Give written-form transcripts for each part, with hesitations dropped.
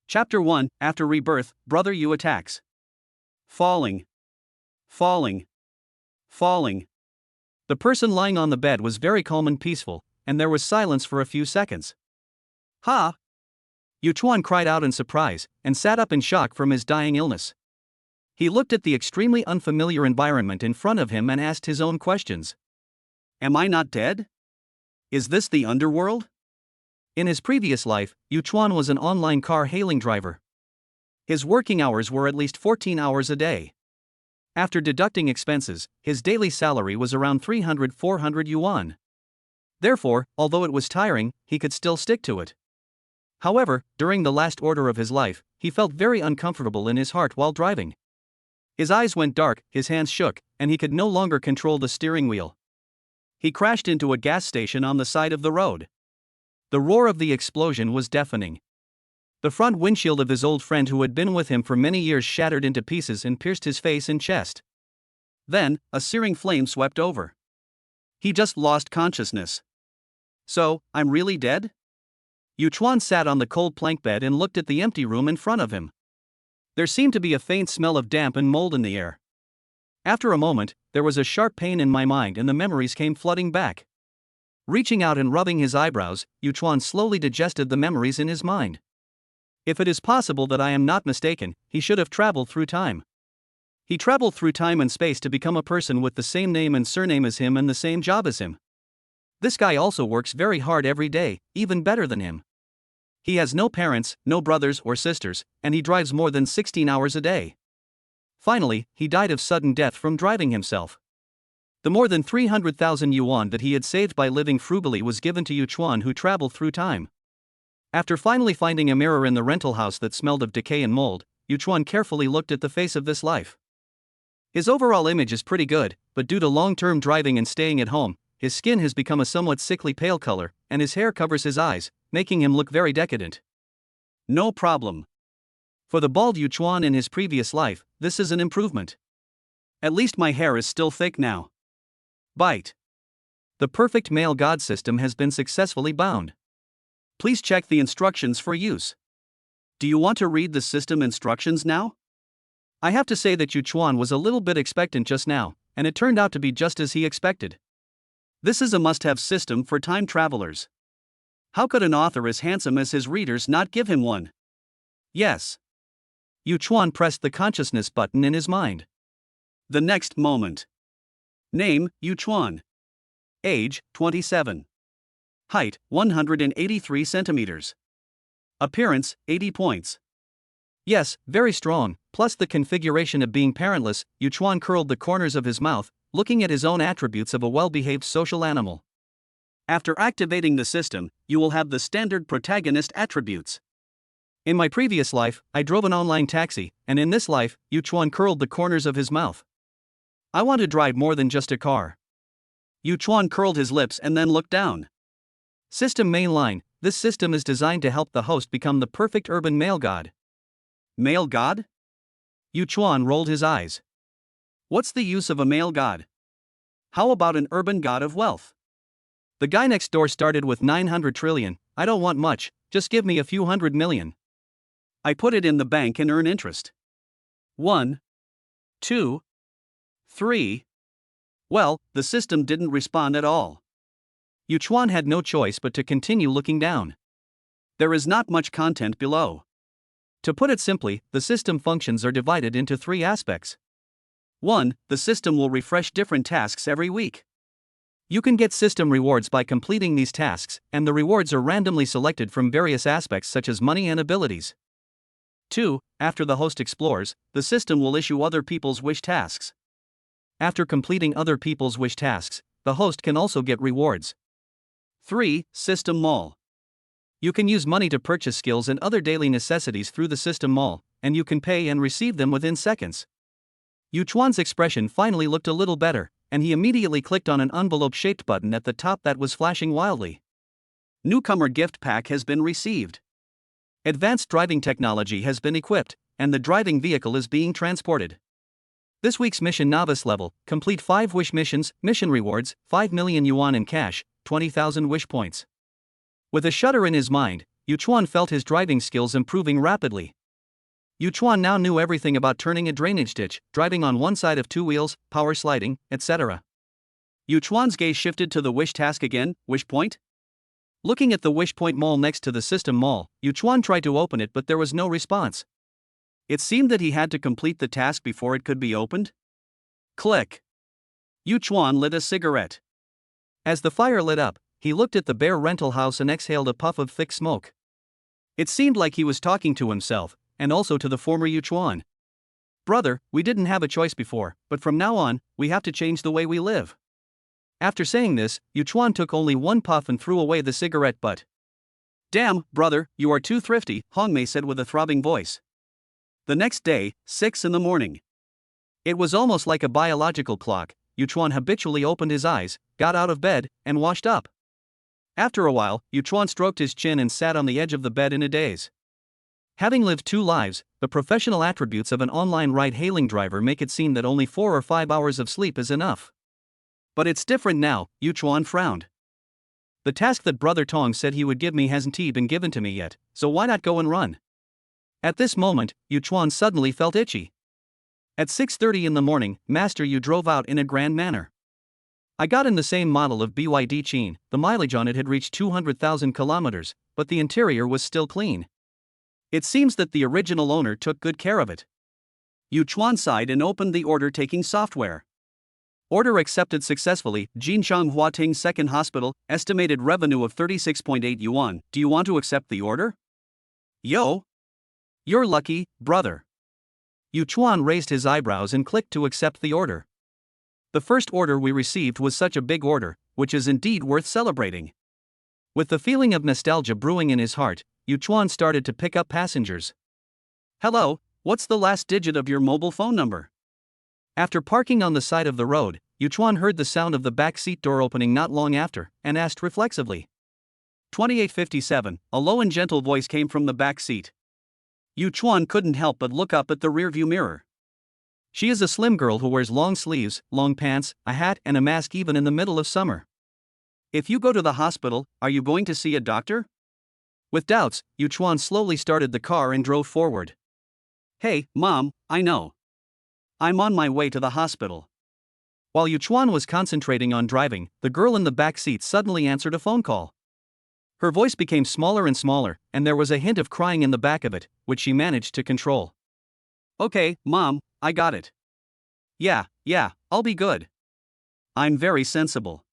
Chapter 1 After Rebirth, Brother Yu attacks. Falling. Falling. Falling. The person lying on the bed was very calm and peaceful, and there was silence for a few seconds. Ha! Yu Chuan cried out in surprise, and sat up in shock from his dying illness. He looked at the extremely unfamiliar environment in front of him and asked his own questions. Am I not dead? Is this the underworld? In his previous life, Yu Chuan was an online car hailing driver. His working hours were at least 14 hours a day. After deducting expenses, his daily salary was around 300-400 yuan. Therefore, although it was tiring, he could still stick to it. However, during the last order of his life, he felt very uncomfortable in his heart while driving. His eyes went dark, his hands shook, and he could no longer control the steering wheel. He crashed into a gas station on the side of the road. The roar of the explosion was deafening. The front windshield of his old friend who had been with him for many years shattered into pieces and pierced his face and chest. Then, a searing flame swept over. He just lost consciousness. So, I'm really dead? Yu Chuan sat on the cold plank bed and looked at the empty room in front of him. There seemed to be a faint smell of damp and mold in the air. After a moment, there was a sharp pain in my mind and the memories came flooding back. Reaching out and rubbing his eyebrows, Yu Chuan slowly digested the memories in his mind. If it is possible that I am not mistaken, he should have traveled through time. He traveled through time and space to become a person with the same name and surname as him and the same job as him. This guy also works very hard every day, even better than him. He has no parents, no brothers or sisters, and he drives more than 16 hours a day. Finally, he died of sudden death from driving himself. The more than 300,000 yuan that he had saved by living frugally was given to Yu Chuan, who traveled through time. After finally finding a mirror in the rental house that smelled of decay and mold, Yu Chuan carefully looked at the face of this life. His overall image is pretty good, but due to long-term driving and staying at home, his skin has become a somewhat sickly pale color, and his hair covers his eyes, making him look very decadent. No problem. For the bald Yu Chuan in his previous life, this is an improvement. At least my hair is still thick now. Bite. The perfect male god system has been successfully bound. Please check the instructions for use. Do you want to read the system instructions now? I have to say that Yu Chuan was a little bit expectant just now, and it turned out to be just as he expected. This is a must-have system for time travelers. How could an author as handsome as his readers not give him one? Yes. Yu Chuan pressed the consciousness button in his mind. The next moment. Name, Yu Chuan. Age, 27. Height, 183 centimeters. Appearance, 80 points. Yes, very strong, plus the configuration of being parentless. Yu Chuan curled the corners of his mouth, looking at his own attributes of a well-behaved social animal. After activating the system, you will have the standard protagonist attributes. In my previous life, I drove an online taxi, and in this life, Yu Chuan curled the corners of his mouth. I want to drive more than just a car. Yu Chuan curled his lips and then looked down. System mainline. This system is designed to help the host become the perfect urban male god. Male god? Yu Chuan rolled his eyes. What's the use of a male god? How about an urban god of wealth? The guy next door started with 900 trillion. I don't want much, just give me a few hundred million. I put it in the bank and earn interest. 1, 2, 3. Well, the system didn't respond at all. Yu Chuan had no choice but to continue looking down. There is not much content below. To put it simply, the system functions are divided into 3 aspects. 1. The system will refresh different tasks every week. You can get system rewards by completing these tasks, and the rewards are randomly selected from various aspects such as money and abilities. 2. After the host explores, the system will issue other people's wish tasks. After completing other people's wish tasks, the host can also get rewards. 3. System Mall. You can use money to purchase skills and other daily necessities through the system mall, and you can pay and receive them within seconds. Yu Chuan's expression finally looked a little better, and he immediately clicked on an envelope-shaped button at the top that was flashing wildly. Newcomer gift pack has been received. Advanced driving technology has been equipped, and the driving vehicle is being transported. This week's mission novice level, complete 5 wish missions, mission rewards, 5 million yuan in cash, 20,000 wish points. With a shudder in his mind, Yuchuan felt his driving skills improving rapidly. Yuchuan now knew everything about turning a drainage ditch, driving on one side of two wheels, power sliding, etc. Yuchuan's gaze shifted to the wish task again, wish point? Looking at the wish point mall next to the system mall, Yuchuan tried to open it but there was no response. It seemed that he had to complete the task before it could be opened. Click. Yuchuan lit a cigarette. As the fire lit up, he looked at the bare rental house and exhaled a puff of thick smoke. It seemed like he was talking to himself, and also to the former Yuchuan. Brother, we didn't have a choice before, but from now on, we have to change the way we live. After saying this, Yuchuan took only one puff and threw away the cigarette butt. Damn, brother, you are too thrifty, Hongmei said with a throbbing voice. The next day, 6 in the morning. It was almost like a biological clock. Yuchuan habitually opened his eyes, got out of bed, and washed up. After a while, Yuchuan stroked his chin and sat on the edge of the bed in a daze. Having lived two lives, the professional attributes of an online ride-hailing driver make it seem that only 4 or 5 hours of sleep is enough. But it's different now, Yuchuan frowned. The task that Brother Tong said he would give me hasn't been given to me yet, so why not go and run? At this moment, Yuchuan suddenly felt itchy. At 6:30 in the morning, Master Yu drove out in a grand manner. I got in the same model of BYD Qin. The mileage on it had reached 200,000 kilometers, but the interior was still clean. It seems that the original owner took good care of it. Yuchuan sighed and opened the order-taking software. Order accepted successfully, Jinchang Huating Second Hospital, estimated revenue of 36.8 yuan. Do you want to accept the order? Yo! You're lucky, brother. Yuchuan raised his eyebrows and clicked to accept the order. The first order we received was such a big order, which is indeed worth celebrating. With the feeling of nostalgia brewing in his heart, Yuchuan started to pick up passengers. Hello, what's the last digit of your mobile phone number? After parking on the side of the road, Yuchuan heard the sound of the back seat door opening not long after, and asked reflexively. 2857, a low and gentle voice came from the back seat. Yuchuan couldn't help but look up at the rearview mirror. She is a slim girl who wears long sleeves, long pants, a hat and a mask even in the middle of summer. If you go to the hospital, are you going to see a doctor? With doubts, Yuchuan slowly started the car and drove forward. Hey, Mom, I know. I'm on my way to the hospital. While Yuchuan was concentrating on driving, the girl in the back seat suddenly answered a phone call. Her voice became smaller and smaller, and there was a hint of crying in the back of it, which she managed to control. Okay, Mom, I got it. Yeah, I'll be good. I'm very sensible.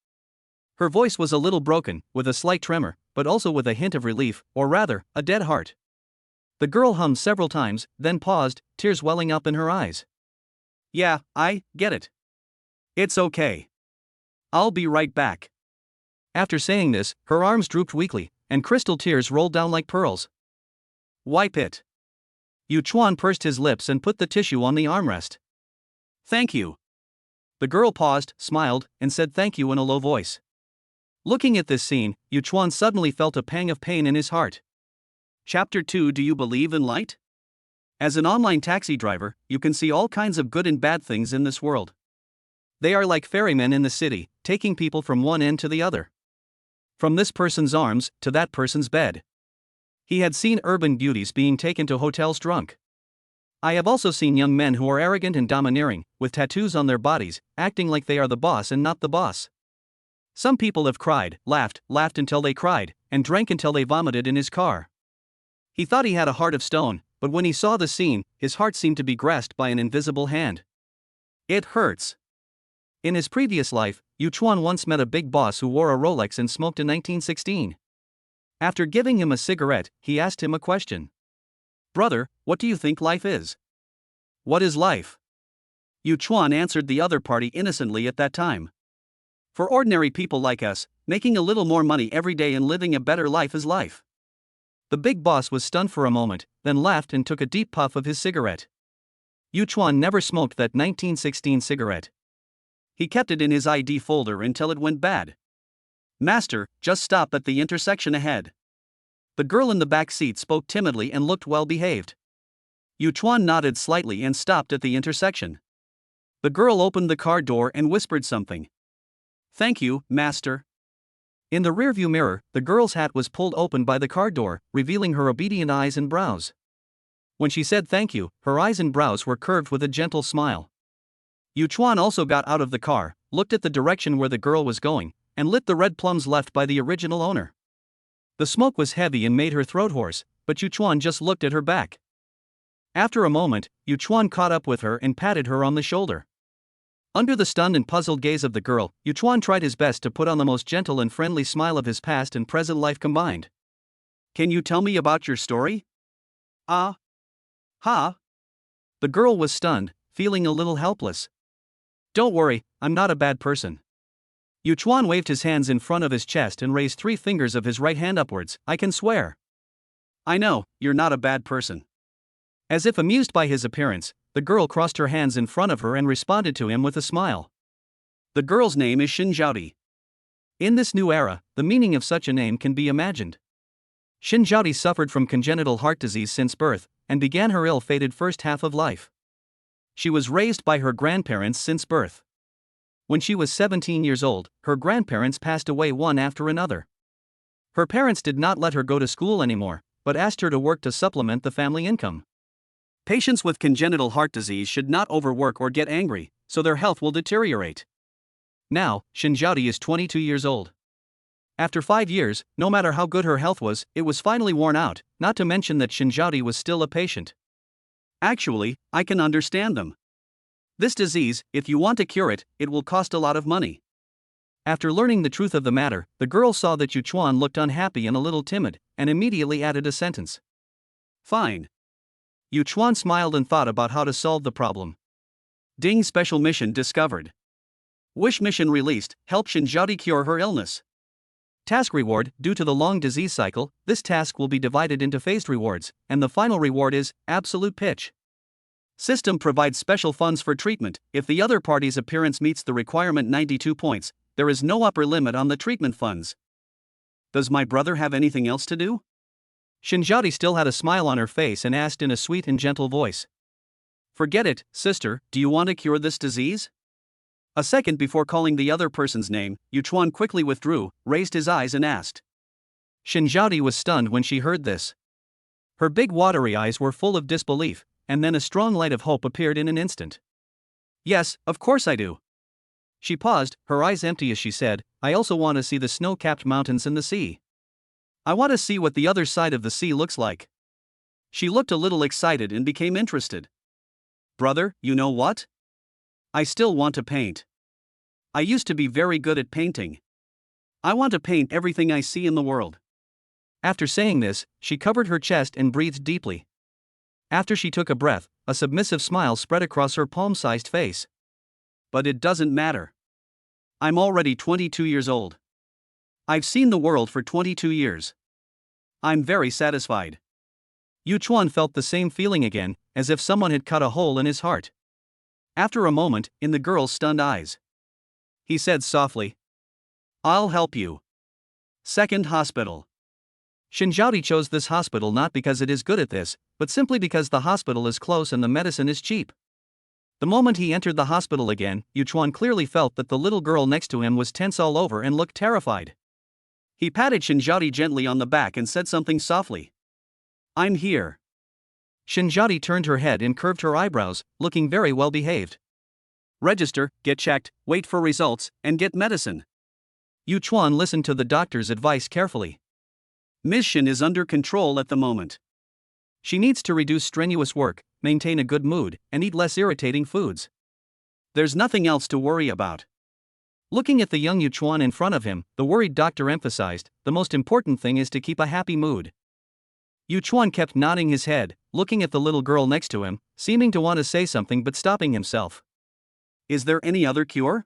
Her voice was a little broken, with a slight tremor, but also with a hint of relief, or rather, a dead heart. The girl hummed several times, then paused, tears welling up in her eyes. Yeah, I get it. It's okay. I'll be right back. After saying this, her arms drooped weakly, and crystal tears rolled down like pearls. Wipe it. Yuchuan pursed his lips and put the tissue on the armrest. Thank you. The girl paused, smiled, and said thank you in a low voice. Looking at this scene, Yuchuan suddenly felt a pang of pain in his heart. Chapter 2. Do you believe in light? As an online taxi driver, you can see all kinds of good and bad things in this world. They are like ferrymen in the city, taking people from one end to the other. From this person's arms to that person's bed. He had seen urban beauties being taken to hotels drunk. I have also seen young men who are arrogant and domineering, with tattoos on their bodies, acting like they are the boss and not the boss. Some people have cried, laughed until they cried, and drank until they vomited in his car. He thought he had a heart of stone, but when he saw the scene, his heart seemed to be grasped by an invisible hand. It hurts. In his previous life, Yuchuan once met a big boss who wore a Rolex and smoked in 1916. After giving him a cigarette, he asked him a question. Brother, what do you think life is? What is life? Yuchuan answered the other party innocently at that time. For ordinary people like us, making a little more money every day and living a better life is life. The big boss was stunned for a moment, then laughed and took a deep puff of his cigarette. Yuchuan never smoked that 1916 cigarette. He kept it in his ID folder until it went bad. Master, just stop at the intersection ahead. The girl in the back seat spoke timidly and looked well behaved. Yuchuan nodded slightly and stopped at the intersection. The girl opened the car door and whispered something. Thank you, Master. In the rearview mirror, the girl's hat was pulled open by the car door, revealing her obedient eyes and brows. When she said thank you, her eyes and brows were curved with a gentle smile. Yu Chuan also got out of the car, looked at the direction where the girl was going, and lit the red plums left by the original owner. The smoke was heavy and made her throat hoarse, but Yu Chuan just looked at her back. After a moment, Yu Chuan caught up with her and patted her on the shoulder. Under the stunned and puzzled gaze of the girl, Yu Chuan tried his best to put on the most gentle and friendly smile of his past and present life combined. Can you tell me about your story? Ah. Ha. The girl was stunned, feeling a little helpless. Don't worry, I'm not a bad person. Yu Chuan waved his hands in front of his chest and raised 3 fingers of his right hand upwards. I can swear. I know, you're not a bad person. As if amused by his appearance, the girl crossed her hands in front of her and responded to him with a smile. The girl's name is Zhaodi. In this new era, the meaning of such a name can be imagined. Zhaodi suffered from congenital heart disease since birth, and began her ill-fated first half of life. She was raised by her grandparents since birth. When she was 17 years old, her grandparents passed away one after another. Her parents did not let her go to school anymore, but asked her to work to supplement the family income. Patients with congenital heart disease should not overwork or get angry, so their health will deteriorate. Now, Zhaodi is 22 years old. After 5 years, no matter how good her health was, it was finally worn out, not to mention that Zhaodi was still a patient. Actually, I can understand them. This disease, if you want to cure it, it will cost a lot of money. After learning the truth of the matter, the girl saw that Yu Chuan looked unhappy and a little timid, and immediately added a sentence. Fine. Yu Chuan smiled and thought about how to solve the problem. Ding special mission discovered. Wish mission released, help Zhaodi cure her illness. Task reward, due to the long disease cycle, this task will be divided into phased rewards, and the final reward is absolute pitch. System provides special funds for treatment. If the other party's appearance meets the requirement 92 points, there is no upper limit on the treatment funds. Does my brother have anything else to do? Zhaodi still had a smile on her face and asked in a sweet and gentle voice. Forget it, sister, do you want to cure this disease? A second before calling the other person's name, Yu Chuan quickly withdrew, raised his eyes and asked. Zhaodi was stunned when she heard this. Her big watery eyes were full of disbelief, and then a strong light of hope appeared in an instant. Yes, of course I do. She paused, her eyes empty as she said, I also want to see the snow-capped mountains and the sea. I want to see what the other side of the sea looks like. She looked a little excited and became interested. Brother, you know what? I still want to paint. I used to be very good at painting. I want to paint everything I see in the world. After saying this, she covered her chest and breathed deeply. After she took a breath, a submissive smile spread across her palm-sized face. But it doesn't matter. I'm already 22 years old. I've seen the world for 22 years. I'm very satisfied. Yu Chuan felt the same feeling again, as if someone had cut a hole in his heart. After a moment, in the girl's stunned eyes, he said softly, I'll help you. Second hospital. Zhaodi chose this hospital not because it is good at this, but simply because the hospital is close and the medicine is cheap. The moment he entered the hospital again, Yu Chuan clearly felt that the little girl next to him was tense all over and looked terrified. He patted Zhaodi gently on the back and said something softly. I'm here. Zhaodi turned her head and curved her eyebrows, looking very well behaved. Register, get checked, wait for results, and get medicine. Yu Chuan listened to the doctor's advice carefully. Ms. Shen is under control at the moment. She needs to reduce strenuous work, maintain a good mood, and eat less irritating foods. There's nothing else to worry about. Looking at the young Yu Chuan in front of him, the worried doctor emphasized, the most important thing is to keep a happy mood. Yu Chuan kept nodding his head, looking at the little girl next to him, seeming to want to say something but stopping himself. Is there any other cure?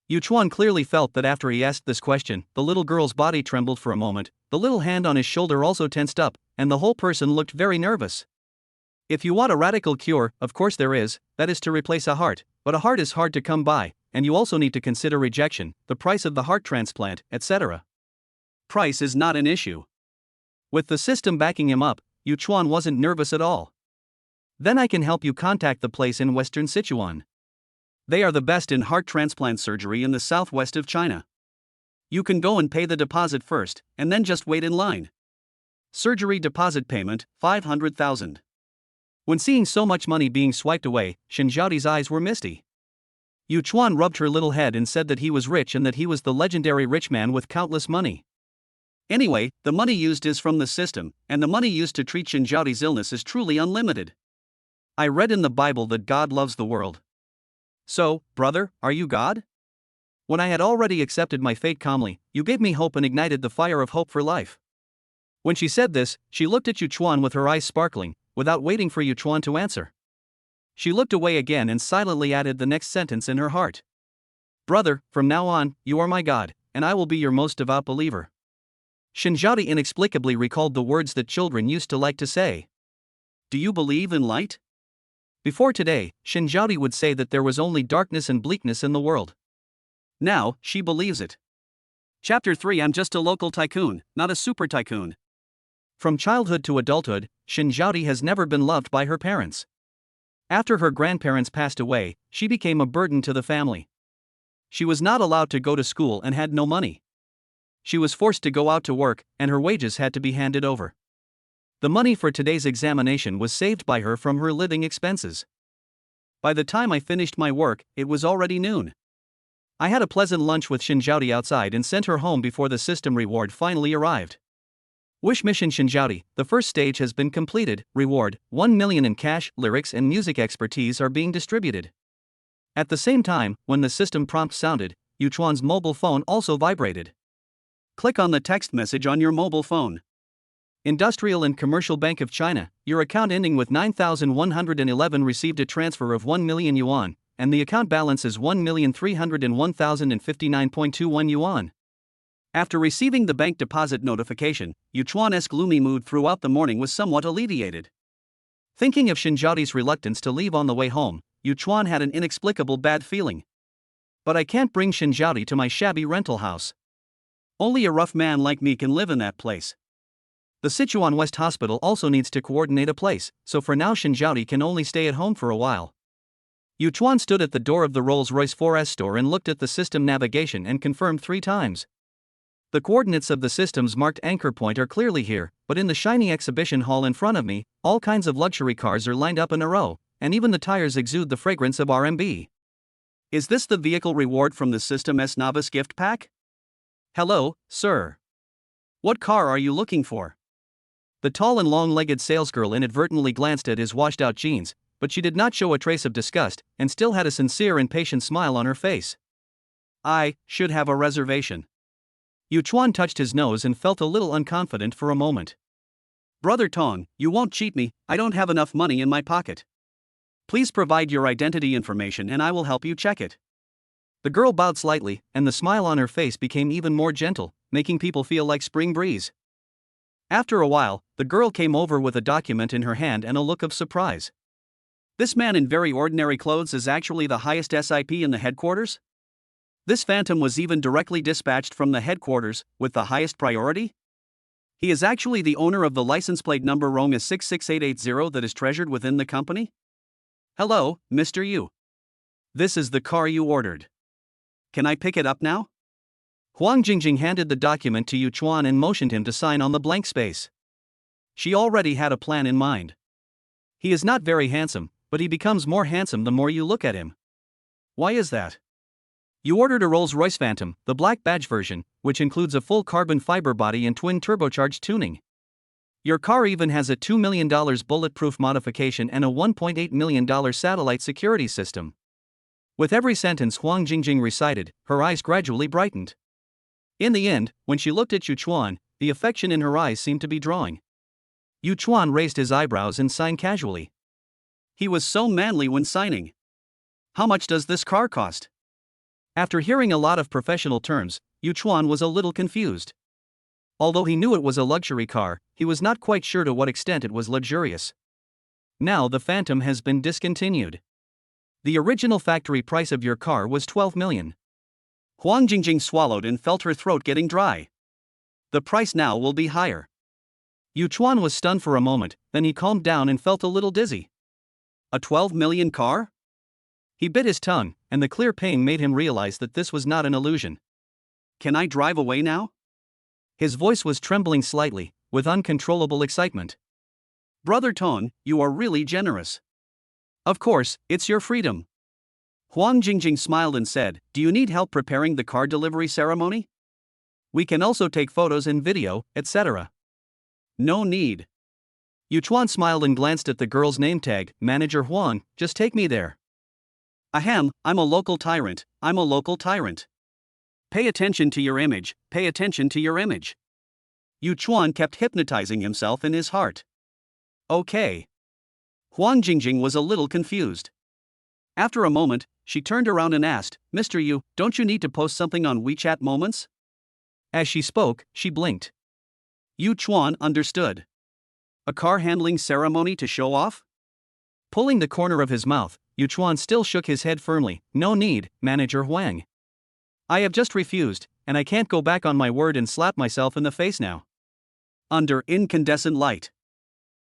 Yu Chuan clearly felt that after he asked this question, the little girl's body trembled for a moment, the little hand on his shoulder also tensed up, and the whole person looked very nervous. If you want a radical cure, of course there is, that is to replace a heart, but a heart is hard to come by, and you also need to consider rejection, the price of the heart transplant, etc. Price is not an issue. With the system backing him up, Yu Chuan wasn't nervous at all. Then I can help you contact the place in Western Sichuan. They are the best in heart transplant surgery in the southwest of China. You can go and pay the deposit first, and then just wait in line. Surgery deposit payment, 500,000. When seeing so much money being swiped away, Zhaodi's eyes were misty. Yu Chuan rubbed her little head and said that he was rich and that he was the legendary rich man with countless money. Anyway, the money used is from the system, and the money used to treat Zhaodi's illness is truly unlimited. I read in the Bible that God loves the world. So, brother, are you God? When I had already accepted my fate calmly, you gave me hope and ignited the fire of hope for life. When she said this, she looked at Yu Chuan with her eyes sparkling, without waiting for Yu Chuan to answer. She looked away again and silently added the next sentence in her heart. Brother, from now on, you are my God, and I will be your most devout believer. Zhaodi inexplicably recalled the words that children used to like to say. Do you believe in light? Before today, Zhaodi would say that there was only darkness and bleakness in the world. Now, she believes it. Chapter 3 I'm just a local tycoon, not a super tycoon. From childhood to adulthood, Zhaodi has never been loved by her parents. After her grandparents passed away, she became a burden to the family. She was not allowed to go to school and had no money. She was forced to go out to work, and her wages had to be handed over. The money for today's examination was saved by her from her living expenses. By the time I finished my work, it was already noon. I had a pleasant lunch with Zhaodi outside and sent her home before the system reward finally arrived. Wish mission Zhaodi, the first stage has been completed, reward, 1 million in cash, lyrics and music expertise are being distributed. At the same time, when the system prompt sounded, Yu Chuan's mobile phone also vibrated. Click on the text message on your mobile phone. Industrial and Commercial Bank of China, your account ending with 9,111 received a transfer of 1 million yuan, and the account balance is 1,301,059.21 yuan. After receiving the bank deposit notification, Yu Chuan's gloomy mood throughout the morning was somewhat alleviated. Thinking of Zhaodi's reluctance to leave on the way home, Yu Chuan had an inexplicable bad feeling. But I can't bring Zhaodi to my shabby rental house. Only a rough man like me can live in that place. The Sichuan West Hospital also needs to coordinate a place, so for now Zhaodi can only stay at home for a while. Yu Chuan stood at the door of the Rolls-Royce 4S store and looked at the system navigation and confirmed 3 times. The coordinates of the system's marked anchor point are clearly here, but in the shiny exhibition hall in front of me, all kinds of luxury cars are lined up in a row, and even the tires exude the fragrance of RMB. Is this the vehicle reward from the System's novice gift pack? Hello, sir. What car are you looking for? The tall and long-legged salesgirl inadvertently glanced at his washed-out jeans, but she did not show a trace of disgust, and still had a sincere and patient smile on her face. I should have a reservation. Yu Chuan touched his nose and felt a little unconfident for a moment. Brother Tong, you won't cheat me, I don't have enough money in my pocket. Please provide your identity information and I will help you check it. The girl bowed slightly, and the smile on her face became even more gentle, making people feel like spring breeze. After a while, the girl came over with a document in her hand and a look of surprise. This man in very ordinary clothes is actually the highest SIP in the headquarters? This phantom was even directly dispatched from the headquarters, with the highest priority? He is actually the owner of the license plate number Rome is 66880 that is treasured within the company? Hello, Mr. Yu. This is the car you ordered. Can I pick it up now? Huang Jingjing handed the document to Yu Chuan and motioned him to sign on the blank space. She already had a plan in mind. He is not very handsome, but he becomes more handsome the more you look at him. Why is that? You ordered a Rolls-Royce Phantom, the black badge version, which includes a full carbon fiber body and twin turbocharged tuning. Your car even has a $2 million bulletproof modification and a $1.8 million satellite security system. With every sentence Huang Jingjing recited, her eyes gradually brightened. In the end, when she looked at Yu Chuan, the affection in her eyes seemed to be drawing. Yu Chuan raised his eyebrows and signed casually. He was so manly when signing. How much does this car cost? After hearing a lot of professional terms, Yu Chuan was a little confused. Although he knew it was a luxury car, he was not quite sure to what extent it was luxurious. Now the Phantom has been discontinued. The original factory price of your car was 12 million. Huang Jingjing swallowed and felt her throat getting dry. The price now will be higher. Yu Chuan was stunned for a moment, then he calmed down and felt a little dizzy. A 12 million car? He bit his tongue, and the clear pain made him realize that this was not an illusion. can I drive away now? His voice was trembling slightly, with uncontrollable excitement. Brother Tong, you are really generous. Of course, it's your freedom. Huang Jingjing smiled and said, do you need help preparing the car delivery ceremony? We can also take photos and video, etc. No need. Yuchuan smiled and glanced at the girl's name tag. Manager Huang, just take me there. Ahem, I'm a local tyrant, I'm a local tyrant. Pay attention to your image, pay attention to your image. Yuchuan kept hypnotizing himself in his heart. Okay. Huang Jingjing was a little confused. After a moment, she turned around and asked, Mr. Yu, don't you need to post something on WeChat Moments? As she spoke, she blinked. Yuchuan understood. A car handling ceremony to show off? Pulling the corner of his mouth, Yuchuan still shook his head firmly. No need, Manager Huang. I have just refused, and I can't go back on my word and slap myself in the face now. Under incandescent light.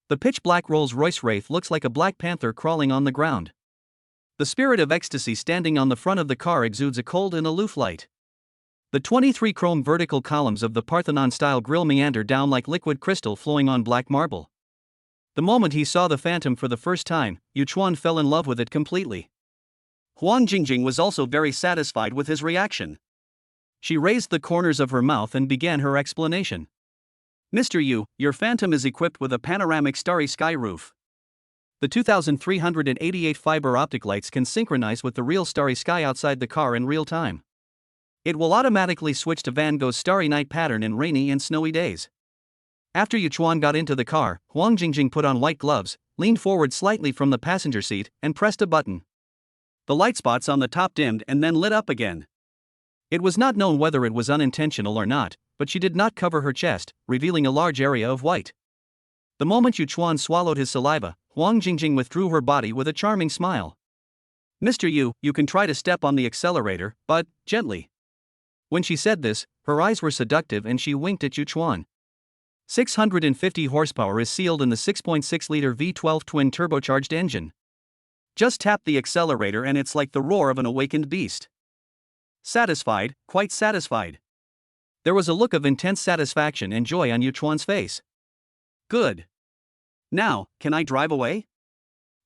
The pitch-black Rolls-Royce Wraith looks like a black panther crawling on the ground. The spirit of ecstasy standing on the front of the car exudes a cold and aloof light. The 23 chrome vertical columns of the Parthenon-style grille meander down like liquid crystal flowing on black marble. The moment he saw the Phantom for the first time, Yuchuan fell in love with it completely. Huang Jingjing was also very satisfied with his reaction. She raised the corners of her mouth and began her explanation. Mr. Yu, your Phantom is equipped with a panoramic starry sky roof. The 2,388 fiber optic lights can synchronize with the real starry sky outside the car in real time. It will automatically switch to Van Gogh's starry night pattern in rainy and snowy days. After Yuchuan got into the car, Huang Jingjing put on white gloves, leaned forward slightly from the passenger seat, and pressed a button. The light spots on the top dimmed and then lit up again. It was not known whether it was unintentional or not, but she did not cover her chest, revealing a large area of white. The moment Yuchuan swallowed his saliva, Huang Jingjing withdrew her body with a charming smile. Mr. Yu, you can try to step on the accelerator, but gently. When she said this, her eyes were seductive and she winked at Yuchuan. 650 horsepower is sealed in the 6.6-liter V12 twin-turbocharged engine. Just tap the accelerator and it's like the roar of an awakened beast. Satisfied, quite satisfied. There was a look of intense satisfaction and joy on Yuchuan's face. Good. Now, can I drive away?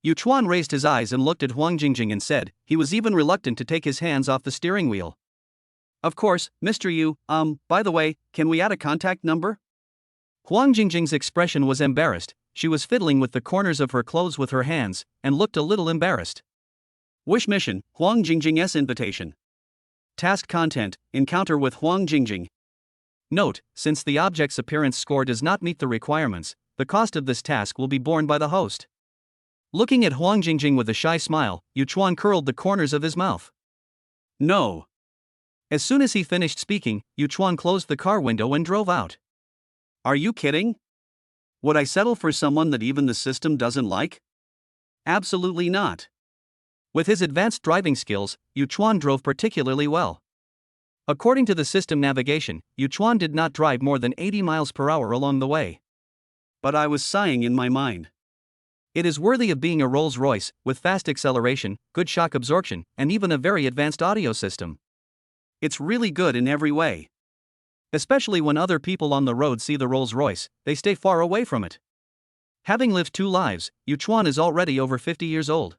Yuchuan raised his eyes and looked at Huang Jingjing and said, he was even reluctant to take his hands off the steering wheel. Of course, Mr. Yu, by the way, can we add a contact number? Huang Jingjing's expression was embarrassed. She was fiddling with the corners of her clothes with her hands, and looked a little embarrassed. Wish mission, Huang Jingjing's invitation. Task content, encounter with Huang Jingjing. Note, since the object's appearance score does not meet the requirements, the cost of this task will be borne by the host. Looking at Huang Jingjing with a shy smile, Yuchuan curled the corners of his mouth. No. As soon as he finished speaking, Yuchuan closed the car window and drove out. Are you kidding? Would I settle for someone that even the system doesn't like? Absolutely not. With his advanced driving skills, Yuchuan drove particularly well. According to the system navigation, Yuchuan did not drive more than 80 miles per hour along the way. But I was sighing in my mind. It is worthy of being a Rolls-Royce, with fast acceleration, good shock absorption, and even a very advanced audio system. It's really good in every way. Especially when other people on the road see the Rolls-Royce, they stay far away from it. Having lived 2 lives, Yuchuan is already over 50 years old.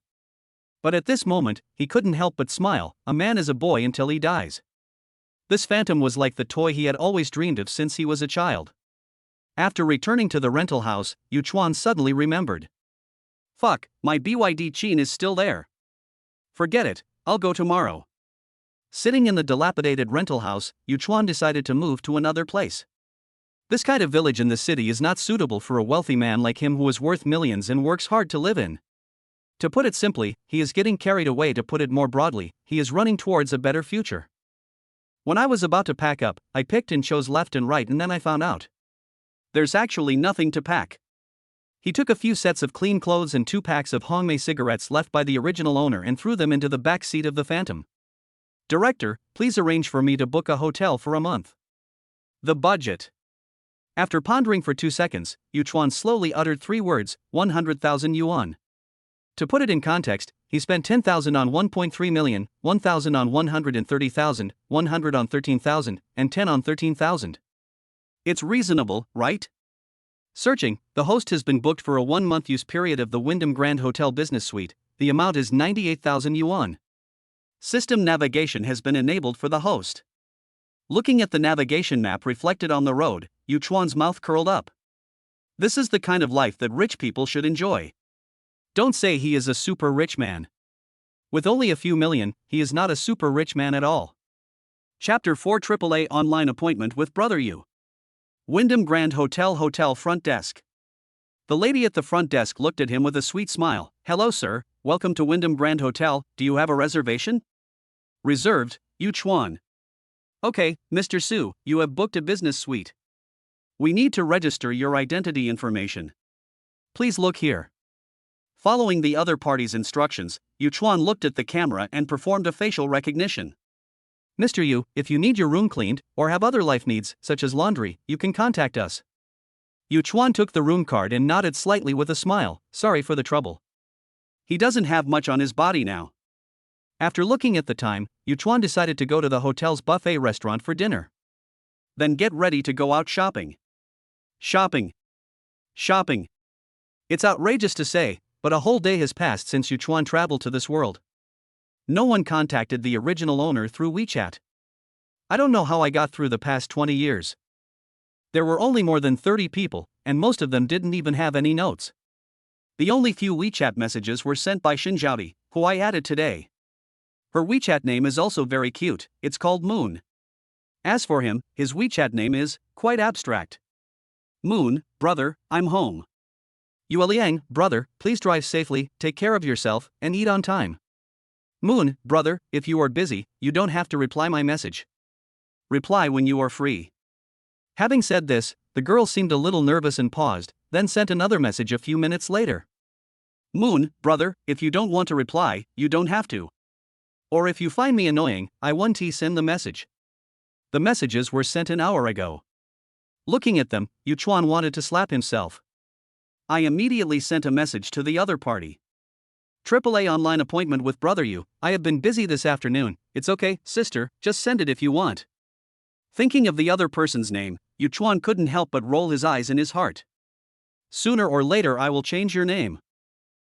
But at this moment, he couldn't help but smile. A man is a boy until he dies. This Phantom was like the toy he had always dreamed of since he was a child. After returning to the rental house, Yuchuan suddenly remembered. Fuck, my BYD Qin is still there. Forget it, I'll go tomorrow. Sitting in the dilapidated rental house, Yuchuan decided to move to another place. This kind of village in the city is not suitable for a wealthy man like him who is worth millions and works hard to live in. To put it simply, he is getting carried away. To put it more broadly, he is running towards a better future. When I was about to pack up, I picked and chose left and right, and then I found out there's actually nothing to pack. He took a few sets of clean clothes and 2 packs of Hongmei cigarettes left by the original owner and threw them into the back seat of the Phantom. Director, please arrange for me to book a hotel for a month. The budget. After pondering for 2 seconds, Yuchuan slowly uttered 3 words, 100,000 yuan. To put it in context, he spent 10,000 on 1.3 million, 1,000 on 130,000, 100 on 13,000, and 10 on 13,000. It's reasonable, right? Searching, the host has been booked for a 1-month use period of the Wyndham Grand Hotel Business Suite. The amount is 98,000 yuan. System navigation has been enabled for the host. Looking at the navigation map reflected on the road, Yu Chuan's mouth curled up. This is the kind of life that rich people should enjoy. Don't say he is a super rich man. With only a few million, he is not a super rich man at all. Chapter 4 AAA Online Appointment with Brother Yu. Wyndham Grand Hotel Front Desk. The lady at the front desk looked at him with a sweet smile. Hello sir, welcome to Wyndham Grand Hotel, do you have a reservation? Reserved, Yu Chuan. Okay, Mr. Su, you have booked a business suite. We need to register your identity information. Please look here. Following the other party's instructions, Yu Chuan looked at the camera and performed a facial recognition. Mr. Yu, if you need your room cleaned, or have other life needs, such as laundry, you can contact us. Yu Chuan took the room card and nodded slightly with a smile. Sorry for the trouble. He doesn't have much on his body now. After looking at the time, Yu Chuan decided to go to the hotel's buffet restaurant for dinner. Then get ready to go out shopping. Shopping. It's outrageous to say, but a whole day has passed since Yu Chuan traveled to this world. No one contacted the original owner through WeChat. I don't know how I got through the past 20 years. There were only more than 30 people, and most of them didn't even have any notes. The only few WeChat messages were sent by Zhaodi, who I added today. Her WeChat name is also very cute, it's called Moon. As for him, his WeChat name is quite abstract. Moon, brother, I'm home. Yueliang, brother, please drive safely, take care of yourself, and eat on time. Moon, brother, if you are busy, you don't have to reply my message. Reply when you are free. Having said this, the girl seemed a little nervous and paused, then sent another message a few minutes later. Moon, brother, if you don't want to reply, you don't have to. Or if you find me annoying, I won't send the message. The messages were sent an hour ago. Looking at them, Yu Chuan wanted to slap himself. I immediately sent a message to the other party. AAA online appointment with Brother Yu, I have been busy this afternoon, it's okay, sister, just send it if you want. Thinking of the other person's name, Yu Chuan couldn't help but roll his eyes in his heart. Sooner or later I will change your name.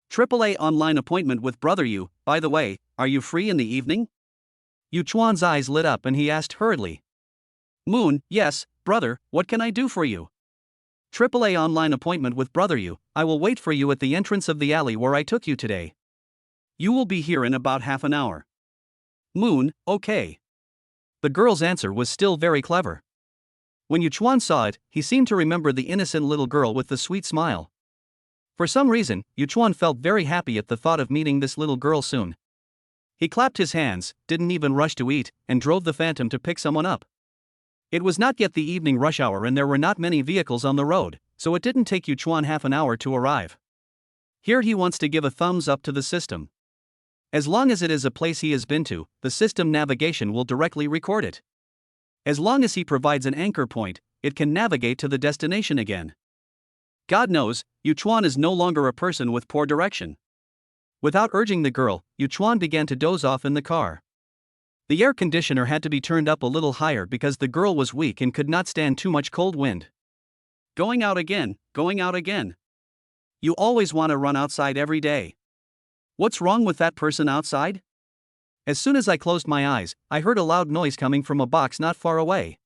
AAA online appointment with Brother Yu, by the way, are you free in the evening? Yu Chuan's eyes lit up and he asked hurriedly. Moon, yes, brother, what can I do for you? AAA online appointment with Brother Yu, I will wait for you at the entrance of the alley where I took you today. You will be here in about half an hour. Moon, okay. The girl's answer was still very clever. When Yu Chuan saw it, he seemed to remember the innocent little girl with the sweet smile. For some reason, Yu Chuan felt very happy at the thought of meeting this little girl soon. He clapped his hands, didn't even rush to eat, and drove the Phantom to pick someone up. It was not yet the evening rush hour and there were not many vehicles on the road, so it didn't take Yu Chuan half an hour to arrive. Here he wants to give a thumbs up to the system. As long as it is a place he has been to, the system navigation will directly record it. As long as he provides an anchor point, it can navigate to the destination again. God knows, Yu Chuan is no longer a person with poor direction. Without urging the girl, Yu Chuan began to doze off in the car. The air conditioner had to be turned up a little higher because the girl was weak and could not stand too much cold wind. Going out again. You always want to run outside every day. What's wrong with that person outside? As soon as I closed my eyes, I heard a loud noise coming from a box not far away.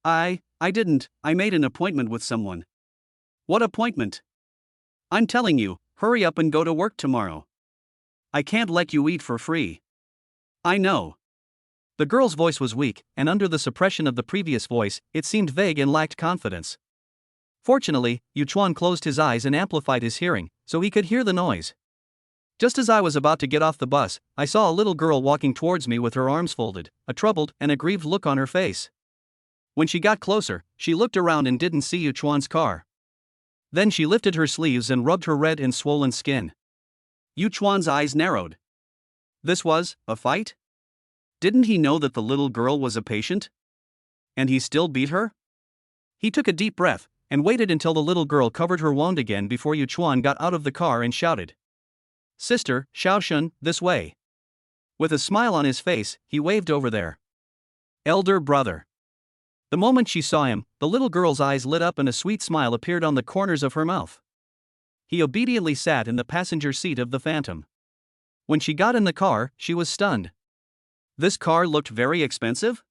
I didn't, I made an appointment with someone. What appointment? I'm telling you, hurry up and go to work tomorrow. I can't let you eat for free. I know. The girl's voice was weak, and under the suppression of the previous voice, it seemed vague and lacked confidence. Fortunately, Yu Chuan closed his eyes and amplified his hearing, so he could hear the noise. Just as I was about to get off the bus, I saw a little girl walking towards me with her arms folded, a troubled and aggrieved look on her face. When she got closer, she looked around and didn't see Yu Chuan's car. Then she lifted her sleeves and rubbed her red and swollen skin. Yu Chuan's eyes narrowed. This was a fight? Didn't he know that the little girl was a patient? And he still beat her? He took a deep breath, and waited until the little girl covered her wound again before Yu Chuan got out of the car and shouted. Sister, Shen, this way. With a smile on his face, he waved over there. Elder brother. The moment she saw him, the little girl's eyes lit up and a sweet smile appeared on the corners of her mouth. He obediently sat in the passenger seat of the Phantom. When she got in the car, she was stunned. This car looked very expensive?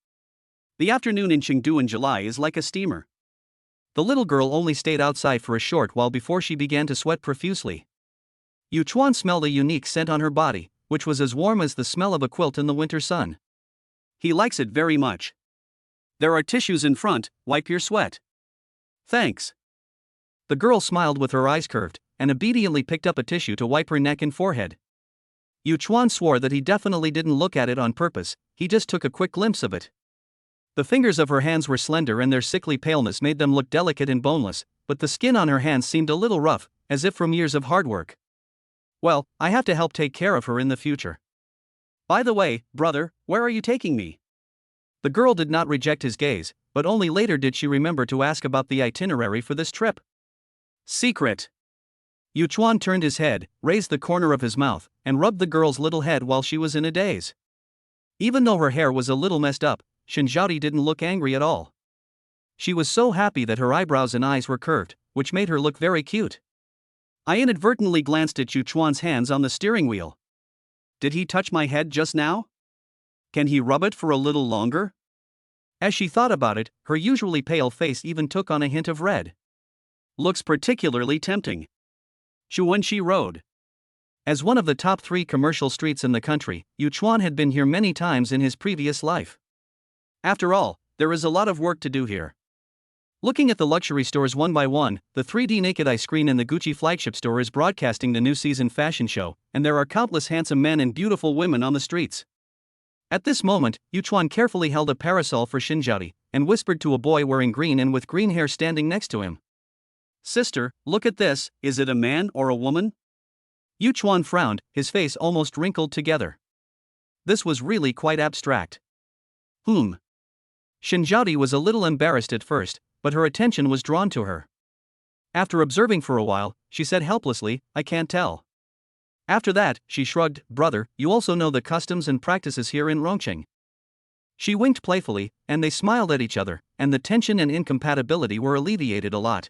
The afternoon in Chengdu in July is like a steamer. The little girl only stayed outside for a short while before she began to sweat profusely. Yuchuan smelled a unique scent on her body, which was as warm as the smell of a quilt in the winter sun. He likes it very much. There are tissues in front, wipe your sweat. Thanks. The girl smiled with her eyes curved, and obediently picked up a tissue to wipe her neck and forehead. Yuchuan swore that he definitely didn't look at it on purpose, he just took a quick glimpse of it. The fingers of her hands were slender and their sickly paleness made them look delicate and boneless, but the skin on her hands seemed a little rough, as if from years of hard work. Well, I have to help take care of her in the future. By the way, brother, where are you taking me? The girl did not reject his gaze, but only later did she remember to ask about the itinerary for this trip. Secret. Yuchuan turned his head, raised the corner of his mouth, and rubbed the girl's little head while she was in a daze. Even though her hair was a little messed up, Zhaodi didn't look angry at all. She was so happy that her eyebrows and eyes were curved, which made her look very cute. I inadvertently glanced at Yuchuan's hands on the steering wheel. Did he touch my head just now? Can he rub it for a little longer? As she thought about it, her usually pale face even took on a hint of red. Looks particularly tempting. Chunxi Road. As one of the top 3 commercial streets in the country, Yuchuan had been here many times in his previous life. After all, there is a lot of work to do here. Looking at the luxury stores one by one, the 3D naked eye screen in the Gucci flagship store is broadcasting the new season fashion show, and there are countless handsome men and beautiful women on the streets. At this moment, Yuchuan carefully held a parasol for Zhaodi, and whispered to a boy wearing green and with green hair standing next to him. Sister, look at this, is it a man or a woman? Yuchuan frowned, his face almost wrinkled together. This was really quite abstract. Zhaodi was a little embarrassed at first, but her attention was drawn to her. After observing for a while, she said helplessly, I can't tell. After that, she shrugged, brother, you also know the customs and practices here in Rongqing. She winked playfully, and they smiled at each other, and the tension and incompatibility were alleviated a lot.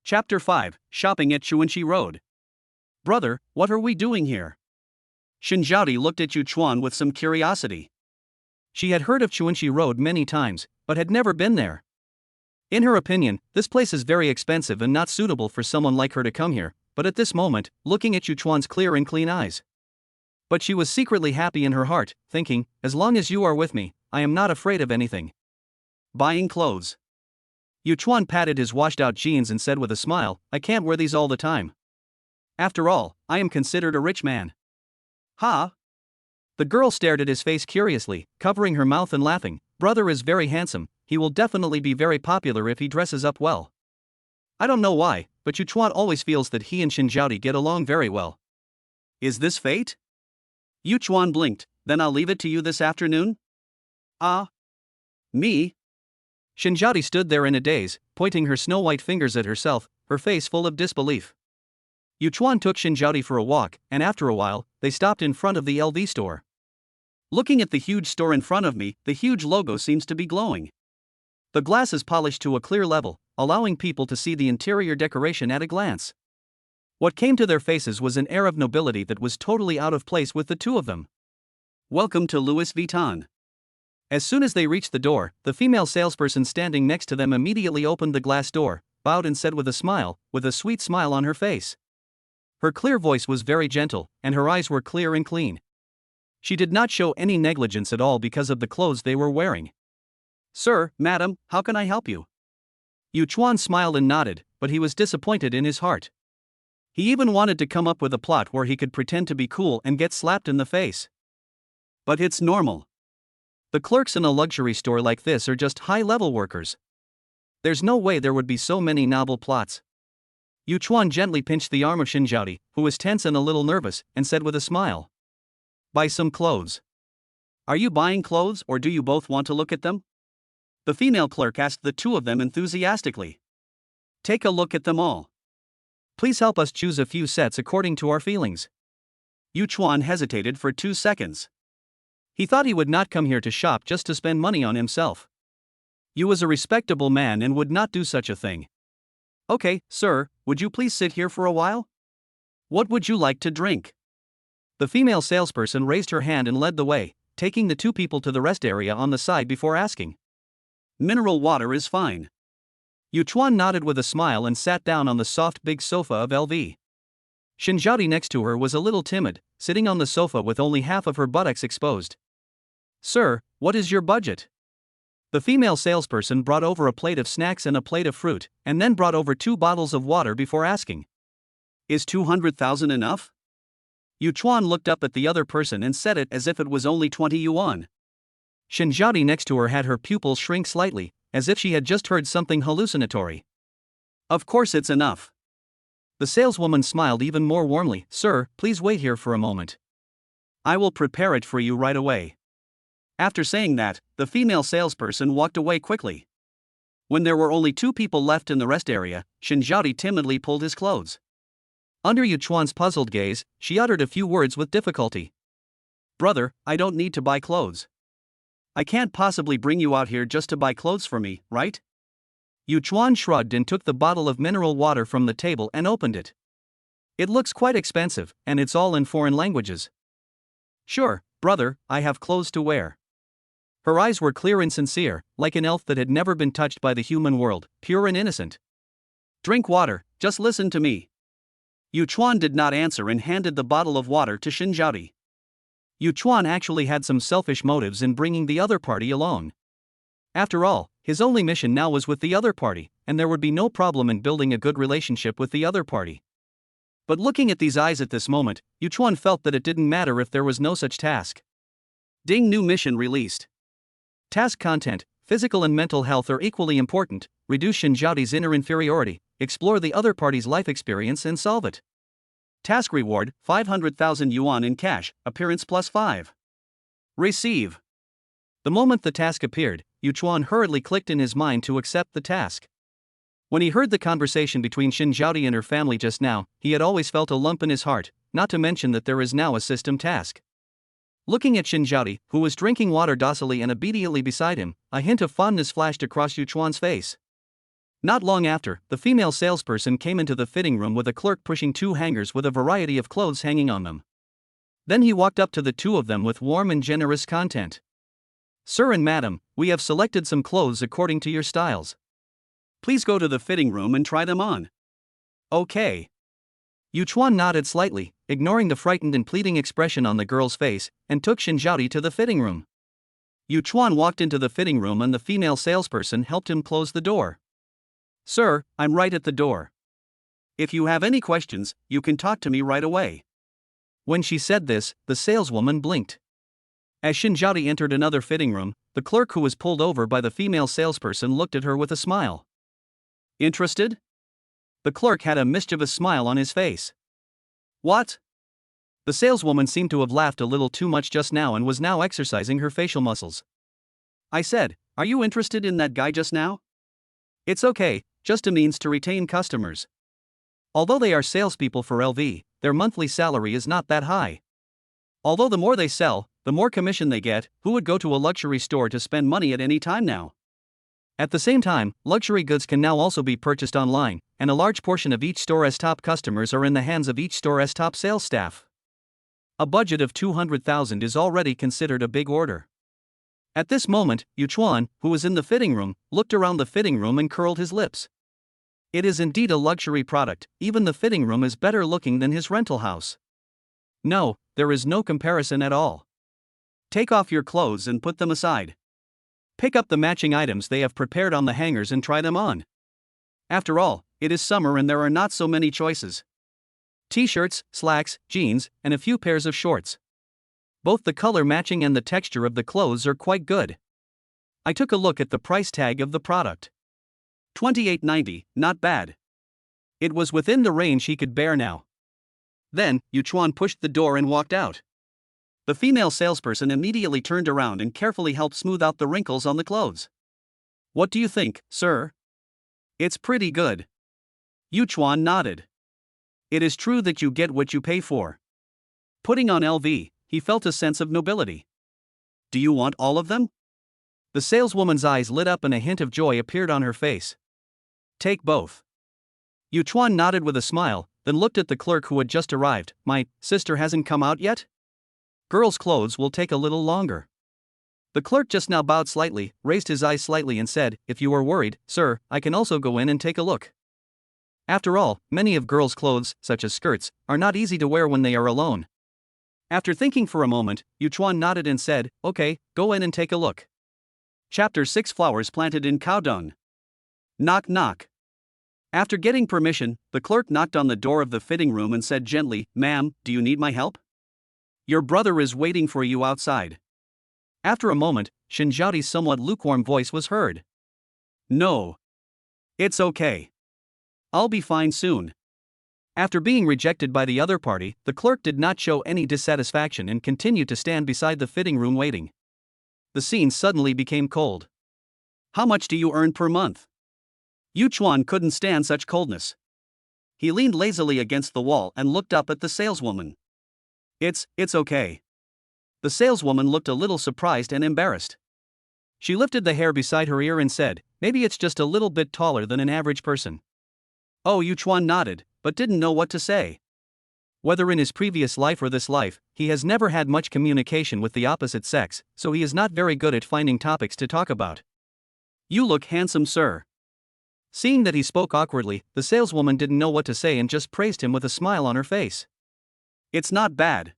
Chapter 5, Shopping at Chunxi Road. Brother, what are we doing here? Zhaodi looked at Yuchuan with some curiosity. She had heard of Chunxi Road many times, but had never been there. In her opinion, this place is very expensive and not suitable for someone like her to come here, but at this moment, looking at Yuchuan's clear and clean eyes. But she was secretly happy in her heart, thinking, as long as you are with me, I am not afraid of anything. Buying clothes. Yuchuan patted his washed-out jeans and said with a smile, I can't wear these all the time. After all, I am considered a rich man. Ha! The girl stared at his face curiously, covering her mouth and laughing. Brother is very handsome, he will definitely be very popular if he dresses up well. I don't know why, but Yuchuan always feels that he and Zhaodi get along very well. Is this fate? Yuchuan blinked, then I'll leave it to you this afternoon? Me? Zhaodi stood there in a daze, pointing her snow-white fingers at herself, her face full of disbelief. Yuchuan took Zhaodi for a walk, and after a while, they stopped in front of the LV store. Looking at the huge store in front of me, the huge logo seems to be glowing. The glass is polished to a clear level, allowing people to see the interior decoration at a glance. What came to their faces was an air of nobility that was totally out of place with the two of them. Welcome to Louis Vuitton. As soon as they reached the door, the female salesperson standing next to them immediately opened the glass door, bowed and said with a sweet smile on her face. Her clear voice was very gentle, and her eyes were clear and clean. She did not show any negligence at all because of the clothes they were wearing. Sir, madam, how can I help you? Yuchuan smiled and nodded, but he was disappointed in his heart. He even wanted to come up with a plot where he could pretend to be cool and get slapped in the face. But it's normal. The clerks in a luxury store like this are just high-level workers. There's no way there would be so many novel plots. Yuchuan gently pinched the arm of Zhaodi, who was tense and a little nervous, and said with a smile. Buy some clothes. Are you buying clothes or do you both want to look at them? The female clerk asked the two of them enthusiastically. Take a look at them all. Please help us choose a few sets according to our feelings. Yu Chuan hesitated for 2 seconds. He thought he would not come here to shop just to spend money on himself. Yu was a respectable man and would not do such a thing. Okay, sir, would you please sit here for a while? What would you like to drink? The female salesperson raised her hand and led the way, taking the 2 people to the rest area on the side before asking. Mineral water is fine. Yu Chuan nodded with a smile and sat down on the soft big sofa of LV. Zhaodi next to her was a little timid, sitting on the sofa with only half of her buttocks exposed. Sir, what is your budget? The female salesperson brought over a plate of snacks and a plate of fruit, and then brought over 2 bottles of water before asking. Is 200,000 enough? Yu Chuan looked up at the other person and said it as if it was only 20 yuan. Zhaodi next to her had her pupils shrink slightly, as if she had just heard something hallucinatory. Of course it's enough. The saleswoman smiled even more warmly. Sir, please wait here for a moment. I will prepare it for you right away. After saying that, the female salesperson walked away quickly. When there were only 2 people left in the rest area, Zhaodi timidly pulled his clothes. Under Yu Chuan's puzzled gaze, she uttered a few words with difficulty. Brother, I don't need to buy clothes. I can't possibly bring you out here just to buy clothes for me, right? Yu Chuan shrugged and took the bottle of mineral water from the table and opened it. It looks quite expensive, and it's all in foreign languages. Sure, brother, I have clothes to wear. Her eyes were clear and sincere, like an elf that had never been touched by the human world, pure and innocent. Drink water, just listen to me. Yu Chuan did not answer and handed the bottle of water to Zhaodi. Yu Chuan actually had some selfish motives in bringing the other party along. After all, his only mission now was with the other party, and there would be no problem in building a good relationship with the other party. But looking at these eyes at this moment, Yu Chuan felt that it didn't matter if there was no such task. Ding, new mission released. Task content: physical and mental health are equally important. Reduce Zhaodi's inner inferiority, explore the other party's life experience and solve it. Task reward: 500,000 yuan in cash, appearance +5. Receive. The moment the task appeared, Yu Chuan hurriedly clicked in his mind to accept the task. When he heard the conversation between Zhaodi and her family just now, he had always felt a lump in his heart, not to mention that there is now a system task. Looking at Zhaodi, who was drinking water docilely and obediently beside him, a hint of fondness flashed across Yu Chuan's face. Not long after, the female salesperson came into the fitting room with a clerk pushing 2 hangers with a variety of clothes hanging on them. Then he walked up to the 2 of them with warm and generous content. Sir and madam, we have selected some clothes according to your styles. Please go to the fitting room and try them on. Okay. Yu Chuan nodded slightly, ignoring the frightened and pleading expression on the girl's face, and took Zhaodi to the fitting room. Yu Chuan walked into the fitting room and the female salesperson helped him close the door. Sir, I'm right at the door. If you have any questions, you can talk to me right away. When she said this, the saleswoman blinked. As Zhaodi entered another fitting room, the clerk who was pulled over by the female salesperson looked at her with a smile. Interested? The clerk had a mischievous smile on his face. What? The saleswoman seemed to have laughed a little too much just now and was now exercising her facial muscles. I said, are you interested in that guy just now? It's okay, just a means to retain customers. Although they are salespeople for LV, their monthly salary is not that high. Although the more they sell, the more commission they get. Who would go to a luxury store to spend money at any time now? At the same time, luxury goods can now also be purchased online, and a large portion of each store's top customers are in the hands of each store's top sales staff. A budget of 200,000 is already considered a big order. At this moment, Yu Chuan, who was in the fitting room, looked around the fitting room and curled his lips. It is indeed a luxury product. Even the fitting room is better looking than his rental house. No, there is no comparison at all. Take off your clothes and put them aside. Pick up the matching items they have prepared on the hangers and try them on. After all, it is summer and there are not so many choices. T-shirts, slacks, jeans, and a few pairs of shorts. Both the color matching and the texture of the clothes are quite good. I took a look at the price tag of the product. 28.90, not bad. It was within the range he could bear now. Then, Yu Chuan pushed the door and walked out. The female salesperson immediately turned around and carefully helped smooth out the wrinkles on the clothes. What do you think, sir? It's pretty good. Yu Chuan nodded. It is true that you get what you pay for. Putting on LV, he felt a sense of nobility. Do you want all of them? The saleswoman's eyes lit up and a hint of joy appeared on her face. Take both. Yuchuan nodded with a smile, then looked at the clerk who had just arrived. My sister hasn't come out yet? Girls' clothes will take a little longer. The clerk just now bowed slightly, raised his eyes slightly and said, if you are worried, sir, I can also go in and take a look. After all, many of girls' clothes, such as skirts, are not easy to wear when they are alone. After thinking for a moment, Yuchuan nodded and said, okay, go in and take a look. Chapter 6 Flowers Planted in Cow Dung. Knock knock. After getting permission, the clerk knocked on the door of the fitting room and said gently, Ma'am, do you need my help? Your brother is waiting for you outside. After a moment, Zhaodi's somewhat lukewarm voice was heard. No. It's okay. I'll be fine soon. After being rejected by the other party, the clerk did not show any dissatisfaction and continued to stand beside the fitting room waiting. The scene suddenly became cold. How much do you earn per month? Yuchuan couldn't stand such coldness. He leaned lazily against the wall and looked up at the saleswoman. It's okay. The saleswoman looked a little surprised and embarrassed. She lifted the hair beside her ear and said, maybe it's just a little bit taller than an average person. Oh, Yuchuan nodded, but didn't know what to say. Whether in his previous life or this life, he has never had much communication with the opposite sex, so he is not very good at finding topics to talk about. You look handsome, sir. Seeing that he spoke awkwardly, the saleswoman didn't know what to say and just praised him with a smile on her face. It's not bad.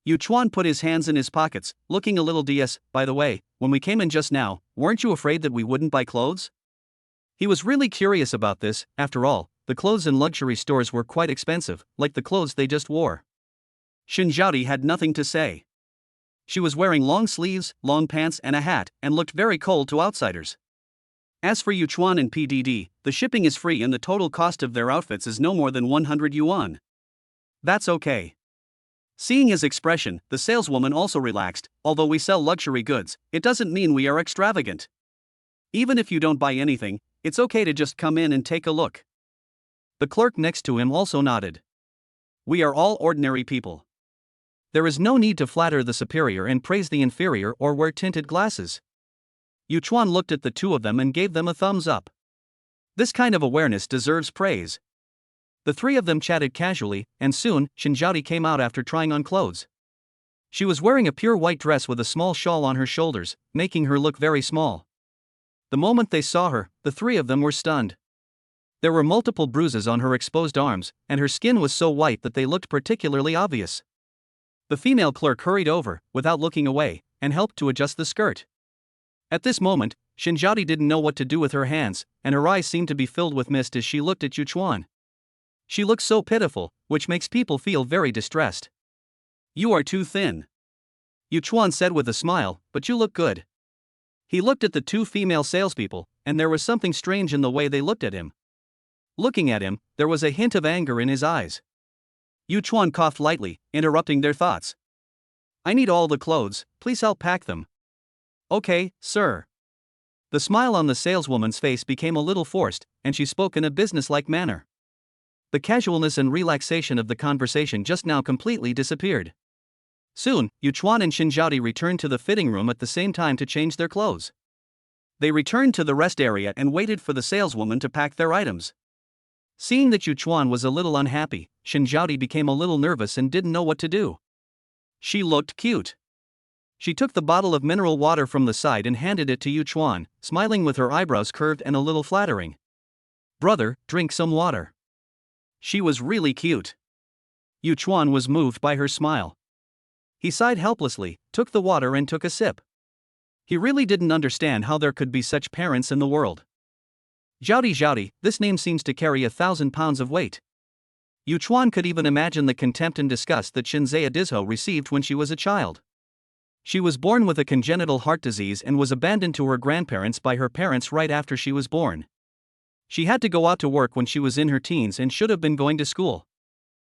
Yuchuan put his hands in his pockets, looking a little DS. By the way, when we came in just now, weren't you afraid that we wouldn't buy clothes? He was really curious about this. After all, the clothes in luxury stores were quite expensive, like the clothes they just wore. Zhaodi had nothing to say. She was wearing long sleeves, long pants and a hat, and looked very cold to outsiders. As for Yuchuan and PDD, the shipping is free and the total cost of their outfits is no more than 100 yuan. That's okay. Seeing his expression, the saleswoman also relaxed. Although we sell luxury goods, it doesn't mean we are extravagant. Even if you don't buy anything, it's okay to just come in and take a look. The clerk next to him also nodded. We are all ordinary people. There is no need to flatter the superior and praise the inferior or wear tinted glasses. Yuchuan looked at the two of them and gave them a thumbs up. This kind of awareness deserves praise. The three of them chatted casually, and soon, Zhaodi came out after trying on clothes. She was wearing a pure white dress with a small shawl on her shoulders, making her look very small. The moment they saw her, the three of them were stunned. There were multiple bruises on her exposed arms, and her skin was so white that they looked particularly obvious. The female clerk hurried over, without looking away, and helped to adjust the skirt. At this moment, Zhaodi didn't know what to do with her hands, and her eyes seemed to be filled with mist as she looked at Yuchuan. She looked so pitiful, which makes people feel very distressed. You are too thin. Yuchuan said with a smile, but you look good. He looked at the two female salespeople, and there was something strange in the way they looked at him. Looking at him, there was a hint of anger in his eyes. Yuchuan coughed lightly, interrupting their thoughts. I need all the clothes, please help pack them. Okay, sir. The smile on the saleswoman's face became a little forced, and she spoke in a businesslike manner. The casualness and relaxation of the conversation just now completely disappeared. Soon, Yuchuan and Zhaodi returned to the fitting room at the same time to change their clothes. They returned to the rest area and waited for the saleswoman to pack their items. Seeing that Yuchuan was a little unhappy, Zhaodi became a little nervous and didn't know what to do. She looked cute. She took the bottle of mineral water from the side and handed it to Yuchuan, smiling with her eyebrows curved and a little flattering. Brother, drink some water. She was really cute. Yuchuan was moved by her smile. He sighed helplessly, took the water and took a sip. He really didn't understand how there could be such parents in the world. Zhaodi, this name seems to carry 1,000 pounds of weight. Yuchuan could even imagine the contempt and disgust that Shinzei Adizho received when she was a child. She was born with a congenital heart disease and was abandoned to her grandparents by her parents right after she was born. She had to go out to work when she was in her teens and should have been going to school.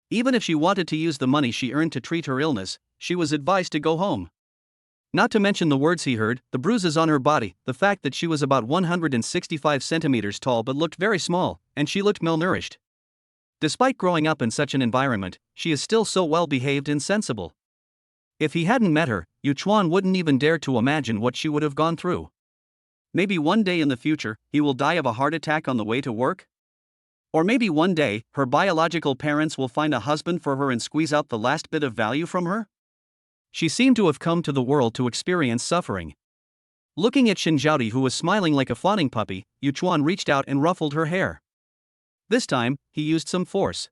Even if she wanted to use the money she earned to treat her illness, she was advised to go home. Not to mention the words he heard, the bruises on her body, the fact that she was about 165 centimeters tall but looked very small, and she looked malnourished. Despite growing up in such an environment, she is still so well behaved and sensible. If he hadn't met her, Yuchuan wouldn't even dare to imagine what she would have gone through. Maybe one day in the future, he will die of a heart attack on the way to work? Or maybe one day, her biological parents will find a husband for her and squeeze out the last bit of value from her? She seemed to have come to the world to experience suffering. Looking at Zhaodi, who was smiling like a fawning puppy, Yuchuan reached out and ruffled her hair. This time, he used some force.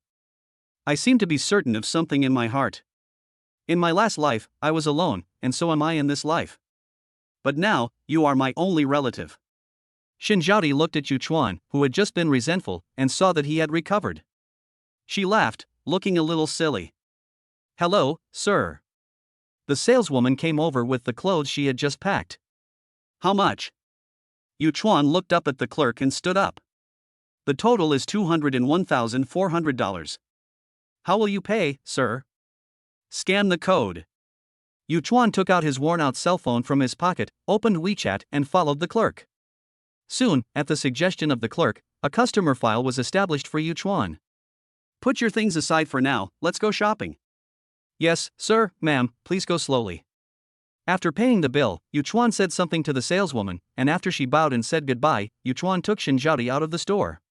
I seem to be certain of something in my heart. In my last life, I was alone, and so am I in this life. But now, you are my only relative. Zhaodi looked at Yuchuan, who had just been resentful, and saw that he had recovered. She laughed, looking a little silly. Hello, sir. The saleswoman came over with the clothes she had just packed. How much? Yuchuan looked up at the clerk and stood up. The total is $201,400. How will you pay, sir? Scan the code. Yuchuan took out his worn-out cell phone from his pocket, opened WeChat, and followed the clerk. Soon, at the suggestion of the clerk, a customer file was established for Yuchuan. Put your things aside for now, let's go shopping. Yes, sir, ma'am, please go slowly. After paying the bill, Yuchuan said something to the saleswoman, and after she bowed and said goodbye, Yuchuan took Zhaodi out of the store.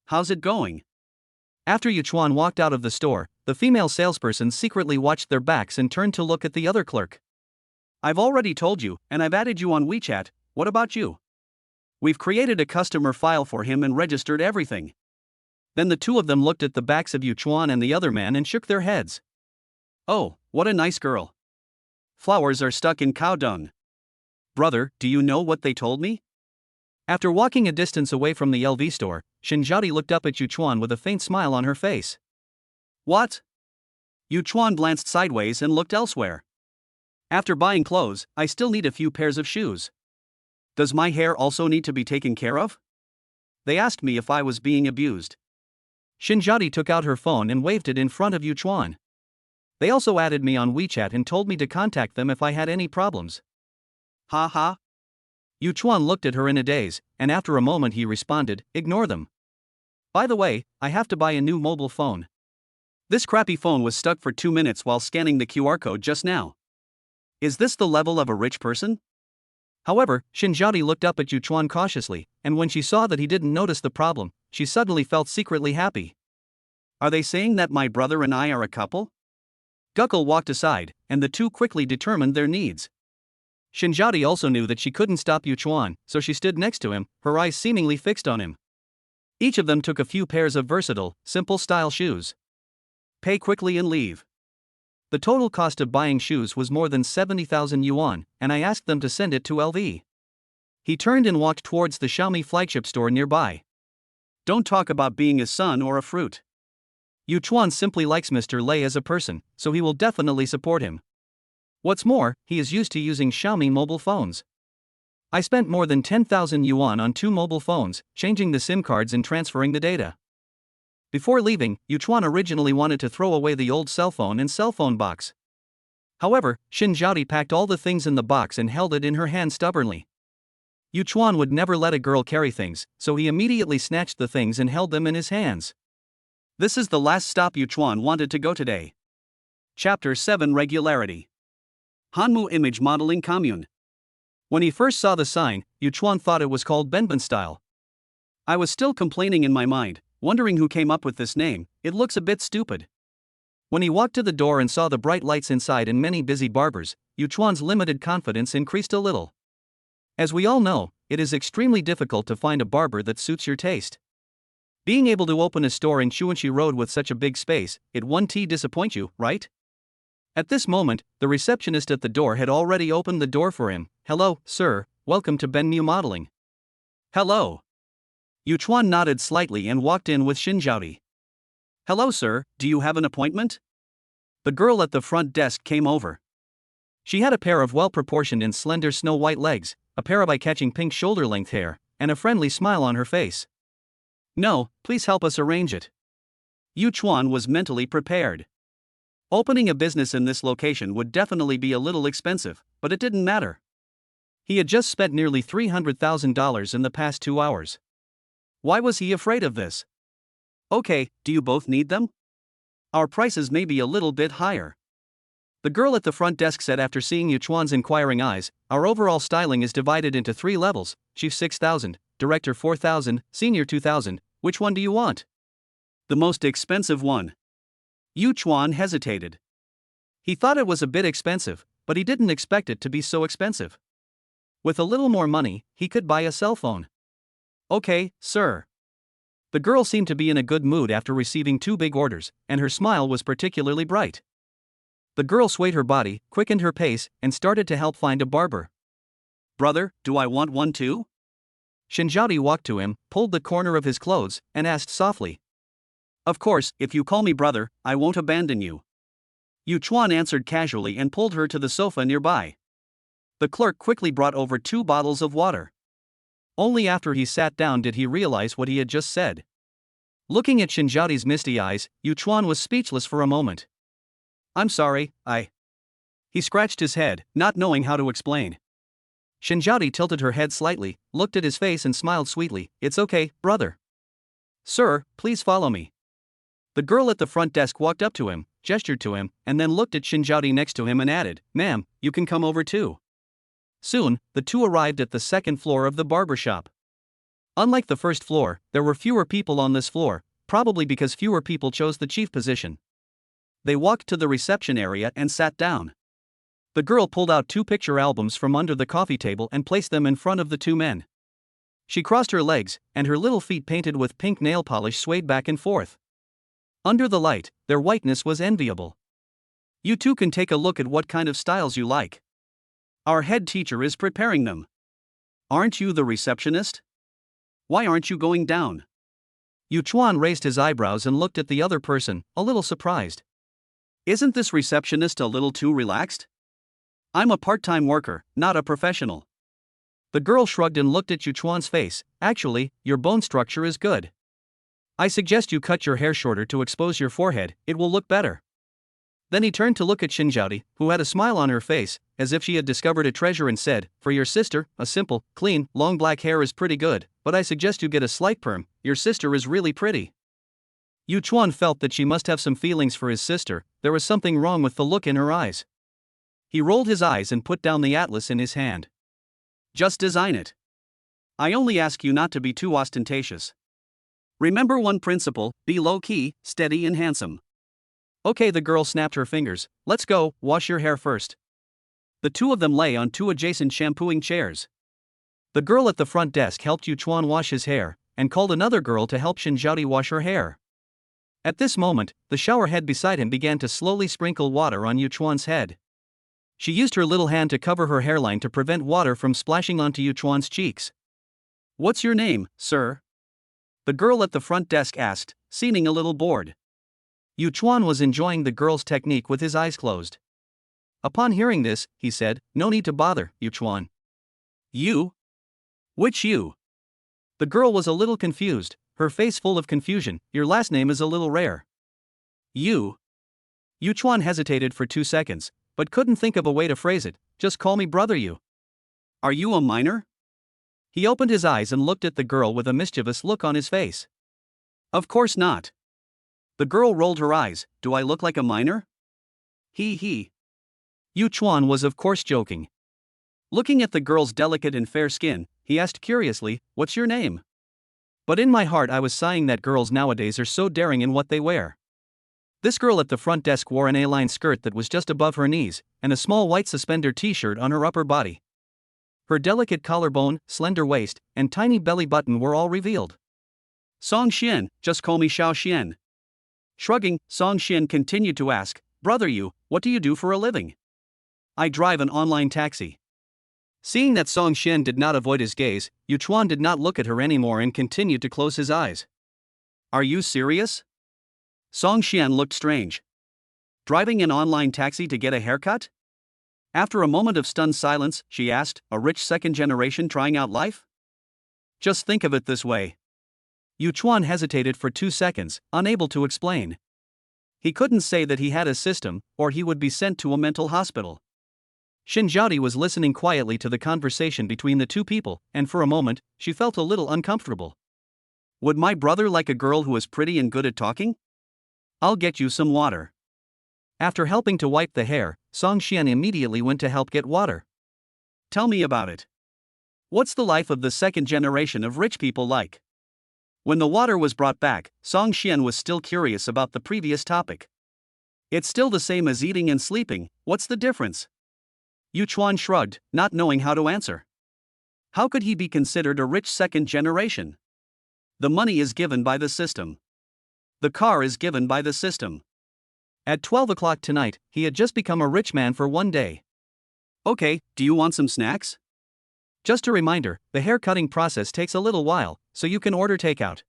How's it going? After Yuchuan walked out of the store, the female salesperson secretly watched their backs and turned to look at the other clerk. I've already told you, and I've added you on WeChat, what about you? We've created a customer file for him and registered everything. Then the two of them looked at the backs of Yuchuan and the other man and shook their heads. Oh, what a nice girl. Flowers are stuck in cow dung. Brother, do you know what they told me? After walking a distance away from the LV store, Zhaodi looked up at Yuchuan with a faint smile on her face. What? Yuchuan glanced sideways and looked elsewhere. After buying clothes, I still need a few pairs of shoes. Does my hair also need to be taken care of? They asked me if I was being abused. Zhaodi took out her phone and waved it in front of Yuchuan. They also added me on WeChat and told me to contact them if I had any problems. Ha ha. Yuchuan looked at her in a daze, and after a moment he responded, ignore them. By the way, I have to buy a new mobile phone. This crappy phone was stuck for 2 minutes while scanning the QR code just now. Is this the level of a rich person? However, Zhaodi looked up at Yuchuan cautiously, and when she saw that he didn't notice the problem, she suddenly felt secretly happy. Are they saying that my brother and I are a couple? Guckle walked aside, and the two quickly determined their needs. Zhaodi also knew that she couldn't stop Yuchuan, so she stood next to him, her eyes seemingly fixed on him. Each of them took a few pairs of versatile, simple-style shoes. Pay quickly and leave. The total cost of buying shoes was more than 70,000 yuan, and I asked them to send it to LV. He turned and walked towards the Xiaomi flagship store nearby. Don't talk about being a son or a fruit. Yuchuan simply likes Mr. Lei as a person, so he will definitely support him. What's more, he is used to using Xiaomi mobile phones. I spent more than 10,000 yuan on 2 mobile phones, changing the SIM cards and transferring the data. Before leaving, Yuchuan originally wanted to throw away the old cell phone and cell phone box. However, Zhaodi packed all the things in the box and held it in her hand stubbornly. Yuchuan would never let a girl carry things, so he immediately snatched the things and held them in his hands. This is the last stop Yuchuan wanted to go today. Chapter 7 Regularity. Hanmu Image Modeling Commune. When he first saw the sign, Yuchuan thought it was called Benben style. I was still complaining in my mind, wondering who came up with this name, it looks a bit stupid. When he walked to the door and saw the bright lights inside and many busy barbers, Yuchuan's limited confidence increased a little. As we all know, it is extremely difficult to find a barber that suits your taste. Being able to open a store in Chunxi Road with such a big space, it won't disappoint you, right? At this moment, the receptionist at the door had already opened the door for him. Hello, sir, welcome to Ben Mu Modeling. Hello. Yuchuan nodded slightly and walked in with Zhaodi. Hello, sir, do you have an appointment? The girl at the front desk came over. She had a pair of well-proportioned and slender snow-white legs, a pair of eye-catching pink shoulder-length hair, and a friendly smile on her face. No, please help us arrange it. Yuchuan was mentally prepared. Opening a business in this location would definitely be a little expensive, but it didn't matter. He had just spent nearly $300,000 in the past 2 hours. Why was he afraid of this? Okay, do you both need them? Our prices may be a little bit higher. The girl at the front desk said after seeing Yuchuan's inquiring eyes, our overall styling is divided into 3 levels, Chief 6,000, Director 4,000, Senior 2,000, which one do you want? The most expensive one. Yuchuan hesitated. He thought it was a bit expensive, but he didn't expect it to be so expensive. With a little more money, he could buy a cell phone. Okay, sir. The girl seemed to be in a good mood after receiving 2 big orders, and her smile was particularly bright. The girl swayed her body, quickened her pace, and started to help find a barber. Brother, do I want one too? Zhaodi walked to him, pulled the corner of his clothes, and asked softly. Of course, if you call me brother, I won't abandon you. Yuchuan answered casually and pulled her to the sofa nearby. The clerk quickly brought over 2 bottles of water. Only after he sat down did he realize what he had just said. Looking at Zhaodi's misty eyes, Yuchuan was speechless for a moment. I'm sorry, He scratched his head, not knowing how to explain. Zhaodi tilted her head slightly, looked at his face and smiled sweetly. It's okay, brother. Sir, please follow me. The girl at the front desk walked up to him, gestured to him, and then looked at Zhaodi next to him and added, Ma'am, you can come over too. Soon, the two arrived at the second floor of the barber shop. Unlike the first floor, there were fewer people on this floor, probably because fewer people chose the chief position. They walked to the reception area and sat down. The girl pulled out 2 picture albums from under the coffee table and placed them in front of the 2 men. She crossed her legs, and her little feet painted with pink nail polish swayed back and forth. Under the light, their whiteness was enviable. You two can take a look at what kind of styles you like. Our head teacher is preparing them. Aren't you the receptionist? Why aren't you going down? Yuchuan raised his eyebrows and looked at the other person, a little surprised. Isn't this receptionist a little too relaxed? I'm a part-time worker, not a professional. The girl shrugged and looked at Yuchuan's face. Actually, your bone structure is good. I suggest you cut your hair shorter to expose your forehead, it will look better. Then he turned to look at Zhaodi, who had a smile on her face, as if she had discovered a treasure, and said, For your sister, a simple, clean, long black hair is pretty good, but I suggest you get a slight perm, your sister is really pretty. Yuchuan felt that she must have some feelings for his sister. There was something wrong with the look in her eyes. He rolled his eyes and put down the atlas in his hand. Just design it. I only ask you not to be too ostentatious. Remember one principle, be low-key, steady and handsome. Okay, the girl snapped her fingers. Let's go, wash your hair first. The 2 of them lay on 2 adjacent shampooing chairs. The girl at the front desk helped Yuchuan wash his hair, and called another girl to help Zhaodi wash her hair. At this moment, the shower head beside him began to slowly sprinkle water on Yuchuan's head. She used her little hand to cover her hairline to prevent water from splashing onto Yuchuan's cheeks. What's your name, sir? The girl at the front desk asked, seeming a little bored. Yuchuan was enjoying the girl's technique with his eyes closed. Upon hearing this, he said, No need to bother, Yuchuan. You? Which you? The girl was a little confused, her face full of confusion. Your last name is a little rare. You? Yuchuan hesitated for 2 seconds, but couldn't think of a way to phrase it. Just call me brother, you. Are you a minor? He opened his eyes and looked at the girl with a mischievous look on his face. Of course not. The girl rolled her eyes. Do I look like a minor? He. Yuchuan was of course joking. Looking at the girl's delicate and fair skin, he asked curiously, What's your name? But in my heart I was sighing that girls nowadays are so daring in what they wear. This girl at the front desk wore an A-line skirt that was just above her knees, and a small white suspender t-shirt on her upper body. Her delicate collarbone, slender waist, and tiny belly button were all revealed. Fong Xin, just call me Xiao Xian. Shrugging, Fong Xin continued to ask, Brother you, what do you do for a living? I drive an online taxi. Seeing that Fong Xin did not avoid his gaze, Yuchuan did not look at her anymore and continued to close his eyes. Are you serious? Fong Xin looked strange. Driving an online taxi to get a haircut? After a moment of stunned silence, she asked, A rich second generation trying out life? Just think of it this way. Yuchuan hesitated for 2 seconds, unable to explain. He couldn't say that he had a system, or he would be sent to a mental hospital. Zhaodi was listening quietly to the conversation between the 2 people, and for a moment, she felt a little uncomfortable. Would my brother like a girl who is pretty and good at talking? I'll get you some water. After helping to wipe the hair, Fong Xin immediately went to help get water. Tell me about it. What's the life of the second generation of rich people like? When the water was brought back, Fong Xin was still curious about the previous topic. It's still the same as eating and sleeping, what's the difference? Yuchuan shrugged, not knowing how to answer. How could he be considered a rich second generation? The money is given by the system. The car is given by the system. At 12 o'clock tonight, he had just become a rich man for one day. Okay, do you want some snacks? Just a reminder, the hair cutting process takes a little while, so you can order takeout.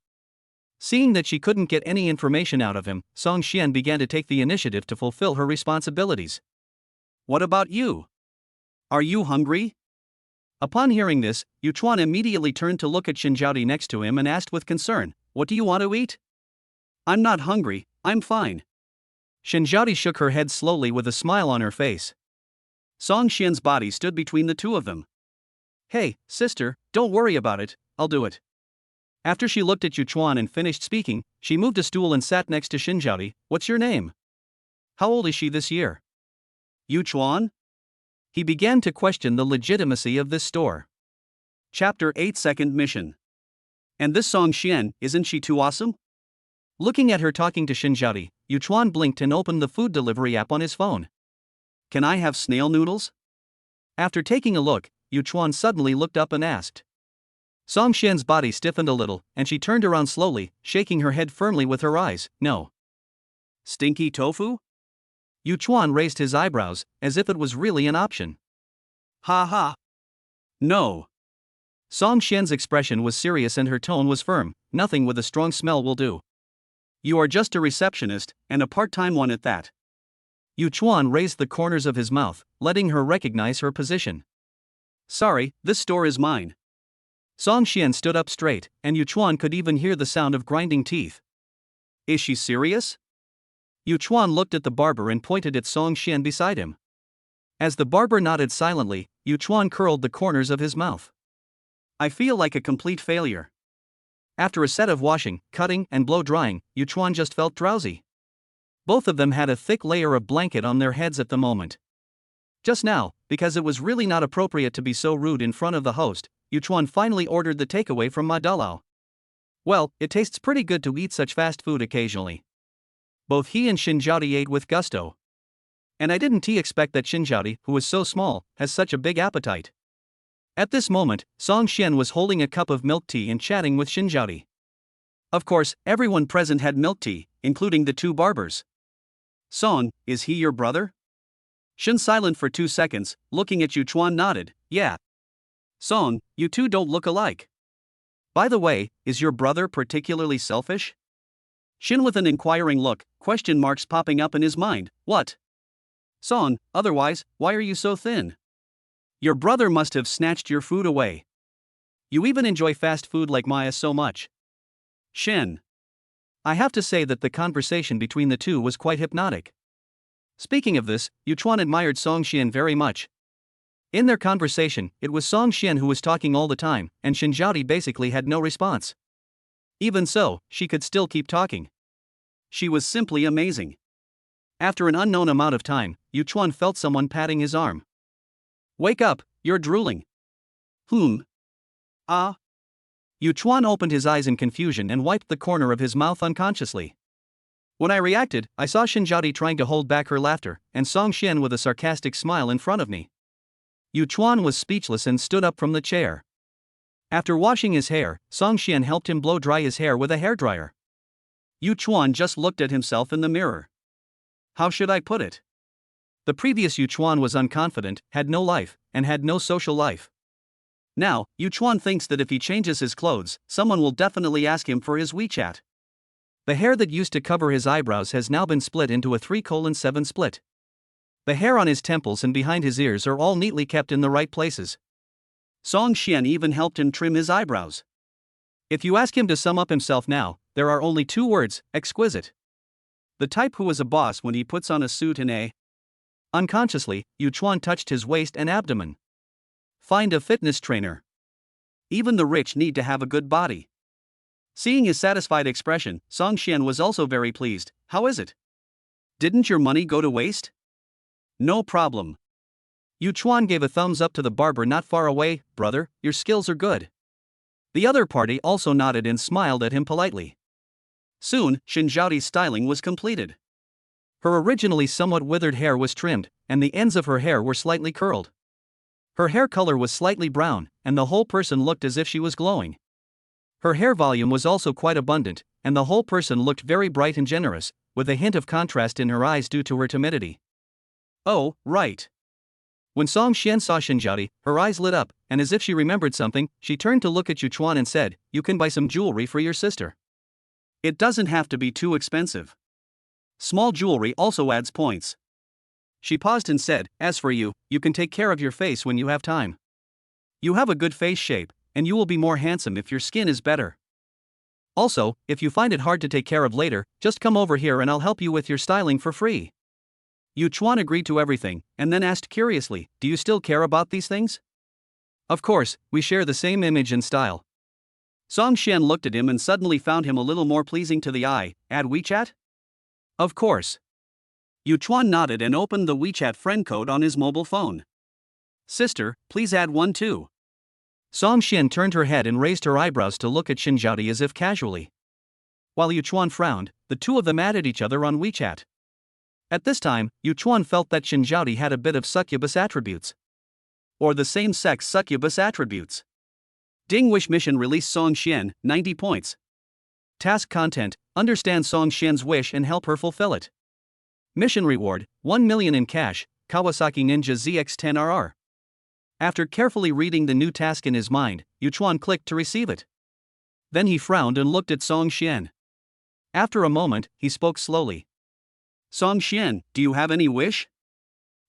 Seeing that she couldn't get any information out of him, Fong Xin began to take the initiative to fulfill her responsibilities. What about you? Are you hungry? Upon hearing this, Yuchuan immediately turned to look at Zhaodi next to him and asked with concern, What do you want to eat? I'm not hungry, I'm fine. Zhaodi shook her head slowly with a smile on her face. Fong Xin's body stood between the two of them. Hey, sister, don't worry about it, I'll do it. After she looked at Yuchuan and finished speaking, she moved a stool and sat next to Zhaodi. What's your name? How old is she this year? Yuchuan? He began to question the legitimacy of this store. Chapter 8 Second Mission. And this Fong Xin, isn't she too awesome? Looking at her talking to Zhaodi, Yuchuan blinked and opened the food delivery app on his phone. Can I have snail noodles? After taking a look, Yuchuan suddenly looked up and asked. Fong Xin's body stiffened a little, and she turned around slowly, shaking her head firmly with her eyes. No. Stinky tofu? Yuchuan raised his eyebrows, as if it was really an option. Ha ha. No. Fong Xin's expression was serious and her tone was firm. Nothing with a strong smell will do. You are just a receptionist, and a part-time one at that. Yuchuan raised the corners of his mouth, letting her recognize her position. Sorry, this store is mine. Fong Xin stood up straight, and Yuchuan could even hear the sound of grinding teeth. Is she serious? Yuchuan looked at the barber and pointed at Fong Xin beside him. As the barber nodded silently, Yuchuan curled the corners of his mouth. I feel like a complete failure. After a set of washing, cutting, and blow-drying, Yuchuan just felt drowsy. Both of them had a thick layer of blanket on their heads at the moment. Just now, because it was really not appropriate to be so rude in front of the host, Yuchuan finally ordered the takeaway from Madalao. Well, it tastes pretty good to eat such fast food occasionally. Both he and Zhaodi ate with gusto. And I didn't expect that Zhaodi, who was so small, has such a big appetite. At this moment, Fong Xin was holding a cup of milk tea and chatting with Zhaodi. Of course, everyone present had milk tea, including the two barbers. Song, is he your brother? Shen, silent for 2 seconds, looking at Yuchuan, nodded, yeah. Song, you two don't look alike. By the way, is your brother particularly selfish? Shen with an inquiring look, question marks popping up in his mind, what? Song, otherwise, why are you so thin? Your brother must have snatched your food away. You even enjoy fast food like Maya so much. Shen. I have to say that the conversation between the two was quite hypnotic. Speaking of this, Yuchuan admired Fong Xin very much. In their conversation, it was Fong Xin who was talking all the time, and Zhaodi basically had no response. Even so, she could still keep talking. She was simply amazing. After an unknown amount of time, Yuchuan felt someone patting his arm. Wake up, you're drooling. Ah. Yuchuan opened his eyes in confusion and wiped the corner of his mouth unconsciously. When I reacted, I saw Zhaodi trying to hold back her laughter, and Fong Xin with a sarcastic smile in front of me. Yuchuan was speechless and stood up from the chair. After washing his hair, Fong Xin helped him blow dry his hair with a hairdryer. Yuchuan just looked at himself in the mirror. How should I put it? The previous Yuchuan was unconfident, had no life, and had no social life. Now, Yuchuan thinks that if he changes his clothes, someone will definitely ask him for his WeChat. The hair that used to cover his eyebrows has now been split into a 3:7 split. The hair on his temples and behind his ears are all neatly kept in the right places. Fong Xin even helped him trim his eyebrows. If you ask him to sum up himself now, there are only 2 words, exquisite. The type who is a boss when he puts on a suit and a... Unconsciously, Yuchuan touched his waist and abdomen. Find a fitness trainer. Even the rich need to have a good body. Seeing his satisfied expression, Fong Xin was also very pleased. How is it? Didn't your money go to waste? No problem. Yu Chuan gave a thumbs up to the barber not far away. Brother, your skills are good. The other party also nodded and smiled at him politely. Soon, Zhaodi's styling was completed. Her originally somewhat withered hair was trimmed, and the ends of her hair were slightly curled. Her hair color was slightly brown, and the whole person looked as if she was glowing. Her hair volume was also quite abundant, and the whole person looked very bright and generous, with a hint of contrast in her eyes due to her timidity. Oh, right. When Fong Xin saw Zhaodi, her eyes lit up, and as if she remembered something, she turned to look at Yu Chuan and said, "You can buy some jewelry for your sister. It doesn't have to be too expensive. Small jewelry also adds points." She paused and said, "As for you, you can take care of your face when you have time. You have a good face shape, and you will be more handsome if your skin is better. Also, if you find it hard to take care of later, just come over here and I'll help you with your styling for free." Yu Chuan agreed to everything, and then asked curiously, "Do you still care about these things?" "Of course, we share the same image and style." Fong Xin looked at him and suddenly found him a little more pleasing to the eye. "Add WeChat?" "Of course." Yu Chuan nodded and opened the WeChat friend code on his mobile phone. "Sister, please add one too." Fong Xin turned her head and raised her eyebrows to look at Zhaodi as if casually. While Yu Chuan frowned, the two of them added each other on WeChat. At this time, Yu Chuan felt that Zhaodi had a bit of succubus attributes. Or the same-sex succubus attributes. Ding Wish Mission Release Fong Xin, 90 points. Task Content, understand Fong Xin's wish and help her fulfill it. Mission Reward, 1 million in cash, Kawasaki Ninja ZX-10RR. After carefully reading the new task in his mind, Yu Chuan clicked to receive it. Then he frowned and looked at Fong Xin. After a moment, he spoke slowly. "Fong Xin, do you have any wish?"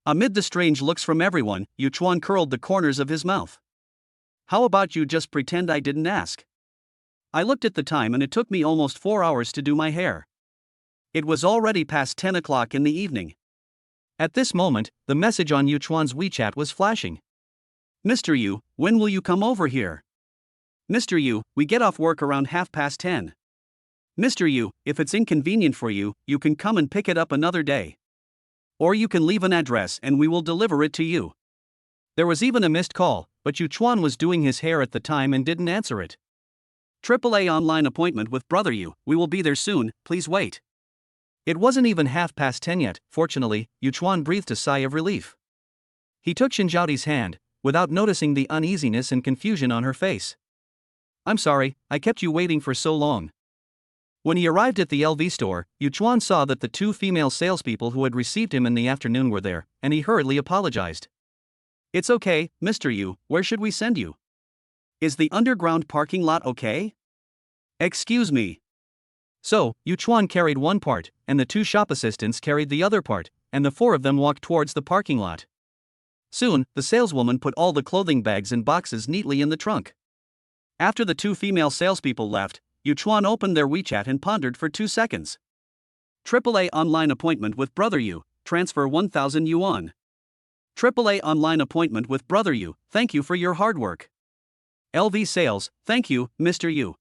Amid the strange looks from everyone, Yu Chuan curled the corners of his mouth. "How about you just pretend I didn't ask? I looked at the time and it took me almost 4 hours to do my hair. It was already past 10 o'clock in the evening." At this moment, the message on Yu Chuan's WeChat was flashing. "Mr. Yu, when will you come over here? Mr. Yu, we get off work around 10:30. Mr. Yu, if it's inconvenient for you, you can come and pick it up another day. Or you can leave an address and we will deliver it to you." There was even a missed call, but Yu Chuan was doing his hair at the time and didn't answer it. "AAA online appointment with Brother Yu, we will be there soon, please wait." It wasn't even 10:30 yet. Fortunately, Yu Chuan breathed a sigh of relief. He took Zhaodi's hand, without noticing the uneasiness and confusion on her face. "I'm sorry, I kept you waiting for so long." When he arrived at the LV store, Yu Chuan saw that the two female salespeople who had received him in the afternoon were there, and he hurriedly apologized. "It's okay, Mr. Yu, where should we send you? Is the underground parking lot okay?" "Excuse me." So, Yu Chuan carried one part, and the two shop assistants carried the other part, and the four of them walked towards the parking lot. Soon, the saleswoman put all the clothing bags and boxes neatly in the trunk. After the two female salespeople left, Yu Chuan opened their WeChat and pondered for 2 seconds. AAA online appointment with Brother Yu, transfer 1,000 yuan. AAA online appointment with Brother Yu, thank you for your hard work. LV sales, thank you, Mr. Yu.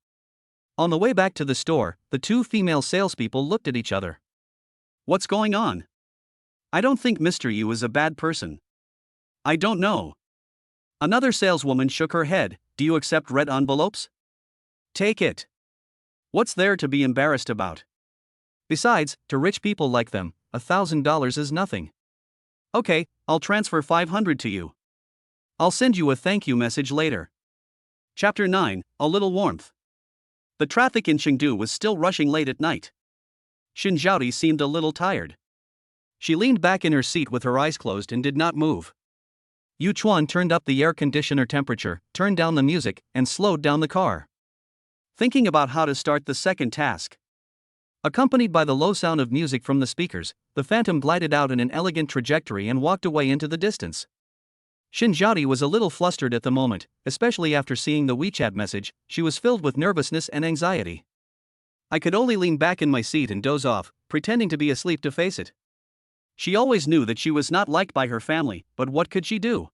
On the way back to the store, the two female salespeople looked at each other. What's going on? I don't think Mr. Yu is a bad person. I don't know. Another saleswoman shook her head. Do you accept red envelopes? Take it. What's there to be embarrassed about? Besides, to rich people like them, $1,000 is nothing. Okay, I'll transfer 500 to you. I'll send you a thank you message later. Chapter 9, A Little Warmth. The traffic in Chengdu was still rushing late at night. Zhaodi seemed a little tired. She leaned back in her seat with her eyes closed and did not move. Yu Chuan turned up the air conditioner temperature, turned down the music, and slowed down the car. Thinking about how to start the second task. Accompanied by the low sound of music from the speakers, the phantom glided out in an elegant trajectory and walked away into the distance. Zhaodi was a little flustered at the moment, especially after seeing the WeChat message. She was filled with nervousness and anxiety. I could only lean back in my seat and doze off, pretending to be asleep to face it. She always knew that she was not liked by her family, but what could she do?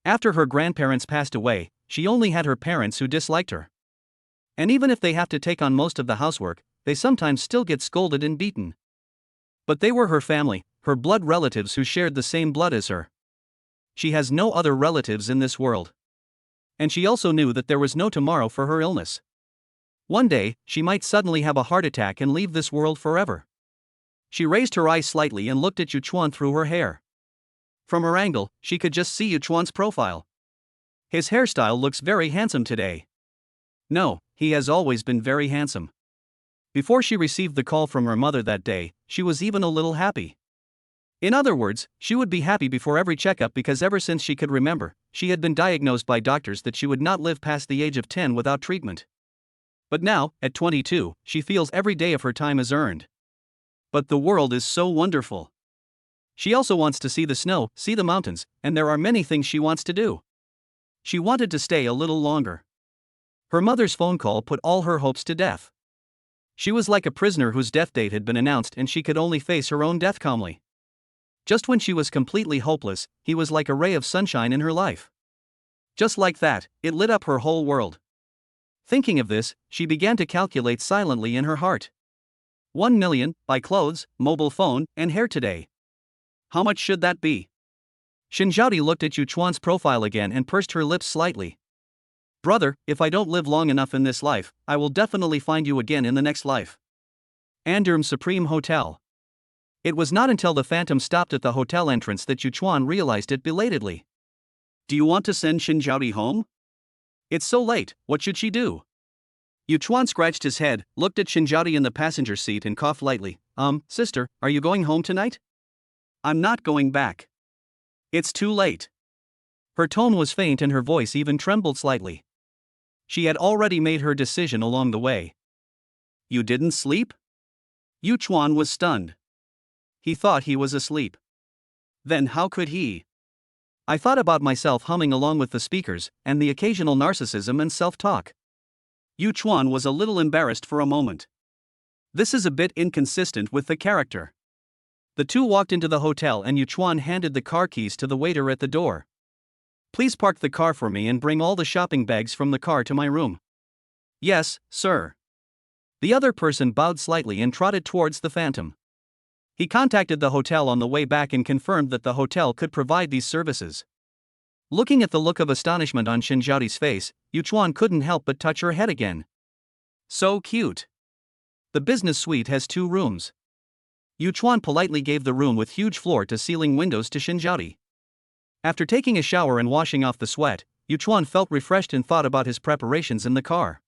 After her grandparents passed away, she only had her parents who disliked her. And even if they have to take on most of the housework, they sometimes still get scolded and beaten. But they were her family, her blood relatives who shared the same blood as her. She has no other relatives in this world. And she also knew that there was no tomorrow for her illness. One day, she might suddenly have a heart attack and leave this world forever. She raised her eyes slightly and looked at Yuchuan through her hair. From her angle, she could just see Yuchuan's profile. His hairstyle looks very handsome today. No, he has always been very handsome. Before she received the call from her mother that day, she was even a little happy. In other words, she would be happy before every checkup because ever since she could remember, she had been diagnosed by doctors that she would not live past the age of 10 without treatment. But now, at 22, she feels every day of her time is earned. But the world is so wonderful. She also wants to see the snow, see the mountains, and there are many things she wants to do. She wanted to stay a little longer. Her mother's phone call put all her hopes to death. She was like a prisoner whose death date had been announced and she could only face her own death calmly. Just when she was completely hopeless, he was like a ray of sunshine in her life. Just like that, it lit up her whole world. Thinking of this, she began to calculate silently in her heart. 1 million, buy clothes, mobile phone, and hair today. How much should that be? Zhaodi looked at Yuchuan's profile again and pursed her lips slightly. Brother, if I don't live long enough in this life, I will definitely find you again in the next life. Anderm Supreme Hotel. It was not until the phantom stopped at the hotel entrance that Yuchuan realized it belatedly. Do you want to send Zhaodi home? It's so late, what should she do? Yuchuan scratched his head, looked at Zhaodi in the passenger seat and coughed lightly. Sister, are you going home tonight? I'm not going back. It's too late. Her tone was faint and her voice even trembled slightly. She had already made her decision along the way. You didn't sleep? Yuchuan was stunned. He thought he was asleep. Then how could he? I thought about myself humming along with the speakers, and the occasional narcissism and self-talk. Yuchuan was a little embarrassed for a moment. This is a bit inconsistent with the character. The two walked into the hotel and Yuchuan handed the car keys to the waiter at the door. Please park the car for me and bring all the shopping bags from the car to my room. Yes, sir. The other person bowed slightly and trotted towards the phantom. He contacted the hotel on the way back and confirmed that the hotel could provide these services. Looking at the look of astonishment on Zhaodi's face, Yuchuan couldn't help but touch her head again. So cute. The business suite has 2 rooms. Yuchuan politely gave the room with huge floor-to-ceiling windows to Zhaodi. After taking a shower and washing off the sweat, Yuchuan felt refreshed and thought about his preparations in the car.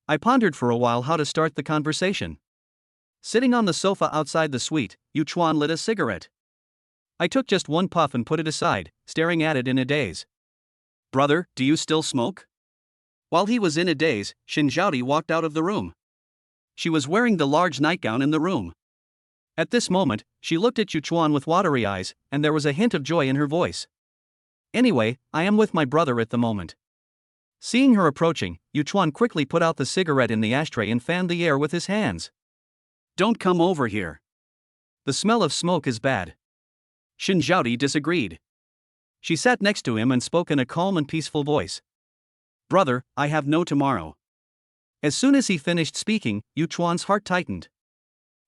I pondered for a while how to start the conversation. Sitting on the sofa outside the suite, Yuchuan lit a cigarette. I took just one puff and put it aside, staring at it in a daze. Brother, do you still smoke? While he was in a daze, Zhaodi walked out of the room. She was wearing the large nightgown in the room. At this moment, she looked at Yuchuan with watery eyes, and there was a hint of joy in her voice. Anyway, I am with my brother at the moment. Seeing her approaching, Yuchuan quickly put out the cigarette in the ashtray and fanned the air with his hands. Don't come over here. The smell of smoke is bad. Zhaodi disagreed. She sat next to him and spoke in a calm and peaceful voice. Brother, I have no tomorrow. As soon as he finished speaking, Yuchuan's heart tightened.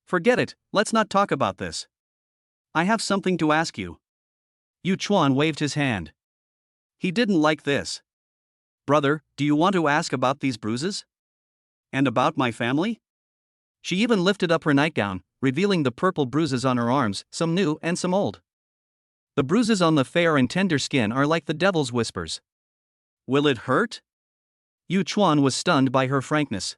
Forget it, let's not talk about this. I have something to ask you. Yuchuan waved his hand. He didn't like this. Brother, do you want to ask about these bruises? And about my family? She even lifted up her nightgown, revealing the purple bruises on her arms, some new and some old. The bruises on the fair and tender skin are like the devil's whispers. Will it hurt? Yuchuan was stunned by her frankness.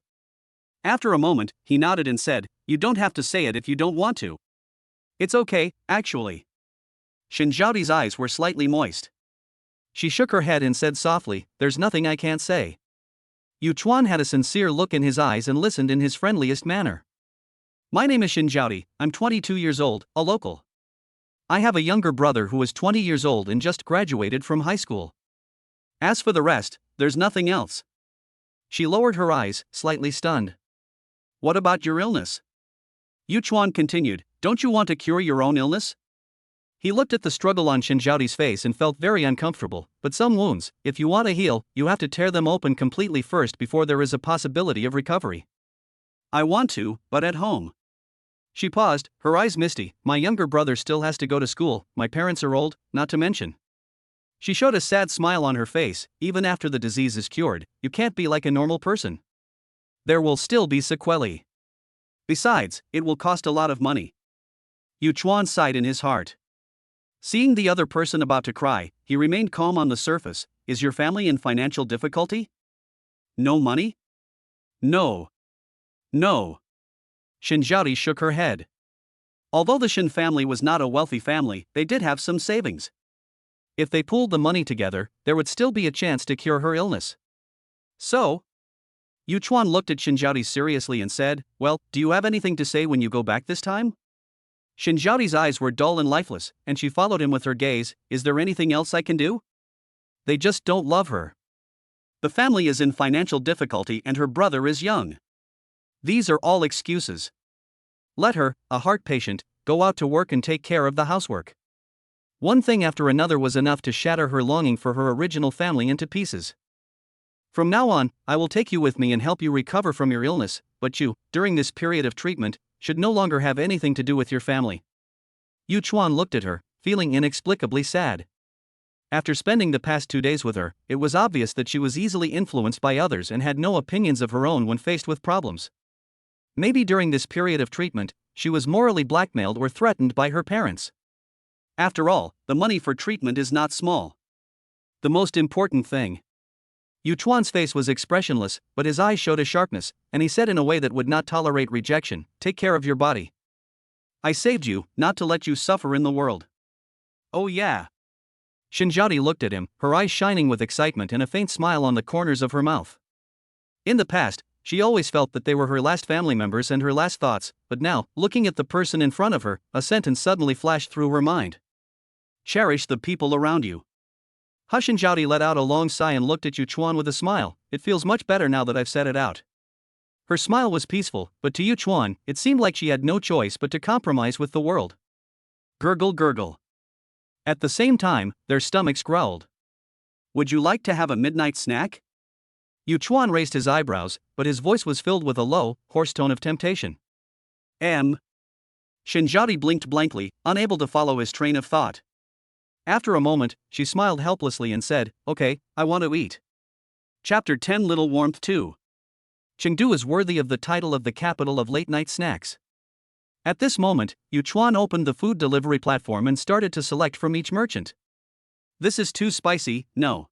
After a moment, he nodded and said, You don't have to say it if you don't want to. It's okay, actually. Zhaodi's eyes were slightly moist. She shook her head and said softly, There's nothing I can't say. Yuchuan had a sincere look in his eyes and listened in his friendliest manner. My name is Zhaodi, I'm 22 years old, a local. I have a younger brother who is 20 years old and just graduated from high school. As for the rest, there's nothing else. She lowered her eyes, slightly stunned. What about your illness? Yuchuan continued, Don't you want to cure your own illness? He looked at the struggle on Zhaodi's face and felt very uncomfortable, but some wounds, if you want to heal, you have to tear them open completely first before there is a possibility of recovery. I want to, but at home. She paused, her eyes misty. My younger brother still has to go to school, my parents are old, not to mention. She showed a sad smile on her face. Even after the disease is cured, you can't be like a normal person. There will still be sequelae. Besides, it will cost a lot of money. Yu Chuan sighed in his heart. Seeing the other person about to cry, he remained calm on the surface. Is your family in financial difficulty? No money? No. No. Zhaodi shook her head. Although the Shen family was not a wealthy family, they did have some savings. If they pooled the money together, there would still be a chance to cure her illness. So? Yu Chuan looked at Zhaodi seriously and said, well, do you have anything to say when you go back this time? Zhaodi's eyes were dull and lifeless, and she followed him with her gaze. Is there anything else I can do? They just don't love her. The family is in financial difficulty and her brother is young. These are all excuses. Let her, a heart patient, go out to work and take care of the housework. One thing after another was enough to shatter her longing for her original family into pieces. From now on, I will take you with me and help you recover from your illness, but you, during this period of treatment, should no longer have anything to do with your family. Yu Chuan looked at her, feeling inexplicably sad. After spending the past 2 days with her, it was obvious that she was easily influenced by others and had no opinions of her own when faced with problems. Maybe during this period of treatment, she was morally blackmailed or threatened by her parents. After all, the money for treatment is not small. The most important thing. Yu Chuan's face was expressionless, but his eyes showed a sharpness, and he said in a way that would not tolerate rejection, take care of your body. I saved you, not to let you suffer in the world. Oh yeah. Zhaodi looked at him, her eyes shining with excitement and a faint smile on the corners of her mouth. In the past, she always felt that they were her last family members and her last thoughts, but now, looking at the person in front of her, a sentence suddenly flashed through her mind. Cherish the people around you. Zhaodi let out a long sigh and looked at Yu Chuan with a smile. It feels much better now that I've said it out. Her smile was peaceful, but to Yu Chuan, it seemed like she had no choice but to compromise with the world. Gurgle gurgle. At the same time, their stomachs growled. Would you like to have a midnight snack? Yu Chuan raised his eyebrows, but his voice was filled with a low, hoarse tone of temptation. Zhaodi blinked blankly, unable to follow his train of thought. After a moment, she smiled helplessly and said, okay, I want to eat. Chapter 10 Little Warmth 2. Chengdu is worthy of the title of the capital of late-night snacks. At this moment, Yu Chuan opened the food delivery platform and started to select from each merchant. This is too spicy, no.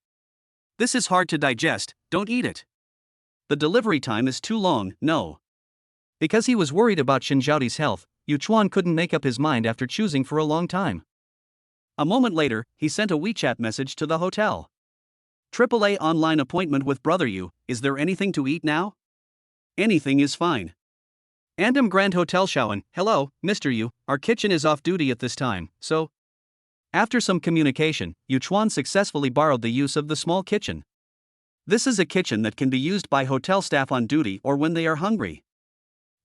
This is hard to digest, don't eat it. The delivery time is too long, no. Because he was worried about Zhaodi's health, Yu Chuan couldn't make up his mind after choosing for a long time. A moment later, he sent a WeChat message to the hotel. AAA online appointment with Brother Yu, is there anything to eat now? Anything is fine. Andam Grand Hotel Showdown, hello, Mr. Yu, our kitchen is off duty at this time, so... After some communication, Yu Chuan successfully borrowed the use of the small kitchen. This is a kitchen that can be used by hotel staff on duty or when they are hungry.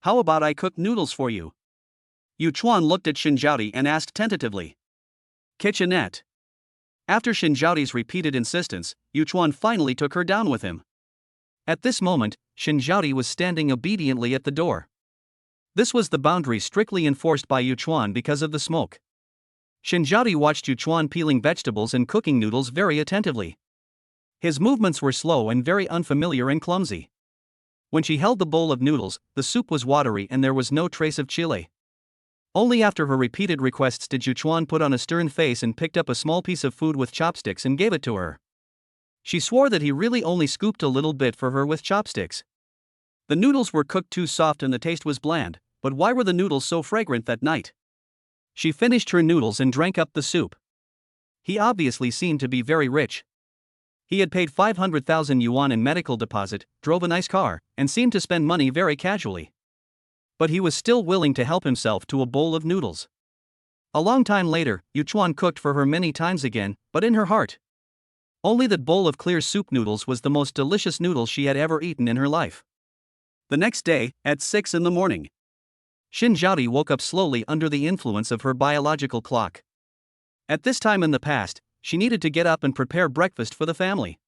How about I cook noodles for you? Yu Chuan looked at Zhaodi and asked tentatively. Kitchenette. After Zhaodi's repeated insistence, Yu Chuan finally took her down with him. At this moment, Zhaodi was standing obediently at the door. This was the boundary strictly enforced by Yu Chuan because of the smoke. Zhaodi watched Yu Chuan peeling vegetables and cooking noodles very attentively. His movements were slow and very unfamiliar and clumsy. When she held the bowl of noodles, the soup was watery and there was no trace of chili. Only after her repeated requests did Yu Chuan put on a stern face and picked up a small piece of food with chopsticks and gave it to her. She swore that he really only scooped a little bit for her with chopsticks. The noodles were cooked too soft and the taste was bland, but why were the noodles so fragrant that night? She finished her noodles and drank up the soup. He obviously seemed to be very rich. He had paid 500,000 yuan in medical deposit, drove a nice car, and seemed to spend money very casually. But he was still willing to help himself to a bowl of noodles. A long time later, Yu Chuan cooked for her many times again, but in her heart. Only that bowl of clear soup noodles was the most delicious noodles she had ever eaten in her life. The next day, at 6 in the morning, Zhaodi woke up slowly under the influence of her biological clock. At this time in the past, she needed to get up and prepare breakfast for the family.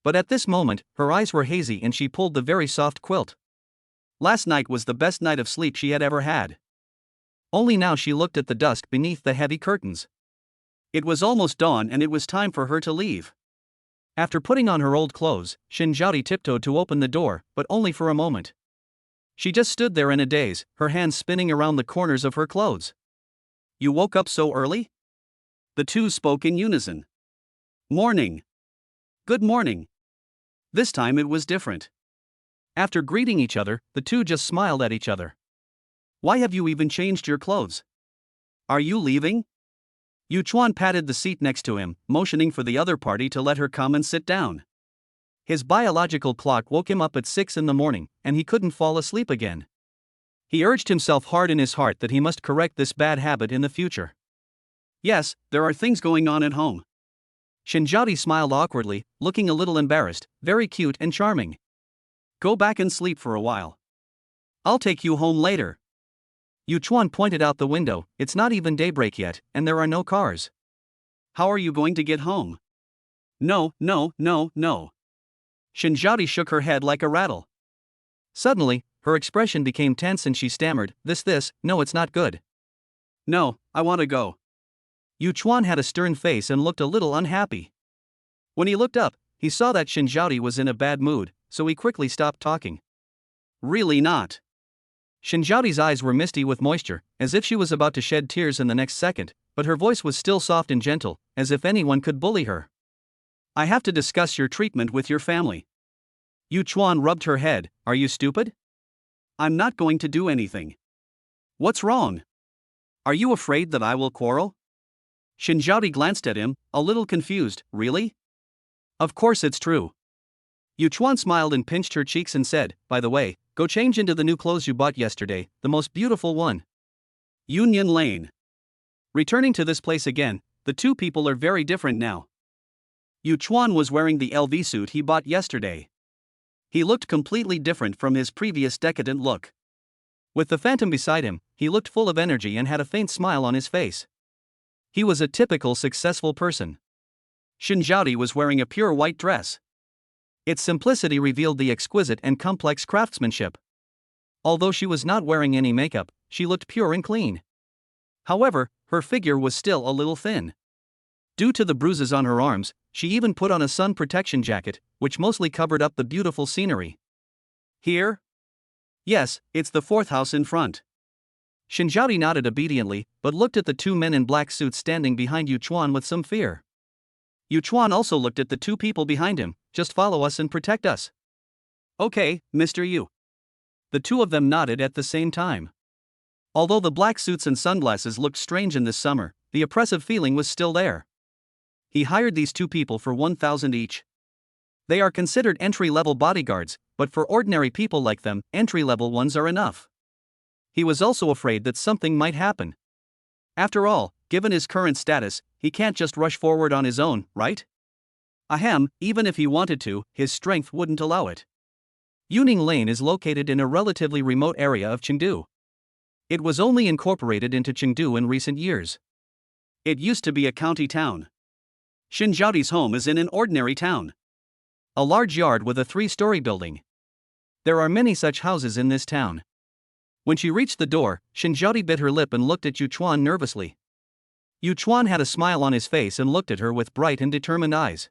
But at this moment, her eyes were hazy and she pulled the very soft quilt. Last night was the best night of sleep she had ever had. Only now she looked at the dusk beneath the heavy curtains. It was almost dawn and it was time for her to leave. After putting on her old clothes, Zhaodi tiptoed to open the door, but only for a moment. She just stood there in a daze, her hands spinning around the corners of her clothes. "You woke up so early?" The two spoke in unison. "Morning." "Good morning." This time it was different. After greeting each other, the two just smiled at each other. "Why have you even changed your clothes? Are you leaving?" Yuchuan patted the seat next to him, motioning for the other party to let her come and sit down. His biological clock woke him up at 6 in the morning, and he couldn't fall asleep again. He urged himself hard in his heart that he must correct this bad habit in the future. "Yes, there are things going on at home." Zhaodi smiled awkwardly, looking a little embarrassed, very cute and charming. "Go back and sleep for a while. I'll take you home later." Yuchuan pointed out the window. "It's not even daybreak yet, and there are no cars. How are you going to get home?" "No. Zhaodi shook her head like a rattle. Suddenly, her expression became tense and she stammered, No, it's not good." "No, I want to go." Yuchuan had a stern face and looked a little unhappy. When he looked up, he saw that Zhaodi was in a bad mood, so he quickly stopped talking. "Really not." Zhaodi's eyes were misty with moisture, as if she was about to shed tears in the next second, but her voice was still soft and gentle, as if anyone could bully her. "I have to discuss your treatment with your family." Yuchuan rubbed her head. "Are you stupid? I'm not going to do anything." "What's wrong? Are you afraid that I will quarrel?" Zhaodi glanced at him, a little confused. "Really?" "Of course it's true." Yuchuan smiled and pinched her cheeks and said, "By the way, go change into the new clothes you bought yesterday, the most beautiful one." Union Lane. Returning to this place again, the two people are very different now. Yuchuan was wearing the LV suit he bought yesterday. He looked completely different from his previous decadent look. With the phantom beside him, he looked full of energy and had a faint smile on his face. He was a typical successful person. Zhaodi was wearing a pure white dress. Its simplicity revealed the exquisite and complex craftsmanship. Although she was not wearing any makeup, she looked pure and clean. However, her figure was still a little thin. Due to the bruises on her arms, she even put on a sun protection jacket, which mostly covered up the beautiful scenery. "Here?" "Yes, it's the fourth house in front." Zhaodi nodded obediently, but looked at the two men in black suits standing behind Yuchuan with some fear. Yuchuan also looked at the two people behind him. "Just follow us and protect us." "Okay, Mr. Yu." The two of them nodded at the same time. Although the black suits and sunglasses looked strange in this summer, the oppressive feeling was still there. He hired these two people for 1,000 each. They are considered entry-level bodyguards, but for ordinary people like them, entry-level ones are enough. He was also afraid that something might happen. After all, given his current status, he can't just rush forward on his own, right? Ahem, even if he wanted to, his strength wouldn't allow it. Yuning Lane is located in a relatively remote area of Chengdu. It was only incorporated into Chengdu in recent years. It used to be a county town. Zhaodi's home is in an ordinary town. A large yard with a 3-story building. There are many such houses in this town. When she reached the door, Zhaodi bit her lip and looked at Yuchuan nervously. Yuchuan had a smile on his face and looked at her with bright and determined eyes.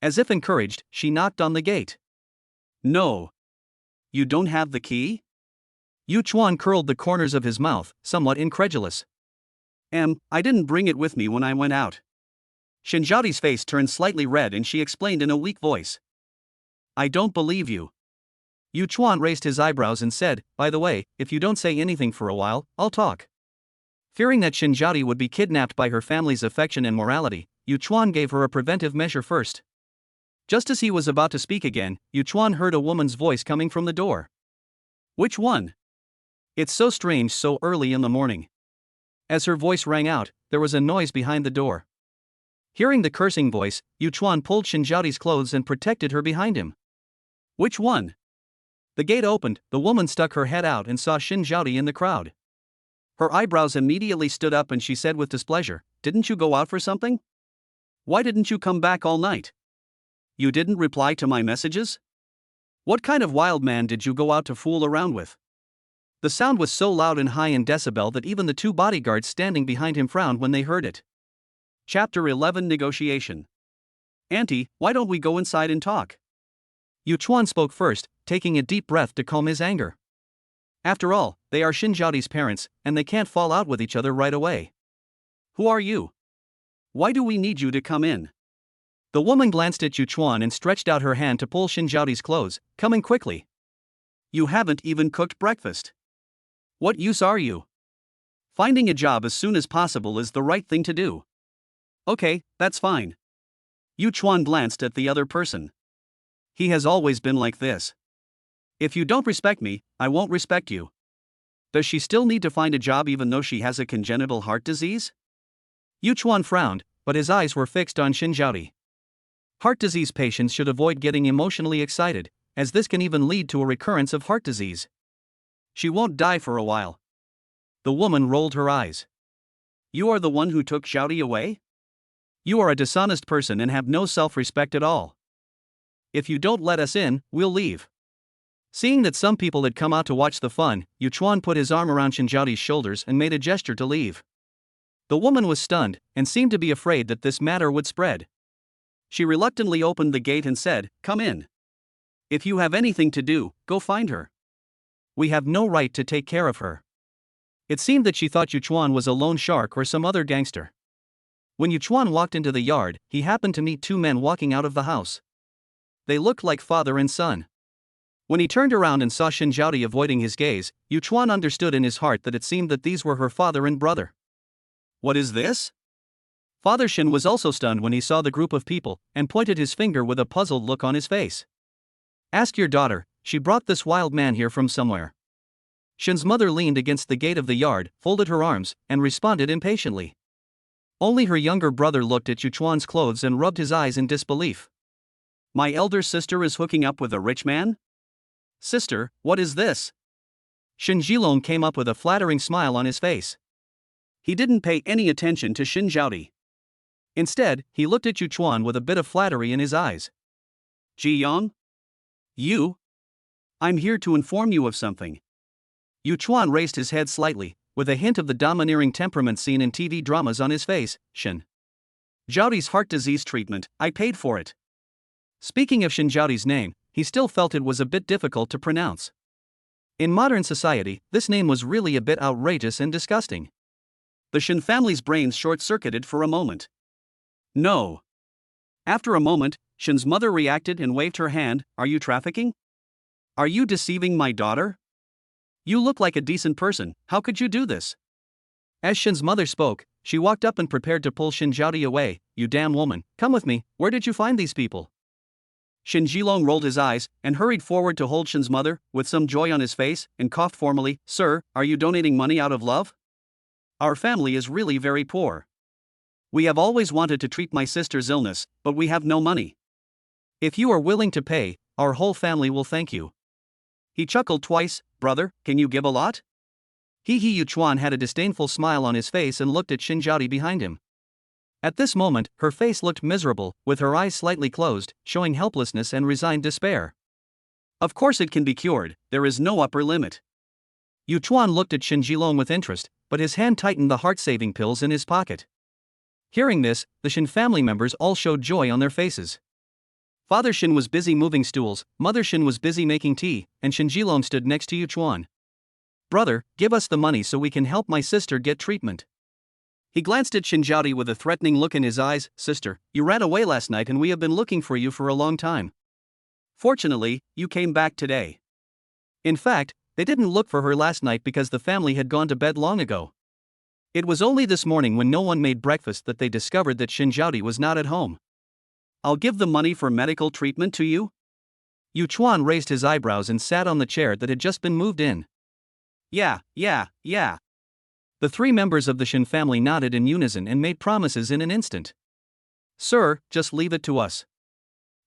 As if encouraged, she knocked on the gate. "No. You don't have the key?" Yuchuan curled the corners of his mouth, somewhat incredulous. I didn't bring it with me when I went out." Zhaodi's face turned slightly red and she explained in a weak voice. "I don't believe you." Yuchuan raised his eyebrows and said, "By the way, if you don't say anything for a while, I'll talk." Fearing that Zhaodi would be kidnapped by her family's affection and morality, Yuchuan gave her a preventive measure first. Just as he was about to speak again, Yuchuan heard a woman's voice coming from the door. "Which one? It's so strange so early in the morning." As her voice rang out, there was a noise behind the door. Hearing the cursing voice, Yuchuan pulled Zhaodi's clothes and protected her behind him. "Which one?" The gate opened, the woman stuck her head out and saw Zhaodi in the crowd. Her eyebrows immediately stood up and she said with displeasure, didn't you go out for something? Why didn't you come back all night? You didn't reply to my messages? What kind of wild man did you go out to fool around with? The sound was so loud and high in decibel that even the two bodyguards standing behind him frowned when they heard it. Chapter 11 Negotiation. Auntie, why don't we go inside and talk? Yu Chuan spoke first, taking a deep breath to calm his anger. After all, they are Zhaodi's parents, and they can't fall out with each other right away. Who are you? Why do we need you to come in? The woman glanced at Yu Chuan and stretched out her hand to pull Zhaodi's clothes, coming quickly. You haven't even cooked breakfast. What use are you? Finding a job as soon as possible is the right thing to do. Okay, that's fine. Yu Chuan glanced at the other person. He has always been like this. If you don't respect me, I won't respect you. Does she still need to find a job even though she has a congenital heart disease? Yu Chuan frowned, but his eyes were fixed on Zhaodi. Heart disease patients should avoid getting emotionally excited, as this can even lead to a recurrence of heart disease. She won't die for a while. The woman rolled her eyes. You are the one who took Zhaodi away? You are a dishonest person and have no self-respect at all. If you don't let us in, we'll leave. Seeing that some people had come out to watch the fun, Yu Chuan put his arm around Zhaodi's shoulders and made a gesture to leave. The woman was stunned, and seemed to be afraid that this matter would spread. She reluctantly opened the gate and said, Come in. If you have anything to do, go find her. We have no right to take care of her. It seemed that she thought Yu Chuan was a loan shark or some other gangster. When Yu Chuan walked into the yard, he happened to meet two men walking out of the house. They looked like father and son. When he turned around and saw Zhaodi avoiding his gaze, Yu Chuan understood in his heart that it seemed that these were her father and brother. What is this? Father Shen was also stunned when he saw the group of people, and pointed his finger with a puzzled look on his face. Ask your daughter, she brought this wild man here from somewhere. Shen's mother leaned against the gate of the yard, folded her arms, and responded impatiently. Only her younger brother looked at Yu Chuan's clothes and rubbed his eyes in disbelief. My elder sister is hooking up with a rich man? Sister, what is this? Shen Jilong came up with a flattering smile on his face. He didn't pay any attention to Zhaodi. Instead, he looked at Yu Chuan with a bit of flattery in his eyes. Ji Yang? You? I'm here to inform you of something. Yu Chuan raised his head slightly, with a hint of the domineering temperament seen in TV dramas on his face. Shen. Zhaodi's heart disease treatment, I paid for it. Speaking of Zhaodi's name, he still felt it was a bit difficult to pronounce. In modern society, this name was really a bit outrageous and disgusting. The Shen family's brains short-circuited for a moment. No. After a moment, Shen's mother reacted and waved her hand. Are you trafficking? Are you deceiving my daughter? You look like a decent person, how could you do this? As Shen's mother spoke, she walked up and prepared to pull Zhaodi away. You damn woman, come with me, where did you find these people? Shen Jilong rolled his eyes, and hurried forward to hold Shen's mother, with some joy on his face, and coughed formally. Sir, are you donating money out of love? Our family is really very poor. We have always wanted to treat my sister's illness, but we have no money. If you are willing to pay, our whole family will thank you. He chuckled twice. Brother, can you give a lot? Yu Chuan had a disdainful smile on his face and looked at Zhaodi behind him. At this moment, her face looked miserable, with her eyes slightly closed, showing helplessness and resigned despair. Of course it can be cured, there is no upper limit. Yu Chuan looked at Jilong with interest, but his hand tightened the heart-saving pills in his pocket. Hearing this, the Shen family members all showed joy on their faces. Father Shen was busy moving stools, Mother Shen was busy making tea, and Jilong stood next to Yu Chuan. Brother, give us the money so we can help my sister get treatment. He glanced at Zhaodi with a threatening look in his eyes. Sister, you ran away last night and we have been looking for you for a long time. Fortunately, you came back today. In fact, they didn't look for her last night because the family had gone to bed long ago. It was only this morning when no one made breakfast that they discovered that Zhaodi was not at home. I'll give the money for medical treatment to you? Yu Chuan raised his eyebrows and sat on the chair that had just been moved in. Yeah. The three members of the Shen family nodded in unison and made promises in an instant. Sir, just leave it to us.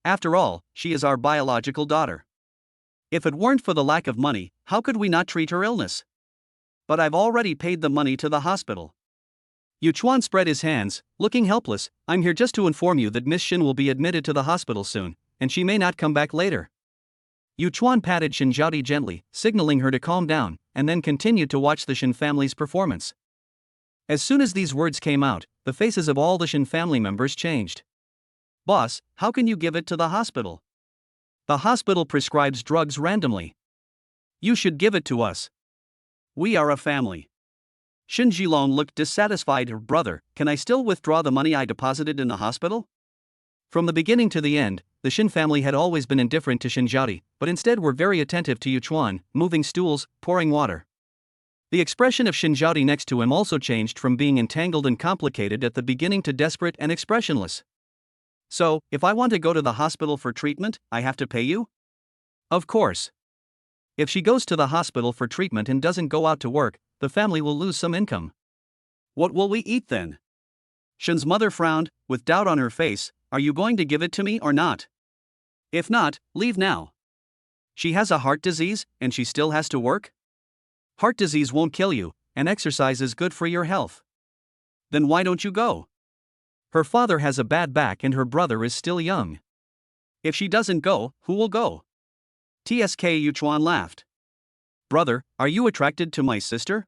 After all, she is our biological daughter. If it weren't for the lack of money, how could we not treat her illness? But I've already paid the money to the hospital. Yu Chuan spread his hands, looking helpless. I'm here just to inform you that Miss Shen will be admitted to the hospital soon, and she may not come back later. Yu Chuan patted Zhaodi gently, signaling her to calm down, and then continued to watch the Shen family's performance. As soon as these words came out, the faces of all the Shen family members changed. Boss, how can you give it to the hospital? The hospital prescribes drugs randomly. You should give it to us. We are a family. Shen Jilong looked dissatisfied. Brother, can I still withdraw the money I deposited in the hospital? From the beginning to the end, the Shen family had always been indifferent to Zhaodi, but instead were very attentive to Yu Chuan, moving stools, pouring water. The expression of Zhaodi next to him also changed from being entangled and complicated at the beginning to desperate and expressionless. So, if I want to go to the hospital for treatment, I have to pay you? Of course. If she goes to the hospital for treatment and doesn't go out to work, the family will lose some income. What will we eat then? Shen's mother frowned, with doubt on her face. Are you going to give it to me or not? If not, leave now. She has a heart disease, and she still has to work? Heart disease won't kill you, and exercise is good for your health. Then why don't you go? Her father has a bad back and her brother is still young. If she doesn't go, who will go? Tsk Yu Chuan laughed. Brother, are you attracted to my sister?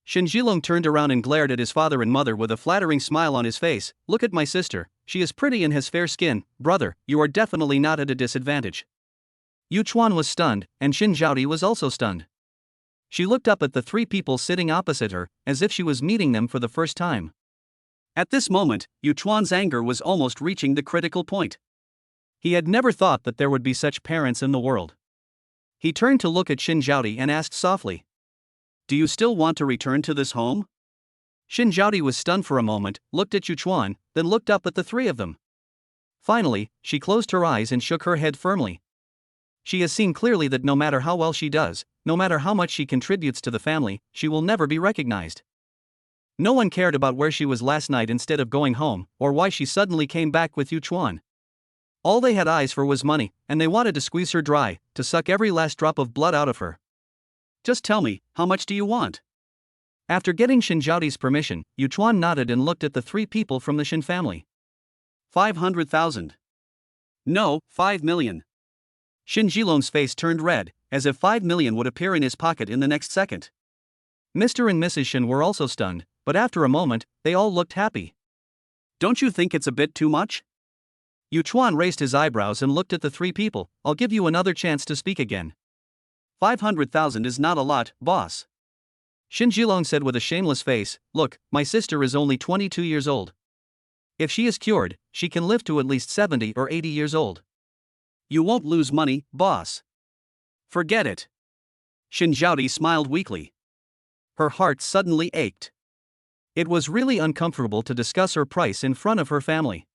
Shen Jilong turned around and glared at his father and mother with a flattering smile on his face. Look at my sister, she is pretty and has fair skin. Brother, you are definitely not at a disadvantage. Yu Chuan was stunned, and Zhaodi was also stunned. She looked up at the three people sitting opposite her, as if she was meeting them for the first time. At this moment, Yu Chuan's anger was almost reaching the critical point. He had never thought that there would be such parents in the world. He turned to look at Zhaodi and asked softly, do you still want to return to this home? Zhaodi was stunned for a moment, looked at Yu Chuan, then looked up at the three of them. Finally, she closed her eyes and shook her head firmly. She has seen clearly that no matter how well she does, no matter how much she contributes to the family, she will never be recognized. No one cared about where she was last night instead of going home, or why she suddenly came back with Yu Chuan. All they had eyes for was money, and they wanted to squeeze her dry, to suck every last drop of blood out of her. Just tell me, how much do you want? After getting Zhaodi's permission, Yu Chuan nodded and looked at the three people from the Shen family. 500,000. No, 5 million. Shen Jilong's face turned red, as if 5 million would appear in his pocket in the next second. Mr. and Mrs. Shen were also stunned, but after a moment, they all looked happy. Don't you think it's a bit too much? Yu Chuan raised his eyebrows and looked at the three people. I'll give you another chance to speak again. 500,000 is not a lot, boss. Shen Jilong said with a shameless face, look, my sister is only 22 years old. If she is cured, she can live to at least 70 or 80 years old. You won't lose money, boss. Forget it. Zhaodi smiled weakly. Her heart suddenly ached. It was really uncomfortable to discuss her price in front of her family.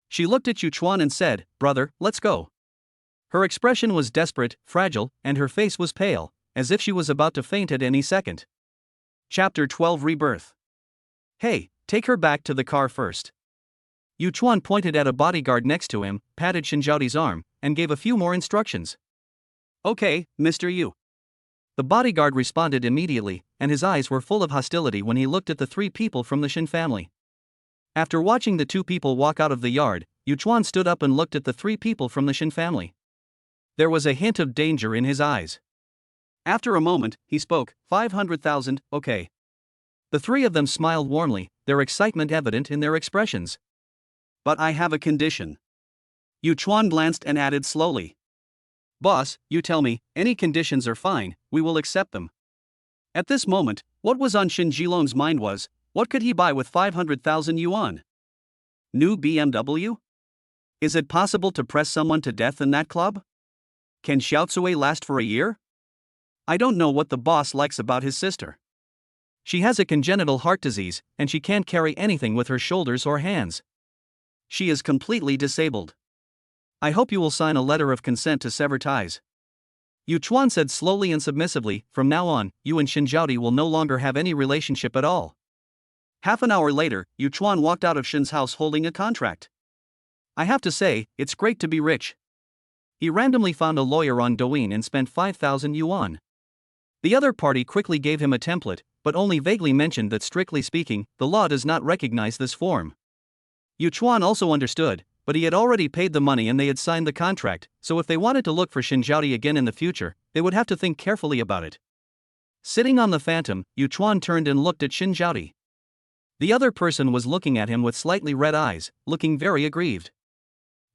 She looked at Yu Chuan and said, brother, let's go. Her expression was desperate, fragile, and her face was pale, as if she was about to faint at any second. Chapter 12 Rebirth. Hey, take her back to the car first. Yu Chuan pointed at a bodyguard next to him, patted Zhaodi's arm, and gave a few more instructions. Okay, Mr. Yu. The bodyguard responded immediately, and his eyes were full of hostility when he looked at the three people from the Shen family. After watching the two people walk out of the yard, Yu Chuan stood up and looked at the three people from the Shen family. There was a hint of danger in his eyes. After a moment, he spoke, 500,000, okay. The three of them smiled warmly, their excitement evident in their expressions. But I have a condition. Yu Chuan glanced and added slowly. Boss, you tell me, any conditions are fine, we will accept them. At this moment, what was on Shen Jilong's mind was, what could he buy with 500,000 yuan? New BMW? Is it possible to press someone to death in that club? Can Xiaotsui last for a year? I don't know what the boss likes about his sister. She has a congenital heart disease, and she can't carry anything with her shoulders or hands. She is completely disabled. I hope you will sign a letter of consent to sever ties. Yu Chuan said slowly and submissively, from now on, you and Zhaodi will no longer have any relationship at all. Half an hour later, Yu Chuan walked out of Shen's house holding a contract. I have to say, it's great to be rich. He randomly found a lawyer on Douyin and spent 5,000 yuan. The other party quickly gave him a template, but only vaguely mentioned that strictly speaking, the law does not recognize this form. Yuchuan also understood, but he had already paid the money and they had signed the contract, so if they wanted to look for Zhaodi again in the future, they would have to think carefully about it. Sitting on the phantom, Yuchuan turned and looked at Zhaodi. The other person was looking at him with slightly red eyes, looking very aggrieved.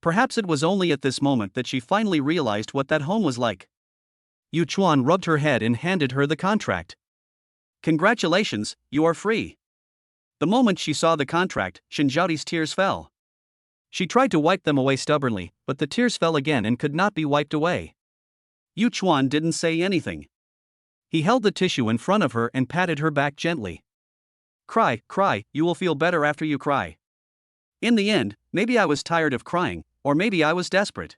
Perhaps it was only at this moment that she finally realized what that home was like. Yuchuan rubbed her head and handed her the contract. Congratulations, you are free. The moment she saw the contract, Zhaodi's tears fell. She tried to wipe them away stubbornly, but the tears fell again and could not be wiped away. Yuchuan didn't say anything. He held the tissue in front of her and patted her back gently. Cry, cry, you will feel better after you cry. In the end, maybe I was tired of crying, or maybe I was desperate.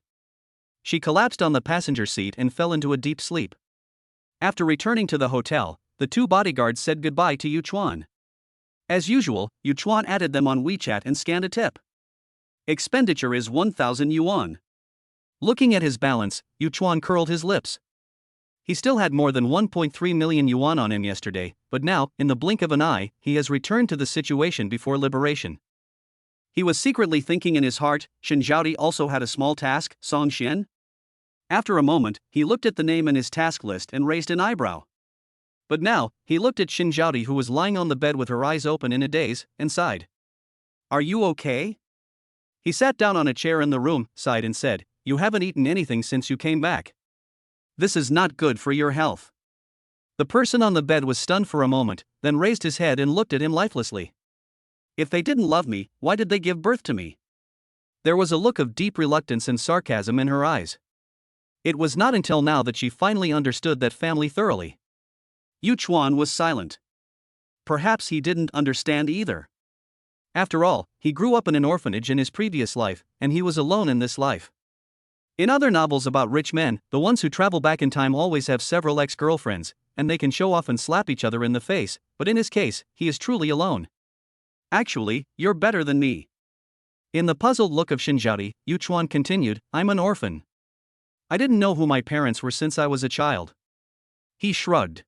She collapsed on the passenger seat and fell into a deep sleep. After returning to the hotel, the two bodyguards said goodbye to Yuchuan. As usual, Yuchuan added them on WeChat and scanned a tip. Expenditure is 1,000 yuan. Looking at his balance, Yuchuan curled his lips. He still had more than 1.3 million yuan on him yesterday, but now, in the blink of an eye, he has returned to the situation before liberation. He was secretly thinking in his heart, Zhaodi also had a small task, Fong Xin? After a moment, he looked at the name in his task list and raised an eyebrow. But now, he looked at Zhaodi, who was lying on the bed with her eyes open in a daze, and sighed. Are you okay? He sat down on a chair in the room, sighed and said, You haven't eaten anything since you came back. This is not good for your health. The person on the bed was stunned for a moment, then raised his head and looked at him lifelessly. If they didn't love me, why did they give birth to me? There was a look of deep reluctance and sarcasm in her eyes. It was not until now that she finally understood that family thoroughly. Yuchuan was silent. Perhaps he didn't understand either. After all, he grew up in an orphanage in his previous life, and he was alone in this life. In other novels about rich men, the ones who travel back in time always have several ex-girlfriends, and they can show off and slap each other in the face, but in his case, he is truly alone. Actually, you're better than me. In the puzzled look of Zhaodi, Yuchuan continued, I'm an orphan. I didn't know who my parents were since I was a child. He shrugged.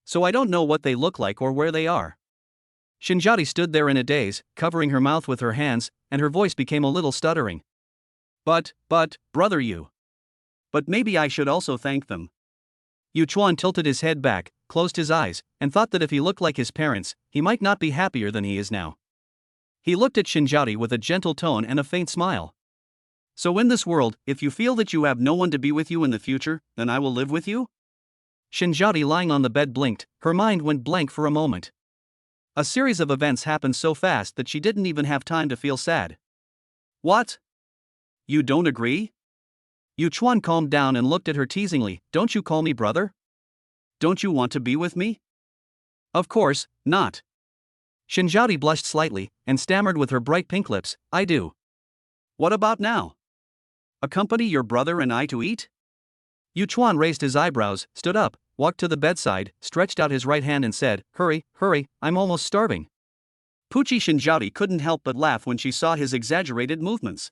So I don't know what they look like or where they are. Zhaodi stood there in a daze, covering her mouth with her hands, and her voice became a little stuttering. But, brother you. But maybe I should also thank them. Yuchuan tilted his head back, closed his eyes, and thought that if he looked like his parents, he might not be happier than he is now. He looked at Zhaodi with a gentle tone and a faint smile. So in this world, if you feel that you have no one to be with you in the future, then I will live with you? Zhaodi lying on the bed blinked, her mind went blank for a moment. A series of events happened so fast that she didn't even have time to feel sad. What? You don't agree? Yuchuan calmed down and looked at her teasingly, Don't you call me brother? Don't you want to be with me? Of course, not. Zhaodi blushed slightly, and stammered with her bright pink lips, I do. What about now? Accompany your brother and I to eat? Yuchuan raised his eyebrows, stood up, walked to the bedside, stretched out his right hand and said, Hurry, hurry, I'm almost starving. Puchi Zhaodi couldn't help but laugh when she saw his exaggerated movements.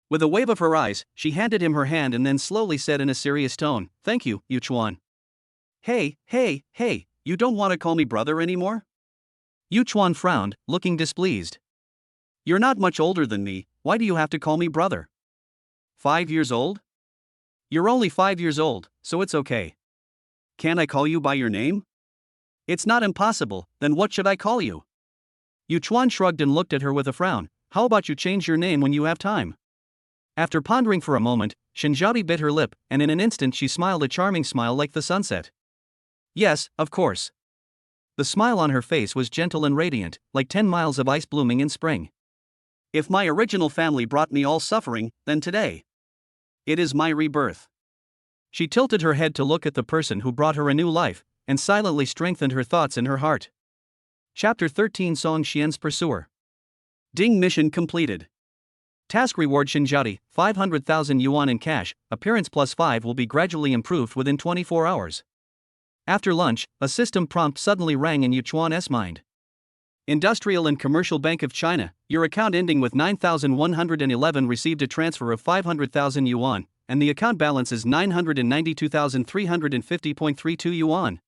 With a wave of her eyes, she handed him her hand and then slowly said in a serious tone, Thank you, Yuchuan. Hey, you don't want to call me brother anymore? Yuchuan frowned, looking displeased. You're not much older than me, why do you have to call me brother? 5 years old? You're only 5 years old, so it's okay. Can't I call you by your name? It's not impossible, then what should I call you? Yuchuan shrugged and looked at her with a frown, How about you change your name when you have time? After pondering for a moment, Zhaodi bit her lip, and in an instant she smiled a charming smile like the sunset. Yes, of course. The smile on her face was gentle and radiant, like 10 miles of ice blooming in spring. If my original family brought me all suffering, then today. It is my rebirth. She tilted her head to look at the person who brought her a new life, and silently strengthened her thoughts in her heart. Chapter 13 Fong Xin's Pursuer. Ding mission completed. Task reward Zhaodi, 500,000 yuan in cash, appearance +5 will be gradually improved within 24 hours. After lunch, a system prompt suddenly rang in Yuchuan's mind. Industrial and Commercial Bank of China, your account ending with 9,111 received a transfer of 500,000 yuan, and the account balance is 992,350.32 yuan.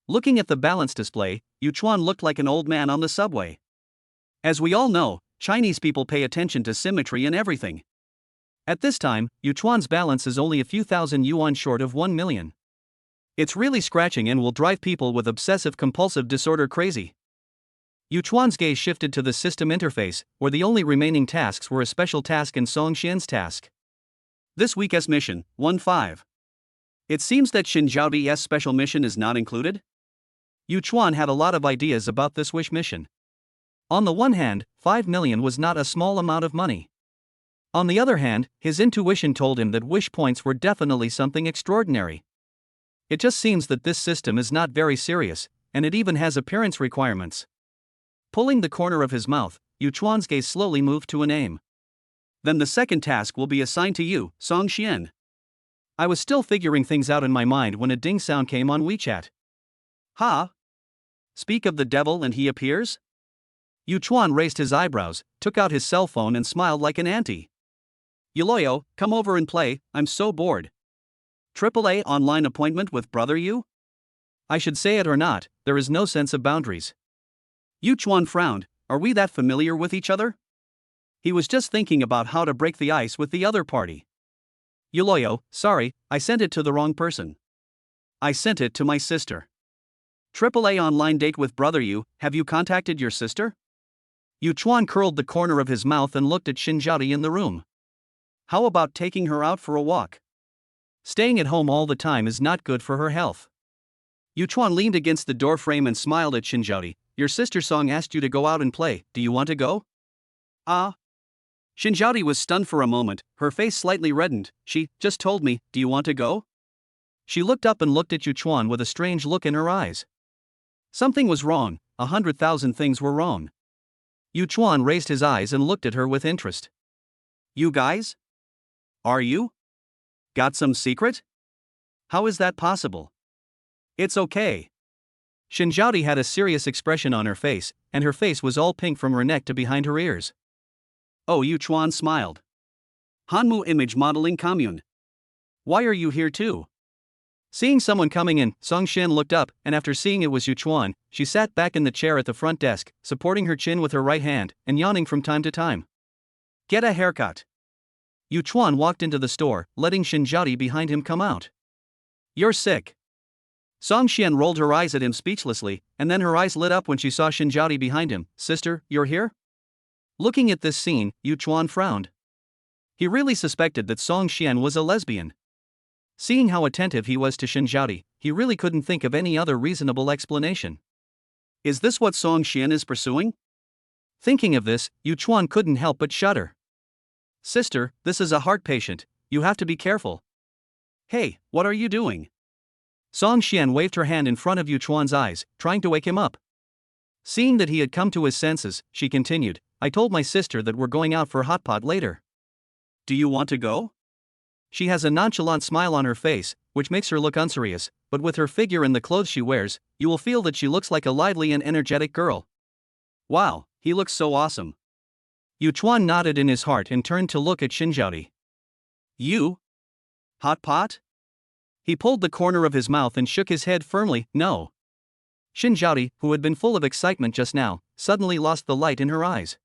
Looking at the balance display, Yuchuan looked like an old man on the subway. As we all know, Chinese people pay attention to symmetry in everything. At this time, Yuchuan's balance is only a few thousand yuan short of 1 million. It's really scratching and will drive people with obsessive-compulsive disorder crazy. Yuchuan's gaze shifted to the system interface, where the only remaining tasks were a special task and Fong Xin's task. This week's mission, 1-5. It seems that Zhaodi's special mission is not included? Yuchuan had a lot of ideas about this wish mission. On the one hand, 5 million was not a small amount of money. On the other hand, his intuition told him that wish points were definitely something extraordinary. It just seems that this system is not very serious, and it even has appearance requirements. Pulling the corner of his mouth, Yuchuan's gaze slowly moved to a name. Then the second task will be assigned to you, Fong Xin. I was still figuring things out in my mind when a ding sound came on WeChat. Ha! Speak of the devil and he appears? Yuchuan raised his eyebrows, took out his cell phone and smiled like an auntie. Yuloyo, come over and play, I'm so bored. AAA online appointment with brother you? I should say it or not, there is no sense of boundaries. Yuchuan frowned, are we that familiar with each other? He was just thinking about how to break the ice with the other party. Yuloyo, sorry, I sent it to the wrong person. I sent it to my sister. AAA online date with brother you, have you contacted your sister? Yuchuan curled the corner of his mouth and looked at Zhaodi in the room. How about taking her out for a walk? Staying at home all the time is not good for her health. Yuchuan leaned against the door frame and smiled at Zhaodi. Your sister Song asked you to go out and play, do you want to go? Ah. Zhaodi was stunned for a moment, her face slightly reddened. She just told me, do you want to go? She looked up and looked at Yuchuan with a strange look in her eyes. Something was wrong, 100,000 things were wrong. Yuchuan raised his eyes and looked at her with interest. You guys? Are you? Got some secret? How is that possible? It's okay. Zhaodi had a serious expression on her face, and her face was all pink from her neck to behind her ears. Oh, Yuchuan smiled. Hanmu Image Modeling Commune. Why are you here too? Seeing someone coming in, Fong Xin looked up, and after seeing it was Yuchuan, she sat back in the chair at the front desk, supporting her chin with her right hand, and yawning from time to time. Get a haircut. Yuchuan walked into the store, letting Zhaodi behind him come out. You're sick. Fong Xin rolled her eyes at him speechlessly, and then her eyes lit up when she saw Zhaodi behind him. Sister, you're here? Looking at this scene, Yuchuan frowned. He really suspected that Fong Xin was a lesbian. Seeing how attentive he was to Zhaodi, he really couldn't think of any other reasonable explanation. Is this what Fong Xin is pursuing? Thinking of this, Yuchuan couldn't help but shudder. Sister, this is a heart patient, you have to be careful. Hey, what are you doing? Fong Xin waved her hand in front of Yuchuan's eyes, trying to wake him up. Seeing that he had come to his senses, she continued, I told my sister that we're going out for hot pot later. Do you want to go? She has a nonchalant smile on her face, which makes her look unserious, but with her figure and the clothes she wears, you will feel that she looks like a lively and energetic girl. Wow, he looks so awesome. Yuchuan nodded in his heart and turned to look at Zhaodi. You? Hot pot? He pulled the corner of his mouth and shook his head firmly, no. Zhaodi, who had been full of excitement just now, suddenly lost the light in her eyes.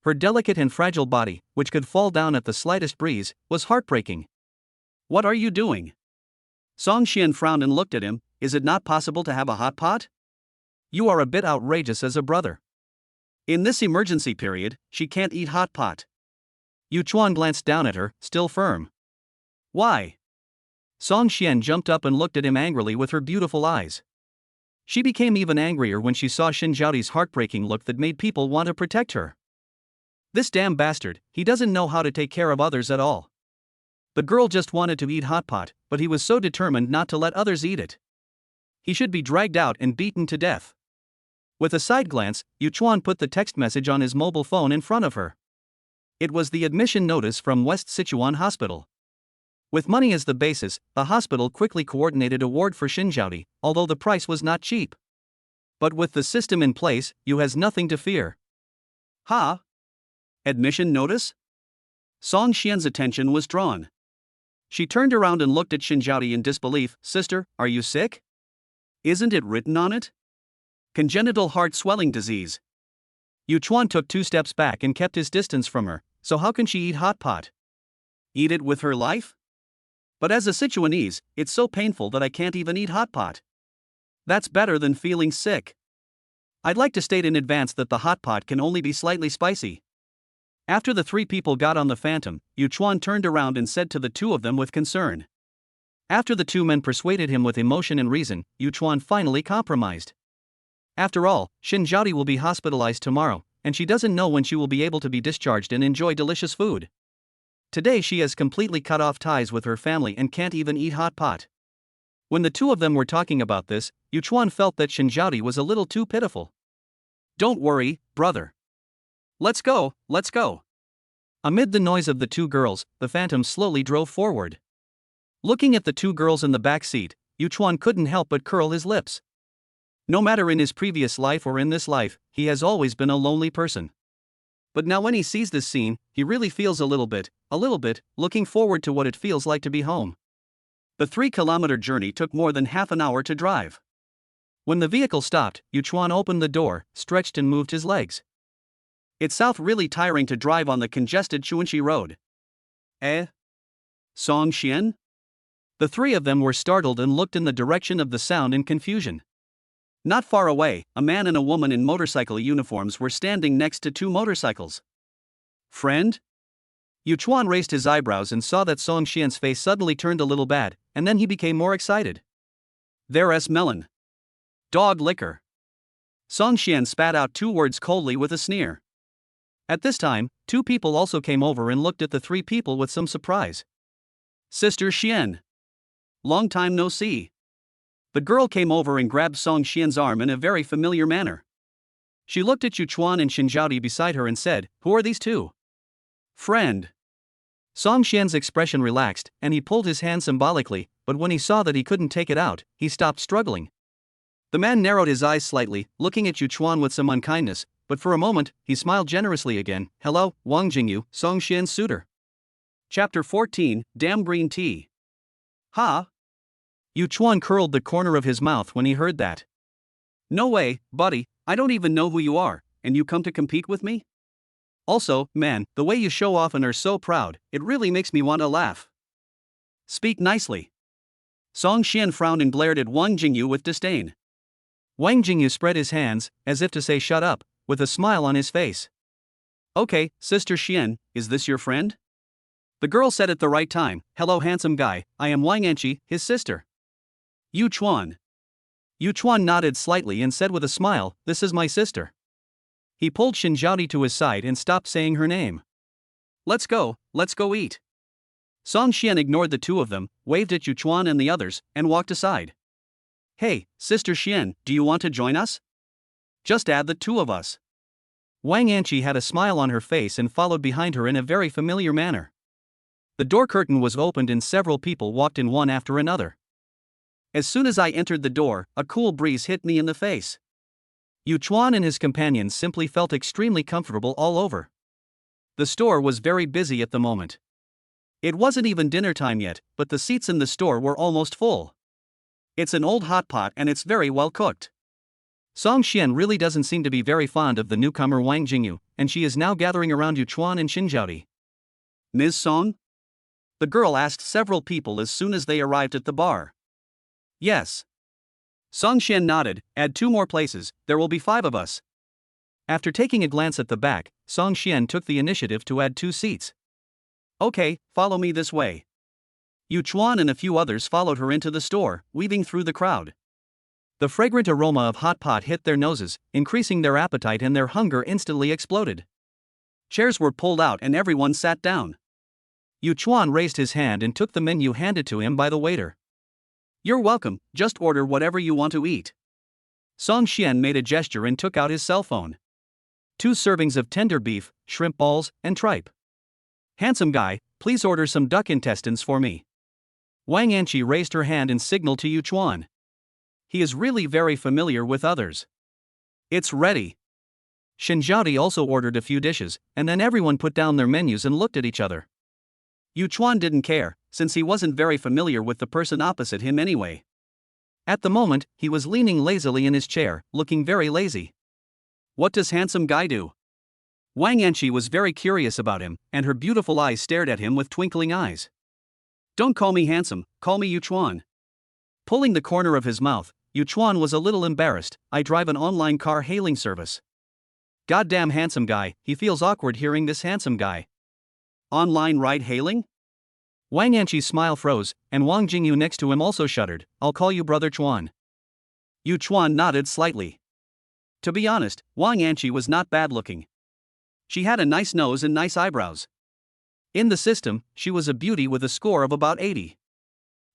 Her delicate and fragile body, which could fall down at the slightest breeze, was heartbreaking. What are you doing? Fong Xin frowned and looked at him. Is it not possible to have a hot pot? You are a bit outrageous as a brother. In this emergency period, she can't eat hot pot. Yuchuan glanced down at her, still firm. Why? Fong Xin jumped up and looked at him angrily with her beautiful eyes. She became even angrier when she saw Zhaodi's heartbreaking look that made people want to protect her. This damn bastard, he doesn't know how to take care of others at all. The girl just wanted to eat hot pot, but he was so determined not to let others eat it. He should be dragged out and beaten to death. With a side glance, Yuchuan put the text message on his mobile phone in front of her. It was the admission notice from West Sichuan Hospital. With money as the basis, the hospital quickly coordinated a ward for Zhaodi, although the price was not cheap. But with the system in place, you has nothing to fear. Ha! Admission notice? Fong Xian's attention was drawn. She turned around and looked at Zhaodi in disbelief. Sister, are you sick? Isn't it written on it? Congenital heart swelling disease. Yuchuan took 2 steps back and kept his distance from her, so how can she eat hot pot? Eat it with her life? But as a Sichuanese, it's so painful that I can't even eat hot pot. That's better than feeling sick. I'd like to state in advance that the hot pot can only be slightly spicy. After the 3 people got on the Phantom, Yuchuan turned around and said to the 2 of them with concern. After the 2 men persuaded him with emotion and reason, Yuchuan finally compromised. After all, Zhaodi will be hospitalized tomorrow, and she doesn't know when she will be able to be discharged and enjoy delicious food. Today she has completely cut off ties with her family and can't even eat hot pot. When the 2 of them were talking about this, Yuchuan felt that Zhaodi was a little too pitiful. Don't worry, brother. Let's go, let's go. Amid the noise of the 2 girls, the Phantom slowly drove forward. Looking at the 2 girls in the back seat, Yuchuan couldn't help but curl his lips. No matter in his previous life or in this life, he has always been a lonely person. But now when he sees this scene, he really feels a little bit, looking forward to what it feels like to be home. The 3-kilometer journey took more than half an hour to drive. When the vehicle stopped, Yuchuan opened the door, stretched and moved his legs. It's really tiring to drive on the congested Chunxi road. Fong Xin? The 3 of them were startled and looked in the direction of the sound in confusion. Not far away, a man and a woman in motorcycle uniforms were standing next to 2 motorcycles. Friend? Yuchuan raised his eyebrows and saw that Fong Xian's face suddenly turned a little bad, and then he became more excited. There's melon. Dog liquor. Fong Xian spat out 2 words coldly with a sneer. At this time, 2 people also came over and looked at the 3 people with some surprise. Sister Shen. Long time no see. The girl came over and grabbed Fong Xian's arm in a very familiar manner. She looked at Yuchuan and Zhaodi beside her and said, "Who are these 2? Friend." Fong Xian's expression relaxed, and he pulled his hand symbolically, but when he saw that he couldn't take it out, he stopped struggling. The man narrowed his eyes slightly, looking at Yuchuan with some unkindness, but for a moment, he smiled generously again. "Hello, Wang Jingyu, Fong Xian's suitor." Chapter 14, Damn Green Tea. Ha! Yuchuan curled the corner of his mouth when he heard that. No way, buddy, I don't even know who you are, and you come to compete with me? Also, man, the way you show off and are so proud, it really makes me want to laugh. Speak nicely. Fong Xian frowned and glared at Wang Jingyu with disdain. Wang Jingyu spread his hands, as if to say shut up, with a smile on his face. Okay, Sister Xian, is this your friend? The girl said at the right time, "Hello handsome guy, I am Wang Anqi, his sister." Yuchuan. Yuchuan nodded slightly and said with a smile, "This is my sister." He pulled Zhaodi to his side and stopped saying her name. Let's go eat. Fong Xian ignored the 2 of them, waved at Yuchuan and the others, and walked aside. Hey, Sister Xian, do you want to join us? Just add the 2 of us. Wang Anqi had a smile on her face and followed behind her in a very familiar manner. The door curtain was opened and several people walked in one after another. As soon as I entered the door, a cool breeze hit me in the face. Yuchuan and his companions simply felt extremely comfortable all over. The store was very busy at the moment. It wasn't even dinner time yet, but the seats in the store were almost full. It's an old hot pot and it's very well cooked. Fong Xian really doesn't seem to be very fond of the newcomer Wang Jingyu, and she is now gathering around Yuchuan and Zhaodi. Ms. Song? The girl asked several people as soon as they arrived at the bar. Yes. Fong Xian nodded, add 2 more places, there will be 5 of us. After taking a glance at the back, Fong Xian took the initiative to add 2 seats. Okay, follow me this way. Yuchuan and a few others followed her into the store, weaving through the crowd. The fragrant aroma of hot pot hit their noses, increasing their appetite and their hunger instantly exploded. Chairs were pulled out and everyone sat down. Yuchuan raised his hand and took the menu handed to him by the waiter. You're welcome, just order whatever you want to eat. Fong Xian made a gesture and took out his cell phone. 2 servings of tender beef, shrimp balls, and tripe. Handsome guy, please order some duck intestines for me. Wang Anqi raised her hand and signaled to Yuchuan. He is really very familiar with others. It's ready. Zhaodi also ordered a few dishes, and then everyone put down their menus and looked at each other. Yuchuan didn't care, since he wasn't very familiar with the person opposite him anyway. At the moment, he was leaning lazily in his chair, looking very lazy. What does handsome guy do? Wang Yanqi was very curious about him, and her beautiful eyes stared at him with twinkling eyes. Don't call me handsome, call me Yuchuan. Pulling the corner of his mouth, Yuchuan was a little embarrassed. I drive an online car hailing service. Goddamn handsome guy, he feels awkward hearing this handsome guy. Online ride hailing? Wang Yanqi's smile froze, and Wang Jingyu next to him also shuddered. I'll call you Brother Chuan. Yu Chuan nodded slightly. To be honest, Wang Yanqi was not bad looking. She had a nice nose and nice eyebrows. In the system, she was a beauty with a score of about 80.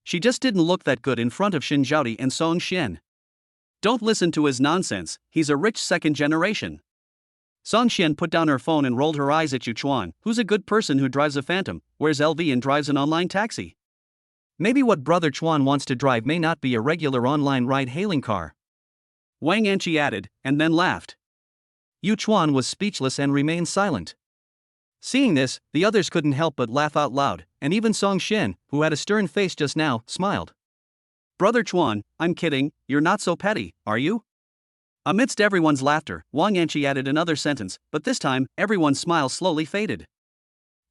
She just didn't look that good in front of Zhaodi and Fong Xin. Don't listen to his nonsense, he's a rich second generation. Fong Xin put down her phone and rolled her eyes at Yu Chuan, who's a good person who drives a Phantom, wears LV and drives an online taxi. Maybe what Brother Chuan wants to drive may not be a regular online ride-hailing car. Wang Yanqi added, and then laughed. Yu Chuan was speechless and remained silent. Seeing this, the others couldn't help but laugh out loud, and even Fong Xin, who had a stern face just now, smiled. Brother Chuan, I'm kidding, you're not so petty, are you? Amidst everyone's laughter, Wang Yanqi added another sentence, but this time, everyone's smile slowly faded.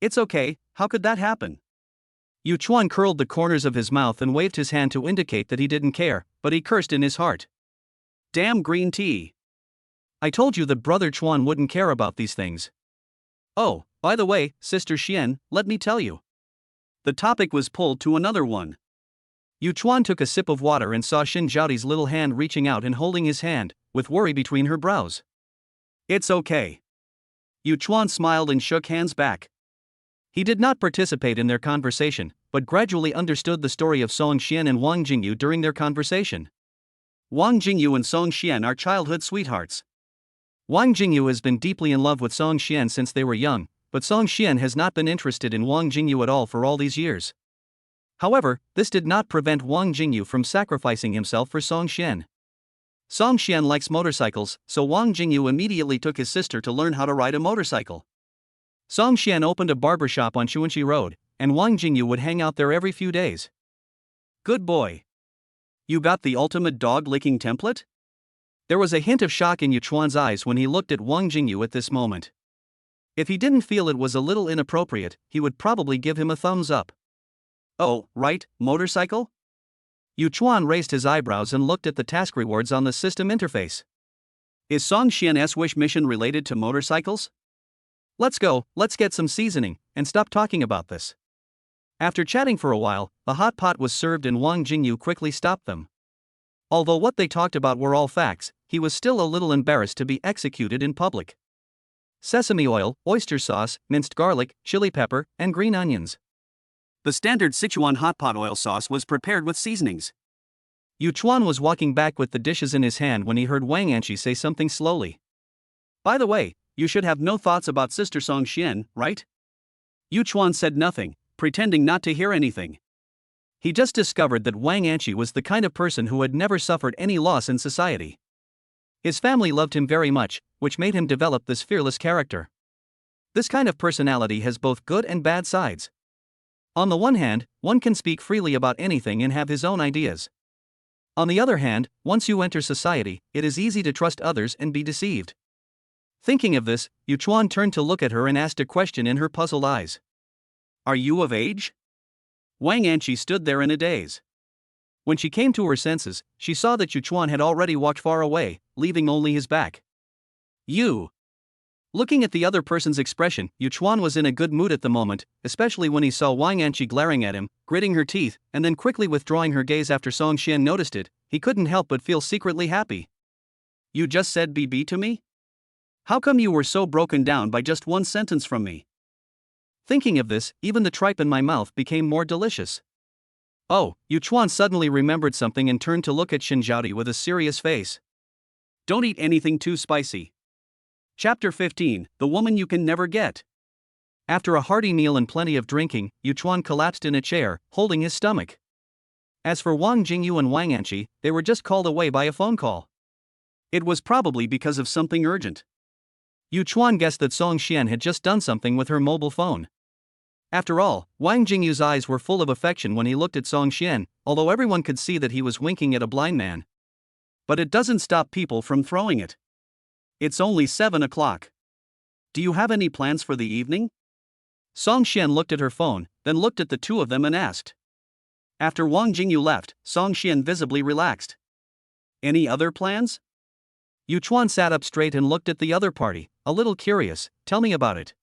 It's okay, how could that happen? Yu Chuan curled the corners of his mouth and waved his hand to indicate that he didn't care, but he cursed in his heart. Damn green tea. I told you that Brother Chuan wouldn't care about these things. Oh, by the way, Sister Shen, let me tell you. The topic was pulled to another one. Yu Chuan took a sip of water and saw Zhaodi's little hand reaching out and holding his hand, with worry between her brows. It's okay. Yu Chuan smiled and shook hands back. He did not participate in their conversation, but gradually understood the story of Fong Xin and Wang Jingyu during their conversation. Wang Jingyu and Fong Xin are childhood sweethearts. Wang Jingyu has been deeply in love with Fong Xin since they were young, but Fong Xin has not been interested in Wang Jingyu at all for all these years. However, this did not prevent Wang Jingyu from sacrificing himself for Fong Xin. Fong Xin likes motorcycles, so Wang Jingyu immediately took his sister to learn how to ride a motorcycle. Fong Xin opened a barbershop on Chunxi Road, and Wang Jingyu would hang out there every few days. Good boy. You got the ultimate dog-licking template? There was a hint of shock in Yu Chuan's eyes when he looked at Wang Jingyu at this moment. If he didn't feel it was a little inappropriate, he would probably give him a thumbs up. Oh, right, motorcycle? Yu Chuan raised his eyebrows and looked at the task rewards on the system interface. Is Fong Xian's wish mission related to motorcycles? Let's go, let's get some seasoning, and stop talking about this. After chatting for a while, the hot pot was served and Wang Jingyu quickly stopped them. Although what they talked about were all facts, he was still a little embarrassed to be executed in public. Sesame oil, oyster sauce, minced garlic, chili pepper, and green onions. The standard Sichuan hot pot oil sauce was prepared with seasonings. Yu Chuan was walking back with the dishes in his hand when he heard Wang Yanqi say something slowly. By the way, you should have no thoughts about Sister Fong Xin, right? Yu Chuan said nothing, pretending not to hear anything. He just discovered that Wang Yanqi was the kind of person who had never suffered any loss in society. His family loved him very much, which made him develop this fearless character. This kind of personality has both good and bad sides. On the one hand, one can speak freely about anything and have his own ideas. On the other hand, once you enter society, it is easy to trust others and be deceived. Thinking of this, Yu Chuan turned to look at her and asked a question in her puzzled eyes. Are you of age? Wang Yanqi stood there in a daze. When she came to her senses, she saw that Yu Chuan had already walked far away, leaving only his back. You. Looking at the other person's expression, Yu Chuan was in a good mood at the moment, especially when he saw Wang Yanqi glaring at him, gritting her teeth, and then quickly withdrawing her gaze after Fong Xin noticed it. He couldn't help but feel secretly happy. You just said BB to me? How come you were so broken down by just one sentence from me? Thinking of this, even the tripe in my mouth became more delicious. Oh, Yu Chuan suddenly remembered something and turned to look at Zhaodi with a serious face. Don't eat anything too spicy. Chapter 15, The Woman You Can Never Get. After a hearty meal and plenty of drinking, Yu Chuan collapsed in a chair, holding his stomach. As for Wang Jingyu and Wang Yanqi, they were just called away by a phone call. It was probably because of something urgent. Yu Chuan guessed that Fong Xian had just done something with her mobile phone. After all, Wang Jingyu's eyes were full of affection when he looked at Song Xian, although everyone could see that he was winking at a blind man. But it doesn't stop people from throwing it. It's only 7 o'clock. Do you have any plans for the evening? Song Xian looked at her phone, then looked at the two of them and asked. After Wang Jingyu left, Song Xian visibly relaxed. Any other plans? Yu Chuan sat up straight and looked at the other party, a little curious. Tell me about it.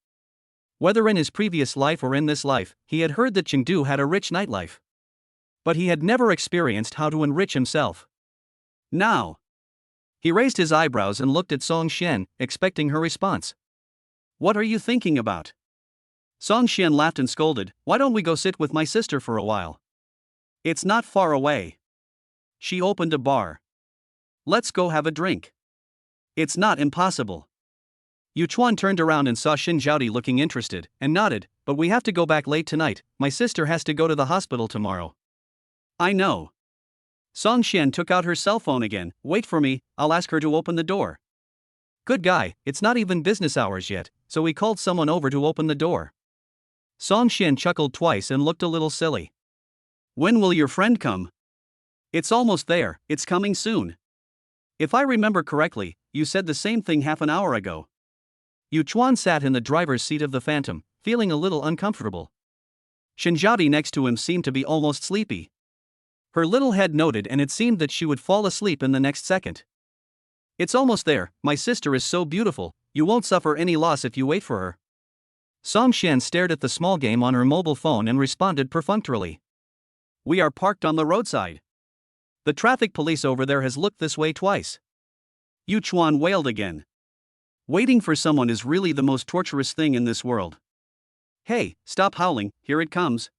Whether in his previous life or in this life, he had heard that Chengdu had a rich nightlife. But he had never experienced how to enrich himself. Now. He raised his eyebrows and looked at Song Xian, expecting her response. What are you thinking about? Song Xian laughed and scolded, why don't we go sit with my sister for a while? It's not far away. She opened a bar. Let's go have a drink. It's not impossible. Yu Chuan turned around and saw Zhaodi looking interested, and nodded, but we have to go back late tonight, my sister has to go to the hospital tomorrow. I know. Song Xian took out her cell phone again, wait for me, I'll ask her to open the door. Good guy, it's not even business hours yet, so he called someone over to open the door. Song Xian chuckled twice and looked a little silly. When will your friend come? It's almost there, it's coming soon. If I remember correctly, you said the same thing half an hour ago. Yu Chuan sat in the driver's seat of the Phantom, feeling a little uncomfortable. Zhaodi next to him seemed to be almost sleepy. Her little head nodded and it seemed that she would fall asleep in the next second. It's almost there, my sister is so beautiful, you won't suffer any loss if you wait for her. Song Xian stared at the small game on her mobile phone and responded perfunctorily. We are parked on the roadside. The traffic police over there has looked this way twice. Yu Chuan wailed again. Waiting for someone is really the most torturous thing in this world. Hey, stop howling, here it comes.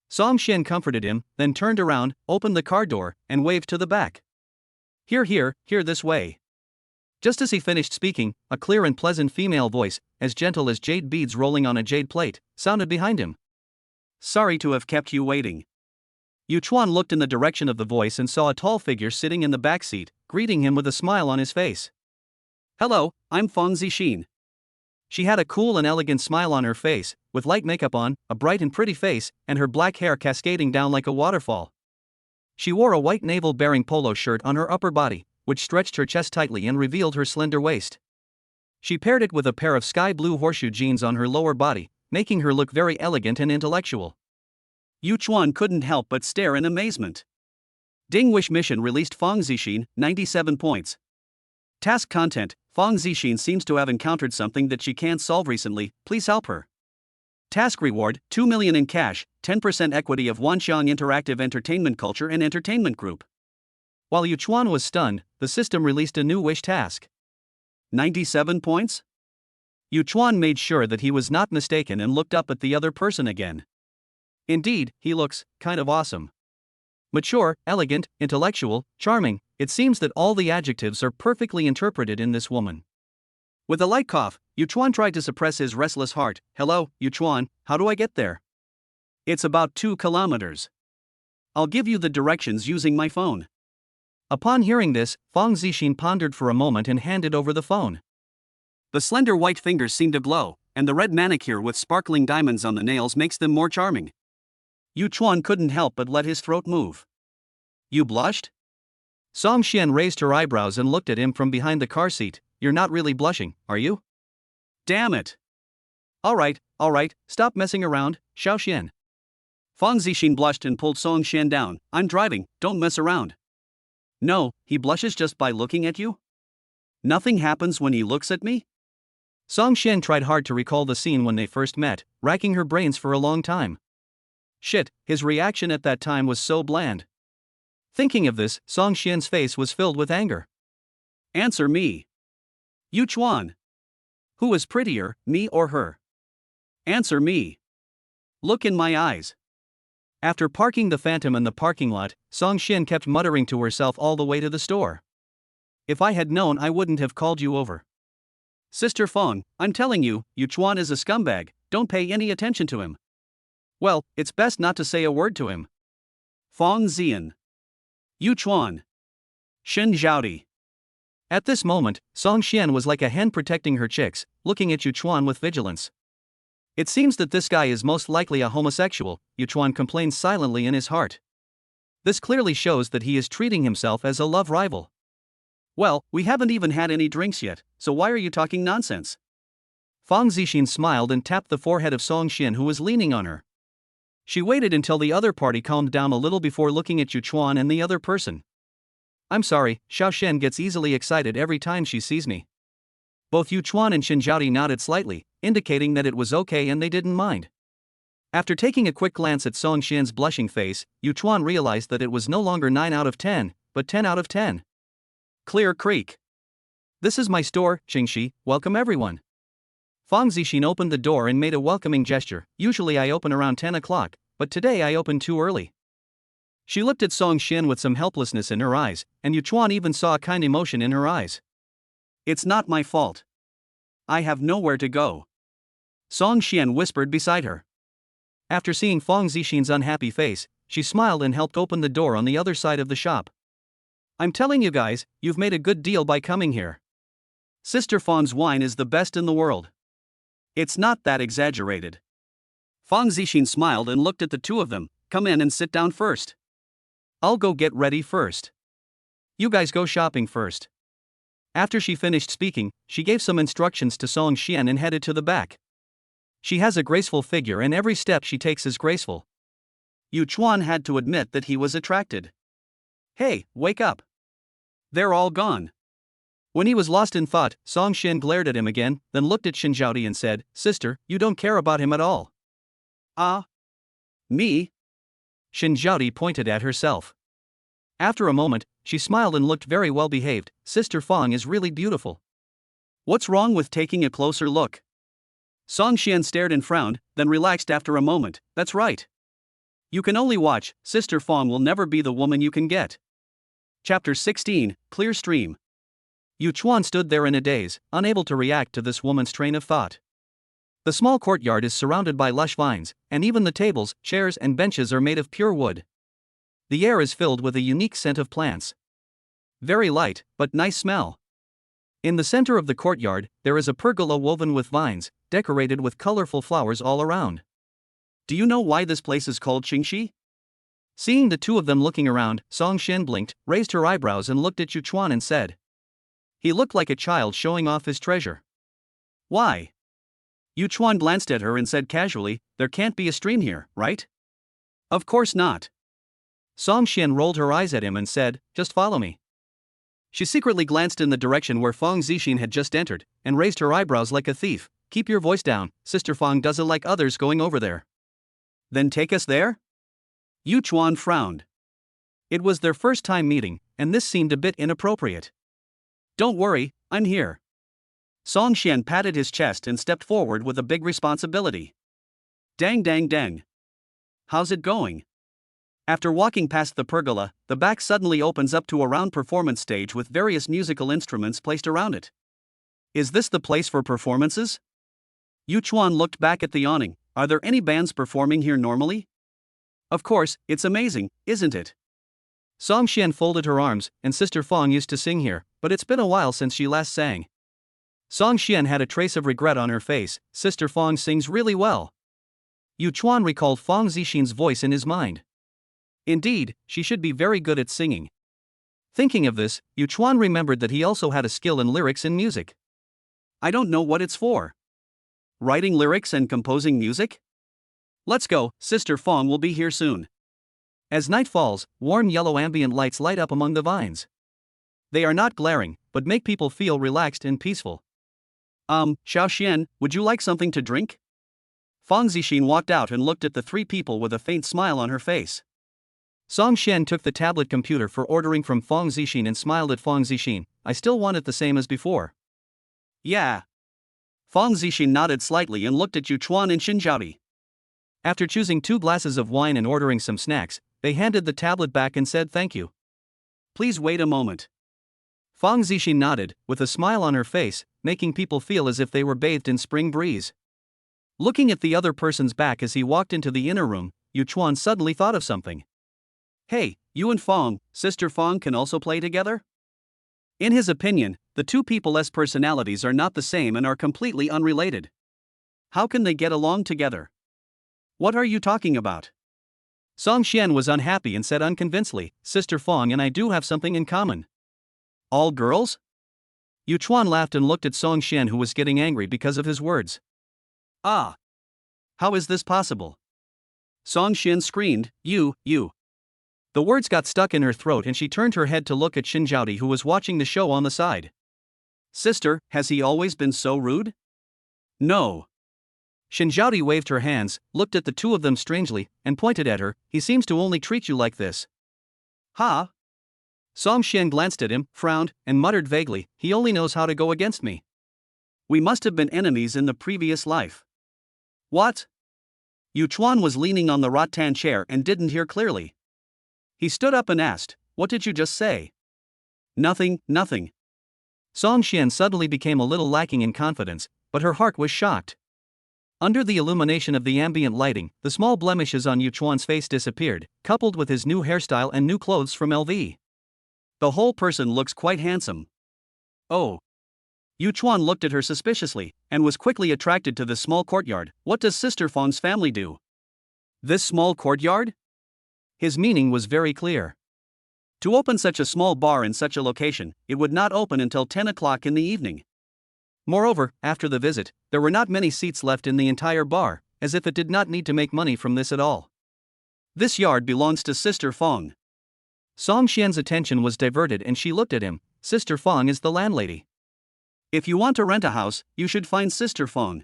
Song Xian comforted him, then turned around, opened the car door, and waved to the back. Here this way. Just as he finished speaking, a clear and pleasant female voice, as gentle as jade beads rolling on a jade plate, sounded behind him. Sorry to have kept you waiting. Yu Chuan looked in the direction of the voice and saw a tall figure sitting in the back seat, greeting him with a smile on his face. Hello, I'm Fong Xin. She had a cool and elegant smile on her face, with light makeup on, a bright and pretty face, and her black hair cascading down like a waterfall. She wore a white navel-bearing polo shirt on her upper body, which stretched her chest tightly and revealed her slender waist. She paired it with a pair of sky blue horseshoe jeans on her lower body, making her look very elegant and intellectual. Yu Chuan couldn't help but stare in amazement. Ding Wish Mission released Fong Xin, 97 points. Task content, Fong Xin seems to have encountered something that she can't solve recently, please help her. Task reward, 2 million in cash, 10% equity of Wanxiang Interactive Entertainment Culture and Entertainment Group. While Yu Chuan was stunned, the system released a new wish task. 97 points? Yu Chuan made sure that he was not mistaken and looked up at the other person again. Indeed, he looks kind of awesome. Mature, elegant, intellectual, charming, it seems that all the adjectives are perfectly interpreted in this woman. With a light cough, Yu Chuan tried to suppress his restless heart. Hello, Yu Chuan, how do I get there? It's about 2 kilometers. I'll give you the directions using my phone. Upon hearing this, Fong Xin pondered for a moment and handed over the phone. The slender white fingers seem to glow, and the red manicure with sparkling diamonds on the nails makes them more charming. Yu Chuan couldn't help but let his throat move. You blushed? Song Xian raised her eyebrows and looked at him from behind the car seat. You're not really blushing, are you? Damn it. Alright, stop messing around, Xiao Xian. Fong Xin blushed and pulled Song Xian down. I'm driving, don't mess around. No, he blushes just by looking at you? Nothing happens when he looks at me? Song Xian tried hard to recall the scene when they first met, racking her brains for a long time. Shit, his reaction at that time was so bland. Thinking of this, Song Xian's face was filled with anger. Answer me. Yu Chuan. Who is prettier, me or her? Answer me. Look in my eyes. After parking the Phantom in the parking lot, Song Xian kept muttering to herself all the way to the store. If I had known, I wouldn't have called you over. Sister Fong, I'm telling you, Yu Chuan is a scumbag, don't pay any attention to him. Well, it's best not to say a word to him. Fong Xin. Yu Chuan. Shen Zhaodi. At this moment, Song Xian was like a hen protecting her chicks, looking at Yu Chuan with vigilance. It seems that this guy is most likely a homosexual, Yuchuan complains silently in his heart. This clearly shows that he is treating himself as a love rival. Well, we haven't even had any drinks yet, so why are you talking nonsense? Fong Zixin smiled and tapped the forehead of Fong Xin, who was leaning on her. She waited until the other party calmed down a little before looking at Yuchuan and the other person. I'm sorry, Shen gets easily excited every time she sees me. Both Yuchuan and Zhaodi nodded slightly, indicating that it was okay and they didn't mind. After taking a quick glance at Fong Xin's blushing face, Yuchuan realized that it was no longer 9 out of 10, but 10 out of 10. Clear Creek. This is my store, Chunxi, welcome everyone. Fong Zixin opened the door and made a welcoming gesture. Usually I open around 10 o'clock, but today I opened too early. She looked at Fong Xin with some helplessness in her eyes, and Yuchuan even saw a kind emotion in her eyes. It's not my fault. I have nowhere to go. Fong Xin whispered beside her. After seeing Fong Zixin's unhappy face, she smiled and helped open the door on the other side of the shop. I'm telling you guys, you've made a good deal by coming here. Sister Fong's wine is the best in the world. It's not that exaggerated. Fong Zixin smiled and looked at the two of them. Come in and sit down first. I'll go get ready first. You guys go shopping first. After she finished speaking, she gave some instructions to Fong Xin and headed to the back. She has a graceful figure and every step she takes is graceful. Yuchuan had to admit that he was attracted. Hey, wake up. They're all gone. When he was lost in thought, Fong Xin glared at him again, then looked at Zhaodi and said, Sister, you don't care about him at all. Me? Zhaodi pointed at herself. After a moment, she smiled and looked very well behaved. Sister Fong is really beautiful. What's wrong with taking a closer look? Fong Xin stared and frowned, then relaxed after a moment. That's right. You can only watch, Sister Fong will never be the woman you can get. Chapter 16, Clear Stream. Yuchuan stood there in a daze, unable to react to this woman's train of thought. The small courtyard is surrounded by lush vines, and even the tables, chairs and benches are made of pure wood. The air is filled with a unique scent of plants. Very light, but nice smell. In the center of the courtyard, there is a pergola woven with vines, decorated with colorful flowers all around. Do you know why this place is called Chunxi? Seeing the two of them looking around, Fong Xin blinked, raised her eyebrows and looked at Yuchuan and said. He looked like a child showing off his treasure. Why? Yuchuan glanced at her and said casually, there can't be a stream here, right? Of course not. Fong Xin rolled her eyes at him and said, just follow me. She secretly glanced in the direction where Fong Zixin had just entered, and raised her eyebrows like a thief. Keep your voice down, Sister Fong doesn't like others going over there. Then take us there? Yuchuan frowned. It was their first time meeting, and this seemed a bit inappropriate. Don't worry, I'm here. Fong Xin patted his chest and stepped forward with a big responsibility. Dang dang dang. How's it going? After walking past the pergola, the back suddenly opens up to a round performance stage with various musical instruments placed around it. Is this the place for performances? Yuchuan looked back at the awning. Are there any bands performing here normally? Of course, it's amazing, isn't it? Fong Xin folded her arms, and Sister Fong used to sing here, but it's been a while since she last sang. Fong Xin had a trace of regret on her face. Sister Fong sings really well. Yuchuan recalled Fong Zixin's voice in his mind. Indeed, she should be very good at singing. Thinking of this, Yuchuan remembered that he also had a skill in lyrics and music. I don't know what it's for. Writing lyrics and composing music? Let's go, Sister Fong will be here soon. As night falls, warm yellow ambient lights light up among the vines. They are not glaring, but make people feel relaxed and peaceful. Xian, would you like something to drink? Fong Zixin walked out and looked at the three people with a faint smile on her face. Fong Xin took the tablet computer for ordering from Fong Zixin and smiled at Fong Zixin. I still want it the same as before. Yeah. Fong Zixin nodded slightly and looked at Yuchuan and Zhaodi. After choosing 2 glasses of wine and ordering some snacks, they handed the tablet back and said thank you. Please wait a moment. Fong Zixin nodded, with a smile on her face, making people feel as if they were bathed in spring breeze. Looking at the other person's back as he walked into the inner room, Yuchuan suddenly thought of something. Hey, you and Fong, Sister Fong can also play together? In his opinion, the two people's personalities are not the same and are completely unrelated. How can they get along together? What are you talking about? Song Xian was unhappy and said unconvincingly, Sister Fong and I do have something in common. All girls? Yu Chuan laughed and looked at Song Xian, who was getting angry because of his words. Ah! How is this possible? Song Xian screamed, You. The words got stuck in her throat and she turned her head to look at Zhaodi, who was watching the show on the side. Sister, has he always been so rude? No. Zhaodi waved her hands, looked at the two of them strangely, and pointed at her. He seems to only treat you like this. Ha! Song Xian glanced at him, frowned, and muttered vaguely, he only knows how to go against me. We must have been enemies in the previous life. What? Yu Chuan was leaning on the rattan chair and didn't hear clearly. He stood up and asked, What did you just say? Nothing. Song Xian suddenly became a little lacking in confidence, but her heart was shocked. Under the illumination of the ambient lighting, the small blemishes on Yu Chuan's face disappeared, coupled with his new hairstyle and new clothes from LV. The whole person looks quite handsome. Oh. Yu Chuan looked at her suspiciously, and was quickly attracted to this small courtyard. What does Sister Fong's family do? This small courtyard? His meaning was very clear. To open such a small bar in such a location, it would not open until 10 o'clock in the evening. Moreover, after the visit, there were not many seats left in the entire bar, as if it did not need to make money from this at all. This yard belongs to Sister Fong. Song Xian's attention was diverted and she looked at him. Sister Fong is the landlady. If you want to rent a house, you should find Sister Fong.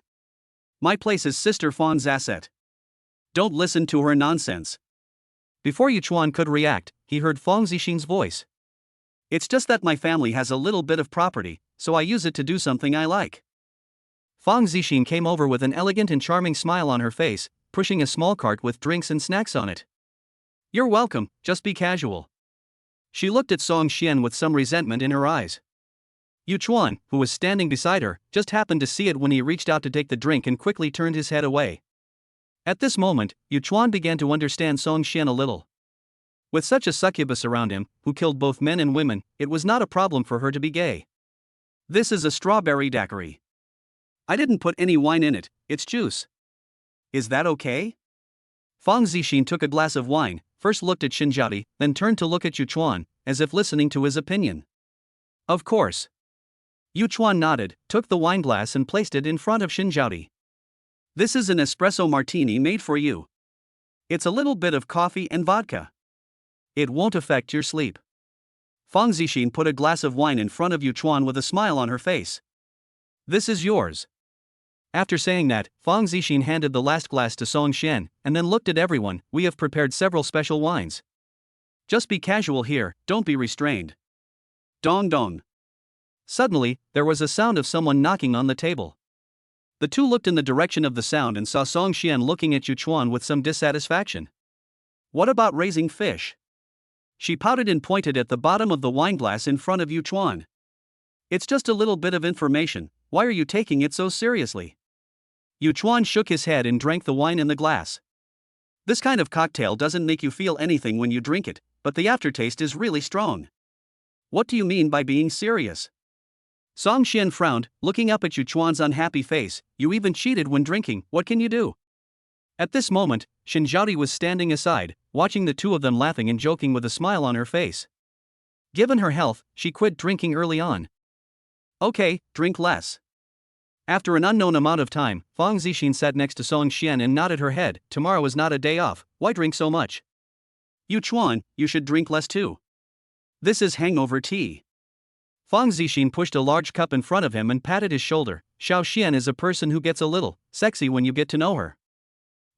My place is Sister Fong's asset. Don't listen to her nonsense. Before Yu Chuan could react, he heard Fong Zixin's voice. It's just that my family has a little bit of property, so I use it to do something I like. Fong Zixin came over with an elegant and charming smile on her face, pushing a small cart with drinks and snacks on it. You're welcome, just be casual. She looked at Song Xian with some resentment in her eyes. Yu Chuan, who was standing beside her, just happened to see it when he reached out to take the drink and quickly turned his head away. At this moment, Yu Chuan began to understand Song Xian a little. With such a succubus around him, who killed both men and women, it was not a problem for her to be gay. This is a strawberry daiquiri. I didn't put any wine in it, it's juice. Is that okay? Fong Zixin took a glass of wine, first looked at Zhaodi, then turned to look at Yu Chuan, as if listening to his opinion. Of course. Yu Chuan nodded, took the wine glass and placed it in front of Zhaodi. This is an espresso martini made for you. It's a little bit of coffee and vodka. It won't affect your sleep. Fong Zixin put a glass of wine in front of Yu Chuan with a smile on her face. This is yours. After saying that, Fong Zixin handed the last glass to Song Xian, and then looked at everyone. We have prepared several special wines. Just be casual here, don't be restrained. Dong dong. Suddenly, there was a sound of someone knocking on the table. The two looked in the direction of the sound and saw Song Xian looking at Yu Chuan with some dissatisfaction. What about raising fish? She pouted and pointed at the bottom of the wineglass in front of Yu Chuan. It's just a little bit of information, why are you taking it so seriously? Yu Chuan shook his head and drank the wine in the glass. This kind of cocktail doesn't make you feel anything when you drink it, but the aftertaste is really strong. What do you mean by being serious? Song Xian frowned, looking up at Yu Chuan's unhappy face. You even cheated when drinking, what can you do? At this moment, Zhaodi was standing aside, watching the two of them laughing and joking with a smile on her face. Given her health, she quit drinking early on. Okay, drink less. After an unknown amount of time, Fong Zixin sat next to Song Xian and nodded her head. Tomorrow is not a day off, why drink so much? Yu Chuan, you should drink less too. This is hangover tea. Fong Zixin pushed a large cup in front of him and patted his shoulder. Xiao Xian is a person who gets a little sexy when you get to know her.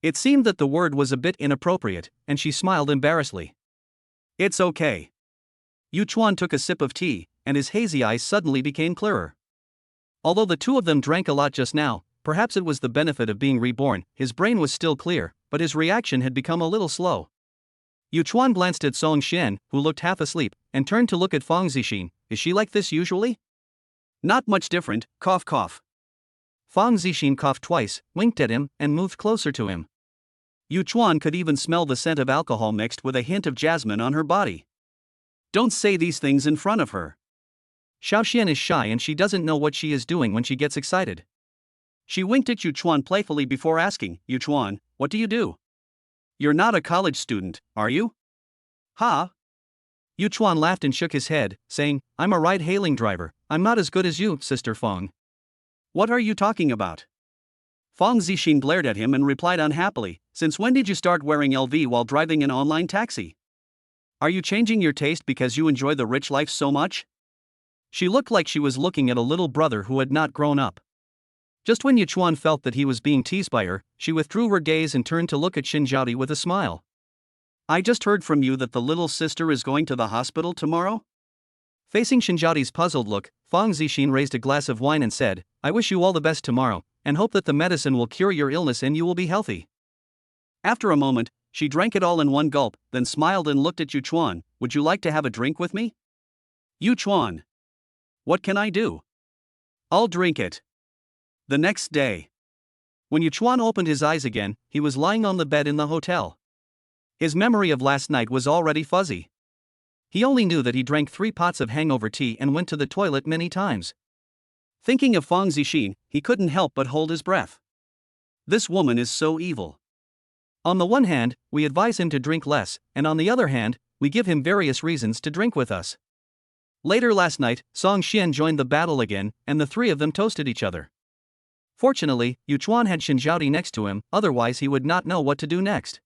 It seemed that the word was a bit inappropriate, and she smiled embarrassedly. It's okay. Yu Chuan took a sip of tea, and his hazy eyes suddenly became clearer. Although the two of them drank a lot just now, perhaps it was the benefit of being reborn, his brain was still clear, but his reaction had become a little slow. Yu Chuan glanced at Song Xian, who looked half asleep, and turned to look at Fong Zixin. Is she like this usually? Not much different, cough cough. Fong Zixin coughed twice, winked at him, and moved closer to him. Yu Chuan could even smell the scent of alcohol mixed with a hint of jasmine on her body. Don't say these things in front of her. Xiao Xian is shy and she doesn't know what she is doing when she gets excited. She winked at Yuchuan playfully before asking, Yuchuan, what do you do? You're not a college student, are you? Ha! Yuchuan laughed and shook his head, saying, I'm a ride-hailing driver. I'm not as good as you, Sister Fong. What are you talking about? Fong Xin glared at him and replied unhappily, since when did you start wearing LV while driving an online taxi? Are you changing your taste because you enjoy the rich life so much? She looked like she was looking at a little brother who had not grown up. Just when Yuchuan felt that he was being teased by her, she withdrew her gaze and turned to look at Zhaodi with a smile. I just heard from you that the little sister is going to the hospital tomorrow? Facing Zhaodi's puzzled look, Fong Xin raised a glass of wine and said, I wish you all the best tomorrow, and hope that the medicine will cure your illness and you will be healthy. After a moment, she drank it all in one gulp, then smiled and looked at Yuchuan. Would you like to have a drink with me? Yuchuan. What can I do? I'll drink it. The next day. When Yuchuan opened his eyes again, he was lying on the bed in the hotel. His memory of last night was already fuzzy. He only knew that he drank 3 pots of hangover tea and went to the toilet many times. Thinking of Fong Xin, he couldn't help but hold his breath. This woman is so evil. On the one hand, we advise him to drink less, and on the other hand, we give him various reasons to drink with us. Later last night, Fong Xin joined the battle again, and the three of them toasted each other. Fortunately, Yuchuan had Zhaodi next to him, otherwise he would not know what to do next.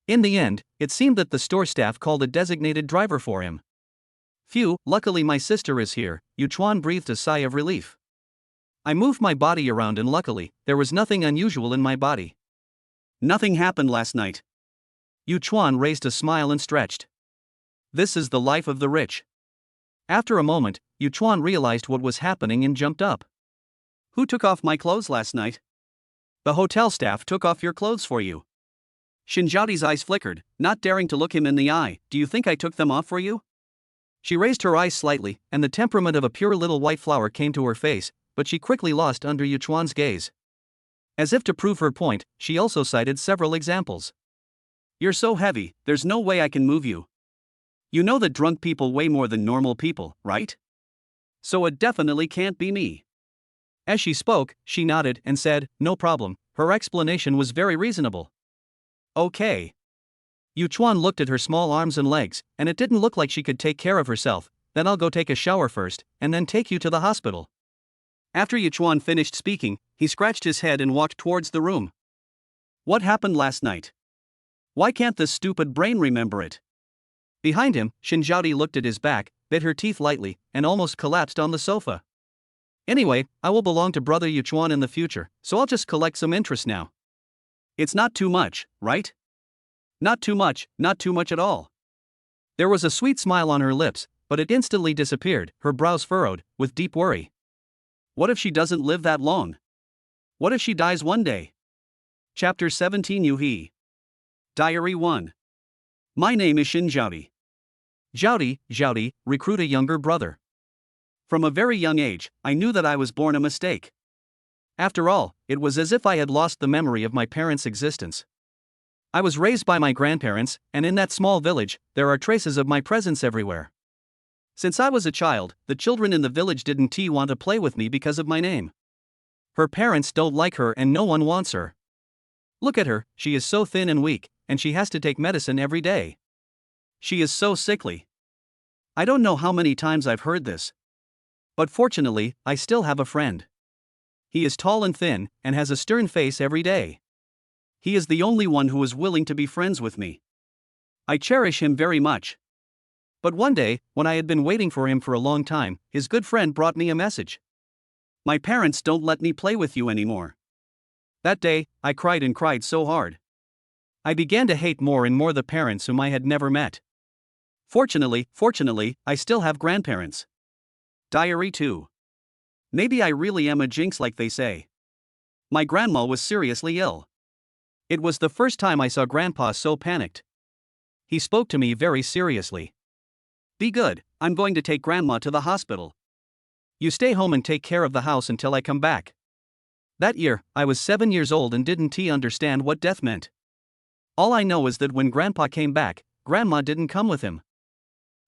In the end, it seemed that the store staff called a designated driver for him. Phew, luckily my sister is here, Yuchuan breathed a sigh of relief. I moved my body around and luckily, there was nothing unusual in my body. Nothing happened last night. Yuchuan raised a smile and stretched. This is the life of the rich. After a moment, Yuchuan realized what was happening and jumped up. Who took off my clothes last night? The hotel staff took off your clothes for you. Zhaodi's eyes flickered, not daring to look him in the eye. Do you think I took them off for you? She raised her eyes slightly, and the temperament of a pure little white flower came to her face, but she quickly lost under Yuchuan's gaze. As if to prove her point, she also cited several examples. You're so heavy, there's no way I can move you. You know that drunk people weigh more than normal people, right? So it definitely can't be me. As she spoke, she nodded and said, no problem. Her explanation was very reasonable. Okay. Yuchuan looked at her small arms and legs, and it didn't look like she could take care of herself. Then I'll go take a shower first, and then take you to the hospital. After Yuchuan finished speaking, he scratched his head and walked towards the room. What happened last night? Why can't this stupid brain remember it? Behind him, Zhaodi looked at his back, bit her teeth lightly, and almost collapsed on the sofa. Anyway, I will belong to brother Yuchuan in the future, so I'll just collect some interest now. It's not too much, right? Not too much at all. There was a sweet smile on her lips, but it instantly disappeared, her brows furrowed, with deep worry. What if she doesn't live that long? What if she dies one day? Chapter 17 Yuhi. Diary 1. My name is Zhaodi. Zhaodi, recruit a younger brother. From a very young age, I knew that I was born a mistake. After all, it was as if I had lost the memory of my parents' existence. I was raised by my grandparents, and in that small village, there are traces of my presence everywhere. Since I was a child, the children in the village didn't want to play with me because of my name. Her parents don't like her and no one wants her. Look at her, she is so thin and weak, and she has to take medicine every day. She is so sickly. I don't know how many times I've heard this. But fortunately, I still have a friend. He is tall and thin, and has a stern face every day. He is the only one who is willing to be friends with me. I cherish him very much. But one day, when I had been waiting for him for a long time, his good friend brought me a message. My parents don't let me play with you anymore. That day, I cried and cried so hard. I began to hate more and more the parents whom I had never met. Fortunately, I still have grandparents. Diary 2. Maybe I really am a jinx like they say. My grandma was seriously ill. It was the first time I saw Grandpa so panicked. He spoke to me very seriously. Be good, I'm going to take Grandma to the hospital. You stay home and take care of the house until I come back. That year, I was 7 years old and didn't understand what death meant. All I know is that when Grandpa came back, Grandma didn't come with him.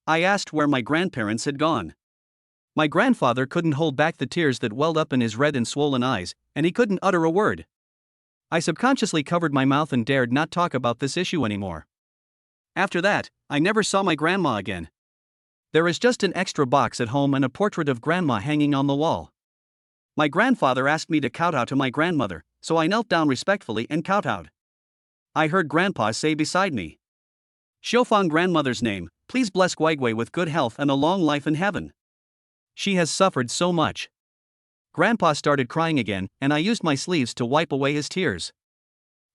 I asked where my grandparents had gone. My grandfather couldn't hold back the tears that welled up in his red and swollen eyes, and he couldn't utter a word. I subconsciously covered my mouth and dared not talk about this issue anymore. After that, I never saw my grandma again. There is just an extra box at home and a portrait of grandma hanging on the wall. My grandfather asked me to kowtow to my grandmother, so I knelt down respectfully and kowtowed. I heard Grandpa say beside me, "Shofang grandmother's name, please bless Guigui with good health and a long life in heaven. She has suffered so much." Grandpa started crying again, and I used my sleeves to wipe away his tears.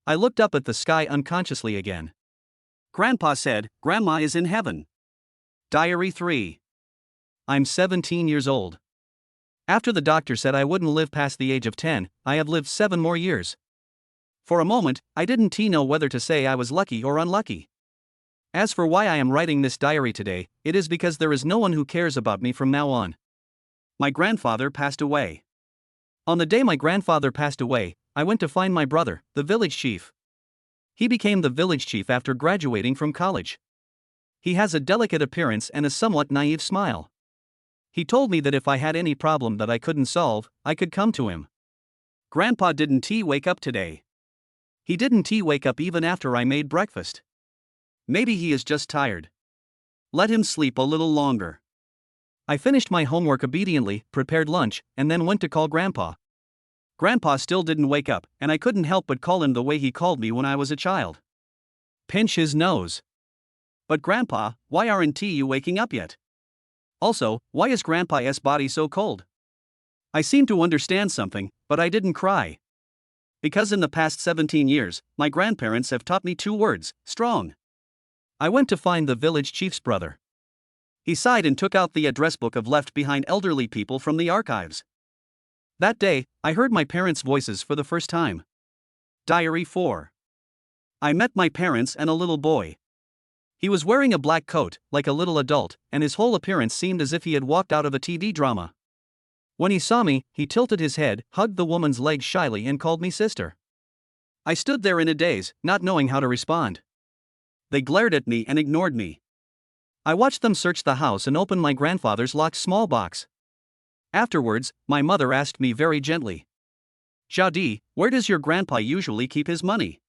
I looked up at the sky unconsciously again. Grandpa said, "Grandma is in heaven." Diary 3. I'm 17 years old. After the doctor said I wouldn't live past the age of 10, I have lived 7 more years. For a moment, I didn't know whether to say I was lucky or unlucky. As for why I am writing this diary today, it is because there is no one who cares about me from now on. My grandfather passed away. On the day my grandfather passed away, I went to find my brother, the village chief. He became the village chief after graduating from college. He has a delicate appearance and a somewhat naive smile. He told me that if I had any problem that I couldn't solve, I could come to him. Grandpa didn't wake up today. He didn't wake up even after I made breakfast. Maybe he is just tired. Let him sleep a little longer. I finished my homework obediently, prepared lunch, and then went to call Grandpa. Grandpa still didn't wake up, and I couldn't help but call him the way he called me when I was a child. Pinch his nose. But Grandpa, why aren't you waking up yet? Also, why is Grandpa's body so cold? I seemed to understand something, but I didn't cry. Because in the past 17 years, my grandparents have taught me 2 words, strong. I went to find the village chief's brother. He sighed and took out the address book of left-behind elderly people from the archives. That day, I heard my parents' voices for the first time. Diary 4. I met my parents and a little boy. He was wearing a black coat, like a little adult, and his whole appearance seemed as if he had walked out of a TV drama. When he saw me, he tilted his head, hugged the woman's leg shyly and called me sister. I stood there in a daze, not knowing how to respond. They glared at me and ignored me. I watched them search the house and open my grandfather's locked small box. Afterwards, my mother asked me very gently, "Zhaodi, where does your grandpa usually keep his money?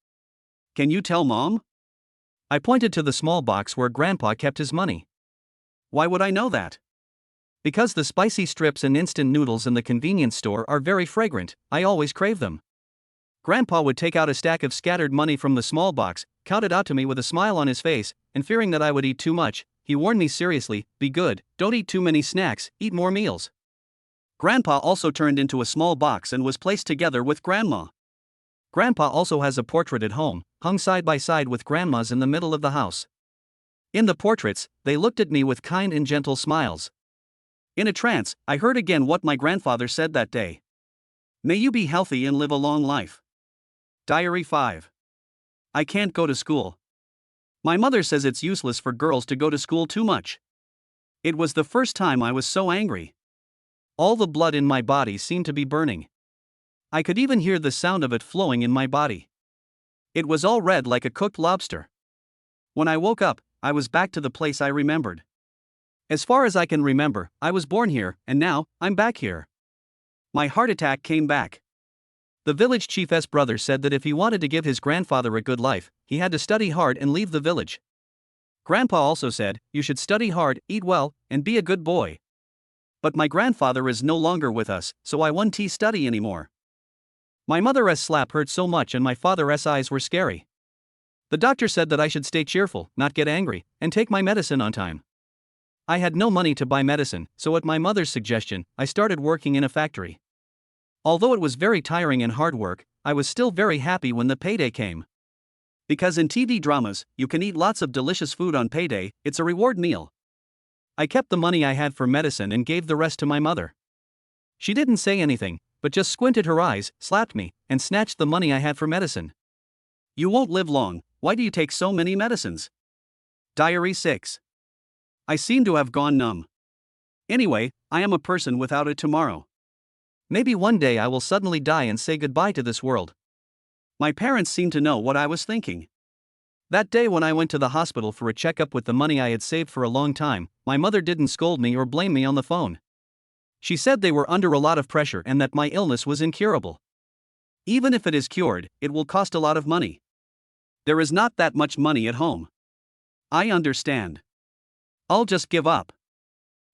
Can you tell Mom?" I pointed to the small box where Grandpa kept his money. Why would I know that? Because the spicy strips and instant noodles in the convenience store are very fragrant, I always crave them. Grandpa would take out a stack of scattered money from the small box, count it out to me with a smile on his face, and fearing that I would eat too much, he warned me seriously, "Be good, don't eat too many snacks, eat more meals." Grandpa also turned into a small box and was placed together with Grandma. Grandpa also has a portrait at home, hung side by side with Grandma's in the middle of the house. In the portraits, they looked at me with kind and gentle smiles. In a trance, I heard again what my grandfather said that day. "May you be healthy and live a long life." Diary 5. I can't go to school. My mother says it's useless for girls to go to school too much. It was the first time I was so angry. All the blood in my body seemed to be burning. I could even hear the sound of it flowing in my body. It was all red like a cooked lobster. When I woke up, I was back to the place I remembered. As far as I can remember, I was born here, and now, I'm back here. My heart attack came back. The village chief's brother said that if he wanted to give his grandfather a good life, he had to study hard and leave the village. Grandpa also said, "You should study hard, eat well, and be a good boy." But my grandfather is no longer with us, so I won't study anymore. My mother's slap hurt so much and my father's eyes were scary. The doctor said that I should stay cheerful, not get angry, and take my medicine on time. I had no money to buy medicine, so at my mother's suggestion, I started working in a factory. Although it was very tiring and hard work, I was still very happy when the payday came. Because in TV dramas, you can eat lots of delicious food on payday, it's a reward meal. I kept the money I had for medicine and gave the rest to my mother. She didn't say anything, but just squinted her eyes, slapped me, and snatched the money I had for medicine. "You won't live long, why do you take so many medicines?" Diary 6. I seem to have gone numb. Anyway, I am a person without a tomorrow. Maybe one day I will suddenly die and say goodbye to this world. My parents seemed to know what I was thinking. That day when I went to the hospital for a checkup with the money I had saved for a long time, my mother didn't scold me or blame me on the phone. She said they were under a lot of pressure and that my illness was incurable. Even if it is cured, it will cost a lot of money. There is not that much money at home. I understand. I'll just give up.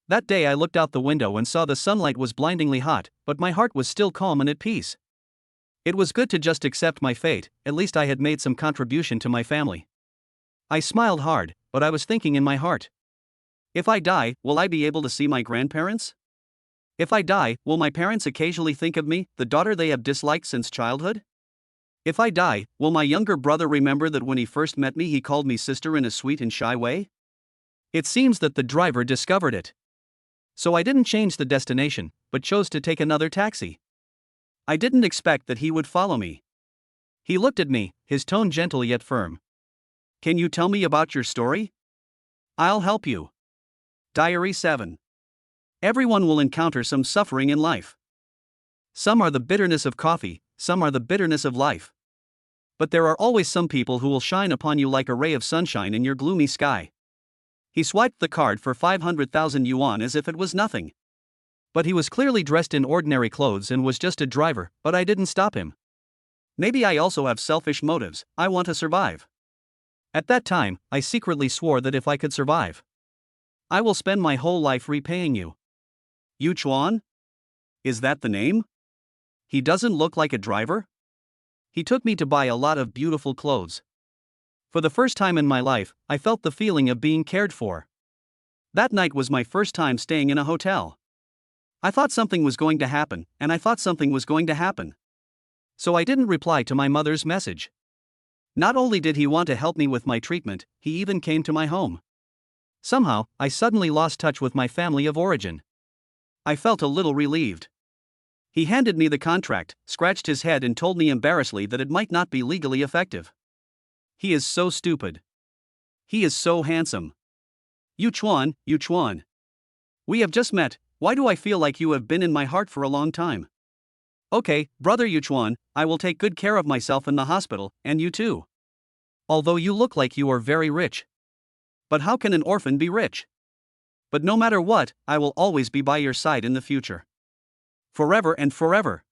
That day I looked out the window and saw the sunlight was blindingly hot, but my heart was still calm and at peace. It was good to just accept my fate, at least I had made some contribution to my family. I smiled hard, but I was thinking in my heart. If I die, will I be able to see my grandparents? If I die, will my parents occasionally think of me, the daughter they have disliked since childhood? If I die, will my younger brother remember that when he first met me he called me sister in a sweet and shy way? It seems that the driver discovered it. So I didn't change the destination, but chose to take another taxi. I didn't expect that he would follow me. He looked at me, his tone gentle yet firm. Can you tell me about your story? I'll help you. Diary 7. Everyone will encounter some suffering in life. Some are the bitterness of coffee, some are the bitterness of life. But there are always some people who will shine upon you like a ray of sunshine in your gloomy sky. He swiped the card for 500,000 yuan as if it was nothing. But he was clearly dressed in ordinary clothes and was just a driver, but I didn't stop him. Maybe I also have selfish motives, I want to survive. At that time, I secretly swore that if I could survive, I will spend my whole life repaying you. Yu Chuan? Is that the name? He doesn't look like a driver? He took me to buy a lot of beautiful clothes. For the first time in my life, I felt the feeling of being cared for. That night was my first time staying in a hotel. I thought something was going to happen, and I thought something was going to happen. So I didn't reply to my mother's message. Not only did he want to help me with my treatment, he even came to my home. Somehow, I suddenly lost touch with my family of origin. I felt a little relieved. He handed me the contract, scratched his head and told me embarrassedly that it might not be legally effective. He is so stupid. He is so handsome. Yu Chuan. We have just met, why do I feel like you have been in my heart for a long time? Okay, brother Yu Chuan, I will take good care of myself in the hospital, and you too. Although you look like you are very rich. But how can an orphan be rich? But no matter what, I will always be by your side in the future. Forever and forever.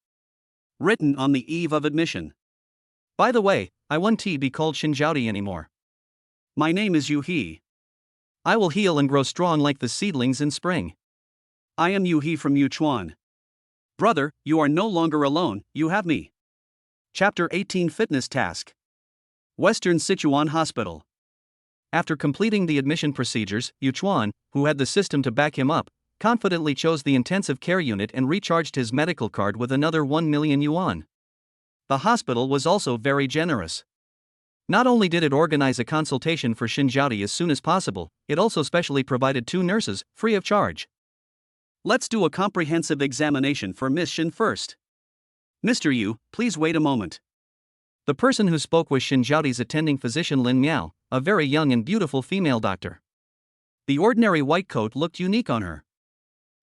Written on the eve of admission. By the way, I won't be called Zhaodi anymore. My name is Yu He. I will heal and grow strong like the seedlings in spring. I am Yu He from Yu Chuan. Brother, you are no longer alone, you have me. Chapter 18 Fitness Task. Western Sichuan Hospital. After completing the admission procedures, Yu Chuan, who had the system to back him up, confidently chose the intensive care unit and recharged his medical card with another 1 million yuan. The hospital was also very generous. Not only did it organize a consultation for Zhaodi as soon as possible, it also specially provided 2 nurses, free of charge. Let's do a comprehensive examination for Miss Shen first. Mr. Yu, please wait a moment. The person who spoke was Zhaodi's attending physician Lin Miao, a very young and beautiful female doctor. The ordinary white coat looked unique on her.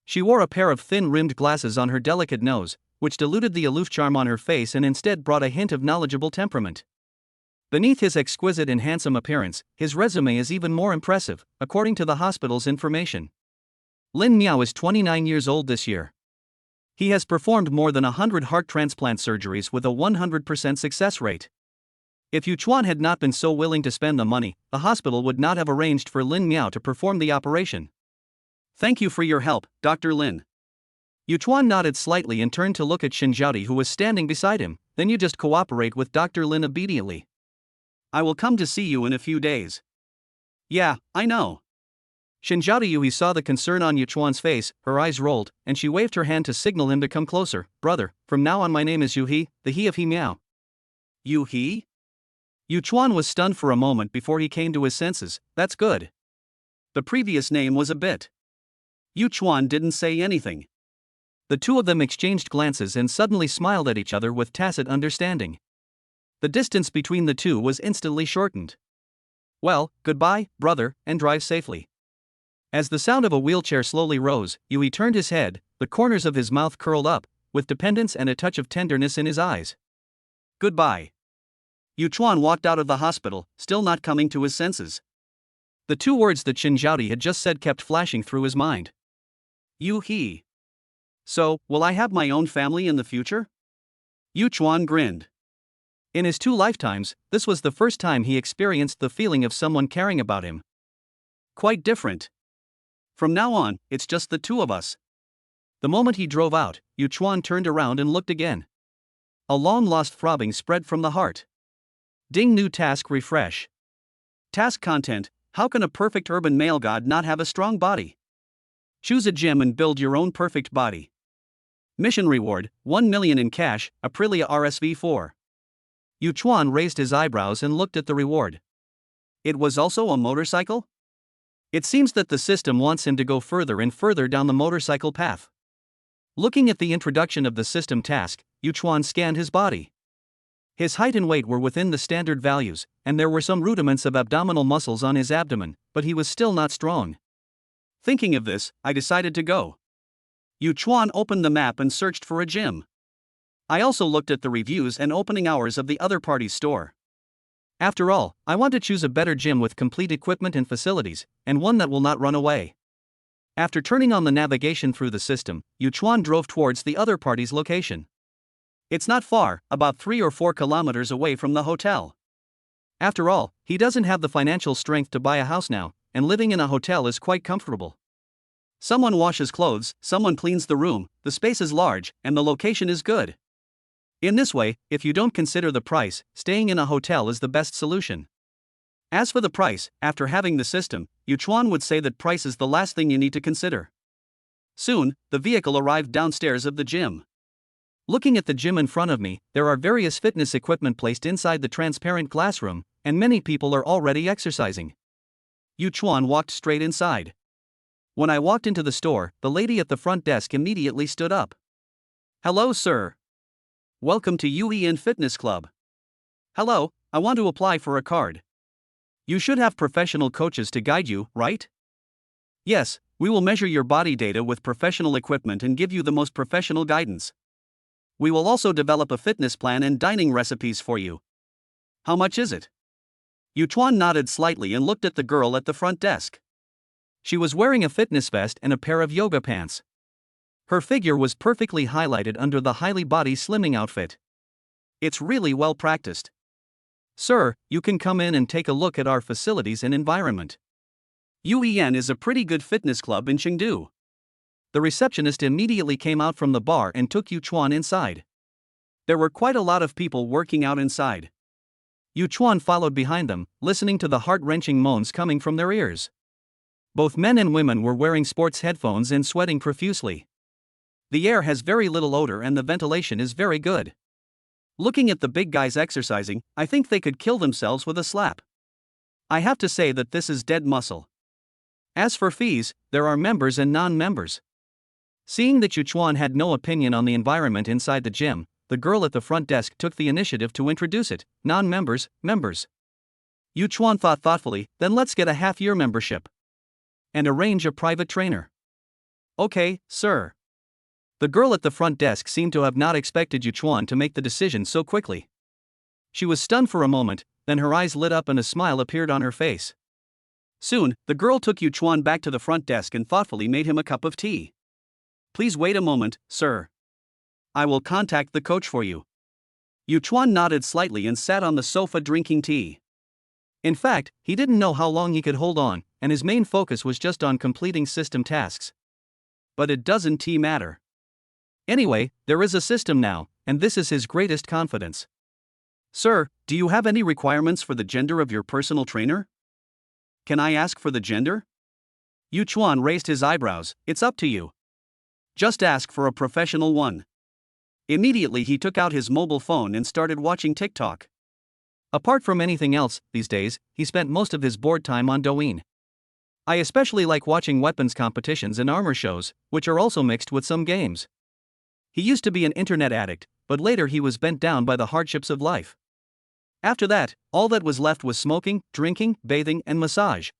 She wore a pair of thin-rimmed glasses on her delicate nose, which diluted the aloof charm on her face and instead brought a hint of knowledgeable temperament. Beneath his exquisite and handsome appearance, his resume is even more impressive, according to the hospital's information. Lin Miao is 29 years old this year. He has performed more than 100 heart transplant surgeries with a 100% success rate. If Yu Chuan had not been so willing to spend the money, the hospital would not have arranged for Lin Miao to perform the operation. Thank you for your help, Dr. Lin. Yu Chuan nodded slightly and turned to look at Zhaodi who was standing beside him. Then you just cooperate with Dr. Lin obediently. I will come to see you in a few days. Yeah, I know. Zhaodi saw the concern on Yu Chuan's face, her eyes rolled, and she waved her hand to signal him to come closer. Brother, from now on my name is Yu He, the He of He Miao. Yu He? Yu Chuan was stunned for a moment before he came to his senses. That's good. The previous name was a bit. Yu Chuan didn't say anything. The two of them exchanged glances and suddenly smiled at each other with tacit understanding. The distance between the two was instantly shortened. Well, goodbye, brother, and drive safely. As the sound of a wheelchair slowly rose, Yui turned his head, the corners of his mouth curled up, with dependence and a touch of tenderness in his eyes. Goodbye. Yu Chuan walked out of the hospital, still not coming to his senses. The 2 words that Zhaodi had just said kept flashing through his mind. Yu He. So, will I have my own family in the future? Yuchuan grinned. In his 2 lifetimes, this was the first time he experienced the feeling of someone caring about him. Quite different. From now on, it's just the 2 of us. The moment he drove out, Yuchuan turned around and looked again. A long-lost throbbing spread from the heart. Ding, new task refresh. Task content: how can a perfect urban male god not have a strong body? Choose a gym and build your own perfect body. Mission reward: 1 million in cash, Aprilia RSV4. Yuchuan raised his eyebrows and looked at the reward. It was also a motorcycle? It seems that the system wants him to go further and further down the motorcycle path. Looking at the introduction of the system task, Yuchuan scanned his body. His height and weight were within the standard values, and there were some rudiments of abdominal muscles on his abdomen, but he was still not strong. Thinking of this, I decided to go. Yuchuan opened the map and searched for a gym. I also looked at the reviews and opening hours of the other party's store. After all, I want to choose a better gym with complete equipment and facilities, and one that will not run away. After turning on the navigation through the system, Yuchuan drove towards the other party's location. It's not far, about 3 or 4 kilometers away from the hotel. After all, he doesn't have the financial strength to buy a house now, and living in a hotel is quite comfortable. Someone washes clothes, someone cleans the room, the space is large, and the location is good. In this way, if you don't consider the price, staying in a hotel is the best solution. As for the price, after having the system, Yuchuan would say that price is the last thing you need to consider. Soon, the vehicle arrived downstairs of the gym. Looking at the gym in front of me, there are various fitness equipment placed inside the transparent glass room, and many people are already exercising. Yuchuan walked straight inside. When I walked into the store, the lady at the front desk immediately stood up. "Hello, sir. Welcome to UEN Fitness Club. Hello, I want to apply for a card. You should have professional coaches to guide you, right?" "Yes, we will measure your body data with professional equipment and give you the most professional guidance. We will also develop a fitness plan and dining recipes for you. How much is it?" Yuchuan nodded slightly and looked at the girl at the front desk. She was wearing a fitness vest and a pair of yoga pants. Her figure was perfectly highlighted under the highly body slimming outfit. It's really well practiced. "Sir, you can come in and take a look at our facilities and environment. UEN is a pretty good fitness club in Chengdu." The receptionist immediately came out from the bar and took Yuchuan inside. There were quite a lot of people working out inside. Yuchuan followed behind them, listening to the heart-wrenching moans coming from their ears. Both men and women were wearing sports headphones and sweating profusely. The air has very little odor and the ventilation is very good. Looking at the big guys exercising, I think they could kill themselves with a slap. I have to say that this is dead muscle. As for fees, there are members and non-members. Seeing that Yuchuan had no opinion on the environment inside the gym, the girl at the front desk took the initiative to introduce it: non-members, members. Yuchuan thought thoughtfully, then let's get a half-year membership. And arrange a private trainer. Okay, sir. The girl at the front desk seemed to have not expected Yuchuan to make the decision so quickly. She was stunned for a moment, then her eyes lit up and a smile appeared on her face. Soon, the girl took Yuchuan back to the front desk and thoughtfully made him a cup of tea. "Please wait a moment, sir. I will contact the coach for you." Yuchuan nodded slightly and sat on the sofa drinking tea. In fact, he didn't know how long he could hold on, and his main focus was just on completing system tasks. But it doesn't matter. Anyway, there is a system now, and this is his greatest confidence. "Sir, do you have any requirements for the gender of your personal trainer?" "Can I ask for the gender?" Yuchuan raised his eyebrows. "It's up to you. Just ask for a professional one." Immediately he took out his mobile phone and started watching TikTok. Apart from anything else, these days, he spent most of his bored time on Douyin. I especially like watching weapons competitions and armor shows, which are also mixed with some games. He used to be an internet addict, but later he was bent down by the hardships of life. After that, all that was left was smoking, drinking, bathing, and massage.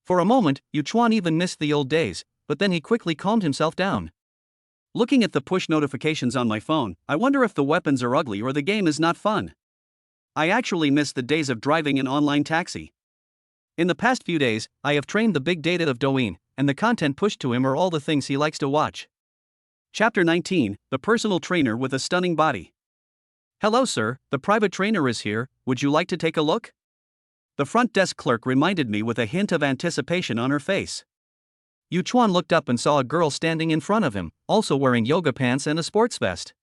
For a moment, Yuchuan even missed the old days, but then he quickly calmed himself down. Looking at the push notifications on my phone, I wonder if the weapons are ugly or the game is not fun. I actually miss the days of driving an online taxi. In the past few days, I have trained the big data of Douyin, and the content pushed to him are all the things he likes to watch. Chapter 19, The Personal Trainer with a Stunning Body. Hello sir, the private trainer is here, would you like to take a look? The front desk clerk reminded me with a hint of anticipation on her face. Yuchuan looked up and saw a girl standing in front of him, also wearing yoga pants and a sports vest.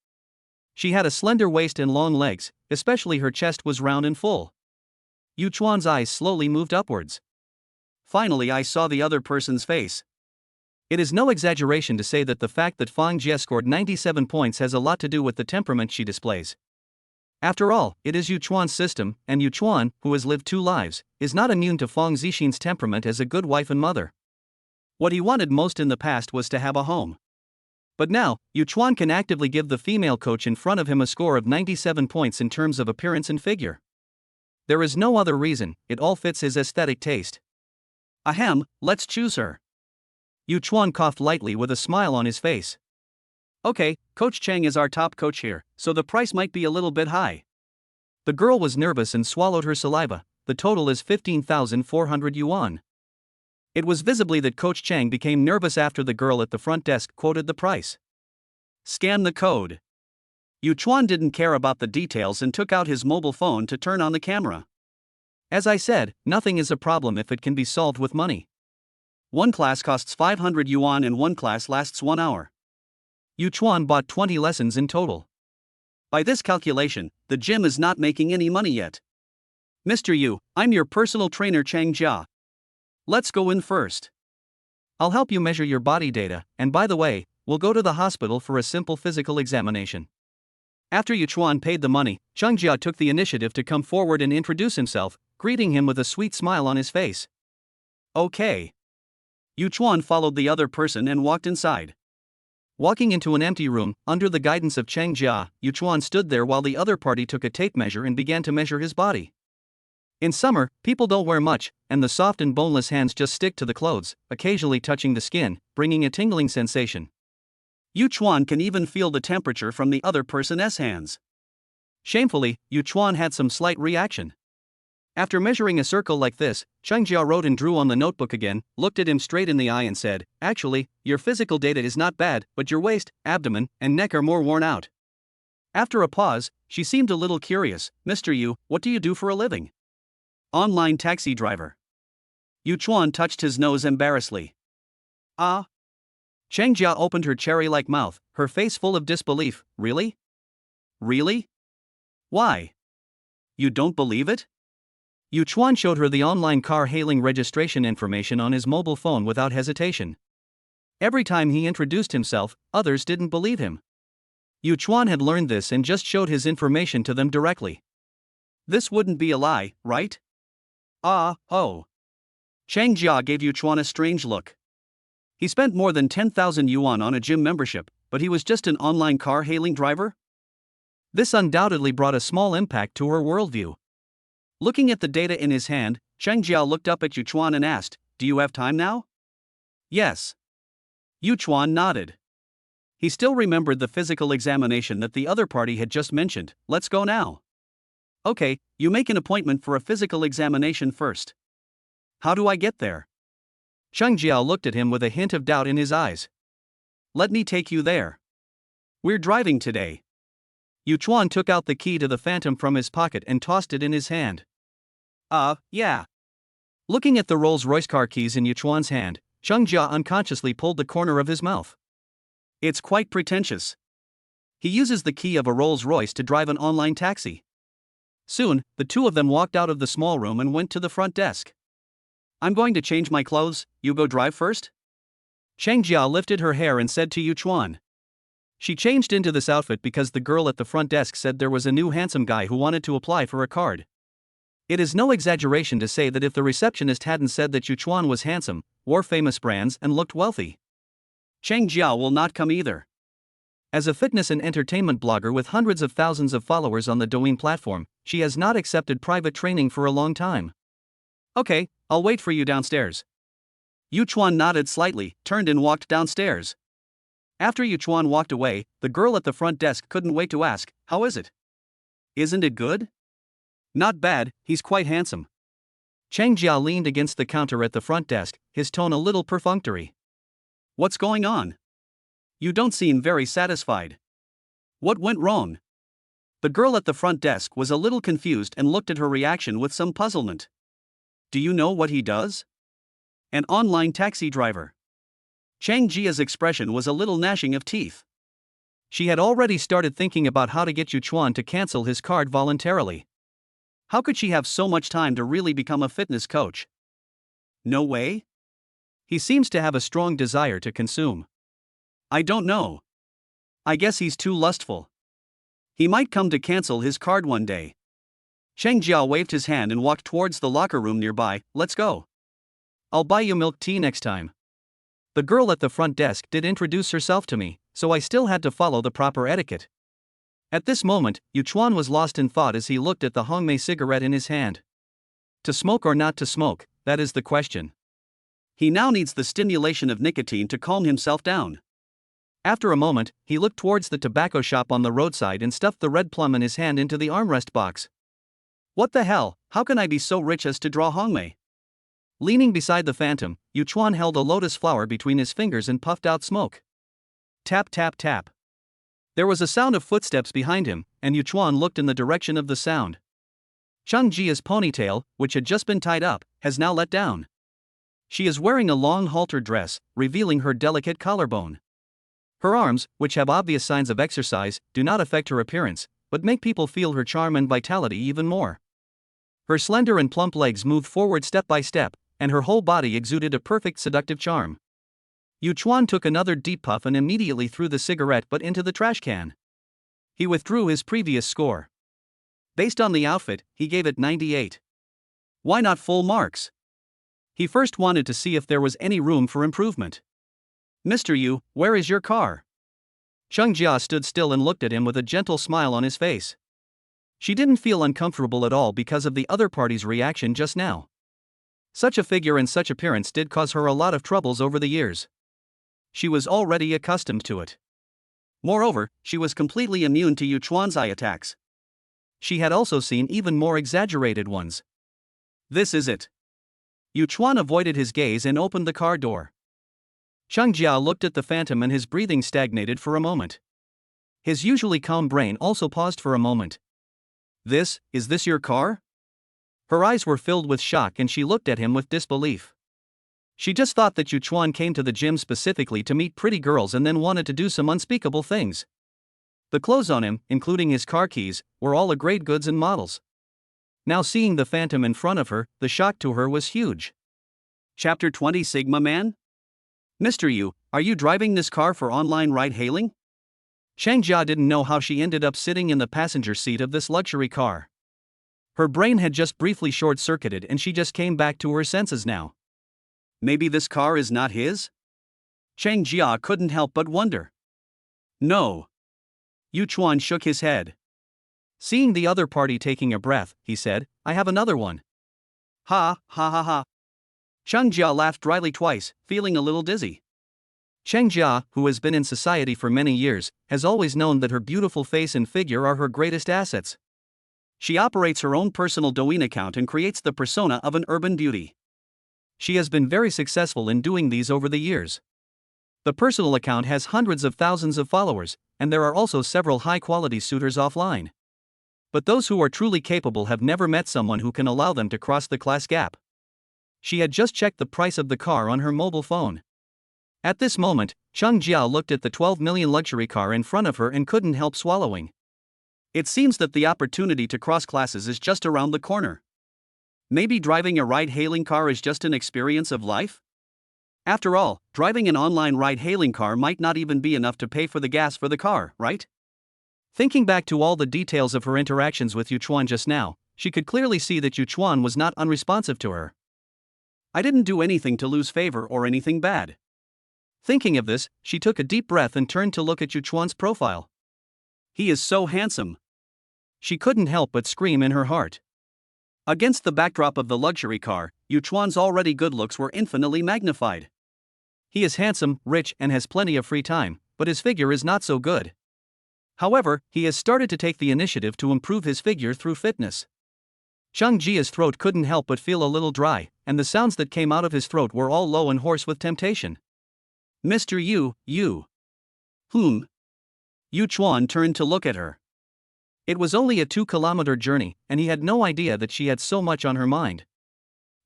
She had a slender waist and long legs, especially her chest was round and full. Yuchuan's eyes slowly moved upwards. Finally I saw the other person's face. It is no exaggeration to say that the fact that Fong Xin scored 97 points has a lot to do with the temperament she displays. After all, it is Yuchuan's system, and Yuchuan, who has lived 2 lives, is not immune to Fong Zixin's temperament as a good wife and mother. What he wanted most in the past was to have a home. But now, Yuchuan can actively give the female coach in front of him a score of 97 points in terms of appearance and figure. There is no other reason, it all fits his aesthetic taste. Ahem, let's choose her. Yuchuan coughed lightly with a smile on his face. Okay, Coach Chang is our top coach here, so the price might be a little bit high. The girl was nervous and swallowed her saliva. The total is 15,400 yuan. It was visibly that Coach Chang became nervous after the girl at the front desk quoted the price. Scan the code. Yuchuan didn't care about the details and took out his mobile phone to turn on the camera. As I said, nothing is a problem if it can be solved with money. One class costs 500 yuan and one class lasts 1 hour. Yuchuan bought 20 lessons in total. By this calculation, the gym is not making any money yet. Mr. Yu, I'm your personal trainer Chang Jia. Let's go in first. I'll help you measure your body data, and by the way, we'll go to the hospital for a simple physical examination. After Yuchuan paid the money, Chang Jia took the initiative to come forward and introduce himself, greeting him with a sweet smile on his face. Okay. Yuchuan followed the other person and walked inside. Walking into an empty room, under the guidance of Chang Jia, Yuchuan stood there while the other party took a tape measure and began to measure his body. In summer, people don't wear much, and the soft and boneless hands just stick to the clothes, occasionally touching the skin, bringing a tingling sensation. Yuchuan can even feel the temperature from the other person's hands. Shamefully, Yuchuan had some slight reaction. After measuring a circle like this, Chang Jia wrote and drew on the notebook again, looked at him straight in the eye and said, "Actually, your physical data is not bad, but your waist, abdomen, and neck are more worn out." After a pause, she seemed a little curious. "Mr. Yu, what do you do for a living?" "Online taxi driver." Yuchuan touched his nose embarrassedly. "Ah." Chang Jia opened her cherry-like mouth, her face full of disbelief. "Really? Really? Why? You don't believe it?" Yuchuan showed her the online car hailing registration information on his mobile phone without hesitation. Every time he introduced himself, others didn't believe him. Yuchuan had learned this and just showed his information to them directly. This wouldn't be a lie, right? Ah, oh. Chang Jia gave Yuchuan a strange look. He spent more than 10,000 yuan on a gym membership, but he was just an online car hailing driver? This undoubtedly brought a small impact to her worldview. Looking at the data in his hand, Chang Jia looked up at Yuchuan and asked, "Do you have time now?" "Yes." Yuchuan nodded. He still remembered the physical examination that the other party had just mentioned. "Let's go now." "Okay, you make an appointment for a physical examination first." "How do I get there?" Chang Jia looked at him with a hint of doubt in his eyes. "Let me take you there. We're driving today." Yuchuan took out the key to the Phantom from his pocket and tossed it in his hand. Yeah. Looking at the Rolls-Royce car keys in Yuchuan's hand, Chang Jia unconsciously pulled the corner of his mouth. It's quite pretentious. He uses the key of a Rolls-Royce to drive an online taxi. Soon, the two of them walked out of the small room and went to the front desk. "I'm going to change my clothes, you go drive first?" Chang Jia lifted her hair and said to Yuchuan. She changed into this outfit because the girl at the front desk said there was a new handsome guy who wanted to apply for a card. It is no exaggeration to say that if the receptionist hadn't said that Yuchuan was handsome, wore famous brands and looked wealthy, Chang Jia will not come either. As a fitness and entertainment blogger with hundreds of thousands of followers on the Douyin platform, she has not accepted private training for a long time. "Okay, I'll wait for you downstairs." Yuchuan nodded slightly, turned and walked downstairs. After Yuchuan walked away, the girl at the front desk couldn't wait to ask, "How is it? Isn't it good?" "Not bad, he's quite handsome." Chang Jia leaned against the counter at the front desk, his tone a little perfunctory. "What's going on?" You don't seem very satisfied. What went wrong? The girl at the front desk was a little confused and looked at her reaction with some puzzlement. Do you know what he does? An online taxi driver. Chang Jia's expression was a little gnashing of teeth. She had already started thinking about how to get Yuchuan to cancel his card voluntarily. How could she have so much time to really become a fitness coach? No way? He seems to have a strong desire to consume. I don't know. I guess he's too lustful. He might come to cancel his card one day. Cheng Jia waved his hand and walked towards the locker room nearby. Let's go. I'll buy you milk tea next time. The girl at the front desk did introduce herself to me, so I still had to follow the proper etiquette. At this moment, Yuchuan was lost in thought as he looked at the Hongmei cigarette in his hand. To smoke or not to smoke, that is the question. He now needs the stimulation of nicotine to calm himself down. After a moment, he looked towards the tobacco shop on the roadside and stuffed the red plum in his hand into the armrest box. What the hell, how can I be so rich as to draw Hongmei? Leaning beside the phantom, Yuchuan held a lotus flower between his fingers and puffed out smoke. Tap tap tap. There was a sound of footsteps behind him, and Yuchuan looked in the direction of the sound. Chang Jia's ponytail, which had just been tied up, has now let down. She is wearing a long halter dress, revealing her delicate collarbone. Her arms, which have obvious signs of exercise, do not affect her appearance, but make people feel her charm and vitality even more. Her slender and plump legs moved forward step by step, and her whole body exuded a perfect seductive charm. Yuchuan took another deep puff and immediately threw the cigarette butt into the trash can. He withdrew his previous score. Based on the outfit, he gave it 98. Why not full marks? He first wanted to see if there was any room for improvement. Mr. Yu, where is your car? Cheng Jia stood still and looked at him with a gentle smile on his face. She didn't feel uncomfortable at all because of the other party's reaction just now. Such a figure and such appearance did cause her a lot of troubles over the years. She was already accustomed to it. Moreover, she was completely immune to Yuchuan's eye attacks. She had also seen even more exaggerated ones. This is it. Yuchuan avoided his gaze and opened the car door. Cheng Jia looked at the phantom and his breathing stagnated for a moment. His usually calm brain also paused for a moment. Is this your car? Her eyes were filled with shock and she looked at him with disbelief. She just thought that Yuchuan came to the gym specifically to meet pretty girls and then wanted to do some unspeakable things. The clothes on him, including his car keys, were all A-grade goods and models. Now seeing the phantom in front of her, the shock to her was huge. Chapter 20 Sigma Man? Mr. Yu, are you driving this car for online ride-hailing? Cheng Jia didn't know how she ended up sitting in the passenger seat of this luxury car. Her brain had just briefly short-circuited and she just came back to her senses now. Maybe this car is not his? Cheng Jia couldn't help but wonder. No. Yuchuan shook his head. Seeing the other party taking a breath, he said, I have another one. Ha, ha ha ha. Cheng Jia laughed dryly twice, feeling a little dizzy. Cheng Jia, who has been in society for many years, has always known that her beautiful face and figure are her greatest assets. She operates her own personal Douyin account and creates the persona of an urban beauty. She has been very successful in doing these over the years. The personal account has hundreds of thousands of followers, and there are also several high-quality suitors offline. But those who are truly capable have never met someone who can allow them to cross the class gap. She had just checked the price of the car on her mobile phone. At this moment, Cheng Jia looked at the 12 million luxury car in front of her and couldn't help swallowing. It seems that the opportunity to cross classes is just around the corner. Maybe driving a ride-hailing car is just an experience of life? After all, driving an online ride-hailing car might not even be enough to pay for the gas for the car, right? Thinking back to all the details of her interactions with Yuchuan just now, she could clearly see that Yuchuan was not unresponsive to her. I didn't do anything to lose favor or anything bad. Thinking of this, she took a deep breath and turned to look at Yuchuan's profile. He is so handsome. She couldn't help but scream in her heart. Against the backdrop of the luxury car, Yuchuan's already good looks were infinitely magnified. He is handsome, rich, and has plenty of free time, but his figure is not so good. However, he has started to take the initiative to improve his figure through fitness. Cheng Jia's throat couldn't help but feel a little dry, and the sounds that came out of his throat were all low and hoarse with temptation. Mr. Yu. Yu Chuan turned to look at her. It was only a 2-kilometer journey, and he had no idea that she had so much on her mind.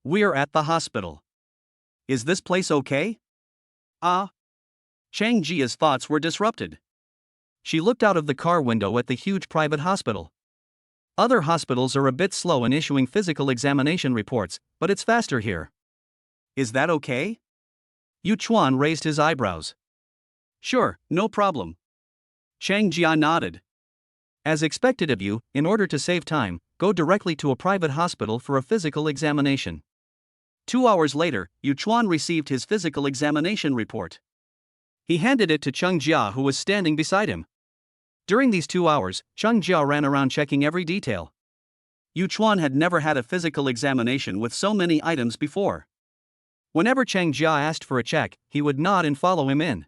We're at the hospital. Is this place okay? Chang Jia's thoughts were disrupted. She looked out of the car window at the huge private hospital. Other hospitals are a bit slow in issuing physical examination reports, but it's faster here. Is that okay? Yu Chuan raised his eyebrows. Sure, no problem. Chang Jia nodded. As expected of you, in order to save time, go directly to a private hospital for a physical examination. 2 hours later, Yu Chuan received his physical examination report. He handed it to Chang Jia, who was standing beside him. During these 2 hours, Chang Jia ran around checking every detail. Yu Chuan had never had a physical examination with so many items before. Whenever Chang Jia asked for a check, he would nod and follow him in.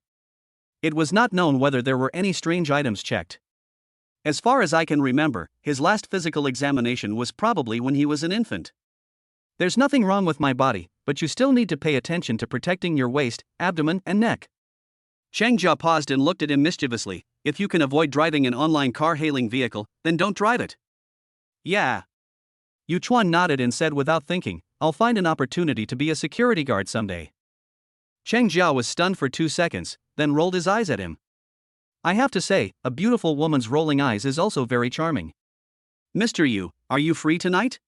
It was not known whether there were any strange items checked. As far as I can remember, his last physical examination was probably when he was an infant. There's nothing wrong with my body, but you still need to pay attention to protecting your waist, abdomen, and neck. Chang Jia paused and looked at him mischievously. If you can avoid driving an online car-hailing vehicle, then don't drive it. Yeah. Yu Chuan nodded and said without thinking, I'll find an opportunity to be a security guard someday. Chang Jia was stunned for 2 seconds, then rolled his eyes at him. I have to say, a beautiful woman's rolling eyes is also very charming. Mr. Yu, are you free tonight?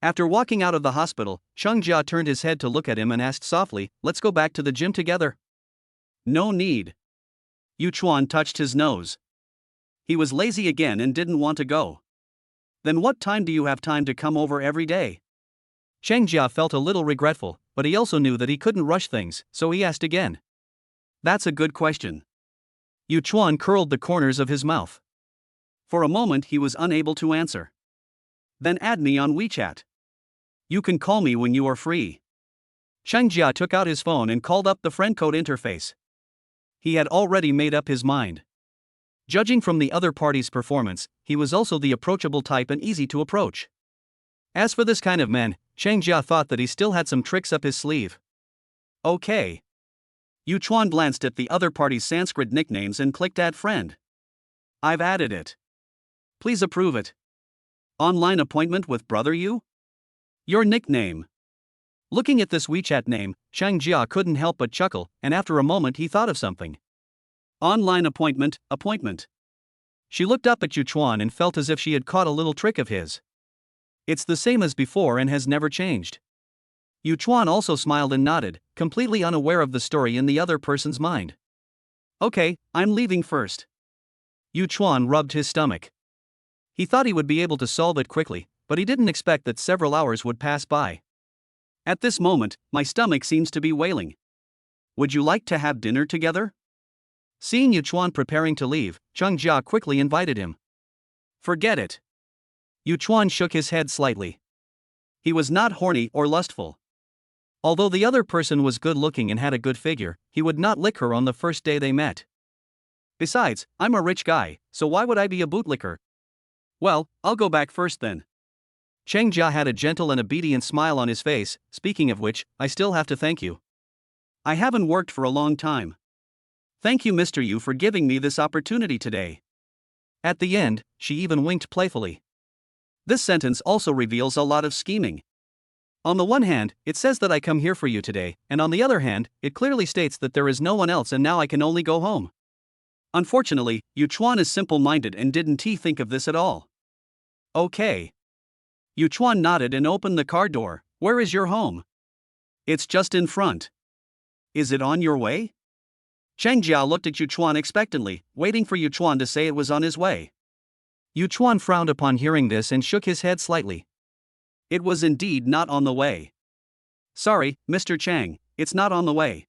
After walking out of the hospital, Chang Jia turned his head to look at him and asked softly, let's go back to the gym together. No need. Yu Chuan touched his nose. He was lazy again and didn't want to go. Then what time do you have time to come over every day? Chang Jia felt a little regretful, but he also knew that he couldn't rush things, so he asked again. That's a good question. Yu Chuan curled the corners of his mouth. For a moment he was unable to answer. Then add me on WeChat. You can call me when you are free. Chang Jia took out his phone and called up the friend code interface. He had already made up his mind. Judging from the other party's performance, he was also the approachable type and easy to approach. As for this kind of man, Chang Jia thought that he still had some tricks up his sleeve. Okay. Yu Chuan glanced at the other party's Sanskrit nicknames and clicked Add Friend. I've added it. Please approve it. Online appointment with Brother Yu? Your nickname. Looking at this WeChat name, Chang Jia couldn't help but chuckle, and after a moment he thought of something. Online appointment. She looked up at Yu Chuan and felt as if she had caught a little trick of his. It's the same as before and has never changed. Yu Chuan also smiled and nodded, completely unaware of the story in the other person's mind. Okay, I'm leaving first. Yu Chuan rubbed his stomach. He thought he would be able to solve it quickly, but he didn't expect that several hours would pass by. At this moment, my stomach seems to be wailing. Would you like to have dinner together? Seeing Yu Chuan preparing to leave, Chang Jia quickly invited him. Forget it. Yu Chuan shook his head slightly. He was not horny or lustful. Although the other person was good-looking and had a good figure, he would not lick her on the first day they met. Besides, I'm a rich guy, so why would I be a bootlicker? Well, I'll go back first then. Chang Jia had a gentle and obedient smile on his face. Speaking of which, I still have to thank you. I haven't worked for a long time. Thank you, Mr. Yu, for giving me this opportunity today. At the end, she even winked playfully. This sentence also reveals a lot of scheming. On the one hand, it says that I come here for you today, and on the other hand, it clearly states that there is no one else and now I can only go home. Unfortunately, Yu Chuan is simple-minded and didn't think of this at all. Okay. Yu Chuan nodded and opened the car door. Where is your home? It's just in front. Is it on your way? Chang Jia looked at Yu Chuan expectantly, waiting for Yu Chuan to say it was on his way. Yu Chuan frowned upon hearing this and shook his head slightly. It was indeed not on the way. Sorry, Mr. Chang, it's not on the way.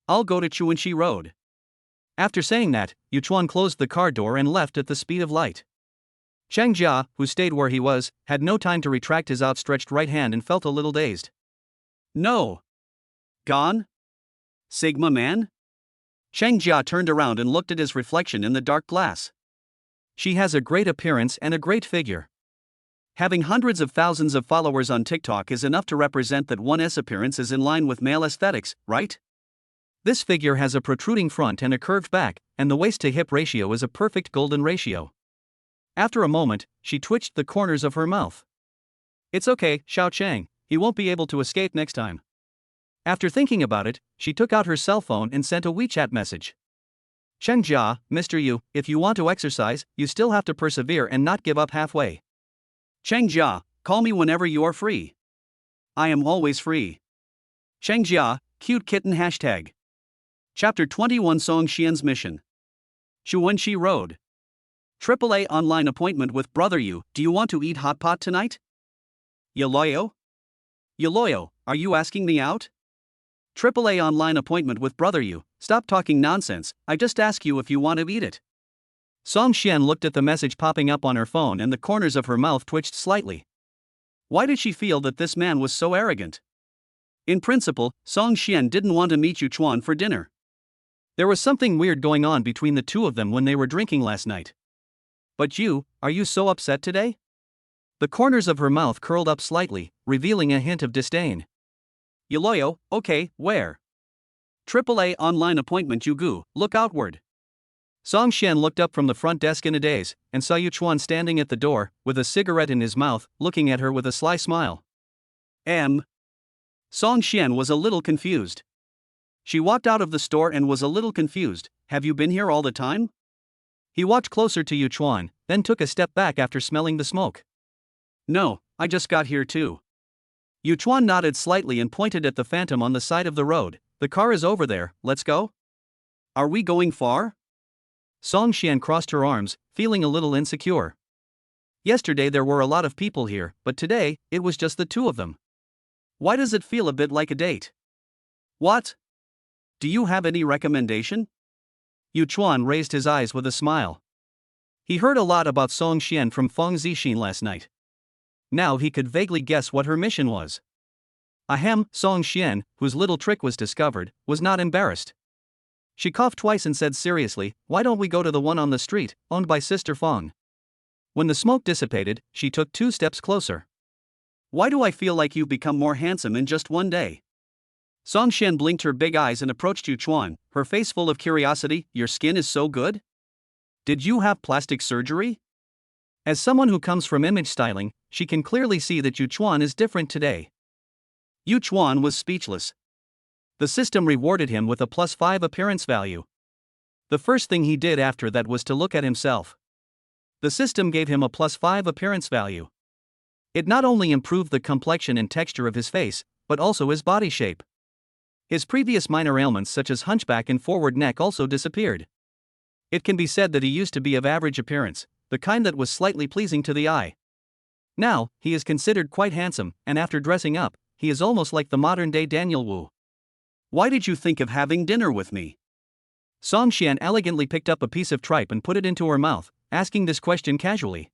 I'll go to Chunxi Road. After saying that, Yu Chuan closed the car door and left at the speed of light. Chang Jia, who stayed where he was, had no time to retract his outstretched right hand and felt a little dazed. No. Gone? Sigma man? Chang Jia turned around and looked at his reflection in the dark glass. She has a great appearance and a great figure. Having hundreds of thousands of followers on TikTok is enough to represent that one's appearance is in line with male aesthetics, right? This figure has a protruding front and a curved back, and the waist-to-hip ratio is a perfect golden ratio. After a moment, she twitched the corners of her mouth. It's okay, Xiao Chang, he won't be able to escape next time. After thinking about it, she took out her cell phone and sent a WeChat message. Cheng Jia, Mr. Yu, if you want to exercise, you still have to persevere and not give up halfway. Cheng Jia, call me whenever you are free. I am always free. Cheng Jia, cute kitten hashtag. Chapter 21 Song Xian's Mission. Shuwenshi Road. AAA online appointment with Brother Yu, do you want to eat hot pot tonight? Yaloyo? Yaloyo, are you asking me out? AAA online appointment with Brother Yu, stop talking nonsense, I just ask you if you want to eat it. Song Xian looked at the message popping up on her phone and the corners of her mouth twitched slightly. Why did she feel that this man was so arrogant? In principle, Song Xian didn't want to meet Yu Chuan for dinner. There was something weird going on between the two of them when they were drinking last night. But you, are you so upset today? The corners of her mouth curled up slightly, revealing a hint of disdain. Yaloyo, okay, where? AAA online appointment Yugu, look outward. Song Xian looked up from the front desk in a daze, and saw Yu Chuan standing at the door, with a cigarette in his mouth, looking at her with a sly smile. Song Xian was a little confused. She walked out of the store and was a little confused. Have you been here all the time? He walked closer to Yu Chuan, then took a step back after smelling the smoke. No, I just got here too. Yu Chuan nodded slightly and pointed at the phantom on the side of the road. The car is over there, let's go? Are we going far? Song Xian crossed her arms, feeling a little insecure. Yesterday there were a lot of people here, but today, it was just the two of them. Why does it feel a bit like a date? What? Do you have any recommendation? Yu Chuan raised his eyes with a smile. He heard a lot about Song Xian from Fong Xin last night. Now he could vaguely guess what her mission was. Ahem, Song Xian, whose little trick was discovered, was not embarrassed. She coughed twice and said seriously, why don't we go to the one on the street, owned by Sister Fong? When the smoke dissipated, she took 2 steps closer. Why do I feel like you've become more handsome in just one day? Song Xian blinked her big eyes and approached Yu Chuan, her face full of curiosity. Your skin is so good? Did you have plastic surgery? As someone who comes from image styling, she can clearly see that Yu Chuan is different today. Yu Chuan was speechless. The system rewarded him with a +5 appearance value. The first thing he did after that was to look at himself. The system gave him a +5 appearance value. It not only improved the complexion and texture of his face, but also his body shape. His previous minor ailments such as hunchback and forward neck also disappeared. It can be said that he used to be of average appearance, the kind that was slightly pleasing to the eye. Now, he is considered quite handsome, and after dressing up, he is almost like the modern-day Daniel Wu. Why did you think of having dinner with me? Song Xian elegantly picked up a piece of tripe and put it into her mouth, asking this question casually.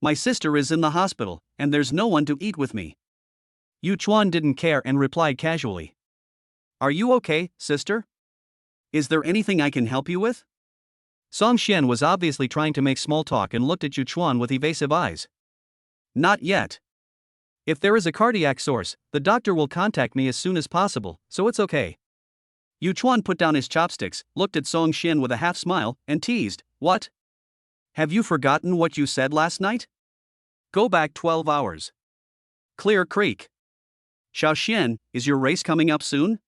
My sister is in the hospital, and there's no one to eat with me. Yu Chuan didn't care and replied casually. Are you okay, sister? Is there anything I can help you with? Song Xian was obviously trying to make small talk and looked at Yu Chuan with evasive eyes. Not yet. If there is a cardiac source, the doctor will contact me as soon as possible, so it's okay. Yu Chuan put down his chopsticks, looked at Song Xian with a half smile, and teased, What? Have you forgotten what you said last night? Go back 12 hours. Clear Creek. Xiao Xian, is your race coming up soon?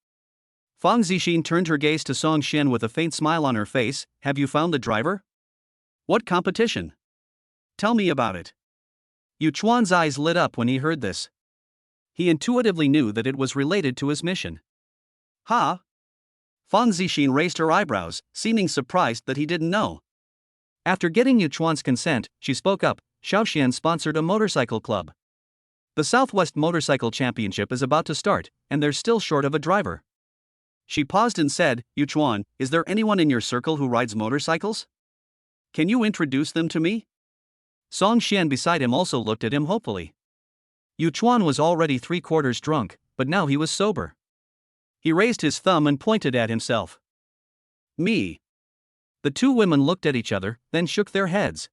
Fong Xin turned her gaze to Song Xian with a faint smile on her face. Have you found the driver? What competition? Tell me about it. Yu Chuan's eyes lit up when he heard this. He intuitively knew that it was related to his mission. Ha? Fong Xin raised her eyebrows, seeming surprised that he didn't know. After getting Yu Chuan's consent, she spoke up. Xiao Xian sponsored a motorcycle club. The Southwest Motorcycle Championship is about to start, and they're still short of a driver. She paused and said, Yu Chuan, is there anyone in your circle who rides motorcycles? Can you introduce them to me? Song Xian beside him also looked at him hopefully. Yu Chuan was already 3/4 drunk, but now he was sober. He raised his thumb and pointed at himself. Me. The two women looked at each other, then shook their heads.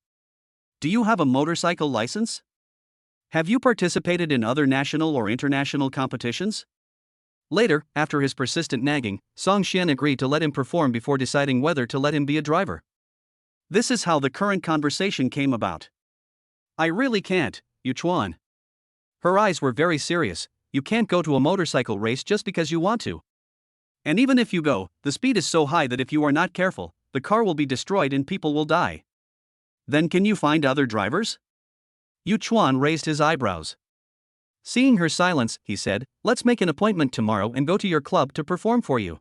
Do you have a motorcycle license? Have you participated in other national or international competitions? Later, after his persistent nagging, Fong Xin agreed to let him perform before deciding whether to let him be a driver. This is how the current conversation came about. I really can't, Yuchuan. Her eyes were very serious. You can't go to a motorcycle race just because you want to. And even if you go, the speed is so high that if you are not careful, the car will be destroyed and people will die. Then can you find other drivers? Yuchuan raised his eyebrows. Seeing her silence, he said, let's make an appointment tomorrow and go to your club to perform for you.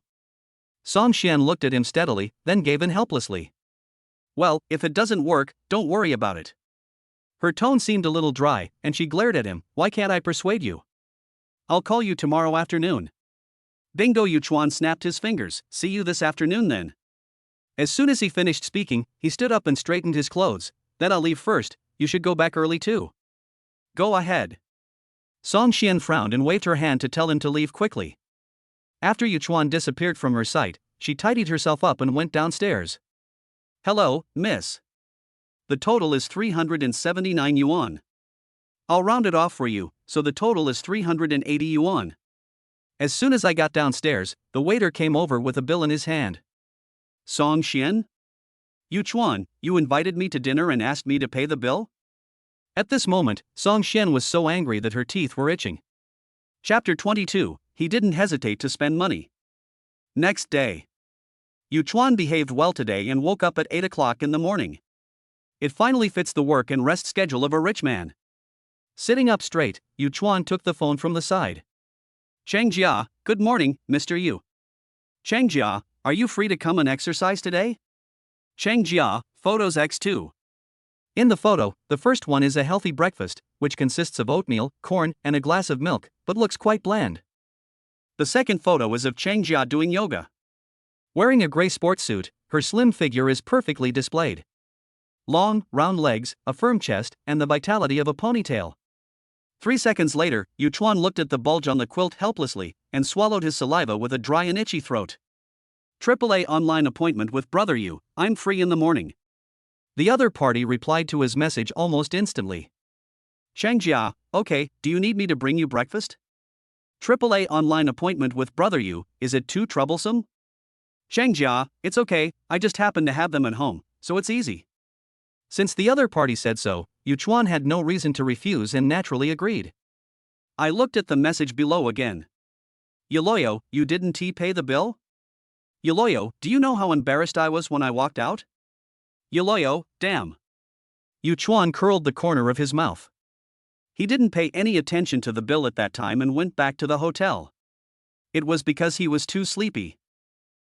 Fong Xin looked at him steadily, then gave in helplessly. Well, if it doesn't work, don't worry about it. Her tone seemed a little dry, and she glared at him. Why can't I persuade you? I'll call you tomorrow afternoon. Bingo! Yuchuan snapped his fingers. See you this afternoon then. As soon as he finished speaking, he stood up and straightened his clothes. Then I'll leave first, you should go back early too. Go ahead. Fong Xin frowned and waved her hand to tell him to leave quickly. After Yuchuan disappeared from her sight, she tidied herself up and went downstairs. Hello, miss. The total is 379 yuan. I'll round it off for you, so the total is 380 yuan. As soon as I got downstairs, the waiter came over with a bill in his hand. Fong Xin? Yuchuan, you invited me to dinner and asked me to pay the bill? At this moment, Fong Xin was so angry that her teeth were itching. Chapter 22, he didn't hesitate to spend money. Next day. Yuchuan behaved well today and woke up at 8 o'clock in the morning. It finally fits the work and rest schedule of a rich man. Sitting up straight, Yuchuan took the phone from the side. Changjia, good morning, Mr. Yu. Changjia, are you free to come and exercise today? Changjia, photos X2. In the photo, the first one is a healthy breakfast, which consists of oatmeal, corn, and a glass of milk, but looks quite bland. The second photo is of Changjia doing yoga. Wearing a gray sports suit, her slim figure is perfectly displayed. Long, round legs, a firm chest, and the vitality of a ponytail. 3 seconds later, Yuchuan looked at the bulge on the quilt helplessly, and swallowed his saliva with a dry and itchy throat. AAA online appointment with Brother Yu, I'm free in the morning. The other party replied to his message almost instantly. Changjia, okay, do you need me to bring you breakfast? AAA online appointment with Brother Yu, is it too troublesome? Changjia, it's okay, I just happen to have them at home, so it's easy. Since the other party said so, Yuchuan had no reason to refuse and naturally agreed. I looked at the message below again. Yeloyo, you didn't pay the bill? Yeloyo, do you know how embarrassed I was when I walked out? Yeloyo, damn. Yuchuan curled the corner of his mouth. He didn't pay any attention to the bill at that time and went back to the hotel. It was because he was too sleepy.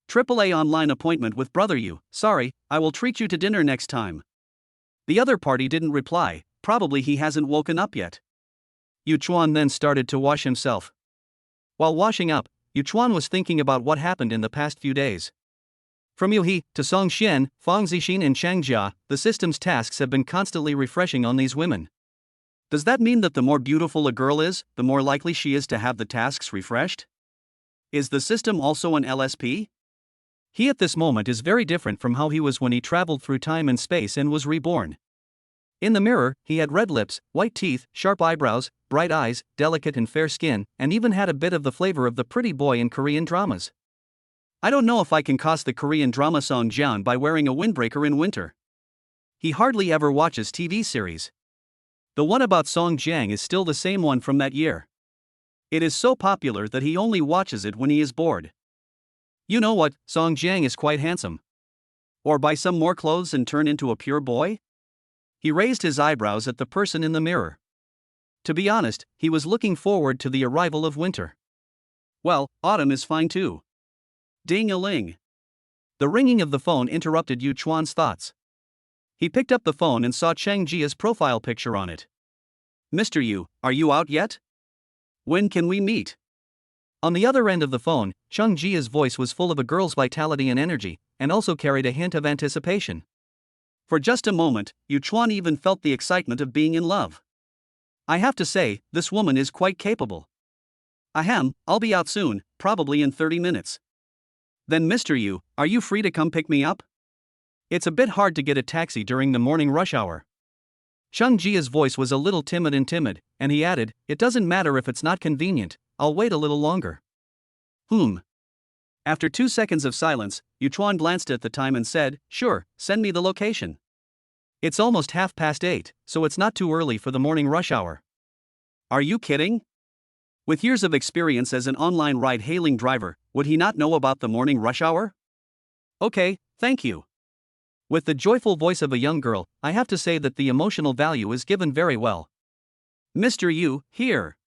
AAA online appointment with Brother Yu, sorry, I will treat you to dinner next time. The other party didn't reply, probably he hasn't woken up yet. Yuchuan then started to wash himself. While washing up, Yuchuan was thinking about what happened in the past few days. From Yuhi to Fong Xin, Fong Zixin and Changjia, the system's tasks have been constantly refreshing on these women. Does that mean that the more beautiful a girl is, the more likely she is to have the tasks refreshed? Is the system also an LSP? He at this moment is very different from how he was when he traveled through time and space and was reborn. In the mirror, he had red lips, white teeth, sharp eyebrows, bright eyes, delicate and fair skin, and even had a bit of the flavor of the pretty boy in Korean dramas. I don't know if I can cost the Korean drama Song Jian by wearing a windbreaker in winter. He hardly ever watches TV series. The one about Song Jiang is still the same one from that year. It is so popular that he only watches it when he is bored. You know what, Song Jiang is quite handsome. Or buy some more clothes and turn into a pure boy? He raised his eyebrows at the person in the mirror. To be honest, he was looking forward to the arrival of winter. Well, autumn is fine too. Ding-a-ling. The ringing of the phone interrupted Yuchuan's thoughts. He picked up the phone and saw Changjia's profile picture on it. Mr. Yu, are you out yet? When can we meet? On the other end of the phone, Changjia's voice was full of a girl's vitality and energy, and also carried a hint of anticipation. For just a moment, Yuchuan even felt the excitement of being in love. I have to say, this woman is quite capable. Ahem, I'll be out soon, probably in 30 minutes. Then Mr. Yu, are you free to come pick me up? It's a bit hard to get a taxi during the morning rush hour. Changjia's voice was a little timid, and he added, it doesn't matter if it's not convenient, I'll wait a little longer. After 2 seconds of silence, Yuchuan glanced at the time and said, "Sure, send me the location. It's almost 8:30, so it's not too early for the morning rush hour." Are you kidding? With years of experience as an online ride-hailing driver, would he not know about the morning rush hour? Okay, thank you. With the joyful voice of a young girl, I have to say that the emotional value is given very well. Mr. Yu, here.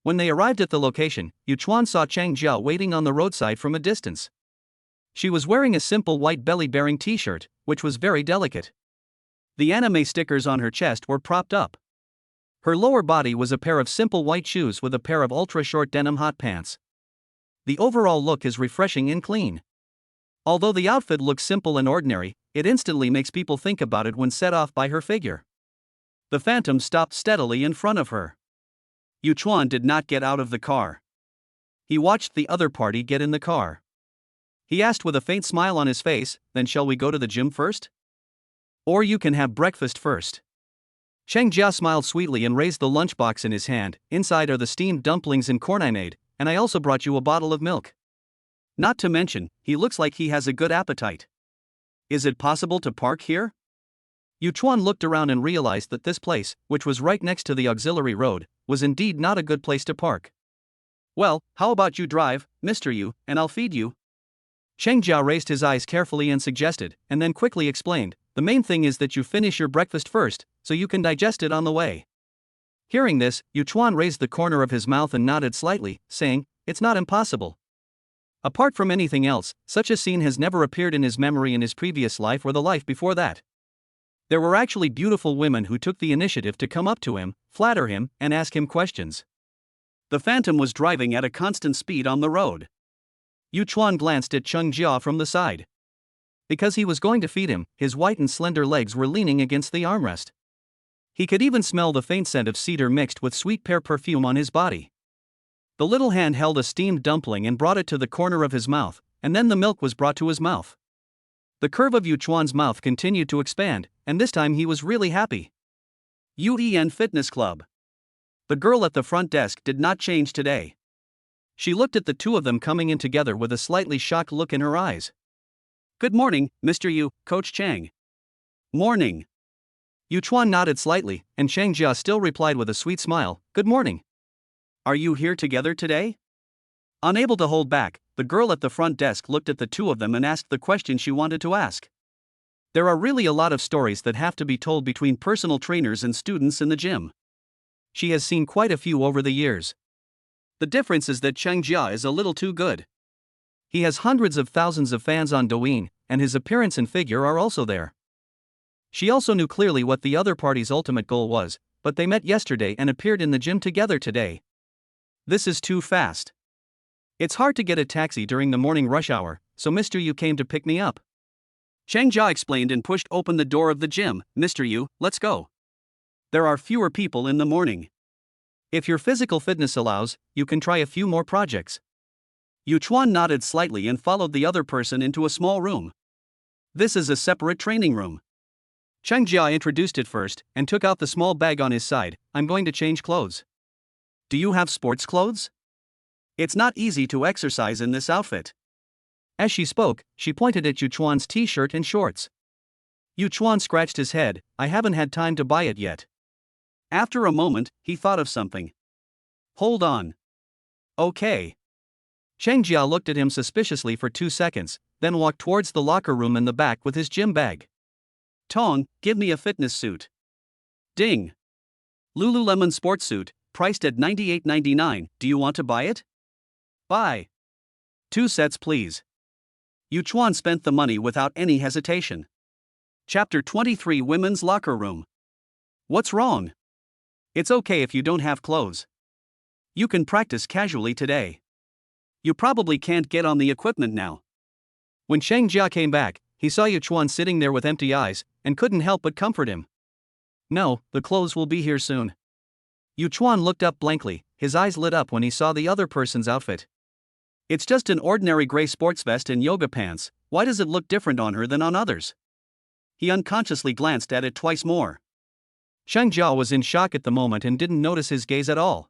When they arrived at the location, Yuchuan saw Chang Jia waiting on the roadside from a distance. She was wearing a simple white belly-bearing t-shirt, which was very delicate. The anime stickers on her chest were propped up. Her lower body was a pair of simple white shoes with a pair of ultra-short denim hot pants. The overall look is refreshing and clean. Although the outfit looks simple and ordinary, it instantly makes people think about it when set off by her figure. The Phantom stopped steadily in front of her. Yuchuan did not get out of the car. He watched the other party get in the car. He asked with a faint smile on his face, "Then shall we go to the gym first? Or you can have breakfast first." Chang Jia smiled sweetly and raised the lunchbox in his hand. "Inside are the steamed dumplings and corn I made, and I also brought you a bottle of milk. Not to mention, he looks like he has a good appetite. Is it possible to park here?" Yuchuan looked around and realized that this place, which was right next to the auxiliary road, was indeed not a good place to park. "Well, how about you drive, Mr. Yu, and I'll feed you?" Chang Jia raised his eyes carefully and suggested, and then quickly explained, "The main thing is that you finish your breakfast first, so you can digest it on the way." Hearing this, Yuchuan raised the corner of his mouth and nodded slightly, saying, "It's not impossible." Apart from anything else, such a scene has never appeared in his memory in his previous life or the life before that. There were actually beautiful women who took the initiative to come up to him, flatter him, and ask him questions. The Phantom was driving at a constant speed on the road. Yuchuan glanced at Chang Jia from the side. Because he was going to feed him, his white and slender legs were leaning against the armrest. He could even smell the faint scent of cedar mixed with sweet pear perfume on his body. The little hand held a steamed dumpling and brought it to the corner of his mouth, and then the milk was brought to his mouth. The curve of Yuchuan's mouth continued to expand, and this time he was really happy. UEN Fitness Club. The girl at the front desk did not change today. She looked at the two of them coming in together with a slightly shocked look in her eyes. "Good morning, Mr. Yu, Coach Chang." "Morning." Yuchuan nodded slightly, and Chang Jia still replied with a sweet smile, "Good morning. Are you here together today?" Unable to hold back, the girl at the front desk looked at the two of them and asked the question she wanted to ask. There are really a lot of stories that have to be told between personal trainers and students in the gym. She has seen quite a few over the years. The difference is that Chang Jia is a little too good. He has hundreds of thousands of fans on Douyin, and his appearance and figure are also there. She also knew clearly what the other party's ultimate goal was, but they met yesterday and appeared in the gym together today. This is too fast. It's hard to get a taxi during the morning rush hour, so Mr. Yu came to pick me up. Chang Jia explained and pushed open the door of the gym. "Mr. Yu, let's go. There are fewer people in the morning. If your physical fitness allows, you can try a few more projects." Yuchuan nodded slightly and followed the other person into a small room. This is a separate training room. Chang Jia introduced it first and took out the small bag on his side. "I'm going to change clothes. Do you have sports clothes? It's not easy to exercise in this outfit." As she spoke, she pointed at Yuchuan's t-shirt and shorts. Yuchuan scratched his head. "I haven't had time to buy it yet." After a moment, he thought of something. "Hold on. Okay." Chang Jia looked at him suspiciously for 2 seconds, then walked towards the locker room in the back with his gym bag. "Tong, give me a fitness suit." Ding. "Lululemon sports suit, priced at $98.99, do you want to buy it?" "Buy. 2 sets please." Yuchuan spent the money without any hesitation. Chapter 23 Women's Locker Room. What's wrong? It's okay if you don't have clothes. You can practice casually today. You probably can't get on the equipment now. When Chang Jia came back, he saw Yuchuan sitting there with empty eyes, and couldn't help but comfort him. "No, the clothes will be here soon." Yuchuan looked up blankly, his eyes lit up when he saw the other person's outfit. "It's just an ordinary gray sports vest and yoga pants, why does it look different on her than on others?" He unconsciously glanced at it twice more. Chang Jia was in shock at the moment and didn't notice his gaze at all.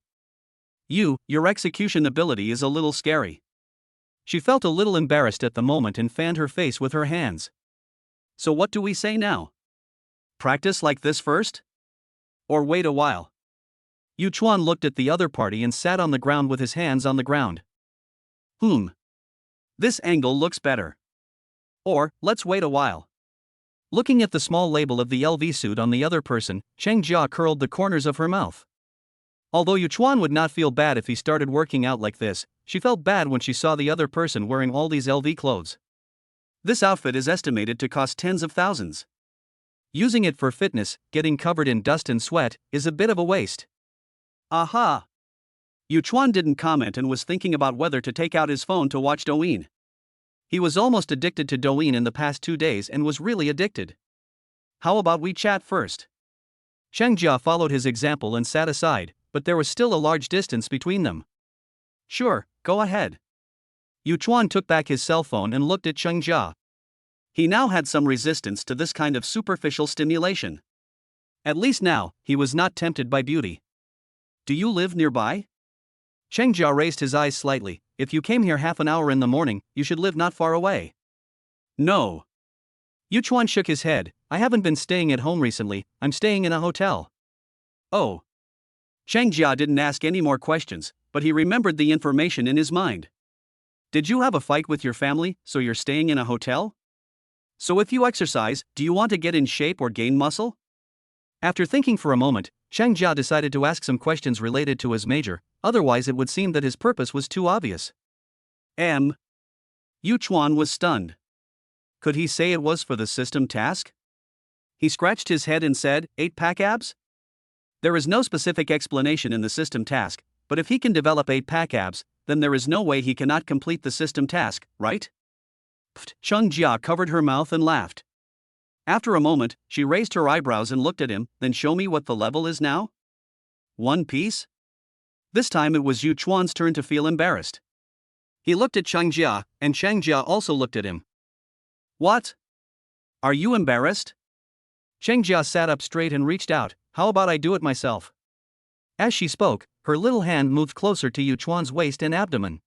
Your execution ability is a little scary. She felt a little embarrassed at the moment and fanned her face with her hands. So what do we say now? Practice like this first? Or wait a while? Yu Chuan looked at the other party and sat on the ground with his hands on the ground. This angle looks better. Or, let's wait a while. Looking at the small label of the LV suit on the other person, Cheng Jia curled the corners of her mouth. Although Yu Chuan would not feel bad if he started working out like this, she felt bad when she saw the other person wearing all these LV clothes. This outfit is estimated to cost tens of thousands. Using it for fitness, getting covered in dust and sweat, is a bit of a waste. Aha! Yu Chuan didn't comment and was thinking about whether to take out his phone to watch Douyin. He was almost addicted to Douyin in the past 2 days and was really addicted. How about we chat first? Cheng Jia followed his example and sat aside, but there was still a large distance between them. Sure, go ahead. Yu Chuan took back his cell phone and looked at Cheng Jia. He now had some resistance to this kind of superficial stimulation. At least now, he was not tempted by beauty. Do you live nearby? Cheng Jia raised his eyes slightly. If you came here half an hour in the morning, you should live not far away. No. Yu Chuan shook his head. I haven't been staying at home recently, I'm staying in a hotel. Oh. Cheng Jia didn't ask any more questions, but he remembered the information in his mind. Did you have a fight with your family, so you're staying in a hotel? So if you exercise, do you want to get in shape or gain muscle? After thinking for a moment, Cheng Jia decided to ask some questions related to his major, otherwise it would seem that his purpose was too obvious. Yu Chuan was stunned. Could he say it was for the system task? He scratched his head and said, 8-pack abs? There is no specific explanation in the system task, but if he can develop 8-pack abs, then there is no way he cannot complete the system task, right? Cheng Jia covered her mouth and laughed. After a moment, she raised her eyebrows and looked at him. Then show me what the level is now? 1 piece? This time it was Yu Chuan's turn to feel embarrassed. He looked at Cheng Jia, and Cheng Jia also looked at him. What? Are you embarrassed? Cheng Jia sat up straight and reached out. How about I do it myself? As she spoke, her little hand moved closer to Yu Chuan's waist and abdomen.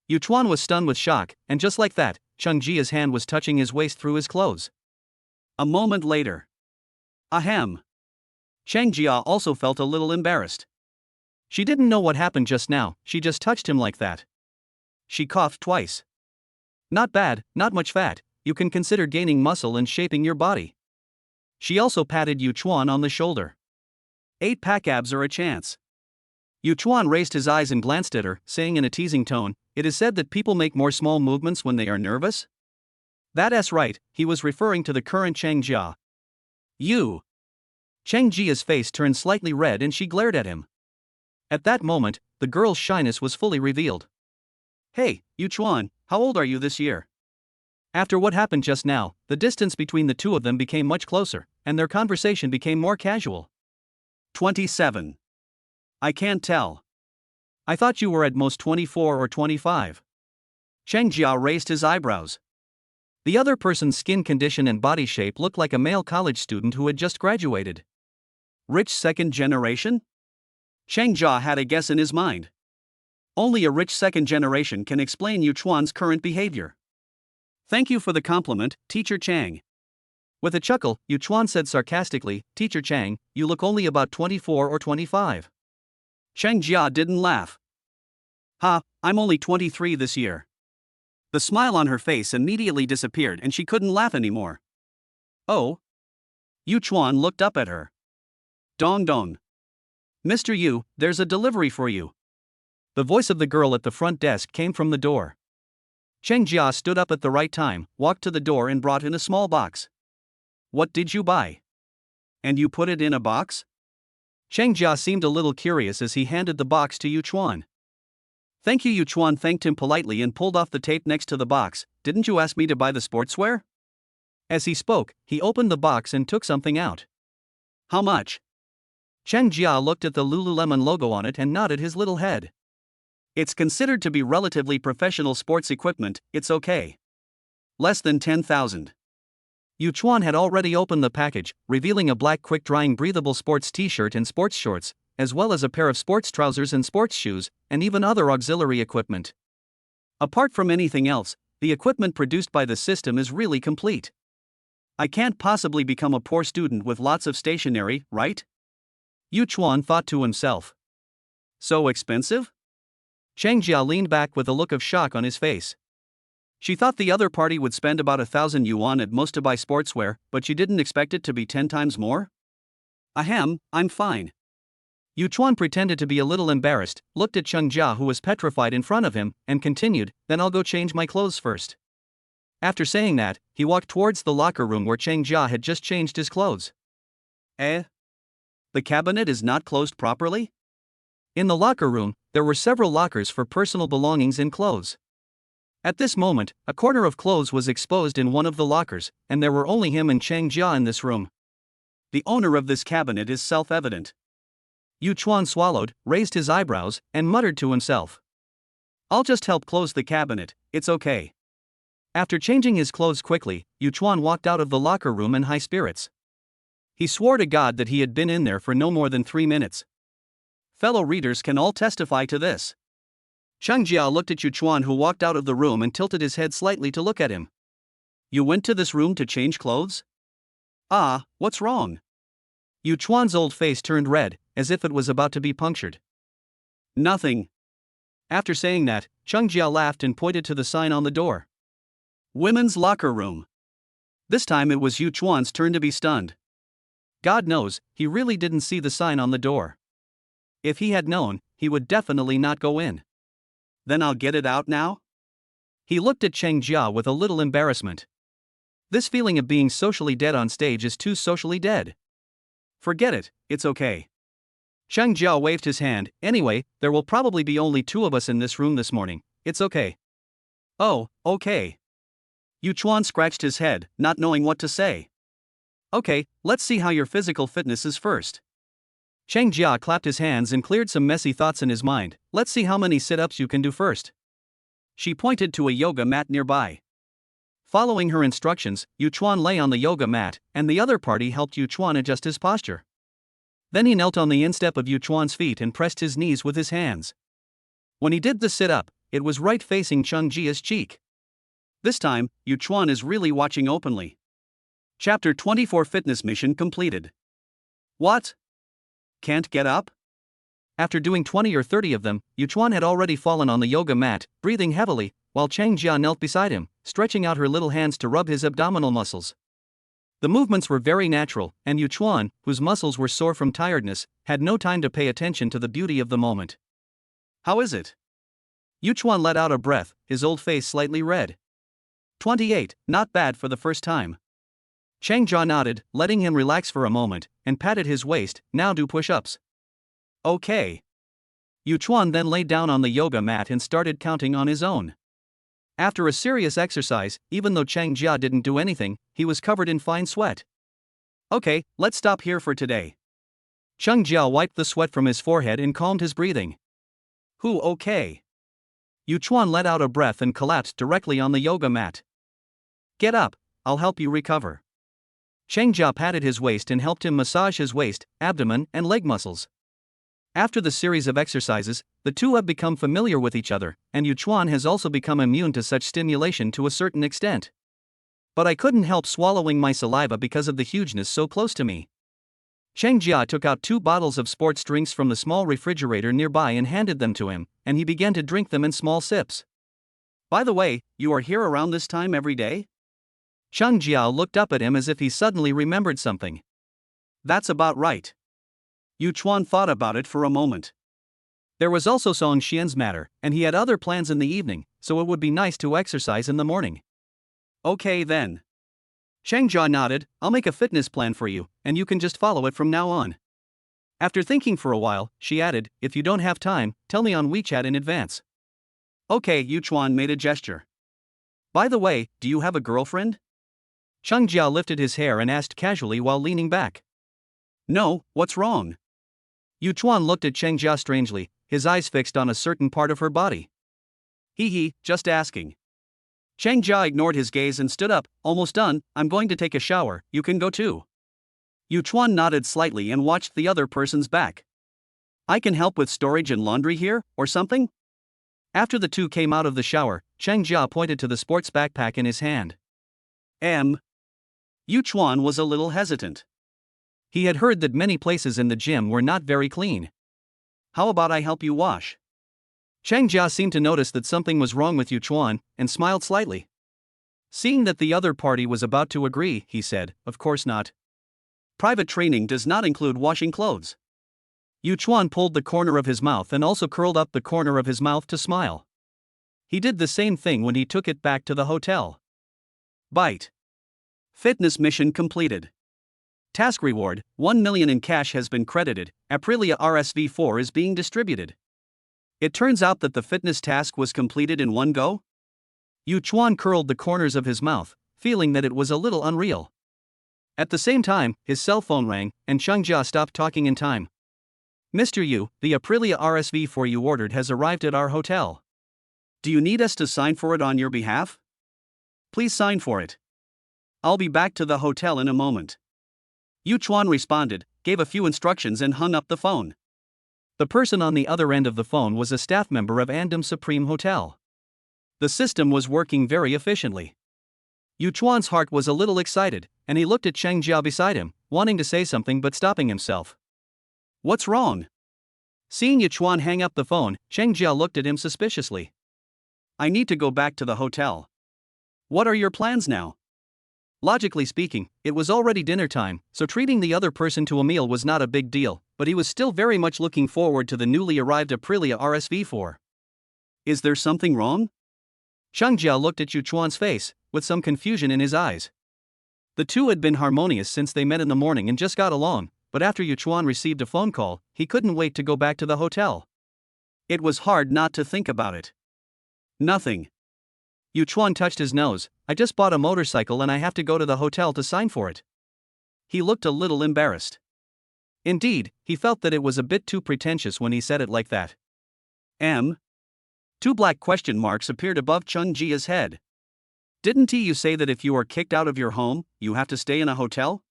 Yu Chuan was stunned with shock, and just like that, Cheng Jia's hand was touching his waist through his clothes. A moment later. Ahem. Cheng Jia also felt a little embarrassed. She didn't know what happened just now, she just touched him like that. She coughed twice. Not bad, not much fat, you can consider gaining muscle and shaping your body. She also patted Yu Chuan on the shoulder. 8-pack abs are a chance. Yu Chuan raised his eyes and glanced at her, saying in a teasing tone, it is said that people make more small movements when they are nervous? That's right, he was referring to the current Cheng Jia. You. Cheng Jia's face turned slightly red and she glared at him. At that moment, the girl's shyness was fully revealed. Hey, Yu Chuan, how old are you this year? After what happened just now, the distance between the two of them became much closer, and their conversation became more casual. 27. I can't tell. I thought you were at most 24 or 25. Cheng Jia raised his eyebrows. The other person's skin condition and body shape looked like a male college student who had just graduated. Rich second generation? Cheng Jia had a guess in his mind. Only a rich second generation can explain Yu Chuan's current behavior. Thank you for the compliment, Teacher Chang. With a chuckle, Yu Chuan said sarcastically, Teacher Chang, you look only about 24 or 25. Cheng Jia didn't laugh. Ha, I'm only 23 this year. The smile on her face immediately disappeared and she couldn't laugh anymore. Oh? Yu Chuan looked up at her. Dong dong. Mr. Yu, there's a delivery for you. The voice of the girl at the front desk came from the door. Cheng Jia stood up at the right time, walked to the door and brought in a small box. What did you buy? And you put it in a box? Cheng Jia seemed a little curious as he handed the box to Yu Chuan. Thank you. Yu Chuan thanked him politely and pulled off the tape next to the box. Didn't you ask me to buy the sportswear? As he spoke, he opened the box and took something out. How much? Cheng Jia looked at the Lululemon logo on it and nodded his little head. It's considered to be relatively professional sports equipment, it's okay. Less than 10,000. Yu Chuan had already opened the package, revealing a black quick-drying breathable sports t-shirt and sports shorts, as well as a pair of sports trousers and sports shoes, and even other auxiliary equipment. Apart from anything else, the equipment produced by the system is really complete. I can't possibly become a poor student with lots of stationery, right? Yu Chuan thought to himself. So expensive? Cheng Jia leaned back with a look of shock on his face. She thought the other party would spend about 1,000 yuan at most to buy sportswear, but she didn't expect it to be 10 times more? Ahem, I'm fine. Yu Chuan pretended to be a little embarrassed, looked at Cheng Jia who was petrified in front of him, and continued, then I'll go change my clothes first. After saying that, he walked towards the locker room where Cheng Jia had just changed his clothes. The cabinet is not closed properly? In the locker room, there were several lockers for personal belongings and clothes. At this moment, a corner of clothes was exposed in one of the lockers, and there were only him and Cheng Jia in this room. The owner of this cabinet is self-evident. Yu Chuan swallowed, raised his eyebrows, and muttered to himself. I'll just help close the cabinet, it's okay. After changing his clothes quickly, Yu Chuan walked out of the locker room in high spirits. He swore to God that he had been in there for no more than 3 minutes. Fellow readers can all testify to this. Cheng Jia looked at Yu Chuan who walked out of the room and tilted his head slightly to look at him. You went to this room to change clothes? Ah, what's wrong? Yu Chuan's old face turned red, as if it was about to be punctured. Nothing. After saying that, Cheng Jia laughed and pointed to the sign on the door. Women's locker room. This time it was Yu Chuan's turn to be stunned. God knows, he really didn't see the sign on the door. If he had known, he would definitely not go in. Then I'll get it out now? He looked at Cheng Jia with a little embarrassment. This feeling of being socially dead on stage is too socially dead. Forget it, it's okay. Cheng Jia waved his hand. Anyway, there will probably be only 2 of us in this room this morning, it's okay. Oh, okay. Yu Chuan scratched his head, not knowing what to say. Okay, let's see how your physical fitness is first. Cheng Jia clapped his hands and cleared some messy thoughts in his mind. Let's see how many sit-ups you can do first. She pointed to a yoga mat nearby. Following her instructions, Yu Chuan lay on the yoga mat, and the other party helped Yu Chuan adjust his posture. Then he knelt on the instep of Yu Chuan's feet and pressed his knees with his hands. When he did the sit-up, it was right facing Cheng Jia's cheek. This time, Yu Chuan is really watching openly. Chapter 24 Fitness Mission completed. What? Can't get up? After doing 20 or 30 of them, Yu Chuan had already fallen on the yoga mat, breathing heavily, while Cheng Jia knelt beside him, stretching out her little hands to rub his abdominal muscles. The movements were very natural, and Yu Chuan, whose muscles were sore from tiredness, had no time to pay attention to the beauty of the moment. How is it? Yu Chuan let out a breath, his old face slightly red. 28, not bad for the first time. Cheng Jia nodded, letting him relax for a moment, and patted his waist. Now do push-ups. Okay. Yu Chuan then lay down on the yoga mat and started counting on his own. After a serious exercise, even though Cheng Jia didn't do anything, he was covered in fine sweat. Okay, let's stop here for today. Cheng Jia wiped the sweat from his forehead and calmed his breathing. Okay. Yu Chuan let out a breath and collapsed directly on the yoga mat. Get up, I'll help you recover. Cheng Jia patted his waist and helped him massage his waist, abdomen, and leg muscles. After the series of exercises, the two have become familiar with each other, and Yu Chuan has also become immune to such stimulation to a certain extent. But I couldn't help swallowing my saliva because of the hugeness so close to me. Cheng Jia took out 2 bottles of sports drinks from the small refrigerator nearby and handed them to him, and he began to drink them in small sips. By the way, you are here around this time every day? Cheng Jia looked up at him as if he suddenly remembered something. That's about right. Yu Chuan thought about it for a moment. There was also Fong Xin's matter, and he had other plans in the evening, so it would be nice to exercise in the morning. Okay then. Cheng Jia nodded. I'll make a fitness plan for you, and you can just follow it from now on. After thinking for a while, she added, if you don't have time, tell me on WeChat in advance. Okay, Yu Chuan made a gesture. By the way, do you have a girlfriend? Cheng Jia lifted his hair and asked casually while leaning back. No, what's wrong? Yu Chuan looked at Cheng Jia strangely, his eyes fixed on a certain part of her body. Just asking. Cheng Jia ignored his gaze and stood up. Almost done, I'm going to take a shower, you can go too. Yu Chuan nodded slightly and watched the other person's back. I can help with storage and laundry here, or something? After the two came out of the shower, Cheng Jia pointed to the sports backpack in his hand. Yu Chuan was a little hesitant. He had heard that many places in the gym were not very clean. How about I help you wash? Cheng Jia seemed to notice that something was wrong with Yu Chuan, and smiled slightly. Seeing that the other party was about to agree, he said, "Of course not. Private training does not include washing clothes." Yu Chuan pulled the corner of his mouth and also curled up the corner of his mouth to smile. He did the same thing when he took it back to the hotel. Bite. Fitness mission completed. Task reward, 1 million in cash has been credited. Aprilia RSV4 is being distributed. It turns out that the fitness task was completed in one go? Yu Chuan curled the corners of his mouth, feeling that it was a little unreal. At the same time, his cell phone rang, and Cheng Jia stopped talking in time. "Mr. Yu, the Aprilia RSV4 you ordered has arrived at our hotel. Do you need us to sign for it on your behalf? Please sign for it. I'll be back to the hotel in a moment." Yu Chuan responded, gave a few instructions and hung up the phone. The person on the other end of the phone was a staff member of Andam Supreme Hotel. The system was working very efficiently. Yu Chuan's heart was a little excited, and he looked at Cheng Jia beside him, wanting to say something but stopping himself. "What's wrong?" Seeing Yu Chuan hang up the phone, Cheng Jia looked at him suspiciously. "I need to go back to the hotel." "What are your plans now?" Logically speaking, it was already dinner time, so treating the other person to a meal was not a big deal, but he was still very much looking forward to the newly arrived Aprilia RSV4. "Is there something wrong?" Cheng Jia looked at Yu Chuan's face, with some confusion in his eyes. The two had been harmonious since they met in the morning and just got along, but after Yu Chuan received a phone call, he couldn't wait to go back to the hotel. It was hard not to think about it. "Nothing." Yu Chuan touched his nose. "I just bought a motorcycle and I have to go to the hotel to sign for it." He looked a little embarrassed. Indeed, he felt that it was a bit too pretentious when he said it like that. Two black question marks appeared above Cheng Jia's head. "Didn't you say that if you are kicked out of your home, you have to stay in a hotel?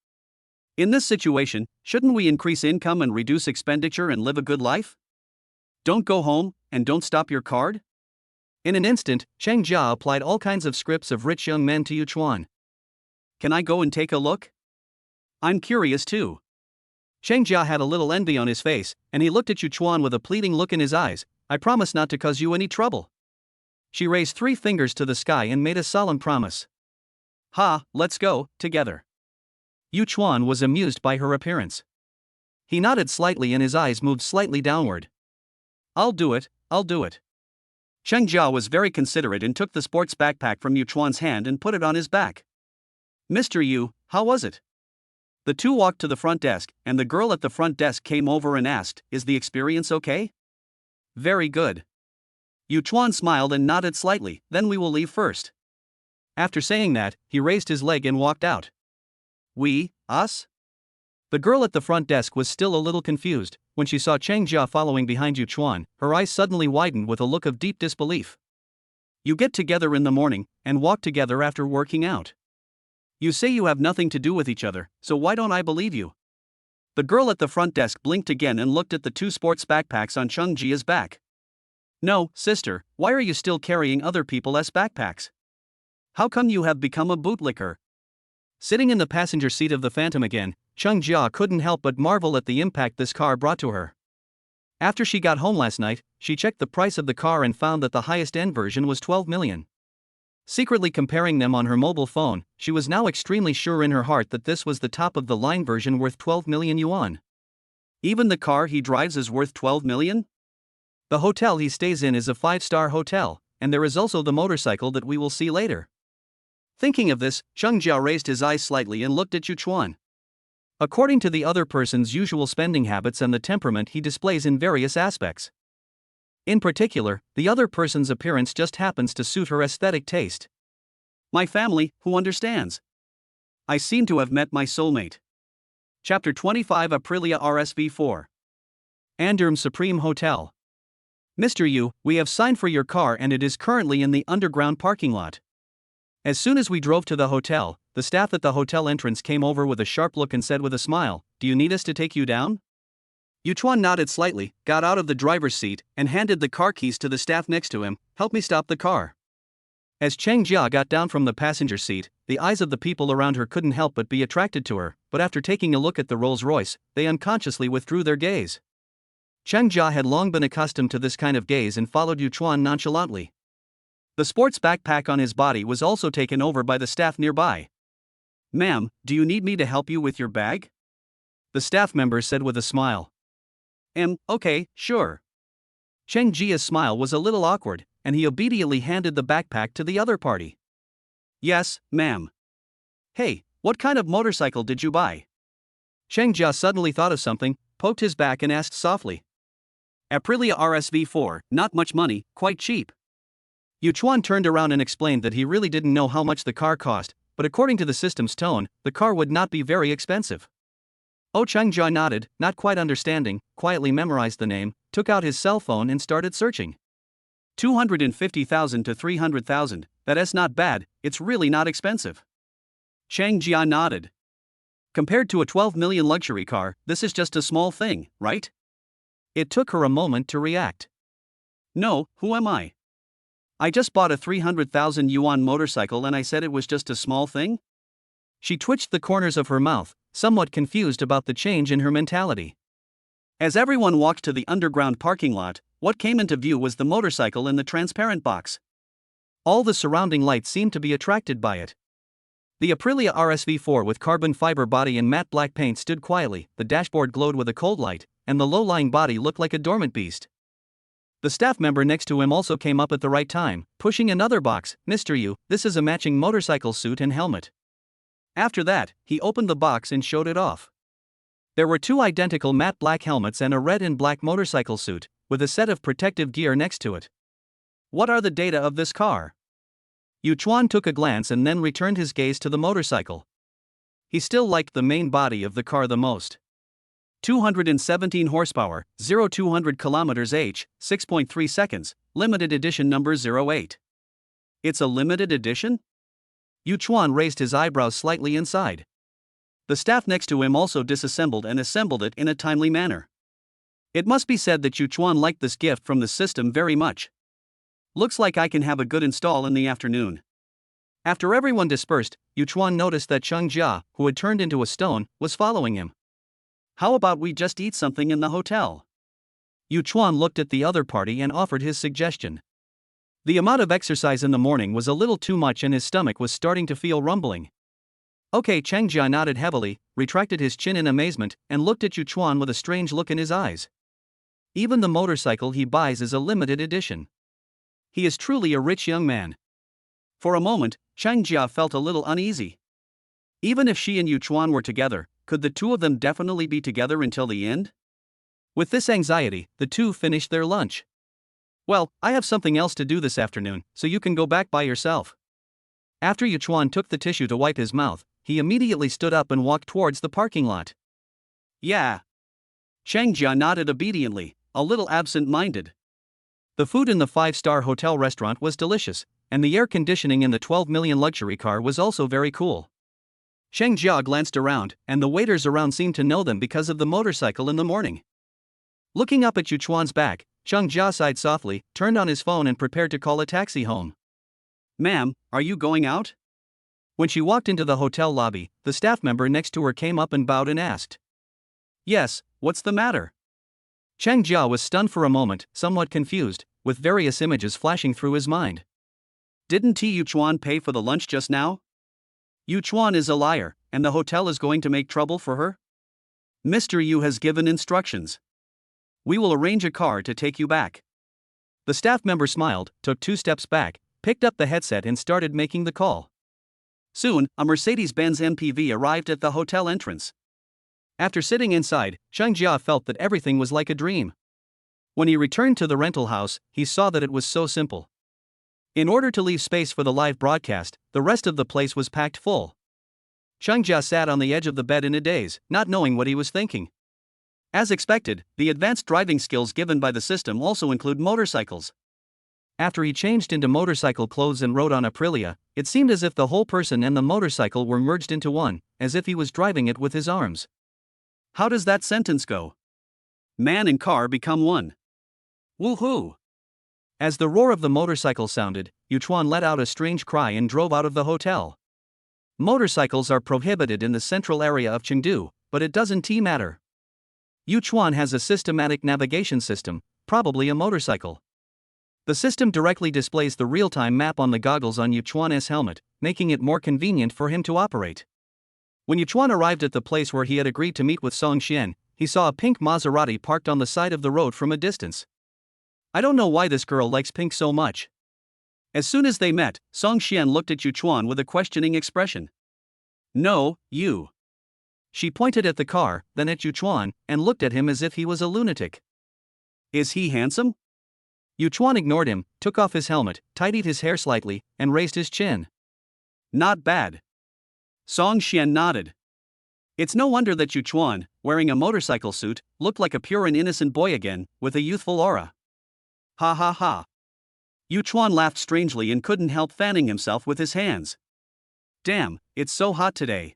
In this situation, shouldn't we increase income and reduce expenditure and live a good life? Don't go home, and don't stop your card?" In an instant, Cheng Jia applied all kinds of scripts of rich young men to Yu Chuan. "Can I go and take a look? I'm curious too." Cheng Jia had a little envy on his face, and he looked at Yu Chuan with a pleading look in his eyes. "I promise not to cause you any trouble." She raised 3 fingers to the sky and made a solemn promise. "Ha, let's go, together." Yu Chuan was amused by her appearance. He nodded slightly and his eyes moved slightly downward. I'll do it." Cheng Jia was very considerate and took the sports backpack from Yu Chuan's hand and put it on his back. "Mr. Yu, how was it?" The two walked to the front desk, and the girl at the front desk came over and asked, "Is the experience okay?" "Very good." Yu Chuan smiled and nodded slightly. "Then we will leave first." After saying that, he raised his leg and walked out. "We, us?" The girl at the front desk was still a little confused. When she saw Cheng Jia following behind Yu Chuan, her eyes suddenly widened with a look of deep disbelief. "You get together in the morning, and walk together after working out. You say you have nothing to do with each other, so why don't I believe you?" The girl at the front desk blinked again and looked at the 2 sports backpacks on Cheng Jia's back. "No, sister, why are you still carrying other people as backpacks? How come you have become a bootlicker?" Sitting in the passenger seat of the Phantom again, Cheng Jia couldn't help but marvel at the impact this car brought to her. After she got home last night, she checked the price of the car and found that the highest-end version was 12 million. Secretly comparing them on her mobile phone, she was now extremely sure in her heart that this was the top-of-the-line version worth 12 million yuan. Even the car he drives is worth 12 million? The hotel he stays in is a 5-star hotel, and there is also the motorcycle that we will see later. Thinking of this, Cheng Jia raised his eyes slightly and looked at Yu Chuan. According to the other person's usual spending habits and the temperament he displays in various aspects. In particular, the other person's appearance just happens to suit her aesthetic taste. My family, who understands? I seem to have met my soulmate. Chapter 25 Aprilia RSV4. Andam Supreme Hotel. Mr. Yu, we have signed for your car and it is currently in the underground parking lot. As soon as we drove to the hotel, the staff at the hotel entrance came over with a sharp look and said with a smile, "Do you need us to take you down?" Yuchuan nodded slightly, got out of the driver's seat, and handed the car keys to the staff next to him. Help me stop the car. As Cheng Jia got down from the passenger seat, the eyes of the people around her couldn't help but be attracted to her, but after taking a look at the Rolls-Royce, they unconsciously withdrew their gaze. Cheng Jia had long been accustomed to this kind of gaze and followed Yuchuan nonchalantly. The sports backpack on his body was also taken over by the staff nearby. "Ma'am, do you need me to help you with your bag?" the staff member said with a smile. Okay, sure." Cheng Jia's smile was a little awkward, and he obediently handed the backpack to the other party. "Yes, ma'am." "Hey, what kind of motorcycle did you buy?" Cheng Jia suddenly thought of something, poked his back and asked softly. "Aprilia RSV4, not much money, quite cheap." Yuchuan turned around and explained that he really didn't know how much the car cost, but according to the system's tone, the car would not be very expensive. Cheng Jia nodded, not quite understanding, quietly memorized the name, took out his cell phone and started searching. 250,000 to 300,000, that's not bad, it's really not expensive. Cheng Jia nodded. Compared to a 12 million luxury car, this is just a small thing, right? It took her a moment to react. "No, who am I? I just bought a 300,000 yuan motorcycle and I said it was just a small thing?" She twitched the corners of her mouth, somewhat confused about the change in her mentality. As everyone walked to the underground parking lot, what came into view was the motorcycle in the transparent box. All the surrounding lights seemed to be attracted by it. The Aprilia RSV4 with carbon fiber body and matte black paint stood quietly, the dashboard glowed with a cold light, and the low-lying body looked like a dormant beast. The staff member next to him also came up at the right time, pushing another box. "Mr. Yu, this is a matching motorcycle suit and helmet." After that, he opened the box and showed it off. There were two identical matte black helmets and a red and black motorcycle suit, with a set of protective gear next to it. "What are the data of this car?" Yuchuan took a glance and then returned his gaze to the motorcycle. He still liked the main body of the car the most. 217 horsepower, 0-200 kilometers h, 6.3 seconds, limited edition number 08. It's a limited edition? Yuchuan raised his eyebrows slightly inside. The staff next to him also disassembled and assembled it in a timely manner. It must be said that Yuchuan liked this gift from the system very much. "Looks like I can have a good install in the afternoon." After everyone dispersed, Yuchuan noticed that Cheng Jia, who had turned into a stone, was following him. "How about we just eat something in the hotel?" Yuchuan looked at the other party and offered his suggestion. The amount of exercise in the morning was a little too much and his stomach was starting to feel rumbling. "Okay." Cheng Jia nodded heavily, retracted his chin in amazement, and looked at Yuchuan with a strange look in his eyes. Even the motorcycle he buys is a limited edition. He is truly a rich young man. For a moment, Cheng Jia felt a little uneasy. Even if she and Yuchuan were together, could the two of them definitely be together until the end? With this anxiety, the two finished their lunch. "Well, I have something else to do this afternoon, so you can go back by yourself." After Yuchuan took the tissue to wipe his mouth, he immediately stood up and walked towards the parking lot. "Yeah." Cheng Jia nodded obediently, a little absent-minded. The food in the 5-star hotel restaurant was delicious, and the air conditioning in the 12 million luxury car was also very cool. Cheng Jia glanced around, and the waiters around seemed to know them because of the motorcycle in the morning. Looking up at Yuchuan's back, Cheng Jia sighed softly, turned on his phone and prepared to call a taxi home. "Ma'am, are you going out?" When she walked into the hotel lobby, the staff member next to her came up and bowed and asked. "Yes, what's the matter?" Cheng Jia was stunned for a moment, somewhat confused, with various images flashing through his mind. "Didn't Yuchuan pay for the lunch just now? Yuchuan is a liar, and the hotel is going to make trouble for her? Mr. Yu has given instructions. We will arrange a car to take you back." The staff member smiled, took 2 steps back, picked up the headset and started making the call. Soon, a Mercedes-Benz MPV arrived at the hotel entrance. After sitting inside, Cheng Jia felt that everything was like a dream. When he returned to the rental house, he saw that it was so simple. In order to leave space for the live broadcast, the rest of the place was packed full. Cheng Jia sat on the edge of the bed in a daze, not knowing what he was thinking. As expected, the advanced driving skills given by the system also include motorcycles. After he changed into motorcycle clothes and rode on Aprilia, it seemed as if the whole person and the motorcycle were merged into one, as if he was driving it with his arms. How does that sentence go? Man and car become one. Woohoo! As the roar of the motorcycle sounded, Yuchuan let out a strange cry and drove out of the hotel. Motorcycles are prohibited in the central area of Chengdu, but it doesn't matter. Yuchuan has a systematic navigation system, probably a motorcycle. The system directly displays the real-time map on the goggles on Yuchuan's helmet, making it more convenient for him to operate. When Yuchuan arrived at the place where he had agreed to meet with Fong Xin, he saw a pink Maserati parked on the side of the road from a distance. I don't know why this girl likes pink so much. As soon as they met, Fong Xin looked at Yuchuan with a questioning expression. No, you. She pointed at the car, then at Yuchuan, and looked at him as if he was a lunatic. Is he handsome? Yuchuan ignored him, took off his helmet, tidied his hair slightly, and raised his chin. Not bad. Fong Xin nodded. It's no wonder that Yuchuan, wearing a motorcycle suit, looked like a pure and innocent boy again, with a youthful aura. Ha ha ha. Yuchuan laughed strangely and couldn't help fanning himself with his hands. Damn, it's so hot today.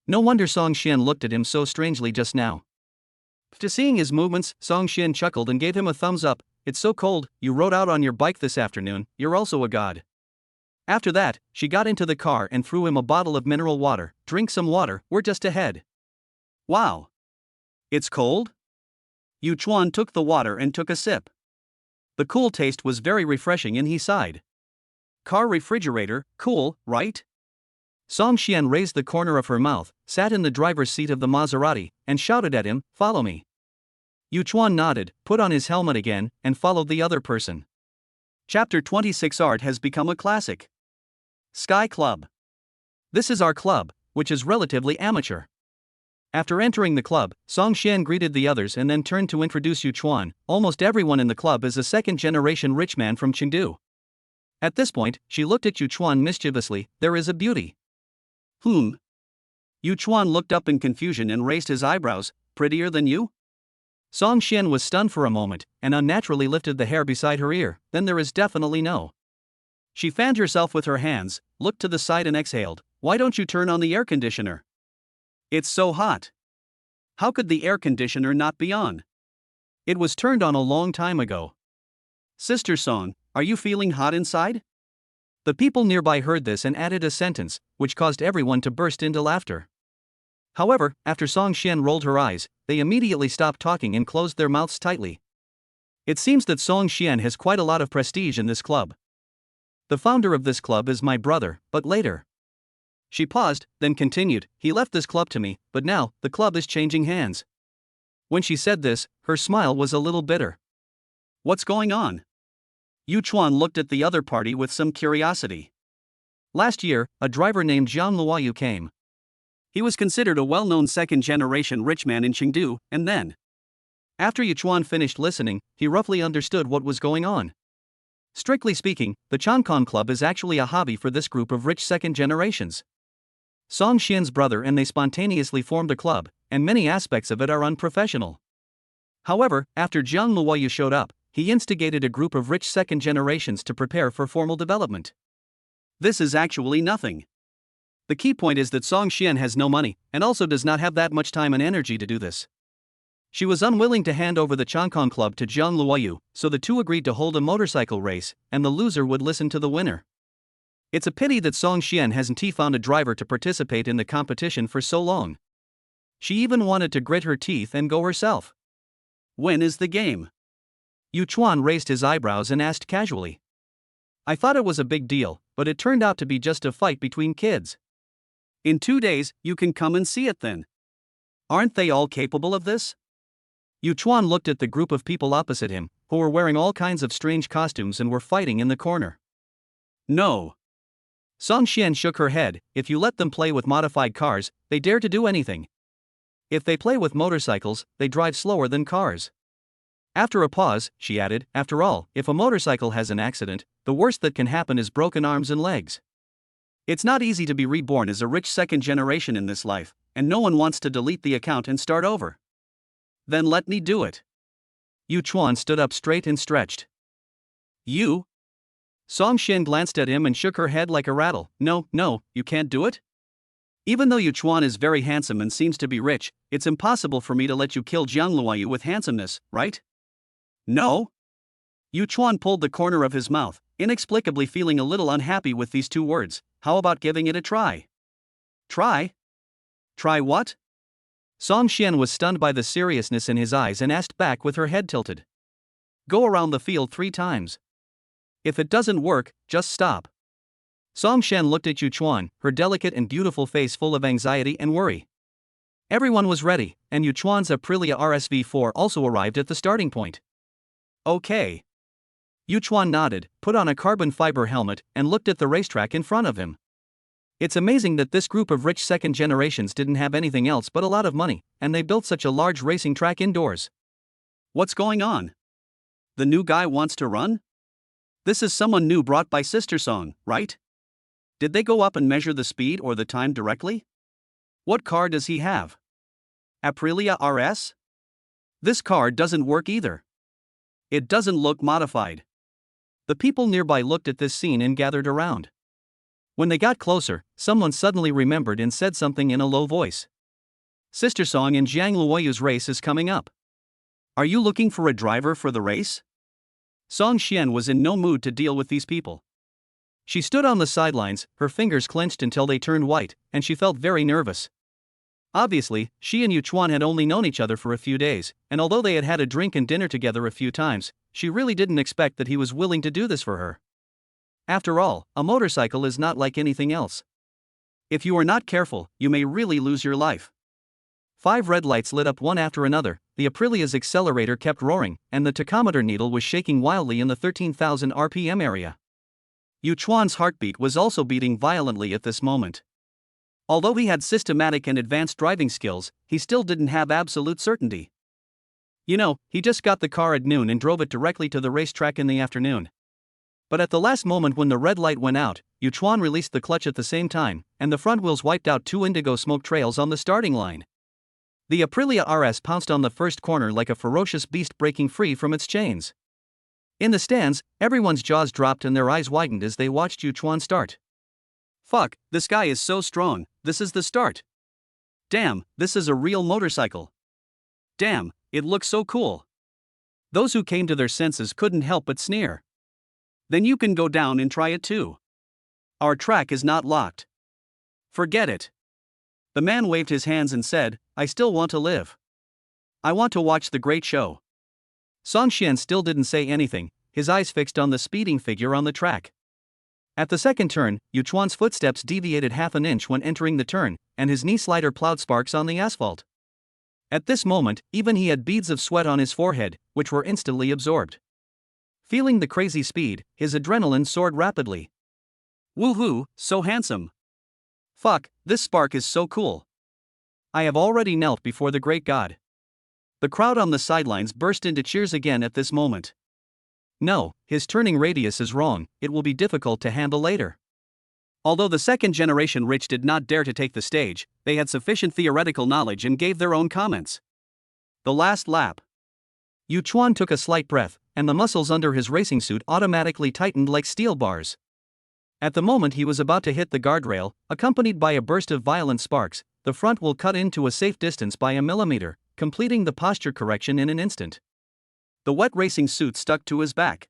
No wonder Fong Xin looked at him so strangely just now. To seeing his movements, Fong Xin chuckled and gave him a thumbs up. It's so cold, you rode out on your bike this afternoon, you're also a god. After that, she got into the car and threw him a bottle of mineral water. Drink some water, we're just ahead. Wow. It's cold? Yuchuan took the water and took a sip. The cool taste was very refreshing and he sighed. Car refrigerator, cool, right? Fong Xin raised the corner of her mouth, sat in the driver's seat of the Maserati, and shouted at him, follow me. Yuchuan nodded, put on his helmet again, and followed the other person. Chapter 26 Art has become a classic. Sky Club. This is our club, which is relatively amateur. After entering the club, Fong Xin greeted the others and then turned to introduce Yuchuan. Almost everyone in the club is a second-generation rich man from Chengdu. At this point, she looked at Yuchuan mischievously. There is a beauty. Yuchuan looked up in confusion and raised his eyebrows. Prettier than you? Fong Xin was stunned for a moment, and unnaturally lifted the hair beside her ear. Then there is definitely no. She fanned herself with her hands, looked to the side and exhaled. Why don't you turn on the air conditioner? It's so hot. How could the air conditioner not be on? It was turned on a long time ago. Sister Song, are you feeling hot inside? The people nearby heard this and added a sentence, which caused everyone to burst into laughter. However, after Fong Xin rolled her eyes, they immediately stopped talking and closed their mouths tightly. It seems that Fong Xin has quite a lot of prestige in this club. The founder of this club is my brother, but later. She paused, then continued, he left this club to me, but now, the club is changing hands. When she said this, her smile was a little bitter. What's going on? Yuchuan looked at the other party with some curiosity. Last year, a driver named Zhang Luoyu came. He was considered a well-known second-generation rich man in Chengdu, and then. After Yuchuan finished listening, he roughly understood what was going on. Strictly speaking, the Changkong Club is actually a hobby for this group of rich second generations. Fong Xin's brother and they spontaneously formed a club, and many aspects of it are unprofessional. However, after Zhang Luoyu showed up, he instigated a group of rich second generations to prepare for formal development. This is actually nothing. The key point is that Fong Xin has no money, and also does not have that much time and energy to do this. She was unwilling to hand over the Changkong Club to Zhang Luoyu, so the two agreed to hold a motorcycle race, and the loser would listen to the winner. It's a pity that Fong Xin hasn't found a driver to participate in the competition for so long. She even wanted to grit her teeth and go herself. When is the game? Yuchuan raised his eyebrows and asked casually. I thought it was a big deal, but it turned out to be just a fight between kids. In 2 days, you can come and see it then. Aren't they all capable of this? Yuchuan looked at the group of people opposite him, who were wearing all kinds of strange costumes and were fighting in the corner. No. Fong Xin shook her head. If you let them play with modified cars, they dare to do anything. If they play with motorcycles, they drive slower than cars. After a pause, she added, after all, if a motorcycle has an accident, the worst that can happen is broken arms and legs. It's not easy to be reborn as a rich second generation in this life, and no one wants to delete the account and start over. Then let me do it. Yuchuan stood up straight and stretched. You? Fong Xin glanced at him and shook her head like a rattle. No, you can't do it? Even though Yuchuan is very handsome and seems to be rich, it's impossible for me to let you kill Jiang Luoyu with handsomeness, right? No? Yuchuan pulled the corner of his mouth, inexplicably feeling a little unhappy with these two words. How about giving it a try? Try? Try what? Song Xian was stunned by the seriousness in his eyes and asked back with her head tilted. Go around the field 3 times. If it doesn't work, just stop. Song Xian looked at Yuchuan, her delicate and beautiful face full of anxiety and worry. Everyone was ready, and Yuchuan's Aprilia RSV4 also arrived at the starting point. Okay. Yuchuan nodded, put on a carbon fiber helmet, and looked at the racetrack in front of him. It's amazing that this group of rich second generations didn't have anything else but a lot of money, and they built such a large racing track indoors. What's going on? The new guy wants to run? This is someone new brought by Sister Song, right? Did they go up and measure the speed or the time directly? What car does he have? Aprilia RS? This car doesn't work either. It doesn't look modified. The people nearby looked at this scene and gathered around. When they got closer, someone suddenly remembered and said something in a low voice. Sister Song and Jiang Luoyu's race is coming up. Are you looking for a driver for the race? Song Xian was in no mood to deal with these people. She stood on the sidelines, her fingers clenched until they turned white, and she felt very nervous. Obviously, she and Yuchuan had only known each other for a few days, and although they had had a drink and dinner together a few times, she really didn't expect that he was willing to do this for her. After all, a motorcycle is not like anything else. If you are not careful, you may really lose your life. 5 red lights lit up one after another, the Aprilia's accelerator kept roaring, and the tachometer needle was shaking wildly in the 13,000 RPM area. Yuchuan's heartbeat was also beating violently at this moment. Although he had systematic and advanced driving skills, he still didn't have absolute certainty. You know, he just got the car at noon and drove it directly to the racetrack in the afternoon. But at the last moment when the red light went out, Yuchuan released the clutch at the same time, and the front wheels wiped out 2 indigo smoke trails on the starting line. The Aprilia RS pounced on the first corner like a ferocious beast breaking free from its chains. In the stands, everyone's jaws dropped and their eyes widened as they watched Yuchuan start. Fuck, this guy is so strong, this is the start. Damn, this is a real motorcycle. Damn, it looks so cool. Those who came to their senses couldn't help but sneer. Then you can go down and try it too. Our track is not locked. Forget it. The man waved his hands and said, I still want to live. I want to watch the great show. Song Xian still didn't say anything, his eyes fixed on the speeding figure on the track. At the second turn, Yuchuan's footsteps deviated half an inch when entering the turn, and his knee slider plowed sparks on the asphalt. At this moment, even he had beads of sweat on his forehead, which were instantly absorbed. Feeling the crazy speed, his adrenaline soared rapidly. Woohoo, so handsome. Fuck, this spark is so cool. I have already knelt before the great god. The crowd on the sidelines burst into cheers again at this moment. No, his turning radius is wrong, it will be difficult to handle later. Although the second generation rich did not dare to take the stage, they had sufficient theoretical knowledge and gave their own comments. The last lap. Yuchuan took a slight breath, and the muscles under his racing suit automatically tightened like steel bars. At the moment he was about to hit the guardrail, accompanied by a burst of violent sparks, the front wheel cut into a safe distance by a millimeter, completing the posture correction in an instant. The wet racing suit stuck to his back.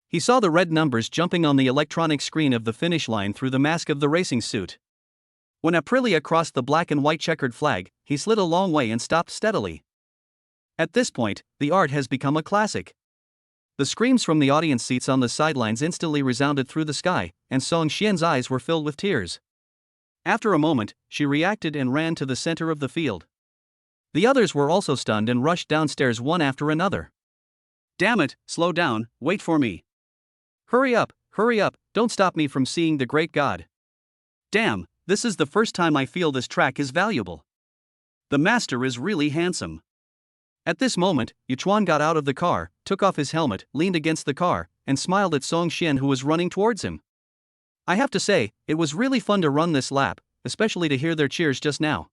He saw the red numbers jumping on the electronic screen of the finish line through the mask of the racing suit. When Aprilia crossed the black and white checkered flag, he slid a long way and stopped steadily. At this point, the art has become a classic. The screams from the audience seats on the sidelines instantly resounded through the sky, and Song Xian's eyes were filled with tears. After a moment, she reacted and ran to the center of the field. The others were also stunned and rushed downstairs one after another. Damn it, slow down, wait for me. Hurry up, don't stop me from seeing the great god. Damn, this is the first time I feel this track is valuable. The master is really handsome. At this moment, Yuchuan got out of the car, took off his helmet, leaned against the car, and smiled at Song Xian who was running towards him. I have to say, it was really fun to run this lap, especially to hear their cheers just now.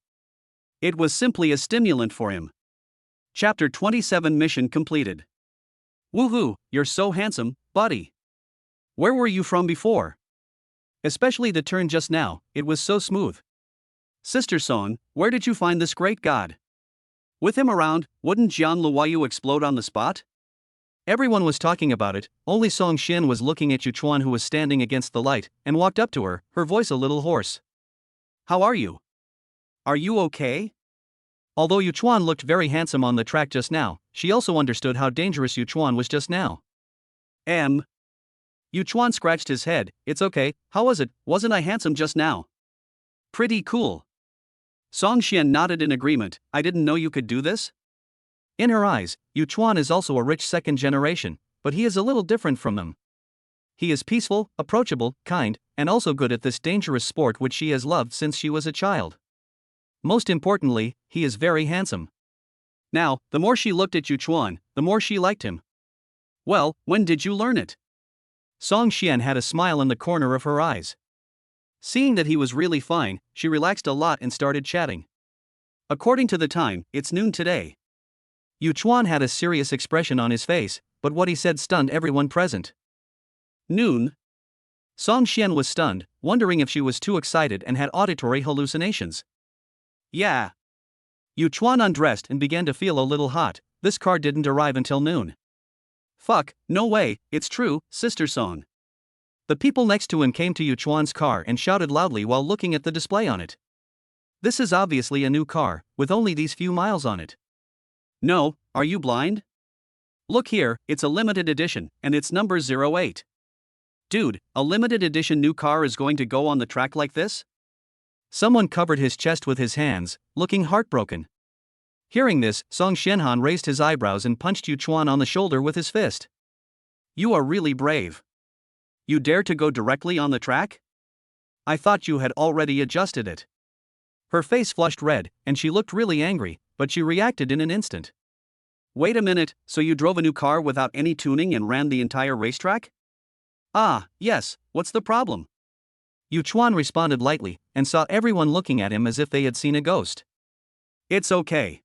It was simply a stimulant for him. Chapter 27 Mission completed. Woohoo, you're so handsome, buddy. Where were you from before? Especially the turn just now, it was so smooth. Sister Song, where did you find this great god? With him around, wouldn't Jiang Luoyu explode on the spot? Everyone was talking about it, only Song Xin was looking at Yuchuan, who was standing against the light, and walked up to her, her voice a little hoarse. How are you? Are you okay? Although Yuchuan looked very handsome on the track just now, she also understood how dangerous Yuchuan was just now. Yuchuan scratched his head. It's okay, how was it, wasn't I handsome just now? Pretty cool. Song Xian nodded in agreement. I didn't know you could do this? In her eyes, Yuchuan is also a rich second generation, but he is a little different from them. He is peaceful, approachable, kind, and also good at this dangerous sport which she has loved since she was a child. Most importantly, he is very handsome. Now, the more she looked at Yuchuan, the more she liked him. Well, when did you learn it? Song Xian had a smile in the corner of her eyes. Seeing that he was really fine, she relaxed a lot and started chatting. According to the time, it's noon today. Yuchuan had a serious expression on his face, but what he said stunned everyone present. Noon? Song Xian was stunned, wondering if she was too excited and had auditory hallucinations. Yeah. Yuchuan undressed and began to feel a little hot. This car didn't arrive until noon. Fuck, no way, it's true, Sister Song. The people next to him came to Yuchuan's car and shouted loudly while looking at the display on it. This is obviously a new car, with only these few miles on it. No, are you blind? Look here, it's a limited edition, and it's number 08. Dude, a limited edition new car is going to go on the track like this? Someone covered his chest with his hands, looking heartbroken. Hearing this, Song Xianhan raised his eyebrows and punched Yuchuan on the shoulder with his fist. You are really brave. You dare to go directly on the track? I thought you had already adjusted it. Her face flushed red, and she looked really angry, but she reacted in an instant. Wait a minute, so you drove a new car without any tuning and ran the entire racetrack? Ah, yes, what's the problem? Yuchuan responded lightly, and saw everyone looking at him as if they had seen a ghost. It's okay.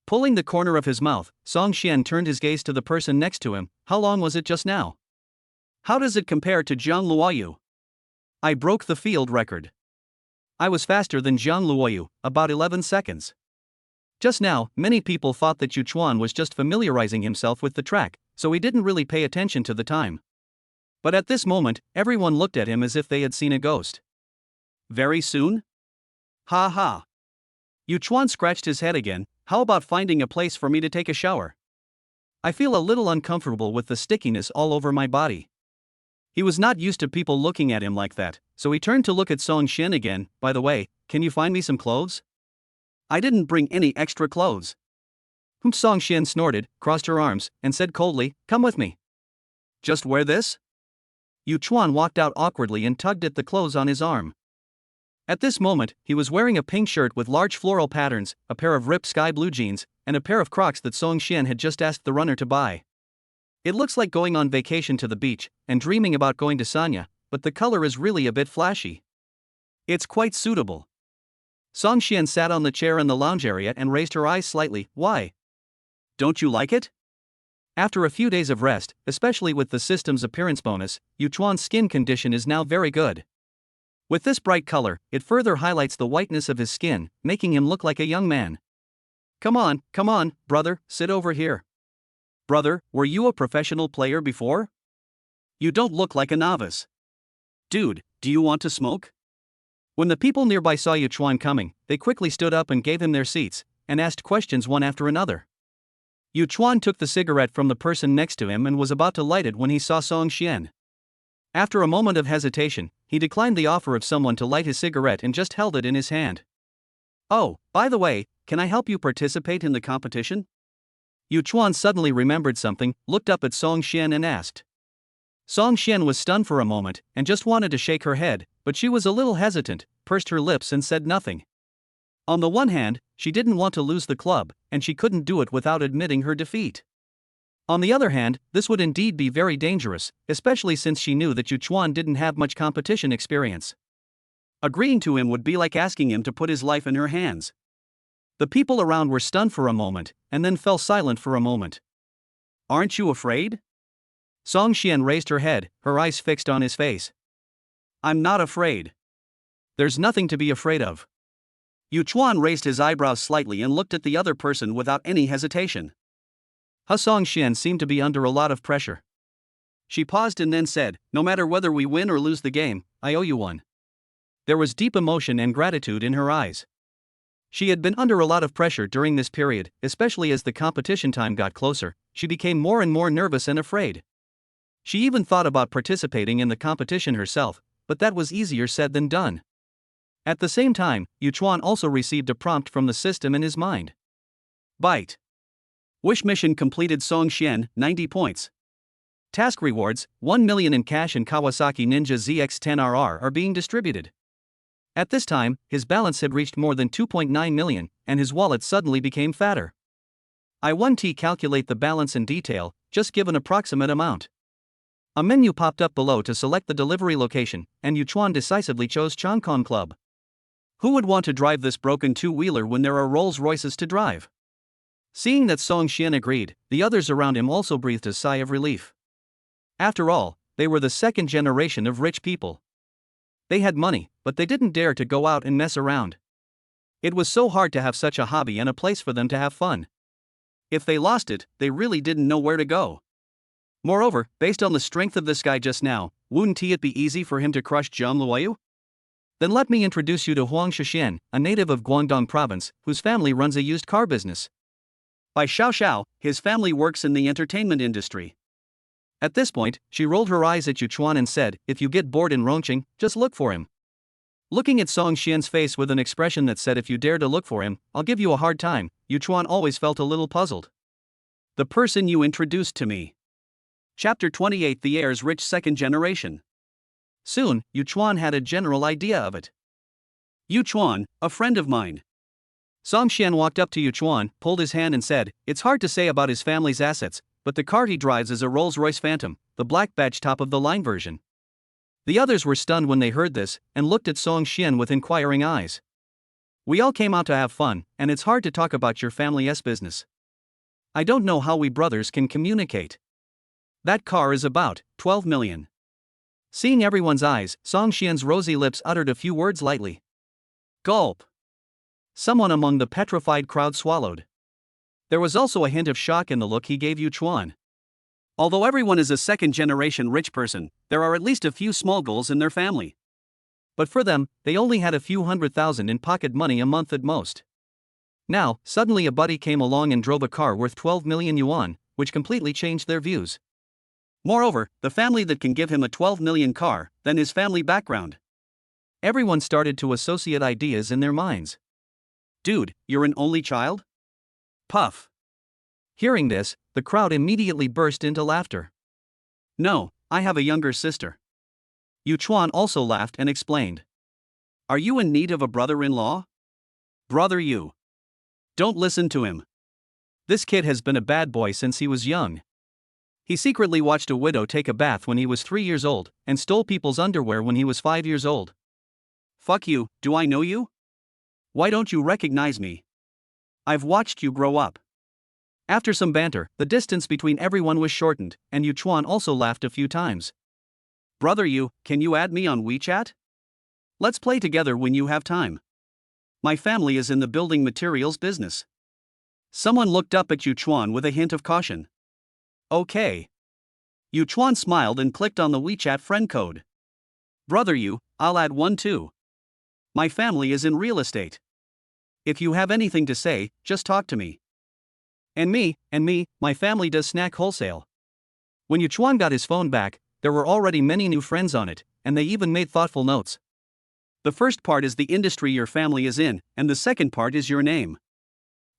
Pulling the corner of his mouth, Song Xian turned his gaze to the person next to him. How long was it just now? How does it compare to Jiang Luoyu? I broke the field record. I was faster than Jiang Luoyu, about 11 seconds. Just now, many people thought that Yuchuan was just familiarizing himself with the track, so he didn't really pay attention to the time. But at this moment, everyone looked at him as if they had seen a ghost. Very soon? Ha ha. Yuchuan scratched his head again. How about finding a place for me to take a shower? I feel a little uncomfortable with the stickiness all over my body. He was not used to people looking at him like that, so he turned to look at Song Xin again. By the way, can you find me some clothes? I didn't bring any extra clothes. Song Xin snorted, crossed her arms, and said coldly, come with me. Just wear this? Yuchuan walked out awkwardly and tugged at the clothes on his arm. At this moment, he was wearing a pink shirt with large floral patterns, a pair of ripped sky blue jeans, and a pair of Crocs that Song Xian had just asked the runner to buy. It looks like going on vacation to the beach, and dreaming about going to Sanya, but the color is really a bit flashy. It's quite suitable. Song Xian sat on the chair in the lounge area and raised her eyes slightly. Why? Don't you like it? After a few days of rest, especially with the system's appearance bonus, Yuchuan's skin condition is now very good. With this bright color, it further highlights the whiteness of his skin, making him look like a young man. Come on, brother, sit over here. Brother, were you a professional player before? You don't look like a novice. Dude, do you want to smoke? When the people nearby saw Yuchuan coming, they quickly stood up and gave him their seats, and asked questions one after another. Yuchuan took the cigarette from the person next to him and was about to light it when he saw Song Xian. After a moment of hesitation, he declined the offer of someone to light his cigarette and just held it in his hand. Oh, by the way, can I help you participate in the competition? Yuchuan suddenly remembered something, looked up at Song Xian and asked. Song Xian was stunned for a moment, and just wanted to shake her head, but she was a little hesitant, pursed her lips and said nothing. On the one hand, she didn't want to lose the club, and she couldn't do it without admitting her defeat. On the other hand, this would indeed be very dangerous, especially since she knew that Yuchuan didn't have much competition experience. Agreeing to him would be like asking him to put his life in her hands. The people around were stunned for a moment, and then fell silent for a moment. Aren't you afraid? Song Xian raised her head, her eyes fixed on his face. I'm not afraid. There's nothing to be afraid of. Yu Chuan raised his eyebrows slightly and looked at the other person without any hesitation. Fong Xin seemed to be under a lot of pressure. She paused and then said, "No matter whether we win or lose the game, I owe you one." There was deep emotion and gratitude in her eyes. She had been under a lot of pressure during this period, especially as the competition time got closer. She became more and more nervous and afraid. She even thought about participating in the competition herself, but that was easier said than done. At the same time, Yu Chuan also received a prompt from the system in his mind. Bite. Wish mission completed. Song Xian, 90 points. Task rewards, 1 million in cash and Kawasaki Ninja ZX-10RR are being distributed. At this time, his balance had reached more than 2.9 million, and his wallet suddenly became fatter. I1T calculate the balance in detail, just give an approximate amount. A menu popped up below to select the delivery location, and Yu Chuan decisively chose Changkong Club. Who would want to drive this broken two-wheeler when there are Rolls-Royces to drive? Seeing that Song Xian agreed, the others around him also breathed a sigh of relief. After all, they were the second generation of rich people. They had money, but they didn't dare to go out and mess around. It was so hard to have such a hobby and a place for them to have fun. If they lost it, they really didn't know where to go. Moreover, based on the strength of this guy just now, wouldn't it be easy for him to crush Zhang Luoyu? Then let me introduce you to Huang Shixin, a native of Guangdong province, whose family runs a used car business. By Xiao Xiao, his family works in the entertainment industry. At this point, she rolled her eyes at Yu Chuan and said, "If you get bored in Rongqing, just look for him." Looking at Song Xian's face with an expression that said, "If you dare to look for him, I'll give you a hard time," Yu Chuan always felt a little puzzled. The person you introduced to me. Chapter 28. The heir's rich second generation. Soon, Yu Chuan had a general idea of it. Yu Chuan, a friend of mine. Song Xian walked up to Yu Chuan, pulled his hand and said, "It's hard to say about his family's assets, but the car he drives is a Rolls-Royce Phantom, the black badge top-of-the-line version." The others were stunned when they heard this, and looked at Song Xian with inquiring eyes. "We all came out to have fun, and it's hard to talk about your family's business. I don't know how we brothers can communicate. That car is about 12 million. Seeing everyone's eyes, Song Xian's rosy lips uttered a few words lightly. Gulp. Someone among the petrified crowd swallowed. There was also a hint of shock in the look he gave Yu Chuan. Although everyone is a second-generation rich person, there are at least a few small goals in their family. But for them, they only had a few 100,000 in pocket money a month at most. Now, suddenly a buddy came along and drove a car worth 12 million yuan, which completely changed their views. Moreover, the family that can give him a 12 million car, then his family background. Everyone started to associate ideas in their minds. Dude, you're an only child? Puff. Hearing this, the crowd immediately burst into laughter. No, I have a younger sister. Yu Chuan also laughed and explained. Are you in need of a brother-in-law? Brother Yu. Don't listen to him. This kid has been a bad boy since he was young. He secretly watched a widow take a bath when he was 3 years old, and stole people's underwear when he was 5 years old. Fuck you, do I know you? Why don't you recognize me? I've watched you grow up. After some banter, the distance between everyone was shortened, and Yu Chuan also laughed a few times. Brother Yu, can you add me on WeChat? Let's play together when you have time. My family is in the building materials business. Someone looked up at Yu Chuan with a hint of caution. Okay. Yu Chuan smiled and clicked on the WeChat friend code. Brother Yu, I'll add one too. My family is in real estate. If you have anything to say, just talk to me. And me, my family does snack wholesale. When Yu Chuan got his phone back, there were already many new friends on it, and they even made thoughtful notes. The first part is the industry your family is in, and the second part is your name.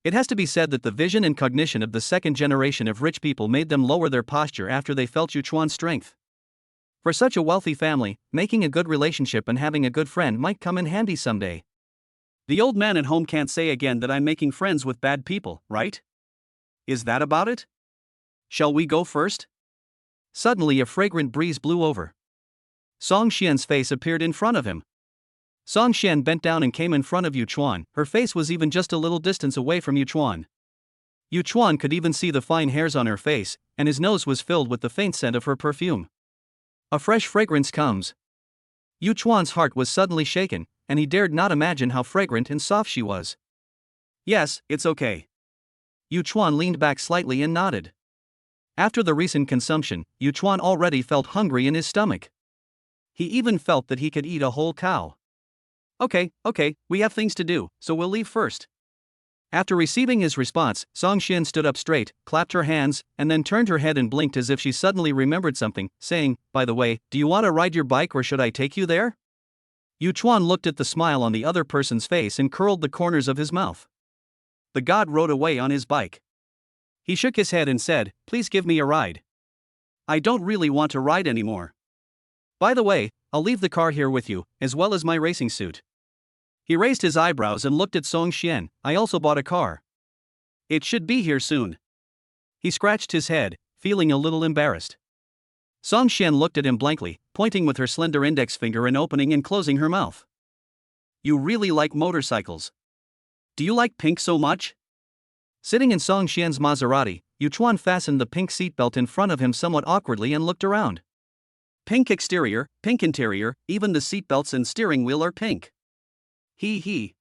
It has to be said that the vision and cognition of the second generation of rich people made them lower their posture after they felt Yu Chuan's strength. For such a wealthy family, making a good relationship and having a good friend might come in handy someday. The old man at home can't say again that I'm making friends with bad people, right? Is that about it? Shall we go first? Suddenly a fragrant breeze blew over. Song Xian's face appeared in front of him. Song Xian bent down and came in front of Yu Chuan. Her face was even just a little distance away from Yu Chuan. Yu Chuan could even see the fine hairs on her face, and his nose was filled with the faint scent of her perfume. A fresh fragrance comes. Yu Chuan's heart was suddenly shaken, and he dared not imagine how fragrant and soft she was. Yes, it's okay. Yu Chuan leaned back slightly and nodded. After the recent consumption, Yu Chuan already felt hungry in his stomach. He even felt that he could eat a whole cow. Okay, we have things to do, so we'll leave first. After receiving his response, Fong Xin stood up straight, clapped her hands, and then turned her head and blinked as if she suddenly remembered something, saying, "By the way, do you want to ride your bike or should I take you there?" Yu Chuan looked at the smile on the other person's face and curled the corners of his mouth. The god rode away on his bike. He shook his head and said, "Please give me a ride. I don't really want to ride anymore. By the way, I'll leave the car here with you, as well as my racing suit." He raised his eyebrows and looked at Fong Xin. "I also bought a car. It should be here soon." He scratched his head, feeling a little embarrassed. Fong Xin looked at him blankly, pointing with her slender index finger and opening and closing her mouth. "You really like motorcycles. Do you like pink so much?" Sitting in Fong Xian's Maserati, Yu Chuan fastened the pink seatbelt in front of him somewhat awkwardly and looked around. Pink exterior, pink interior, even the seatbelts and steering wheel are pink. He.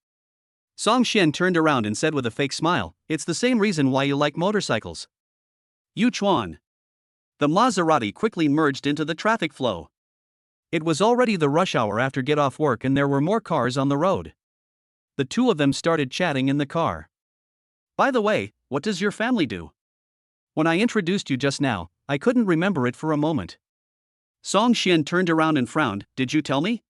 Fong Xin turned around and said with a fake smile, "It's the same reason why you like motorcycles." Yu Chuan. The Maserati quickly merged into the traffic flow. It was already the rush hour after get off work and there were more cars on the road. The two of them started chatting in the car. "By the way, what does your family do? When I introduced you just now, I couldn't remember it for a moment." Fong Xin turned around and frowned. "Did you tell me?"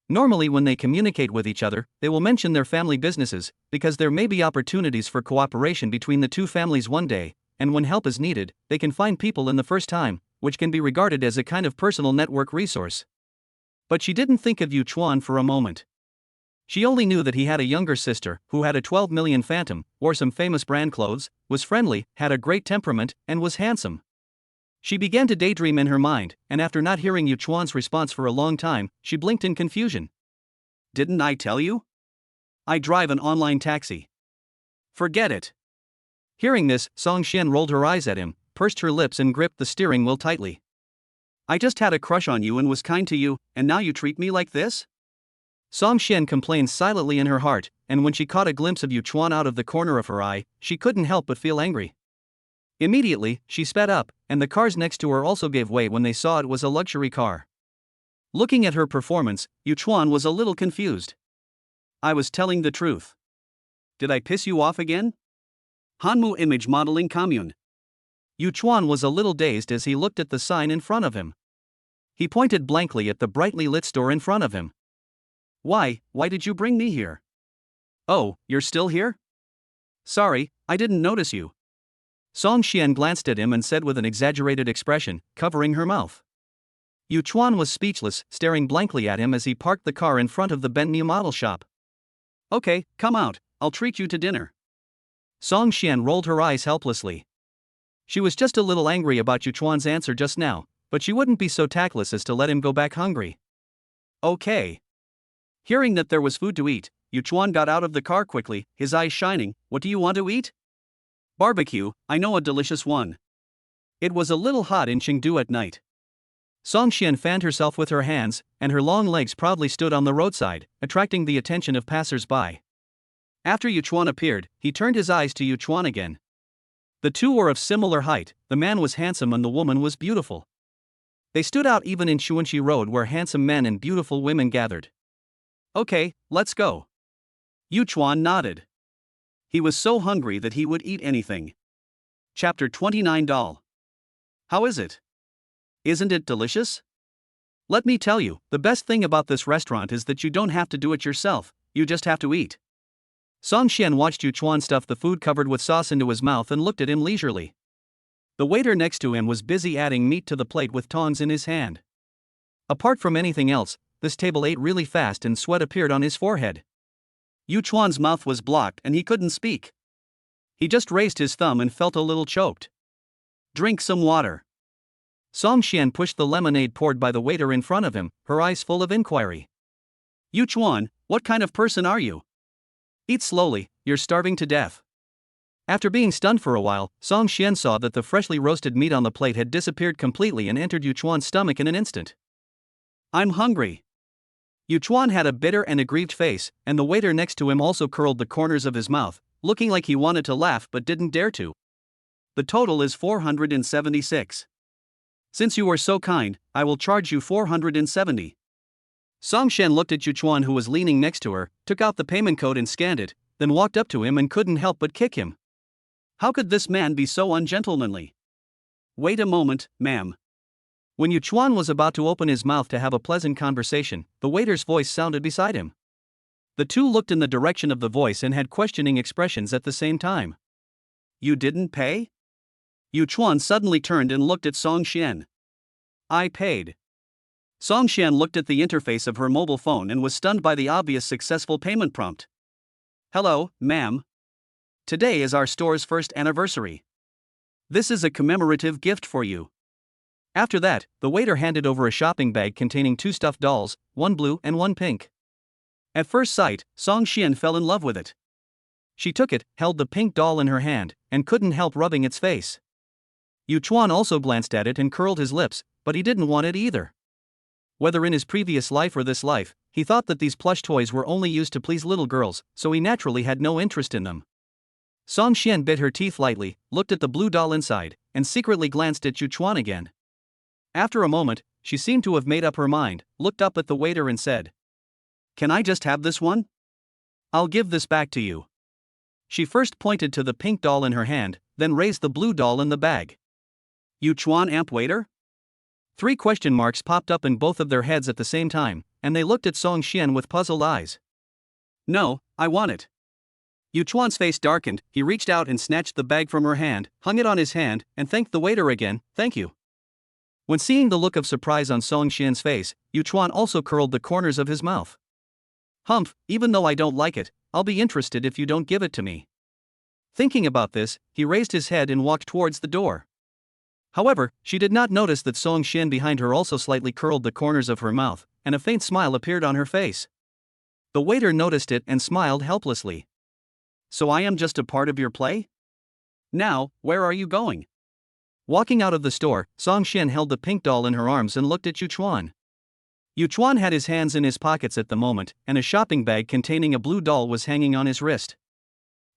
Normally when they communicate with each other, they will mention their family businesses, because there may be opportunities for cooperation between the two families one day, and when help is needed, they can find people in the first time, which can be regarded as a kind of personal network resource. But she didn't think of Yu Chuan for a moment. She only knew that he had a younger sister, who had a 12 million Phantom, wore some famous brand clothes, was friendly, had a great temperament, and was handsome. She began to daydream in her mind, and after not hearing Yu Chuan's response for a long time, she blinked in confusion. "Didn't I tell you? I drive an online taxi." "Forget it." Hearing this, Fong Xin rolled her eyes at him, pursed her lips and gripped the steering wheel tightly. "I just had a crush on you and was kind to you, and now you treat me like this?" Fong Xin complained silently in her heart, and when she caught a glimpse of Yu Chuan out of the corner of her eye, she couldn't help but feel angry. Immediately, she sped up, and the cars next to her also gave way when they saw it was a luxury car. Looking at her performance, Yu Chuan was a little confused. "I was telling the truth. Did I piss you off again? Hanmu Image Modeling Commune." Yu Chuan was a little dazed as he looked at the sign in front of him. He pointed blankly at the brightly lit store in front of him. Why did you bring me here?" "Oh, you're still here? Sorry, I didn't notice you." Fong Xin glanced at him and said with an exaggerated expression, covering her mouth. Yu Chuan was speechless, staring blankly at him as he parked the car in front of the Bentley model shop. "Okay, come out, I'll treat you to dinner." Fong Xin rolled her eyes helplessly. She was just a little angry about Yu Chuan's answer just now, but she wouldn't be so tactless as to let him go back hungry. "Okay." Hearing that there was food to eat, Yu Chuan got out of the car quickly, his eyes shining. "What do you want to eat?" "Barbecue, I know a delicious one." It was a little hot in Chengdu at night. Fong Xin fanned herself with her hands, and her long legs proudly stood on the roadside, attracting the attention of passers-by. After Yu Chuan appeared, he turned his eyes to Yu Chuan again. The two were of similar height, the man was handsome and the woman was beautiful. They stood out even in Chunxi Road where handsome men and beautiful women gathered. "Okay, let's go." Yu Chuan nodded. He was so hungry that he would eat anything. Chapter 29. How is it? Isn't it delicious? Let me tell you, the best thing about this restaurant is that you don't have to do it yourself, you just have to eat. Fong Xin watched Yu Chuan stuff the food covered with sauce into his mouth and looked at him leisurely. The waiter next to him was busy adding meat to the plate with tongs in his hand. Apart from anything else, this table ate really fast and sweat appeared on his forehead. Yu Chuan's mouth was blocked and he couldn't speak. He just raised his thumb and felt a little choked. "Drink some water." Fong Xin pushed the lemonade poured by the waiter in front of him, her eyes full of inquiry. "Yu Chuan, what kind of person are you? Eat slowly, you're starving to death." After being stunned for a while, Fong Xin saw that the freshly roasted meat on the plate had disappeared completely and entered Yu Chuan's stomach in an instant. "I'm hungry." Yu Chuan had a bitter and aggrieved face, and the waiter next to him also curled the corners of his mouth, looking like he wanted to laugh but didn't dare to. The total is 476. Since you are so kind, I will charge you 470. Shen looked at Yu Chuan, who was leaning next to her, took out the payment code and scanned it, then walked up to him and couldn't help but kick him. How could this man be so ungentlemanly? Wait a moment, ma'am. When Yu Chuan was about to open his mouth to have a pleasant conversation, the waiter's voice sounded beside him. The two looked in the direction of the voice and had questioning expressions at the same time. You didn't pay? Yu Chuan suddenly turned and looked at Shen. I paid. Shen looked at the interface of her mobile phone and was stunned by the obvious successful payment prompt. Hello, ma'am. Today is our store's first anniversary. This is a commemorative gift for you. After that, the waiter handed over a shopping bag containing 2 stuffed dolls, one blue and one pink. At first sight, Shen fell in love with it. She took it, held the pink doll in her hand, and couldn't help rubbing its face. Yu Chuan also glanced at it and curled his lips, but he didn't want it either. Whether in his previous life or this life, he thought that these plush toys were only used to please little girls, so he naturally had no interest in them. Shen bit her teeth lightly, looked at the blue doll inside, and secretly glanced at Yu Chuan again. After a moment, she seemed to have made up her mind, looked up at the waiter and said, Can I just have this one? I'll give this back to you. She first pointed to the pink doll in her hand, then raised the blue doll in the bag. Yu Chuan amp waiter? 3 question marks popped up in both of their heads at the same time, and they looked at Shen with puzzled eyes. No, I want it. Yu Chuan's face darkened, he reached out and snatched the bag from her hand, hung it on his hand, and thanked the waiter again, thank you. When seeing the look of surprise on Shen's face, Yu Chuan also curled the corners of his mouth. Humph, even though I don't like it, I'll be interested if you don't give it to me. Thinking about this, he raised his head and walked towards the door. However, she did not notice that Shen behind her also slightly curled the corners of her mouth, and a faint smile appeared on her face. The waiter noticed it and smiled helplessly. So I am just a part of your play? Now, where are you going? Walking out of the store, Shen held the pink doll in her arms and looked at Yu Chuan. Yu Chuan had his hands in his pockets at the moment, and a shopping bag containing a blue doll was hanging on his wrist.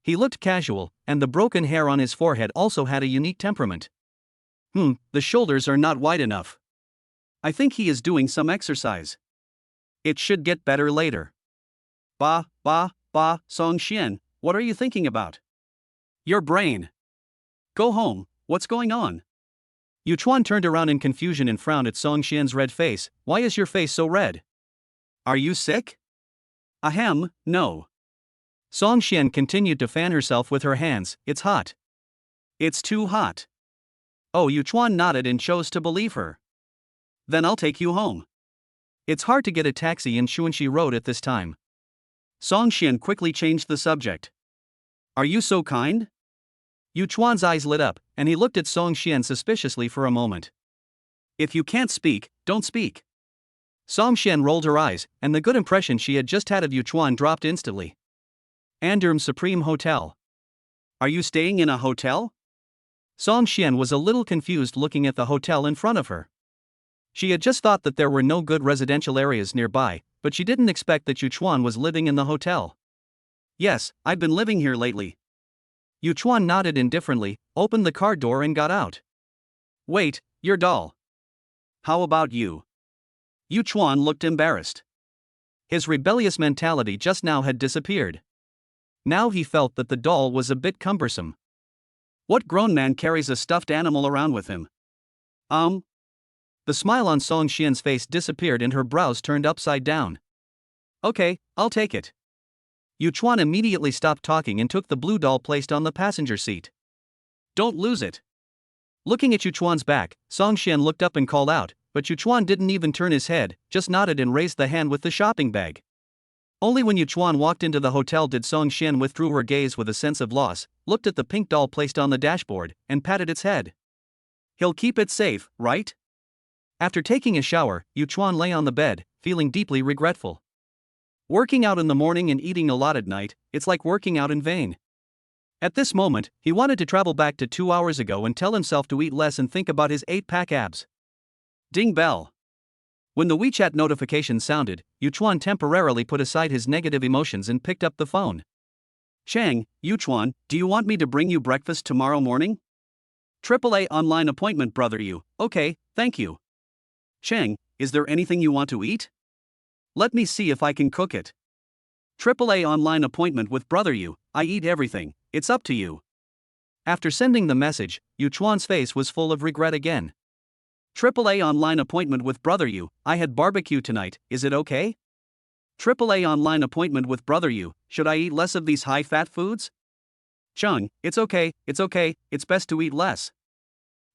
He looked casual, and the broken hair on his forehead also had a unique temperament. The shoulders are not wide enough. I think he is doing some exercise. It should get better later. Shen, what are you thinking about? Your brain. Go home. What's going on? Yu Chuan turned around in confusion and frowned at Shen's red face. Why is your face so red? Are you sick? Ahem, no. Shen continued to fan herself with her hands. It's hot. It's too hot. Oh, Yu Chuan nodded and chose to believe her. Then I'll take you home. It's hard to get a taxi in Chunxi Road at this time. Shen quickly changed the subject. Are you so kind? Yu Chuan's eyes lit up, and he looked at Shen suspiciously for a moment. If you can't speak, don't speak. Shen rolled her eyes, and the good impression she had just had of Yu Chuan dropped instantly. Anderm Supreme Hotel. Are you staying in a hotel? Shen was a little confused looking at the hotel in front of her. She had just thought that there were no good residential areas nearby, but she didn't expect that Yu Chuan was living in the hotel. Yes, I've been living here lately. Yu Chuan nodded indifferently, opened the car door and got out. Wait, your doll. How about you? Yu Chuan looked embarrassed. His rebellious mentality just now had disappeared. Now he felt that the doll was a bit cumbersome. What grown man carries a stuffed animal around with him? The smile on Shen's face disappeared and her brows turned upside down. Okay, I'll take it. Yu Chuan immediately stopped talking and took the blue doll placed on the passenger seat. Don't lose it. Looking at Yu Chuan's back, Shen looked up and called out, but Yu Chuan didn't even turn his head, just nodded and raised the hand with the shopping bag. Only when Yu Chuan walked into the hotel did Shen withdraw her gaze with a sense of loss, looked at the pink doll placed on the dashboard, and patted its head. He'll keep it safe, right? After taking a shower, Yu Chuan lay on the bed, feeling deeply regretful. Working out in the morning and eating a lot at night, it's like working out in vain. At this moment, he wanted to travel back to 2 hours ago and tell himself to eat less and think about his 8-pack abs. Ding bell. When the WeChat notification sounded, Yuchuan temporarily put aside his negative emotions and picked up the phone. Chang, Yuchuan, do you want me to bring you breakfast tomorrow morning? AAA online appointment, brother you. Okay, thank you. Chang, is there anything you want to eat? Let me see if I can cook it. AAA online appointment with brother you. I eat everything, it's up to you. After sending the message, Yuchuan's face was full of regret again. AAA online appointment with brother you. I had barbecue tonight, is it okay? AAA online appointment with brother you. Should I eat less of these high-fat foods? Chung, it's okay, it's best to eat less.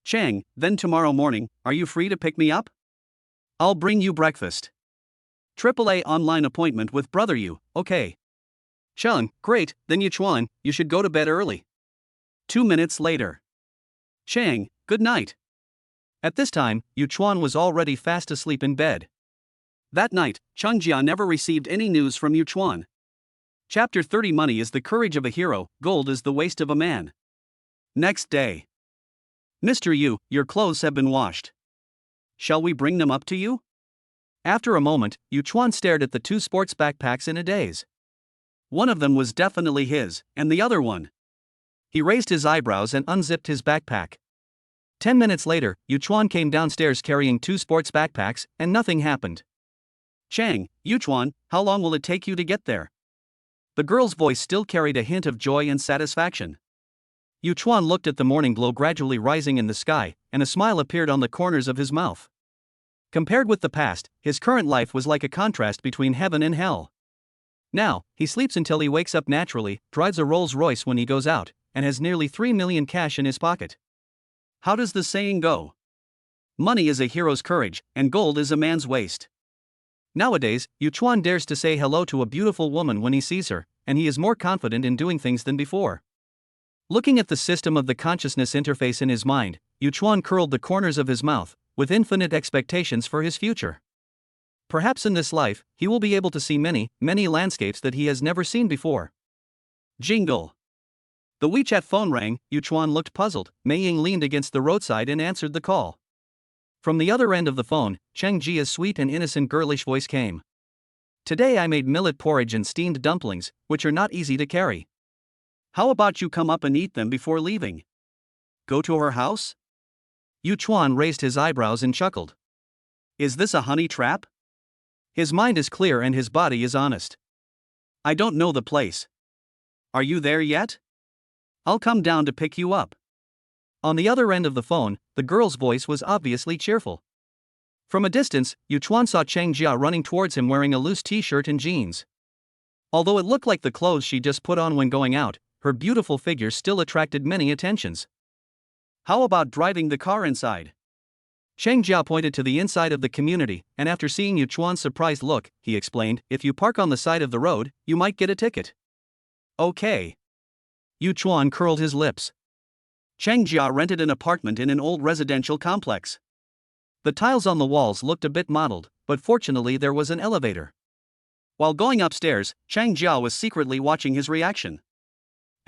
Chang, then tomorrow morning, are you free to pick me up? I'll bring you breakfast. AAA online appointment with brother you. Okay. Chang, great, then Yuchuan, you should go to bed early. 2 minutes later. Chang, good night. At this time, Yuchuan was already fast asleep in bed. That night, Chunxi never received any news from Yuchuan. Chapter 30 Money is the courage of a hero, gold is the waste of a man. Next day. Mr. Yu, your clothes have been washed. Shall we bring them up to you? After a moment, Yuchuan stared at the 2 sports backpacks in a daze. One of them was definitely his, and the other one. He raised his eyebrows and unzipped his backpack. 10 minutes later, Yuchuan came downstairs carrying 2 sports backpacks, and nothing happened. Chang, Yuchuan, how long will it take you to get there? The girl's voice still carried a hint of joy and satisfaction. Yuchuan looked at the morning glow gradually rising in the sky, and a smile appeared on the corners of his mouth. Compared with the past, his current life was like a contrast between heaven and hell. Now, he sleeps until he wakes up naturally, drives a Rolls-Royce when he goes out, and has nearly 3 million cash in his pocket. How does the saying go? Money is a hero's courage, and gold is a man's waste. Nowadays, Yuchuan dares to say hello to a beautiful woman when he sees her, and he is more confident in doing things than before. Looking at the system of the consciousness interface in his mind, Yuchuan curled the corners of his mouth, with infinite expectations for his future. Perhaps in this life, he will be able to see many, many landscapes that he has never seen before. Jingle. The WeChat phone rang. Yuchuan looked puzzled. Mei Ying leaned against the roadside and answered the call. From the other end of the phone, Cheng Jia's sweet and innocent girlish voice came. Today I made millet porridge and steamed dumplings, which are not easy to carry. How about you come up and eat them before leaving? Go to her house? Yuchuan raised his eyebrows and chuckled. Is this a honey trap? His mind is clear and his body is honest. I don't know the place. Are you there yet? I'll come down to pick you up. On the other end of the phone, the girl's voice was obviously cheerful. From a distance, Yuchuan saw Cheng Jia running towards him wearing a loose t-shirt and jeans. Although it looked like the clothes she just put on when going out, her beautiful figure still attracted many attentions. How about driving the car inside? Cheng Jia pointed to the inside of the community, and after seeing Yuchuan's surprised look, he explained, if you park on the side of the road, you might get a ticket. Okay. Yuchuan curled his lips. Cheng Jia rented an apartment in an old residential complex. The tiles on the walls looked a bit mottled, but fortunately there was an elevator. While going upstairs, Cheng Jia was secretly watching his reaction.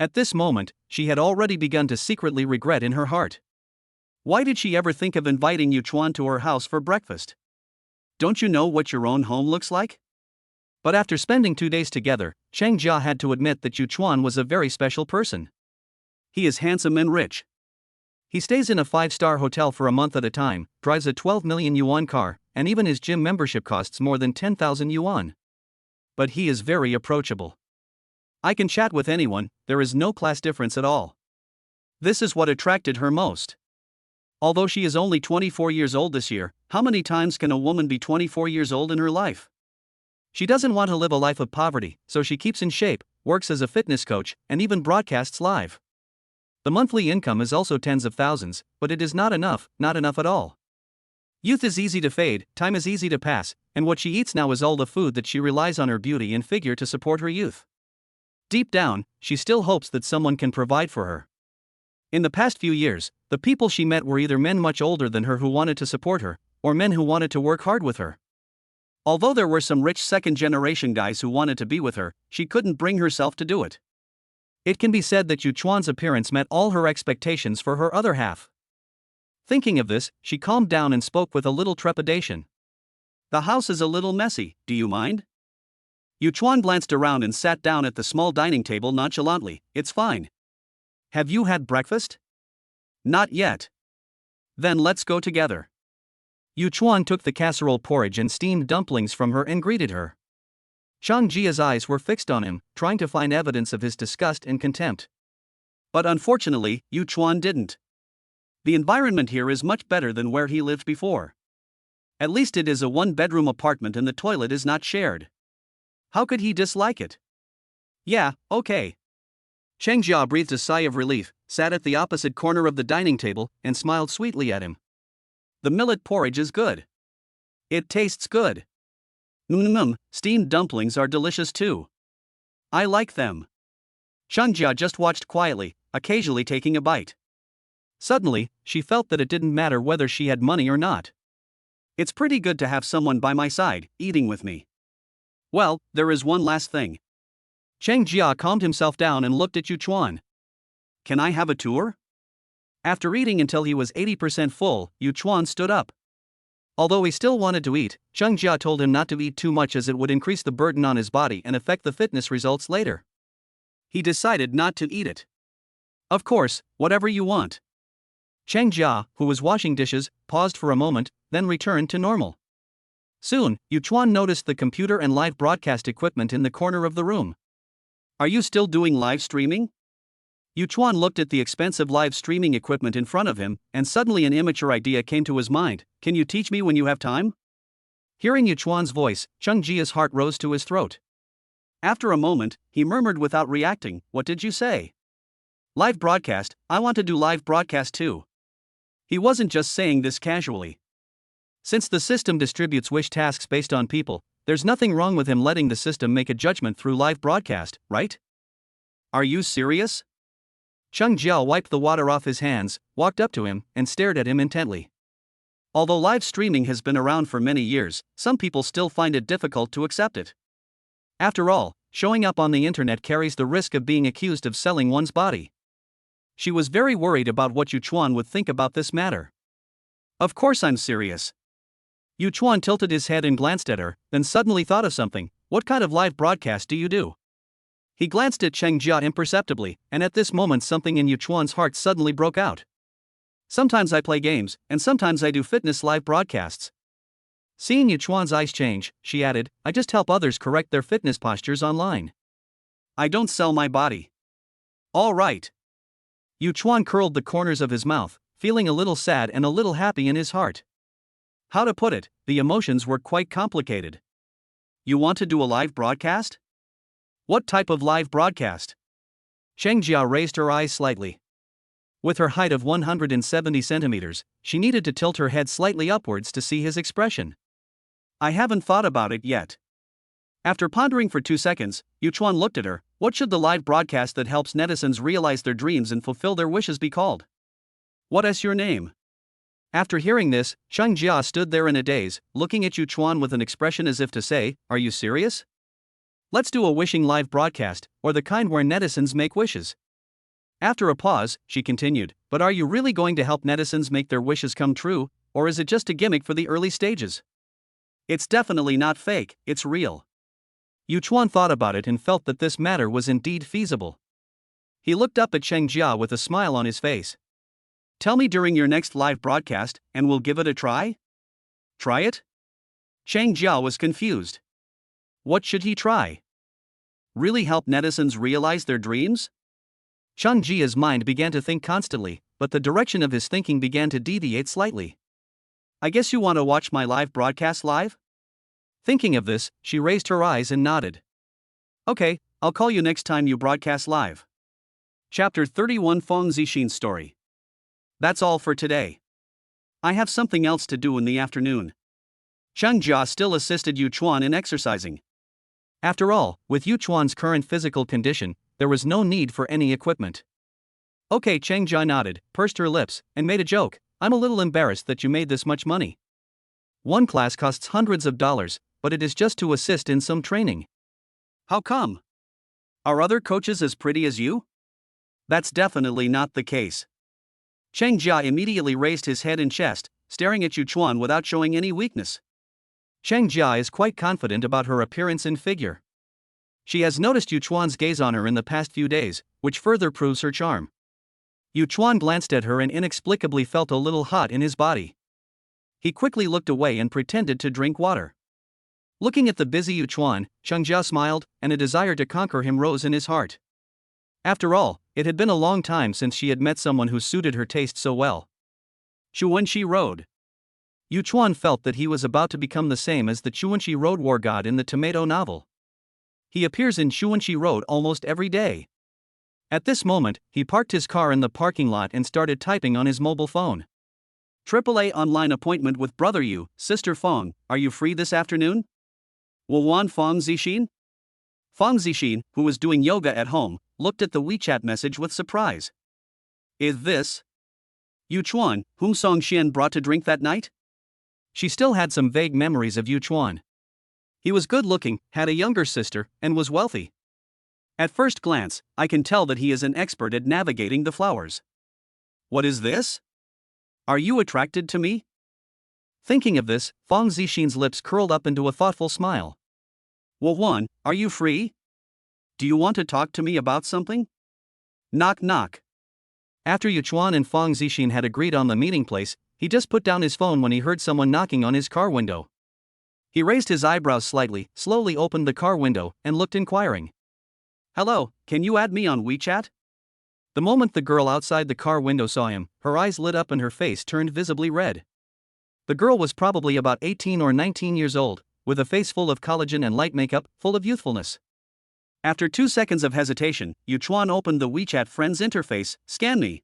At this moment, she had already begun to secretly regret in her heart. Why did she ever think of inviting Yuchuan to her house for breakfast? Don't you know what your own home looks like? But after spending 2 days together, Cheng Jia had to admit that Yuchuan was a very special person. He is handsome and rich. He stays in a 5-star hotel for a month at a time, drives a 12 million yuan car, and even his gym membership costs more than 10,000 yuan. But he is very approachable. I can chat with anyone, there is no class difference at all. This is what attracted her most. Although she is only 24 years old this year, how many times can a woman be 24 years old in her life? She doesn't want to live a life of poverty, so she keeps in shape, works as a fitness coach, and even broadcasts live. The monthly income is also tens of thousands, but it is not enough at all. Youth is easy to fade, time is easy to pass, and what she eats now is all the food that she relies on her beauty and figure to support her youth. Deep down, she still hopes that someone can provide for her. In the past few years, the people she met were either men much older than her who wanted to support her, or men who wanted to work hard with her. Although there were some rich second-generation guys who wanted to be with her, she couldn't bring herself to do it. It can be said that Yuchuan's appearance met all her expectations for her other half. Thinking of this, she calmed down and spoke with a little trepidation. The house is a little messy, do you mind? Yu Chuan glanced around and sat down at the small dining table nonchalantly. It's fine. Have you had breakfast? Not yet. Then let's go together. Yu Chuan took the casserole porridge and steamed dumplings from her and greeted her. Changjia's eyes were fixed on him, trying to find evidence of his disgust and contempt. But unfortunately, Yu Chuan didn't. The environment here is much better than where he lived before. At least it is a one-bedroom apartment and the toilet is not shared. How could he dislike it? Yeah, okay. Changjia breathed a sigh of relief, sat at the opposite corner of the dining table, and smiled sweetly at him. The millet porridge is good. It tastes good. Steamed dumplings are delicious too. I like them. Changjia just watched quietly, occasionally taking a bite. Suddenly, she felt that it didn't matter whether she had money or not. It's pretty good to have someone by my side, eating with me. Well, there is one last thing. Changjia calmed himself down and looked at Yu Chuan. Can I have a tour? After eating until he was 80% full, Yu Chuan stood up. Although he still wanted to eat, Changjia told him not to eat too much as it would increase the burden on his body and affect the fitness results later. He decided not to eat it. Of course, whatever you want. Changjia, who was washing dishes, paused for a moment, then returned to normal. Soon, Yu Chuan noticed the computer and live broadcast equipment in the corner of the room. Are you still doing live streaming? Yu Chuan looked at the expensive live streaming equipment in front of him, and suddenly an immature idea came to his mind. Can you teach me when you have time? Hearing Yu Chuan's voice, Changjia's heart rose to his throat. After a moment, he murmured without reacting, What did you say? Live broadcast, I want to do live broadcast too. He wasn't just saying this casually. Since the system distributes wish tasks based on people, there's nothing wrong with him letting the system make a judgment through live broadcast, right? Are you serious? Changjia wiped the water off his hands, walked up to him, and stared at him intently. Although live streaming has been around for many years, some people still find it difficult to accept it. After all, showing up on the internet carries the risk of being accused of selling one's body. She was very worried about what Yu Chuan would think about this matter. Of course I'm serious. Yu Chuan tilted his head and glanced at her, then suddenly thought of something. What kind of live broadcast do you do? He glanced at Changjia imperceptibly, and at this moment something in Yu Chuan's heart suddenly broke out. Sometimes I play games, and sometimes I do fitness live broadcasts. Seeing Yu Chuan's eyes change, she added, I just help others correct their fitness postures online. I don't sell my body. All right. Yu Chuan curled the corners of his mouth, feeling a little sad and a little happy in his heart. How to put it, the emotions were quite complicated. You want to do a live broadcast? What type of live broadcast? Changjia raised her eyes slightly. With her height of 170 centimeters, she needed to tilt her head slightly upwards to see his expression. I haven't thought about it yet. After pondering for 2 seconds, Yu Chuan looked at her. What should the live broadcast that helps netizens realize their dreams and fulfill their wishes be called? What is your name? After hearing this, Changjia stood there in a daze, looking at Yu Chuan with an expression as if to say, Are you serious? Let's do a wishing live broadcast, or the kind where netizens make wishes. After a pause, she continued, But are you really going to help netizens make their wishes come true, or is it just a gimmick for the early stages? It's definitely not fake, it's real. Yu Chuan thought about it and felt that this matter was indeed feasible. He looked up at Changjia with a smile on his face. Tell me during your next live broadcast, and we'll give it a try? Try it? Changjia was confused. What should he try? Really help netizens realize their dreams? Changjia's mind began to think constantly, but the direction of his thinking began to deviate slightly. I guess you want to watch my live broadcast live? Thinking of this, she raised her eyes and nodded. Okay, I'll call you next time you broadcast live. Chapter 31 Fong Xin's story. That's all for today. I have something else to do in the afternoon. Changjia still assisted Yu Chuan in exercising. After all, with Yu Chuan's current physical condition, there was no need for any equipment. Okay, Changjia nodded, pursed her lips, and made a joke. I'm a little embarrassed that you made this much money. One class costs hundreds of dollars, but it is just to assist in some training. How come? Are other coaches as pretty as you? That's definitely not the case. Changjia immediately raised his head and chest, staring at Yu Chuan without showing any weakness. Cheng Jia is quite confident about her appearance and figure. She has noticed Yu Chuan's gaze on her in the past few days, which further proves her charm. Yu Chuan glanced at her and inexplicably felt a little hot in his body. He quickly looked away and pretended to drink water. Looking at the busy Yu Chuan, Cheng Jia smiled, and a desire to conquer him rose in his heart. After all, it had been a long time since she had met someone who suited her taste so well. Chunxi Road. Yu Chuan felt that he was about to become the same as the Chunxi Road war god in the Tomato novel. He appears in Chunxi Road almost every day. At this moment, he parked his car in the parking lot and started typing on his mobile phone. AAA online appointment with Brother Yu, Sister Fong, are you free this afternoon? Wuwan Fong Xin? Fong Xin, who was doing yoga at home, looked at the WeChat message with surprise. Is this Yu Chuan, whom Song Xian brought to drink that night? She still had some vague memories of Yu Chuan. He was good-looking, had a younger sister, and was wealthy. At first glance, I can tell that he is an expert at navigating the flowers. What is this? Are you attracted to me? Thinking of this, Fong Zixin's lips curled up into a thoughtful smile. Wuwan, are you free? Do you want to talk to me about something? Knock knock. After Yu Chuan and Fong Zixin had agreed on the meeting place, he just put down his phone when he heard someone knocking on his car window. He raised his eyebrows slightly, slowly opened the car window, and looked inquiring. Hello, can you add me on WeChat? The moment the girl outside the car window saw him, her eyes lit up and her face turned visibly red. The girl was probably about 18 or 19 years old, with a face full of collagen and light makeup, full of youthfulness. After 2 seconds of hesitation, Yu Chuan opened the WeChat Friends interface. Scan me.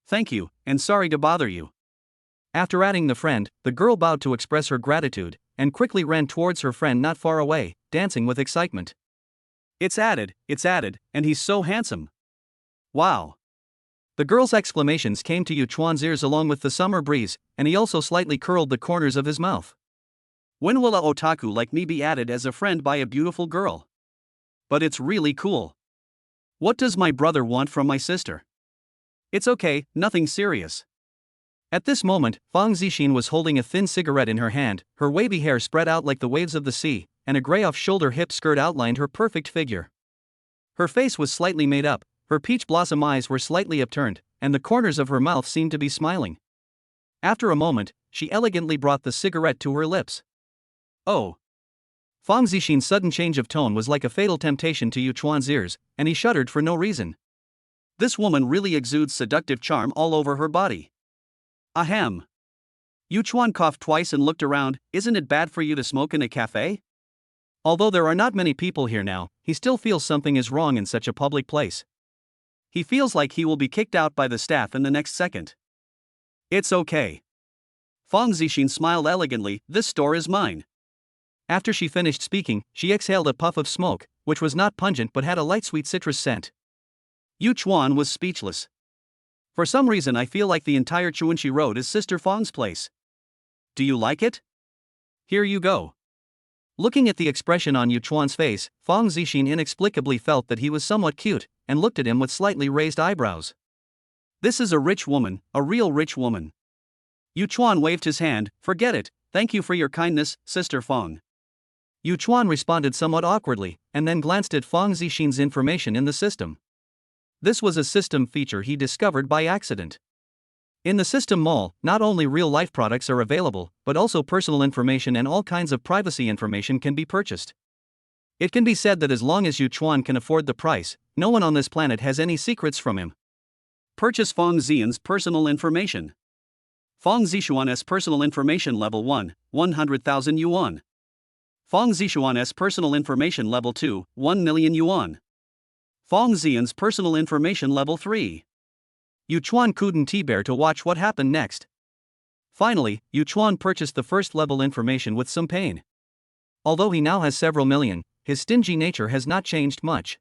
Thank you, and sorry to bother you. After adding the friend, the girl bowed to express her gratitude, and quickly ran towards her friend not far away, dancing with excitement. It's added, and he's so handsome. Wow. The girl's exclamations came to Yu Chuan's ears along with the summer breeze, and he also slightly curled the corners of his mouth. When will a otaku like me be added as a friend by a beautiful girl? But it's really cool. What does my brother want from my sister? It's okay, nothing serious. At this moment, Fong Zixin was holding a thin cigarette in her hand, her wavy hair spread out like the waves of the sea, and a gray off-shoulder hip skirt outlined her perfect figure. Her face was slightly made up, her peach blossom eyes were slightly upturned, and the corners of her mouth seemed to be smiling. After a moment, she elegantly brought the cigarette to her lips. Oh. Fong Zixin's sudden change of tone was like a fatal temptation to Yu Chuan's ears, and he shuddered for no reason. This woman really exudes seductive charm all over her body. Ahem. Yu Chuan coughed twice and looked around. Isn't it bad for you to smoke in a cafe? Although there are not many people here now, he still feels something is wrong in such a public place. He feels like he will be kicked out by the staff in the next second. It's okay. Fong Zixin smiled elegantly. This store is mine. After she finished speaking, she exhaled a puff of smoke, which was not pungent but had a light sweet citrus scent. Yu Chuan was speechless. For some reason I feel like the entire Chunxi Road is Sister Fong's place. Do you like it? Here you go. Looking at the expression on Yu Chuan's face, Fong Zixin inexplicably felt that he was somewhat cute, and looked at him with slightly raised eyebrows. This is a rich woman, a real rich woman. Yu Chuan waved his hand. Forget it, thank you for your kindness, Sister Fong. Yu Chuan responded somewhat awkwardly, and then glanced at Fong Zixin's information in the system. This was a system feature he discovered by accident. In the system mall, not only real-life products are available, but also personal information and all kinds of privacy information can be purchased. It can be said that as long as Yu Chuan can afford the price, no one on this planet has any secrets from him. Purchase Fong Xian's personal information. Fong Zixuan's personal information level 1, 100,000 yuan. Fong Zixuan's personal information level 2, 1 million yuan. Fong Xian's personal information level 3. Yu Chuan couldn't bear to watch what happened next. Finally, Yu Chuan purchased the first level information with some pain. Although he now has several million, his stingy nature has not changed much.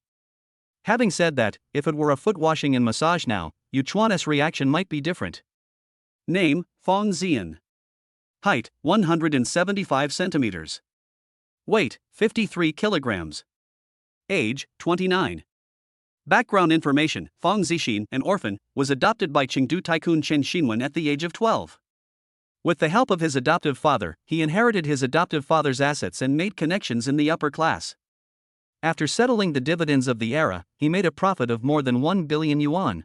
Having said that, if it were a foot washing and massage now, Yu Chuan's reaction might be different. Name, Fong Xian. Height, 175 centimeters. Weight, 53 kilograms. Age, 29. Background information: Fong Zixin, an orphan, was adopted by Chengdu tycoon Chen Xinwen at the age of 12. With the help of his adoptive father, he inherited his adoptive father's assets and made connections in the upper class. After settling the dividends of the era, he made a profit of more than 1 billion yuan.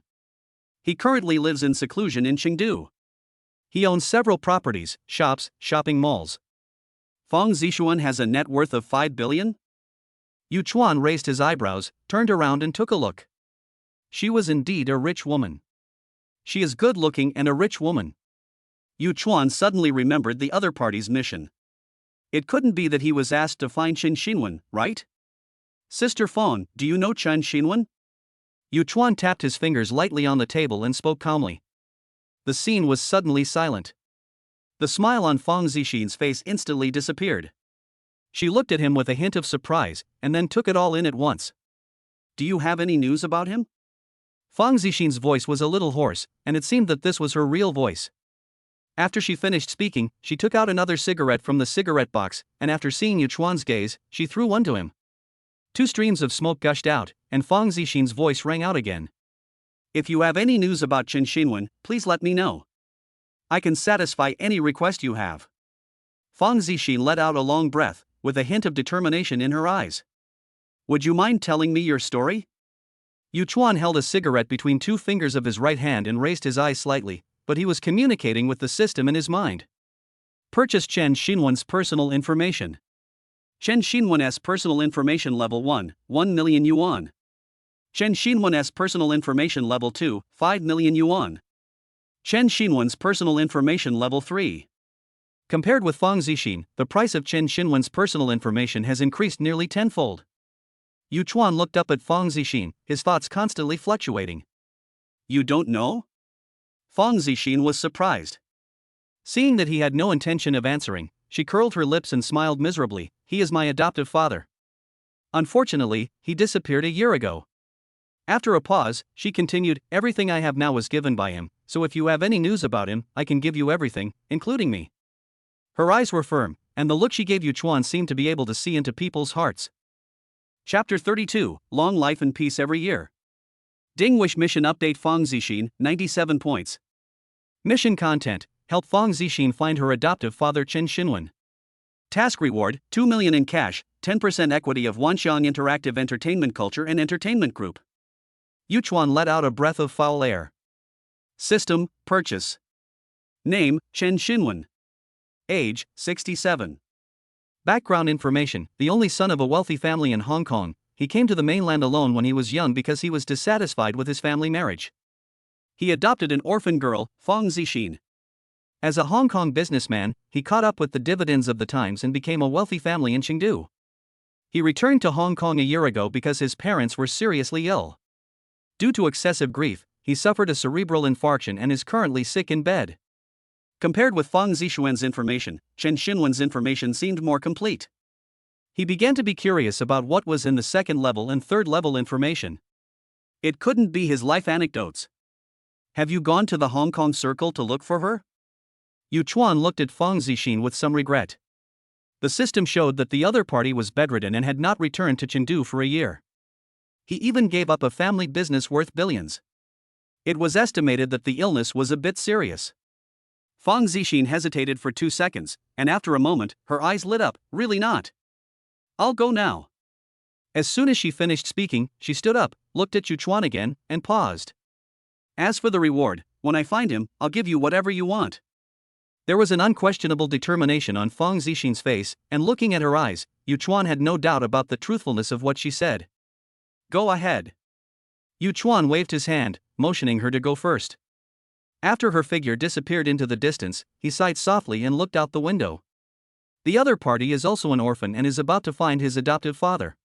He currently lives in seclusion in Chengdu. He owns several properties, shops, shopping malls. Fong Zishuan has a net worth of 5 billion? Yu Chuan raised his eyebrows, turned around and took a look. She was indeed a rich woman. She is good-looking and a rich woman. Yu Chuan suddenly remembered the other party's mission. It couldn't be that he was asked to find Chen Xinwen, right? Sister Fong, do you know Chen Xinwen? Yu Chuan tapped his fingers lightly on the table and spoke calmly. The scene was suddenly silent. The smile on Fong Zixin's face instantly disappeared. She looked at him with a hint of surprise, and then took it all in at once. Do you have any news about him? Fong Zixin's voice was a little hoarse, and it seemed that this was her real voice. After she finished speaking, she took out another cigarette from the cigarette box, and after seeing Yu Chuan's gaze, she threw one to him. 2 streams of smoke gushed out, and Fong Zixin's voice rang out again. If you have any news about Chen Xinwen, please let me know. I can satisfy any request you have. Fong Zixin let out a long breath, with a hint of determination in her eyes. Would you mind telling me your story? Yu Chuan held a cigarette between 2 fingers of his right hand and raised his eyes slightly, but he was communicating with the system in his mind. Purchase Chen Xinwen's personal information. Chen Xinwen's personal information level 1, 1 million yuan. Chen Xinwen's personal information level 2, 5 million yuan. Chen Xinwen's personal information level 3. Compared with Fong Zixin, the price of Chen Xinwen's personal information has increased nearly tenfold. Yu Chuan looked up at Fong Zixin, his thoughts constantly fluctuating. You don't know? Fong Zixin was surprised. Seeing that he had no intention of answering, she curled her lips and smiled miserably. He is my adoptive father. Unfortunately, he disappeared a year ago. After a pause, she continued, everything I have now was given by him, so if you have any news about him, I can give you everything, including me. Her eyes were firm, and the look she gave Yu Chuan seemed to be able to see into people's hearts. Chapter 32, Long Life and Peace Every Year. Ding Wish Mission Update Fong Zixin, 97 points. Mission Content, help Fong Zixin find her adoptive father Chen Xinwen. Task Reward, 2 million in cash, 10% equity of Wanxiang Interactive Entertainment Culture and Entertainment Group. Yu Chuan let out a breath of foul air. System, Purchase. Name, Chen Xinwen. Age, 67. Background information, the only son of a wealthy family in Hong Kong, he came to the mainland alone when he was young because he was dissatisfied with his family marriage. He adopted an orphan girl, Fong Zixin. As a Hong Kong businessman, he caught up with the dividends of the times and became a wealthy family in Chengdu. He returned to Hong Kong a year ago because his parents were seriously ill. Due to excessive grief, he suffered a cerebral infarction and is currently sick in bed. Compared with Fong Zixuan's information, Chen Xinwen's information seemed more complete. He began to be curious about what was in the second level and third level information. It couldn't be his life anecdotes. Have you gone to the Hong Kong circle to look for her? Yu Chuan looked at Fong Zixin with some regret. The system showed that the other party was bedridden and had not returned to Chengdu for a year. He even gave up a family business worth billions. It was estimated that the illness was a bit serious. Fong Zixin hesitated for 2 seconds, and after a moment, her eyes lit up. Really not. I'll go now. As soon as she finished speaking, she stood up, looked at Yu Chuan again, and paused. As for the reward, when I find him, I'll give you whatever you want. There was an unquestionable determination on Fong Zixin's face, and looking at her eyes, Yu Chuan had no doubt about the truthfulness of what she said. Go ahead. Yu Chuan waved his hand, motioning her to go first. After her figure disappeared into the distance, he sighed softly and looked out the window. The other party is also an orphan and is about to find his adoptive father.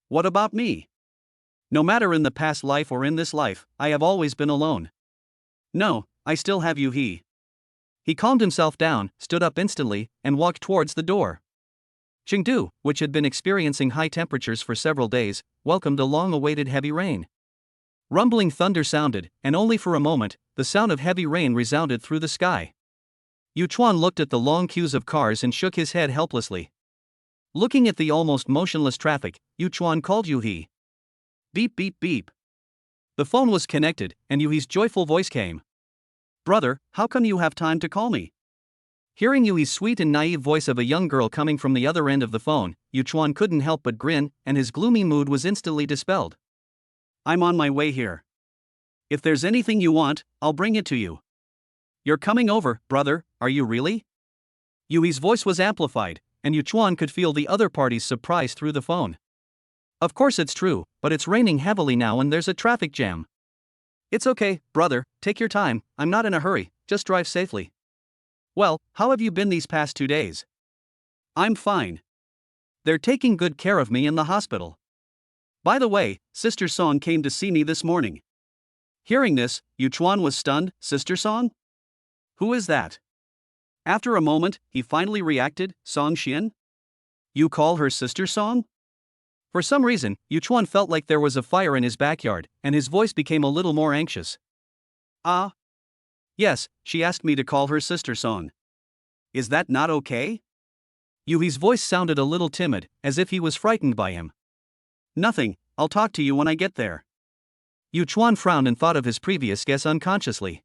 What about me? No matter in the past life or in this life, I have always been alone. No, I still have you. He calmed himself down, stood up instantly, and walked towards the door. Chengdu, which had been experiencing high temperatures for several days, welcomed a long-awaited heavy rain. Rumbling thunder sounded, and only for a moment, the sound of heavy rain resounded through the sky. Yu Chuan looked at the long queues of cars and shook his head helplessly. Looking at the almost motionless traffic, Yu Chuan called Yuhi. Beep beep beep. The phone was connected, and Yuhi's joyful voice came. Brother, how come you have time to call me? Hearing Yui's sweet and naive voice of a young girl coming from the other end of the phone, Yuchuan couldn't help but grin, and his gloomy mood was instantly dispelled. I'm on my way here. If there's anything you want, I'll bring it to you. You're coming over, brother, are you really? Yui's voice was amplified, and Yuchuan could feel the other party's surprise through the phone. Of course it's true, but it's raining heavily now and there's a traffic jam. It's okay, brother, take your time, I'm not in a hurry, just drive safely. Well, how have you been these past 2 days? I'm fine. They're taking good care of me in the hospital. By the way, Sister Song came to see me this morning. Hearing this, Yuchuan was stunned. Sister Song? Who is that? After a moment, he finally reacted. Fong Xin? You call her Sister Song? For some reason, Yuchuan felt like there was a fire in his backyard, and his voice became a little more anxious. Yes, she asked me to call her Sister Song. Is that not okay? Yui's voice sounded a little timid, as if he was frightened by him. Nothing, I'll talk to you when I get there. Yuchuan frowned and thought of his previous guess unconsciously.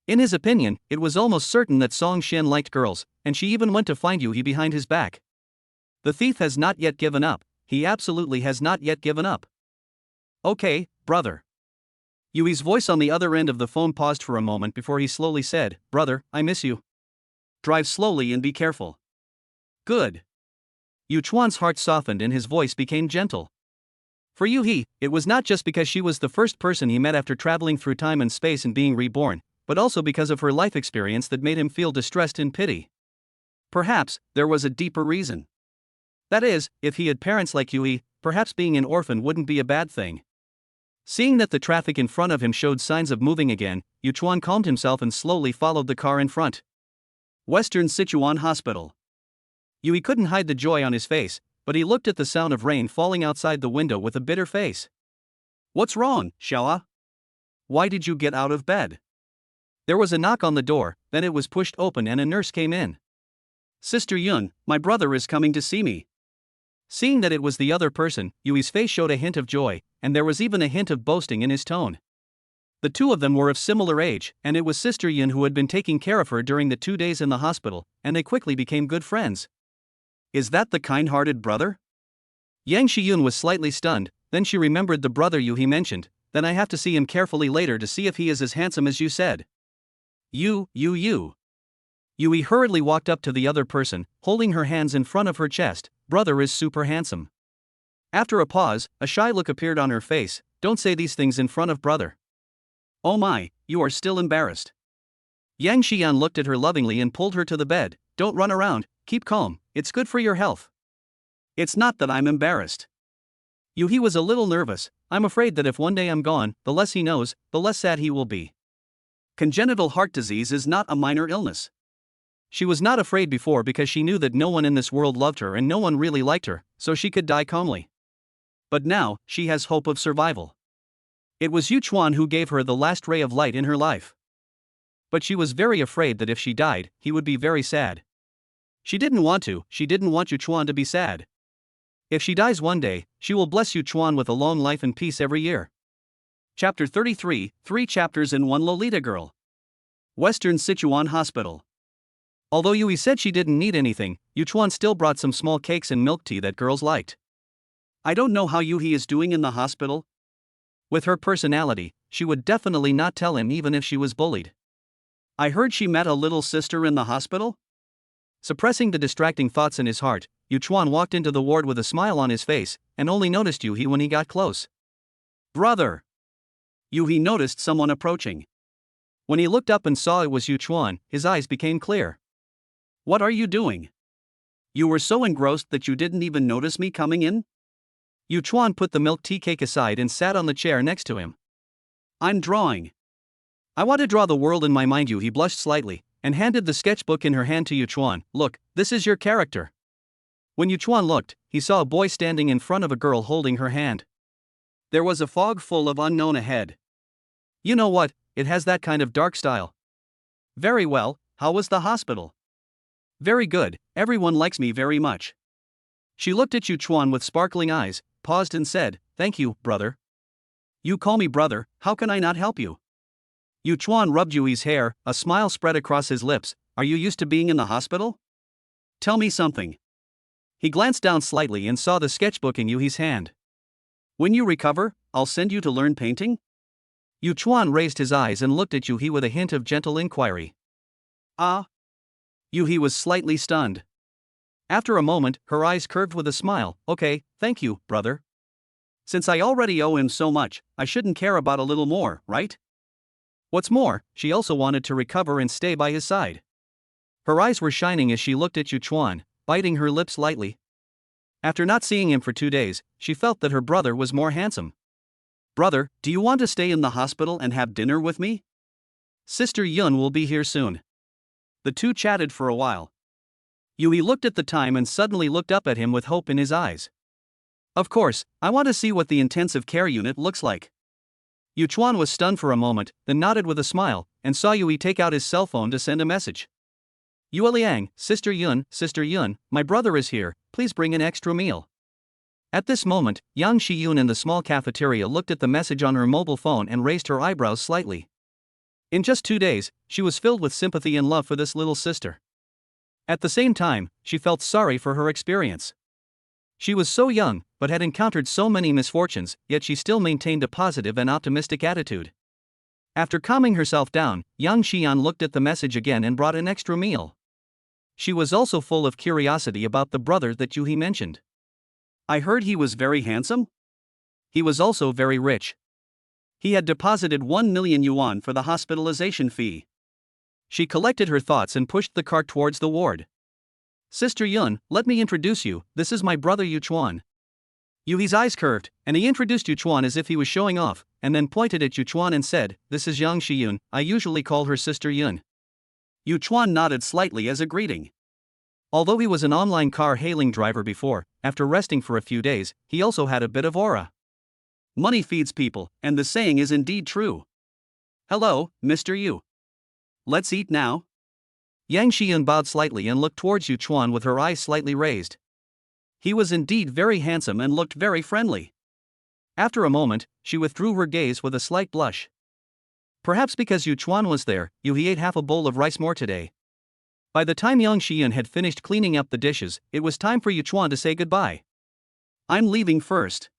In his opinion, it was almost certain that Fong Xin liked girls, and she even went to find Yui behind his back. The thief has not yet given up, he absolutely has not yet given up. Okay, brother. Yui's voice on the other end of the phone paused for a moment before he slowly said, Brother, I miss you. Drive slowly and be careful. Good. Yuchuan's heart softened and his voice became gentle. For Yui, it was not just because she was the first person he met after traveling through time and space and being reborn, but also because of her life experience that made him feel distressed and pity. Perhaps there was a deeper reason. That is, if he had parents like Yui, perhaps being an orphan wouldn't be a bad thing. Seeing that the traffic in front of him showed signs of moving again, Yuchuan calmed himself and slowly followed the car in front. Western Sichuan Hospital. Yui couldn't hide the joy on his face, but he looked at the sound of rain falling outside the window with a bitter face. What's wrong, Xiaoa? Why did you get out of bed? There was a knock on the door, then it was pushed open and a nurse came in. Sister Yun, my brother is coming to see me. Seeing that it was the other person, Yui's face showed a hint of joy, and there was even a hint of boasting in his tone. The two of them were of similar age, and it was Sister Yun who had been taking care of her during the 2 days in the hospital, and they quickly became good friends. Is that the kind-hearted brother? Yang Shiyun was slightly stunned, then she remembered the brother Yui mentioned. Then I have to see him carefully later to see if he is as handsome as you said. You. Yui hurriedly walked up to the other person, holding her hands in front of her chest. Brother is super handsome. After a pause, a shy look appeared on her face. Don't say these things in front of brother. Oh my, you are still embarrassed. Yang Xian looked at her lovingly and pulled her to the bed. Don't run around, keep calm, it's good for your health. It's not that I'm embarrassed. Yui was a little nervous. I'm afraid that if one day I'm gone, the less he knows, the less sad he will be. Congenital heart disease is not a minor illness. She was not afraid before because she knew that no one in this world loved her and no one really liked her, so she could die calmly. But now, she has hope of survival. It was Yuchuan who gave her the last ray of light in her life. But she was very afraid that if she died, he would be very sad. She didn't want Yuchuan to be sad. If she dies one day, she will bless Yuchuan with a long life and peace every year. Chapter 33, 3 chapters in one Lolita girl. Western Sichuan Hospital. Although Yui said she didn't need anything, Yuchuan still brought some small cakes and milk tea that girls liked. I don't know how Yui is doing in the hospital. With her personality, she would definitely not tell him even if she was bullied. I heard she met a little sister in the hospital? Suppressing the distracting thoughts in his heart, Yuchuan walked into the ward with a smile on his face, and only noticed Yui when he got close. Brother! Yui noticed someone approaching. When he looked up and saw it was Yuchuan, his eyes became clear. What are you doing? You were so engrossed that you didn't even notice me coming in? Yuchuan put the milk tea cake aside and sat on the chair next to him. I'm drawing. I want to draw the world in my mind. He blushed slightly, and handed the sketchbook in her hand to Yuchuan. Look, this is your character. When Yuchuan looked, he saw a boy standing in front of a girl holding her hand. There was a fog full of unknown ahead. You know what, it has that kind of dark style. Very well, how was the hospital? Very good, everyone likes me very much. She looked at Yuchuan with sparkling eyes, paused and said, Thank you, brother. You call me brother, how can I not help you? Yuchuan rubbed Yui's hair, a smile spread across his lips, are you used to being in the hospital? Tell me something. He glanced down slightly and saw the sketchbook in Yuhi's hand. When you recover, I'll send you to learn painting? Yu Chuan raised his eyes and looked at Yuhi with a hint of gentle inquiry. Ah? Yuhi was slightly stunned. After a moment, her eyes curved with a smile. Okay, thank you, brother. Since I already owe him so much, I shouldn't care about a little more, right? What's more, she also wanted to recover and stay by his side. Her eyes were shining as she looked at Yu Chuan, biting her lips lightly. After not seeing him for 2 days, she felt that her brother was more handsome. Brother, do you want to stay in the hospital and have dinner with me? Sister Yun will be here soon. The two chatted for a while. Yui looked at the time and suddenly looked up at him with hope in his eyes. Of course, I want to see what the intensive care unit looks like. Yu Chuan was stunned for a moment, then nodded with a smile, and saw Yui take out his cell phone to send a message. Yue Liang, Sister Yun, my brother is here, please bring an extra meal. At this moment, Yang Shiyun in the small cafeteria looked at the message on her mobile phone and raised her eyebrows slightly. In just 2 days, she was filled with sympathy and love for this little sister. At the same time, she felt sorry for her experience. She was so young, but had encountered so many misfortunes, yet she still maintained a positive and optimistic attitude. After calming herself down, Yang Xian looked at the message again and brought an extra meal. She was also full of curiosity about the brother that Yuhi mentioned. I heard he was very handsome? He was also very rich. He had deposited 1 million yuan for the hospitalization fee. She collected her thoughts and pushed the cart towards the ward. Sister Yun, let me introduce you, this is my brother Yu Chuan. Yuhi's eyes curved, and he introduced Yu Chuan as if he was showing off, and then pointed at Yu Chuan and said, this is Yang Shiyun, I usually call her Sister Yun. Yu Chuan nodded slightly as a greeting. Although he was an online car hailing driver before, after resting for a few days, he also had a bit of aura. Money feeds people, and the saying is indeed true. Hello, Mr. Yu. Let's eat now. Yang Shiyun bowed slightly and looked towards Yu Chuan with her eyes slightly raised. He was indeed very handsome and looked very friendly. After a moment, she withdrew her gaze with a slight blush. Perhaps because Yu Chuan was there, Yuhi ate half a bowl of rice more today. By the time Yang Shiyun had finished cleaning up the dishes, it was time for Yu Chuan to say goodbye. I'm leaving first.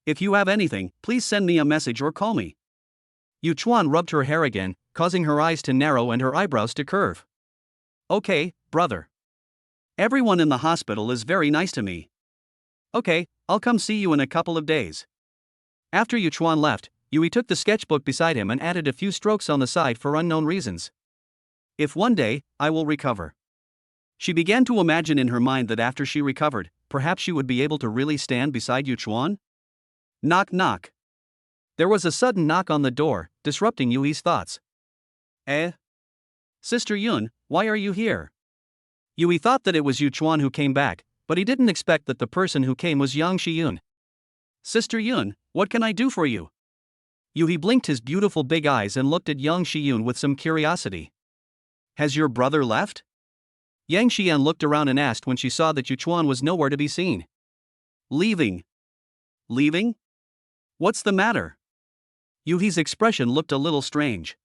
If you have anything, please send me a message or call me. Yu Chuan rubbed her hair again, causing her eyes to narrow and her eyebrows to curve. Okay, brother. Everyone in the hospital is very nice to me. Okay, I'll come see you in a couple of days. After Yu Chuan left, Yui took the sketchbook beside him and added a few strokes on the side for unknown reasons. If one day, I will recover. She began to imagine in her mind that after she recovered, perhaps she would be able to really stand beside Yu Chuan. Knock knock. There was a sudden knock on the door, disrupting Yui's thoughts. Sister Yun, why are you here? Yui thought that it was Yu Chuan who came back, but he didn't expect that the person who came was Yang Shiyun. Sister Yun, what can I do for you? Yui blinked his beautiful big eyes and looked at Yang Shiyun with some curiosity. Has your brother left? Yang Xian looked around and asked when she saw that Yu Chuan was nowhere to be seen. Leaving? Leaving? What's the matter? Yuhi's expression looked a little strange.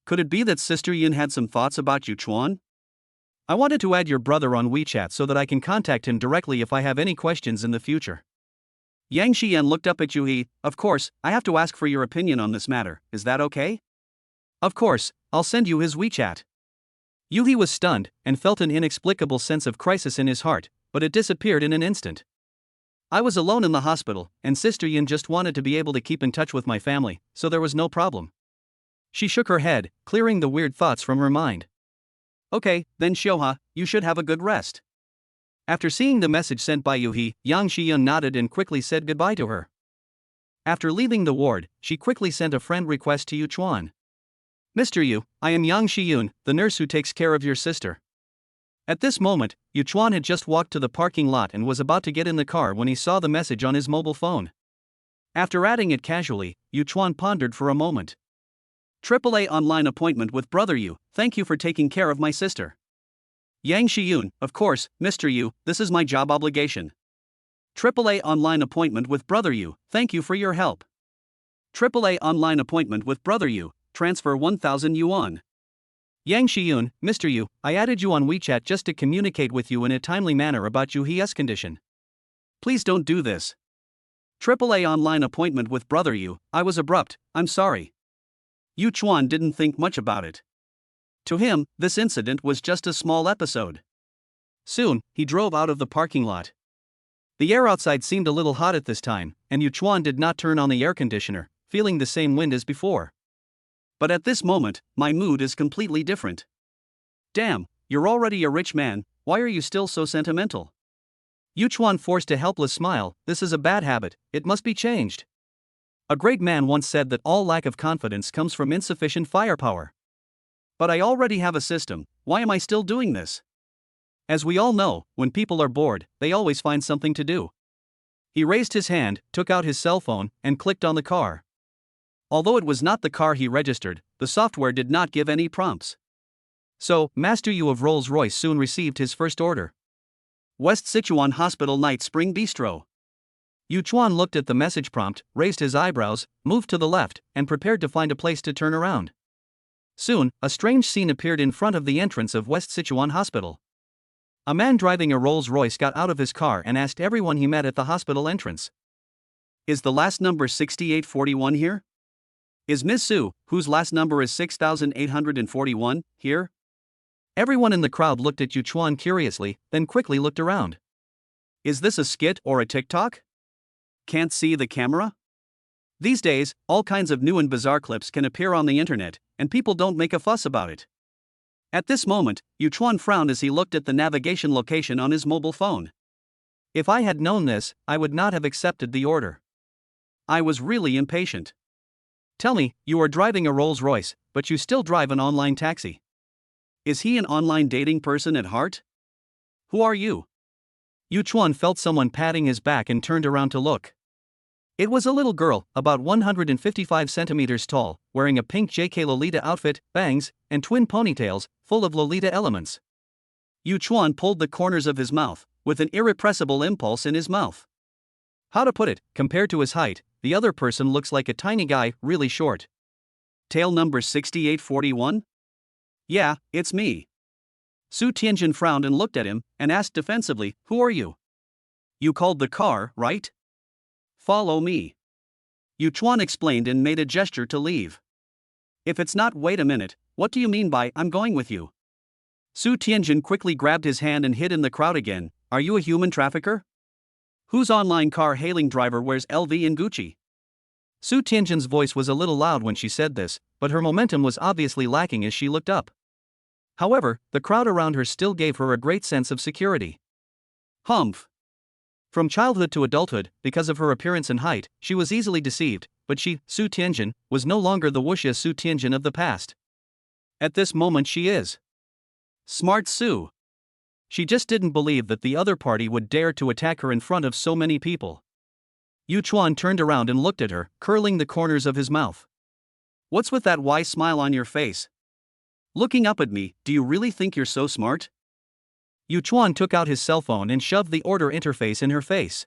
Could it be that Sister Yun had some thoughts about Yu Chuan? I wanted to add your brother on WeChat so that I can contact him directly if I have any questions in the future. Yang Xian looked up at Yuhi. Of course, I have to ask for your opinion on this matter, is that okay? Of course, I'll send you his WeChat. Yuhi was stunned, and felt an inexplicable sense of crisis in his heart, but it disappeared in an instant. I was alone in the hospital, and Sister Yin just wanted to be able to keep in touch with my family, so there was no problem. She shook her head, clearing the weird thoughts from her mind. Okay, then Shoha, you should have a good rest. After seeing the message sent by Yuhi, Yang Shiyun nodded and quickly said goodbye to her. After leaving the ward, she quickly sent a friend request to Yu Chuan. Mr. Yu, I am Yang Shiyun, the nurse who takes care of your sister. At this moment, Yu Chuan had just walked to the parking lot and was about to get in the car when he saw the message on his mobile phone. After adding it casually, Yu Chuan pondered for a moment. AAA online appointment with Brother Yu, thank you for taking care of my sister. Yang Shiyun, of course, Mr. Yu, this is my job obligation. AAA online appointment with Brother Yu, thank you for your help. AAA online appointment with Brother Yu, transfer 1,000 yuan. Yang Xiyun, Mr. Yu, I added you on WeChat just to communicate with you in a timely manner about Yuhi's condition. Please don't do this. AAA online appointment with Brother Yu, I was abrupt, I'm sorry. Yu Chuan didn't think much about it. To him, this incident was just a small episode. Soon, he drove out of the parking lot. The air outside seemed a little hot at this time, and Yu Chuan did not turn on the air conditioner, feeling the same wind as before. But at this moment, my mood is completely different. Damn, you're already a rich man, why are you still so sentimental? Yu Chuan forced a helpless smile, this is a bad habit, it must be changed. A great man once said that all lack of confidence comes from insufficient firepower. But I already have a system, why am I still doing this? As we all know, when people are bored, they always find something to do. He raised his hand, took out his cell phone, and clicked on the car. Although it was not the car he registered, the software did not give any prompts. So, Master Yu of Rolls-Royce soon received his first order. West Sichuan Hospital Night Spring Bistro. Yu Chuan looked at the message prompt, raised his eyebrows, moved to the left, and prepared to find a place to turn around. Soon, a strange scene appeared in front of the entrance of West Sichuan Hospital. A man driving a Rolls-Royce got out of his car and asked everyone he met at the hospital entrance. Is the last number 6841 here? Is Miss Su, whose last number is 6841, here? Everyone in the crowd looked at Yu Chuan curiously, then quickly looked around. Is this a skit or a TikTok? Can't see the camera? These days, all kinds of new and bizarre clips can appear on the internet, and people don't make a fuss about it. At this moment, Yu Chuan frowned as he looked at the navigation location on his mobile phone. If I had known this, I would not have accepted the order. I was really impatient. Tell me, you are driving a Rolls-Royce, but you still drive an online taxi. Is he an online dating person at heart? Who are you? Yu Chuan felt someone patting his back and turned around to look. It was a little girl, about 155 centimeters tall, wearing a pink JK Lolita outfit, bangs, and twin ponytails, full of Lolita elements. Yu Chuan pulled the corners of his mouth, with an irrepressible impulse in his mouth. How to put it, compared to his height, the other person looks like a tiny guy, really short. Tail number 6841? Yeah, it's me. Su Tianjin frowned and looked at him, and asked defensively, who are you? You called the car, right? Follow me. Yu Chuan explained and made a gesture to leave. If it's not wait a minute, what do you mean by I'm going with you? Su Tianjin quickly grabbed his hand and hid in the crowd again, are you a human trafficker? Whose online car hailing driver wears LV and Gucci? Su Tianjin's voice was a little loud when she said this, but her momentum was obviously lacking as she looked up. However, the crowd around her still gave her a great sense of security. Humph. From childhood to adulthood, because of her appearance and height, she was easily deceived, but she, Su Tianjin, was no longer the wuxia Su Tianjin of the past. At this moment she is. Smart Su. She just didn't believe that the other party would dare to attack her in front of so many people. Yu Chuan turned around and looked at her, curling the corners of his mouth. What's with that wise smile on your face? Looking up at me, do you really think you're so smart? Yu Chuan took out his cell phone and shoved the order interface in her face.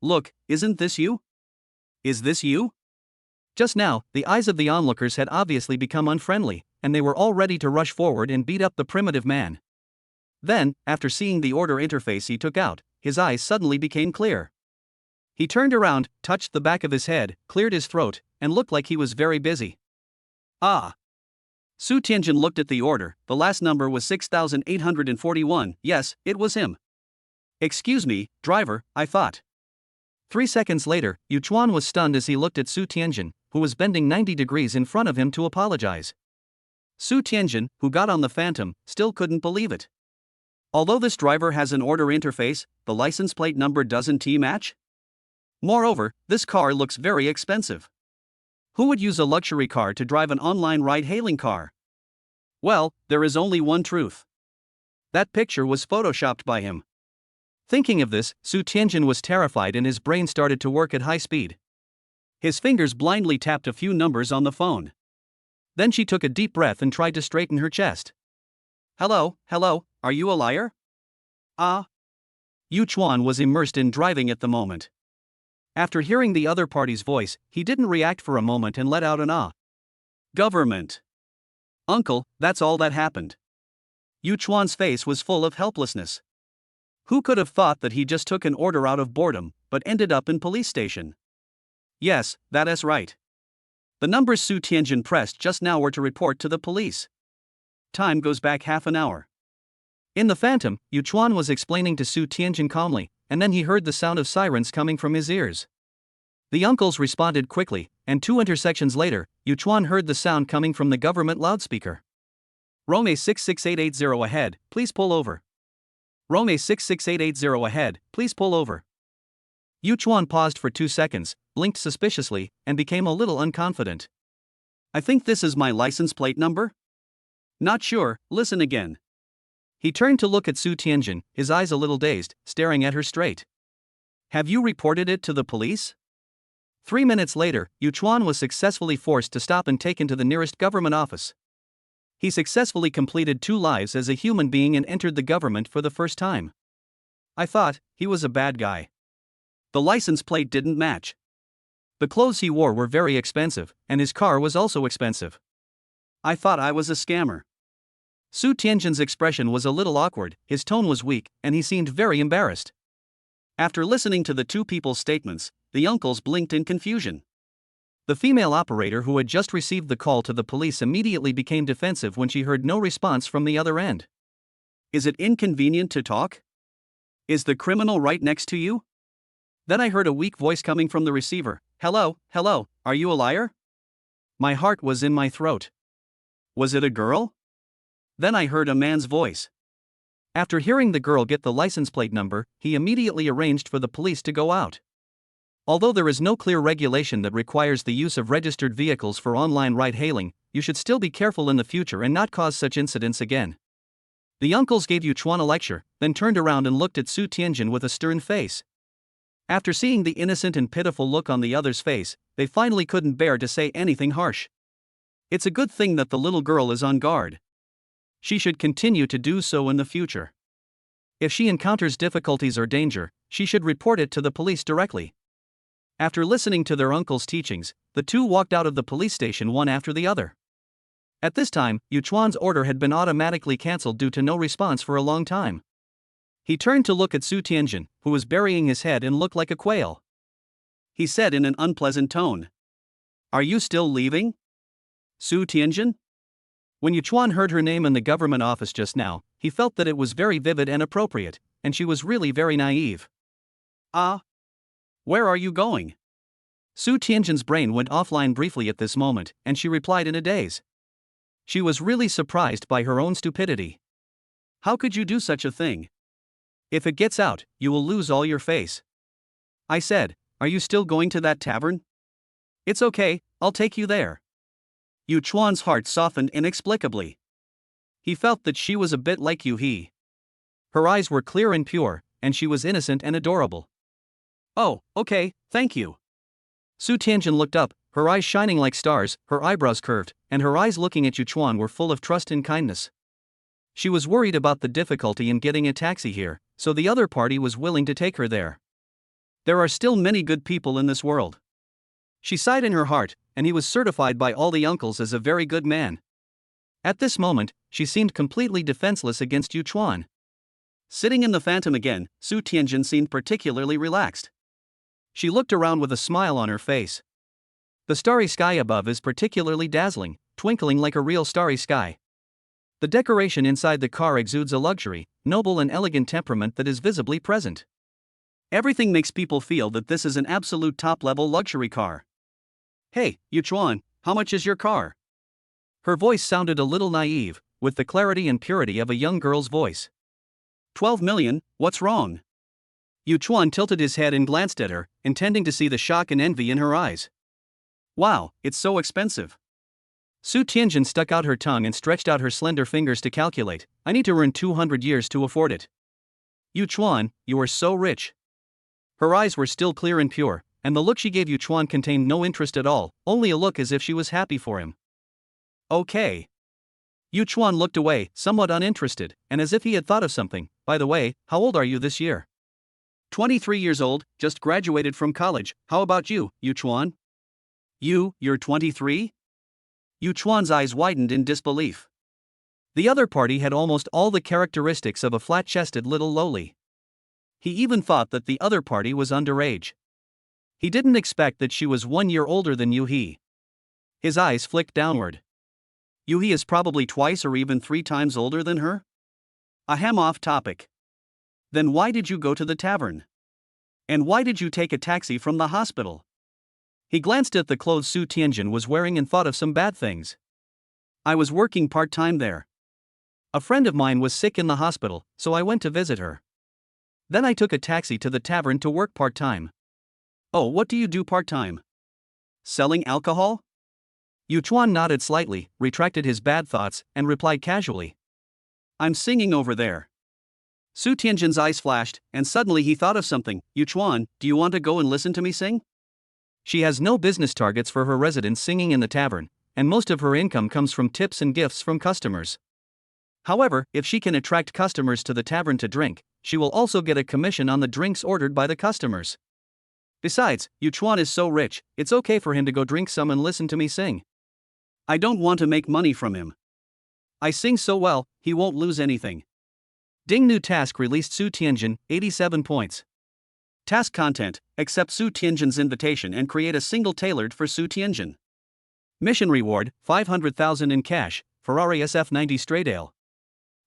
Look, isn't this you? Is this you? Just now, the eyes of the onlookers had obviously become unfriendly, and they were all ready to rush forward and beat up the primitive man. Then, after seeing the order interface he took out, his eyes suddenly became clear. He turned around, touched the back of his head, cleared his throat, and looked like he was very busy. Ah! Su Tianjin looked at the order, the last number was 6841, yes, it was him. Excuse me, driver, I thought. 3 seconds later, Yu Chuan was stunned as he looked at Su Tianjin, who was bending 90 degrees in front of him to apologize. Su Tianjin, who got on the Phantom, still couldn't believe it. Although this driver has an order interface, the license plate number doesn't match? Moreover, this car looks very expensive. Who would use a luxury car to drive an online ride-hailing car? Well, there is only one truth. That picture was photoshopped by him. Thinking of this, Su Tianjin was terrified and his brain started to work at high speed. His fingers blindly tapped a few numbers on the phone. Then she took a deep breath and tried to straighten her chest. Hello, are you a liar? Yu Chuan was immersed in driving at the moment. After hearing the other party's voice, he didn't react for a moment and let out an ah. Government. Uncle, that's all that happened. Yu Chuan's face was full of helplessness. Who could have thought that he just took an order out of boredom, but ended up in police station? Yes, that is right. The numbers Su Tianjin pressed just now were to report to the police. Time goes back half an hour. In the Phantom, Yu Chuan was explaining to Su Tianjin calmly, and then he heard the sound of sirens coming from his ears. The uncles responded quickly, and 2 intersections later, Yu Chuan heard the sound coming from the government loudspeaker. Rome 66880 ahead, please pull over. Rome 66880 ahead, please pull over. Yu Chuan paused for 2 seconds, blinked suspiciously, and became a little unconfident. I think this is my license plate number? Not sure, listen again. He turned to look at Su Tianjin, his eyes a little dazed, staring at her straight. Have you reported it to the police? 3 minutes later, Yu Chuan was successfully forced to stop and taken to the nearest government office. He successfully completed 2 lives as a human being and entered the government for the first time. I thought he was a bad guy. The license plate didn't match. The clothes he wore were very expensive, and his car was also expensive. I thought I was a scammer. Su Tianjin's expression was a little awkward, his tone was weak, and he seemed very embarrassed. After listening to the 2 people's statements, the uncles blinked in confusion. The female operator who had just received the call to the police immediately became defensive when she heard no response from the other end. Is it inconvenient to talk? Is the criminal right next to you? Then I heard a weak voice coming from the receiver. Hello, are you a liar? My heart was in my throat. Was it a girl? Then I heard a man's voice. After hearing the girl get the license plate number, he immediately arranged for the police to go out. Although there is no clear regulation that requires the use of registered vehicles for online ride-hailing, you should still be careful in the future and not cause such incidents again. The uncles gave Yu Chuan a lecture, then turned around and looked at Su Tianjin with a stern face. After seeing the innocent and pitiful look on the other's face, they finally couldn't bear to say anything harsh. It's a good thing that the little girl is on guard. She should continue to do so in the future. If she encounters difficulties or danger, she should report it to the police directly. After listening to their uncle's teachings, the 2 walked out of the police station one after the other. At this time, Yu Chuan's order had been automatically cancelled due to no response for a long time. He turned to look at Su Tianjin, who was burying his head and looked like a quail. He said in an unpleasant tone, "Are you still leaving? Su Tianjin?" When Yu Chuan heard her name in the government office just now, he felt that it was very vivid and appropriate, and she was really very naive. Where are you going? Su Tianjin's brain went offline briefly at this moment, and she replied in a daze. She was really surprised by her own stupidity. How could you do such a thing? If it gets out, you will lose all your face. I said, are you still going to that tavern? It's okay, I'll take you there. Yu Chuan's heart softened inexplicably. He felt that she was a bit like Yu-hee. Her eyes were clear and pure, and she was innocent and adorable. Oh, okay, thank you. Su Tianjin looked up, her eyes shining like stars, her eyebrows curved, and her eyes looking at Yu Chuan were full of trust and kindness. She was worried about the difficulty in getting a taxi here, so the other party was willing to take her there. There are still many good people in this world. She sighed in her heart, and he was certified by all the uncles as a very good man. At this moment, she seemed completely defenseless against Yu Chuan. Sitting in the Phantom again, Su Tianjin seemed particularly relaxed. She looked around with a smile on her face. The starry sky above is particularly dazzling, twinkling like a real starry sky. The decoration inside the car exudes a luxury, noble and elegant temperament that is visibly present. Everything makes people feel that this is an absolute top-level luxury car. Hey, Yu Chuan, how much is your car? Her voice sounded a little naive, with the clarity and purity of a young girl's voice. 12 million, what's wrong? Yu Chuan tilted his head and glanced at her, intending to see the shock and envy in her eyes. Wow, it's so expensive. Su Tianjin stuck out her tongue and stretched out her slender fingers to calculate. I need to earn 200 years to afford it. Yu Chuan, you are so rich. Her eyes were still clear and pure, and the look she gave Yu Chuan contained no interest at all, only a look as if she was happy for him. Okay. Yu Chuan looked away, somewhat uninterested, and as if he had thought of something. By the way, how old are you this year? 23 years old, just graduated from college. How about you, Yu Chuan? You're 23? Yu Chuan's eyes widened in disbelief. The other party had almost all the characteristics of a flat-chested little lowly. He even thought that the other party was underage. He didn't expect that she was 1 year older than Yu He. His eyes flicked downward. Yu He is probably twice or even 3 times older than her? Ahem, off topic. Then why did you go to the tavern? And why did you take a taxi from the hospital? He glanced at the clothes Su Tianjin was wearing and thought of some bad things. I was working part-time there. A friend of mine was sick in the hospital, so I went to visit her. Then I took a taxi to the tavern to work part-time. Oh, what do you do part-time? Selling alcohol? Yu Chuan nodded slightly, retracted his bad thoughts, and replied casually. I'm singing over there. Su Tianjin's eyes flashed, and suddenly he thought of something. Yu Chuan, do you want to go and listen to me sing? She has no business targets for her residents singing in the tavern, and most of her income comes from tips and gifts from customers. However, if she can attract customers to the tavern to drink, she will also get a commission on the drinks ordered by the customers. Besides, Yu Chuan is so rich, it's okay for him to go drink some and listen to me sing. I don't want to make money from him. I sing so well, he won't lose anything. Ding, new task released. Su Tianjin, 87 points. Task content: accept Su Tianjin's invitation and create a single tailored for Su Tianjin. Mission reward: 500,000 in cash, Ferrari SF90 Stradale.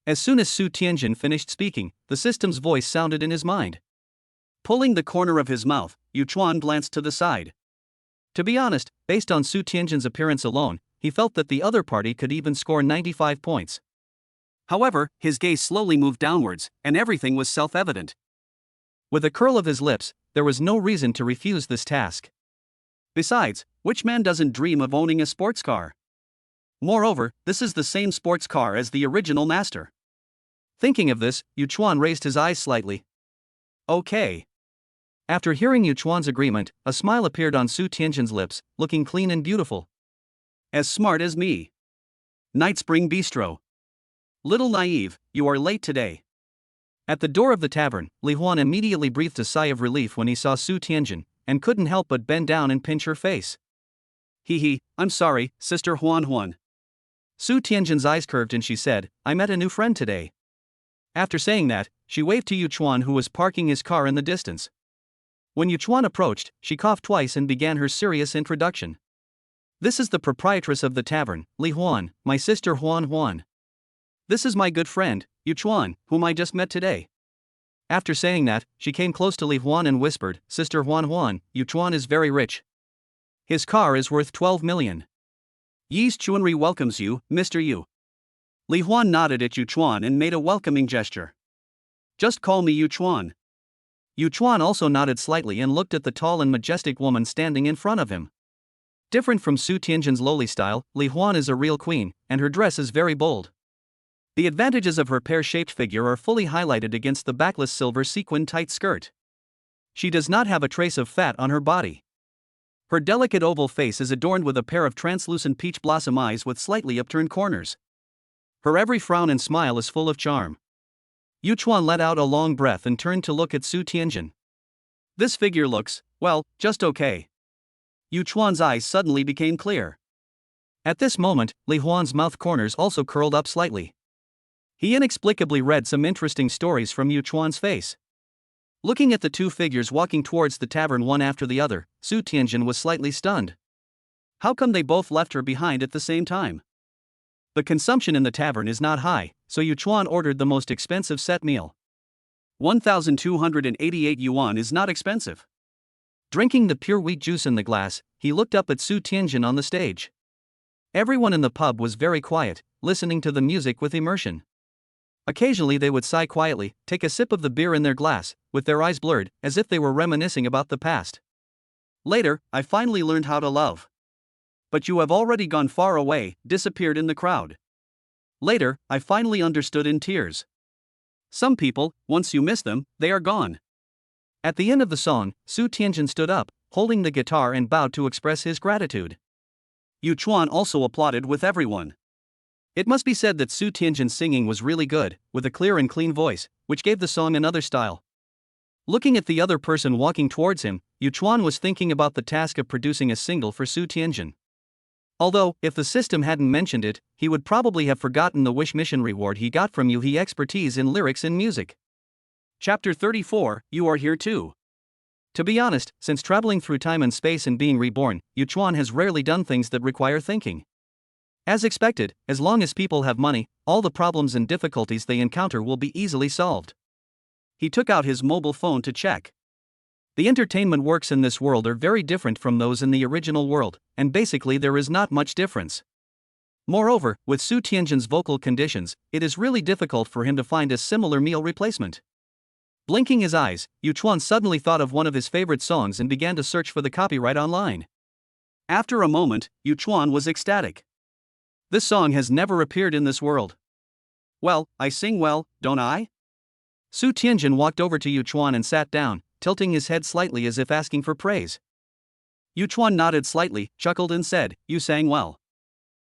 As soon as Su Tianjin finished speaking, the system's voice sounded in his mind. Pulling the corner of his mouth, Yu Chuan glanced to the side. To be honest, based on Su Tianjin's appearance alone, he felt that the other party could even score 95 points. However, his gaze slowly moved downwards, and everything was self-evident. With a curl of his lips, there was no reason to refuse this task. Besides, which man doesn't dream of owning a sports car? Moreover, this is the same sports car as the original master. Thinking of this, Yu Chuan raised his eyes slightly. Okay. After hearing Yu Chuan's agreement, a smile appeared on Su Tianjin's lips, looking clean and beautiful. As smart as me. Night Spring Bistro. Little naive, you are late today. At the door of the tavern, Li Huan immediately breathed a sigh of relief when he saw Su Tianjin, and couldn't help but bend down and pinch her face. I'm sorry, Sister Huan. Su Tianjin's eyes curved and she said, I met a new friend today. After saying that, she waved to Yu Chuan, who was parking his car in the distance. When Yu Chuan approached, she coughed twice and began her serious introduction. This is the proprietress of the tavern, Li Huan, my sister Huan. This is my good friend, Yu Chuan, whom I just met today. After saying that, she came close to Li Huan and whispered, Sister Huan, Yu Chuan is very rich. His car is worth 12 million. Yi's Chuanri welcomes you, Mr. Yu. Li Huan nodded at Yu Chuan and made a welcoming gesture. Just call me Yu Chuan. Yu Chuan also nodded slightly and looked at the tall and majestic woman standing in front of him. Different from Su Tianjin's lowly style, Li Huan is a real queen, and her dress is very bold. The advantages of her pear-shaped figure are fully highlighted against the backless silver sequin tight skirt. She does not have a trace of fat on her body. Her delicate oval face is adorned with a pair of translucent peach blossom eyes with slightly upturned corners. Her every frown and smile is full of charm. Yu Chuan let out a long breath and turned to look at Su Tianjin. This figure looks, well, just okay. Yu Chuan's eyes suddenly became clear. At this moment, Li Huan's mouth corners also curled up slightly. He inexplicably read some interesting stories from Yu Chuan's face. Looking at the two figures walking towards the tavern one after the other, Su Tianjin was slightly stunned. How come they both left her behind at the same time? The consumption in the tavern is not high, so Yu Chuan ordered the most expensive set meal. 1,288 yuan is not expensive. Drinking the pure wheat juice in the glass, he looked up at Su Tianjin on the stage. Everyone in the pub was very quiet, listening to the music with immersion. Occasionally they would sigh quietly, take a sip of the beer in their glass, with their eyes blurred, as if they were reminiscing about the past. Later, I finally learned how to love. But you have already gone far away, disappeared in the crowd. Later, I finally understood in tears. Some people, once you miss them, they are gone. At the end of the song, Su Tianjin stood up, holding the guitar and bowed to express his gratitude. Yu Chuan also applauded with everyone. It must be said that Su Tianjin's singing was really good, with a clear and clean voice, which gave the song another style. Looking at the other person walking towards him, Yu Chuan was thinking about the task of producing a single for Su Tianjin. Although, if the system hadn't mentioned it, he would probably have forgotten the wish mission reward he got from you. He expertise in lyrics and music. Chapter 34, You Are Here Too. To be honest, since traveling through time and space and being reborn, Yuchuan has rarely done things that require thinking. As expected, as long as people have money, all the problems and difficulties they encounter will be easily solved. He took out his mobile phone to check. The entertainment works in this world are very different from those in the original world, and basically there is not much difference. Moreover, with Su Tianjin's vocal conditions, it is really difficult for him to find a similar meal replacement. Blinking his eyes, Yuchuan suddenly thought of one of his favorite songs and began to search for the copyright online. After a moment, Yuchuan was ecstatic. This song has never appeared in this world. Well, I sing well, don't I? Su Tianjin walked over to Yuchuan and sat down, tilting his head slightly as if asking for praise. Yuchuan nodded slightly, chuckled and said, You sang well.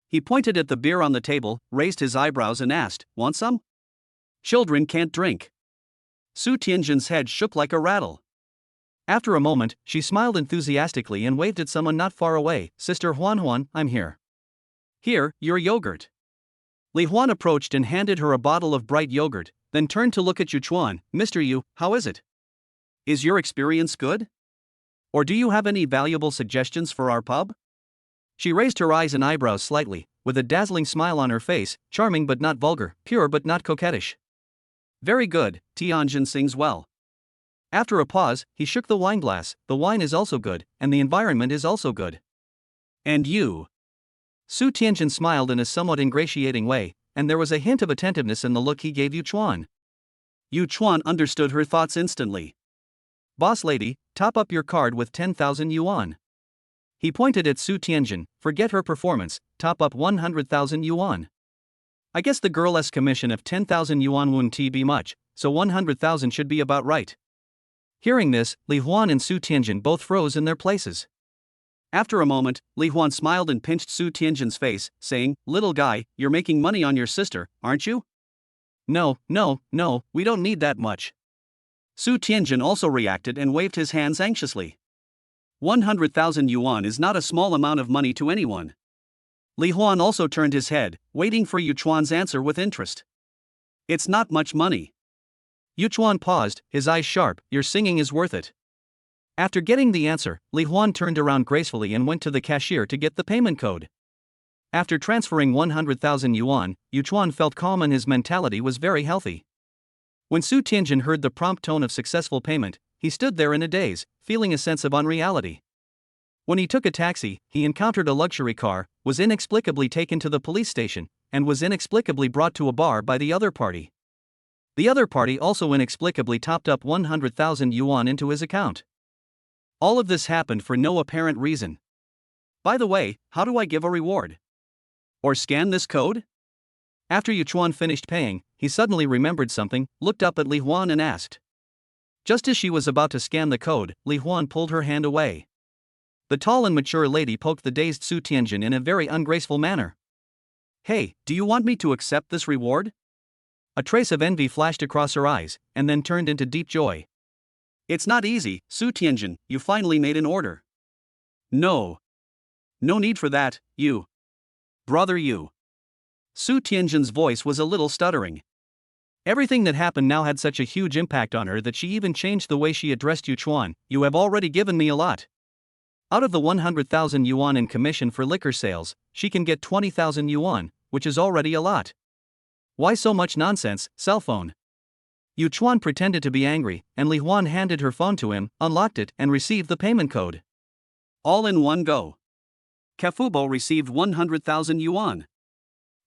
He pointed at the beer on the table, raised his eyebrows and asked, Want some? Children can't drink. Su Tianjin's head shook like a rattle. After a moment, she smiled enthusiastically and waved at someone not far away. Sister Huan, I'm here. Here, your yogurt. Li Huan approached and handed her a bottle of bright yogurt, then turned to look at Yuchuan. Mr. Yu, how is it? Is your experience good? Or do you have any valuable suggestions for our pub? She raised her eyes and eyebrows slightly, with a dazzling smile on her face, charming but not vulgar, pure but not coquettish. Very good, Tianjin sings well. After a pause, he shook the wine glass. The wine is also good, and the environment is also good. And you? Su Tianjin smiled in a somewhat ingratiating way, and there was a hint of attentiveness in the look he gave Yuchuan. Yuchuan understood her thoughts instantly. Boss lady, top up your card with 10,000 yuan. He pointed at Su Tianjin. Forget her performance, top up 100,000 yuan. I guess the girl's commission of 10,000 yuan wouldn't be much, so 100,000 should be about right. Hearing this, Li Huan and Su Tianjin both froze in their places. After a moment, Li Huan smiled and pinched Su Tianjin's face, saying, Little guy, you're making money on your sister, aren't you? No, we don't need that much. Su Tianjin also reacted and waved his hands anxiously. 100,000 yuan is not a small amount of money to anyone. Li Huan also turned his head, waiting for Yuchuan's answer with interest. It's not much money. Yuchuan paused, his eyes sharp. Your singing is worth it. After getting the answer, Li Huan turned around gracefully and went to the cashier to get the payment code. After transferring 100,000 yuan, Yuchuan felt calm and his mentality was very healthy. When Su Tianjin heard the prompt tone of successful payment, he stood there in a daze, feeling a sense of unreality. When he took a taxi, he encountered a luxury car, was inexplicably taken to the police station, and was inexplicably brought to a bar by the other party. The other party also inexplicably topped up 100,000 yuan into his account. All of this happened for no apparent reason. By the way, how do I give a reward? Or scan this code? After Yuchuan finished paying, he suddenly remembered something, looked up at Li Huan and asked. Just as she was about to scan the code, Li Huan pulled her hand away. The tall and mature lady poked the dazed Su Tianjin in a very ungraceful manner. Hey, do you want me to accept this reward? A trace of envy flashed across her eyes, and then turned into deep joy. It's not easy, Su Tianjin, you finally made an order. No need for that, you. Brother you. Su Tianjin's voice was a little stuttering. Everything that happened now had such a huge impact on her that she even changed the way she addressed Yuchuan. You have already given me a lot. Out of the 100,000 yuan in commission for liquor sales, she can get 20,000 yuan, which is already a lot. Why so much nonsense, cell phone? Yuchuan pretended to be angry, and Li Huan handed her phone to him, unlocked it, and received the payment code. All in one go. Kafubo received 100,000 yuan.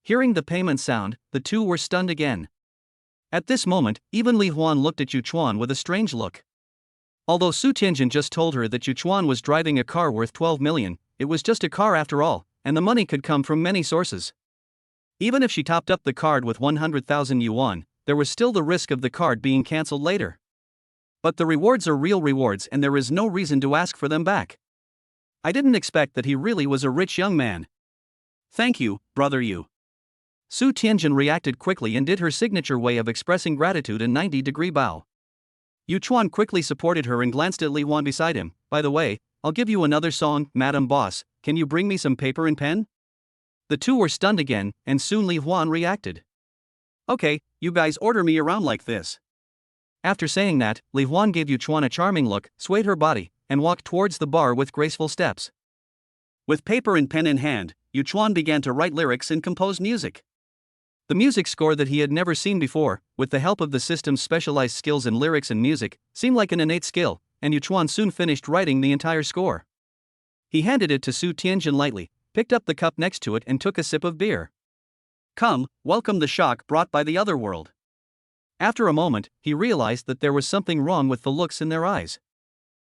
Hearing the payment sound, the two were stunned again. At this moment, even Li Huan looked at Yuchuan with a strange look. Although Su Tianjin just told her that Yuchuan was driving a car worth 12 million, it was just a car after all, and the money could come from many sources. Even if she topped up the card with 100,000 yuan, there was still the risk of the card being cancelled later. But the rewards are real rewards and there is no reason to ask for them back. I didn't expect that he really was a rich young man. Thank you, brother you. Su Tianjin reacted quickly and did her signature way of expressing gratitude, a 90-degree bow. Yuchuan quickly supported her and glanced at Li Huan beside him. By the way, I'll give you another song, Madam Boss, can you bring me some paper and pen? The two were stunned again, and soon Li Huan reacted. Okay, you guys order me around like this. After saying that, Li Huan gave Yuchuan a charming look, swayed her body, and walked towards the bar with graceful steps. With paper and pen in hand, Yuchuan began to write lyrics and compose music. The music score that he had never seen before, with the help of the system's specialized skills in lyrics and music, seemed like an innate skill, and Yuchuan soon finished writing the entire score. He handed it to Su Tianjin lightly, picked up the cup next to it and took a sip of beer. Come, welcome the shock brought by the other world. After a moment, he realized that there was something wrong with the looks in their eyes.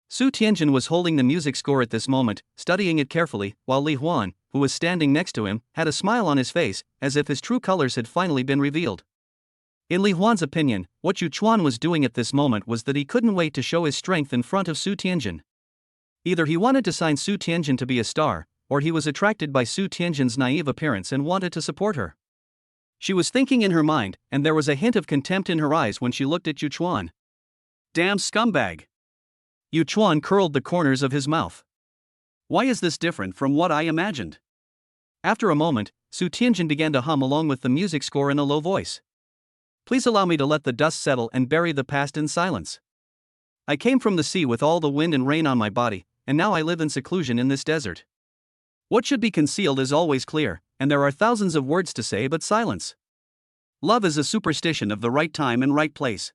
Su Tianjin was holding the music score at this moment, studying it carefully, while Li Huan, who was standing next to him, had a smile on his face, as if his true colors had finally been revealed. In Li Huan's opinion, what Yuchuan was doing at this moment was that he couldn't wait to show his strength in front of Su Tianjin. Either he wanted to sign Su Tianjin to be a star, or he was attracted by Su Tianjin's naive appearance and wanted to support her. She was thinking in her mind, and there was a hint of contempt in her eyes when she looked at Yuchuan. Damn scumbag! Yuchuan curled the corners of his mouth. Why is this different from what I imagined? After a moment, Su Tianjin began to hum along with the music score in a low voice. Please allow me to let the dust settle and bury the past in silence. I came from the sea with all the wind and rain on my body, and now I live in seclusion in this desert. What should be concealed is always clear, and there are thousands of words to say but silence. Love is a superstition of the right time and right place.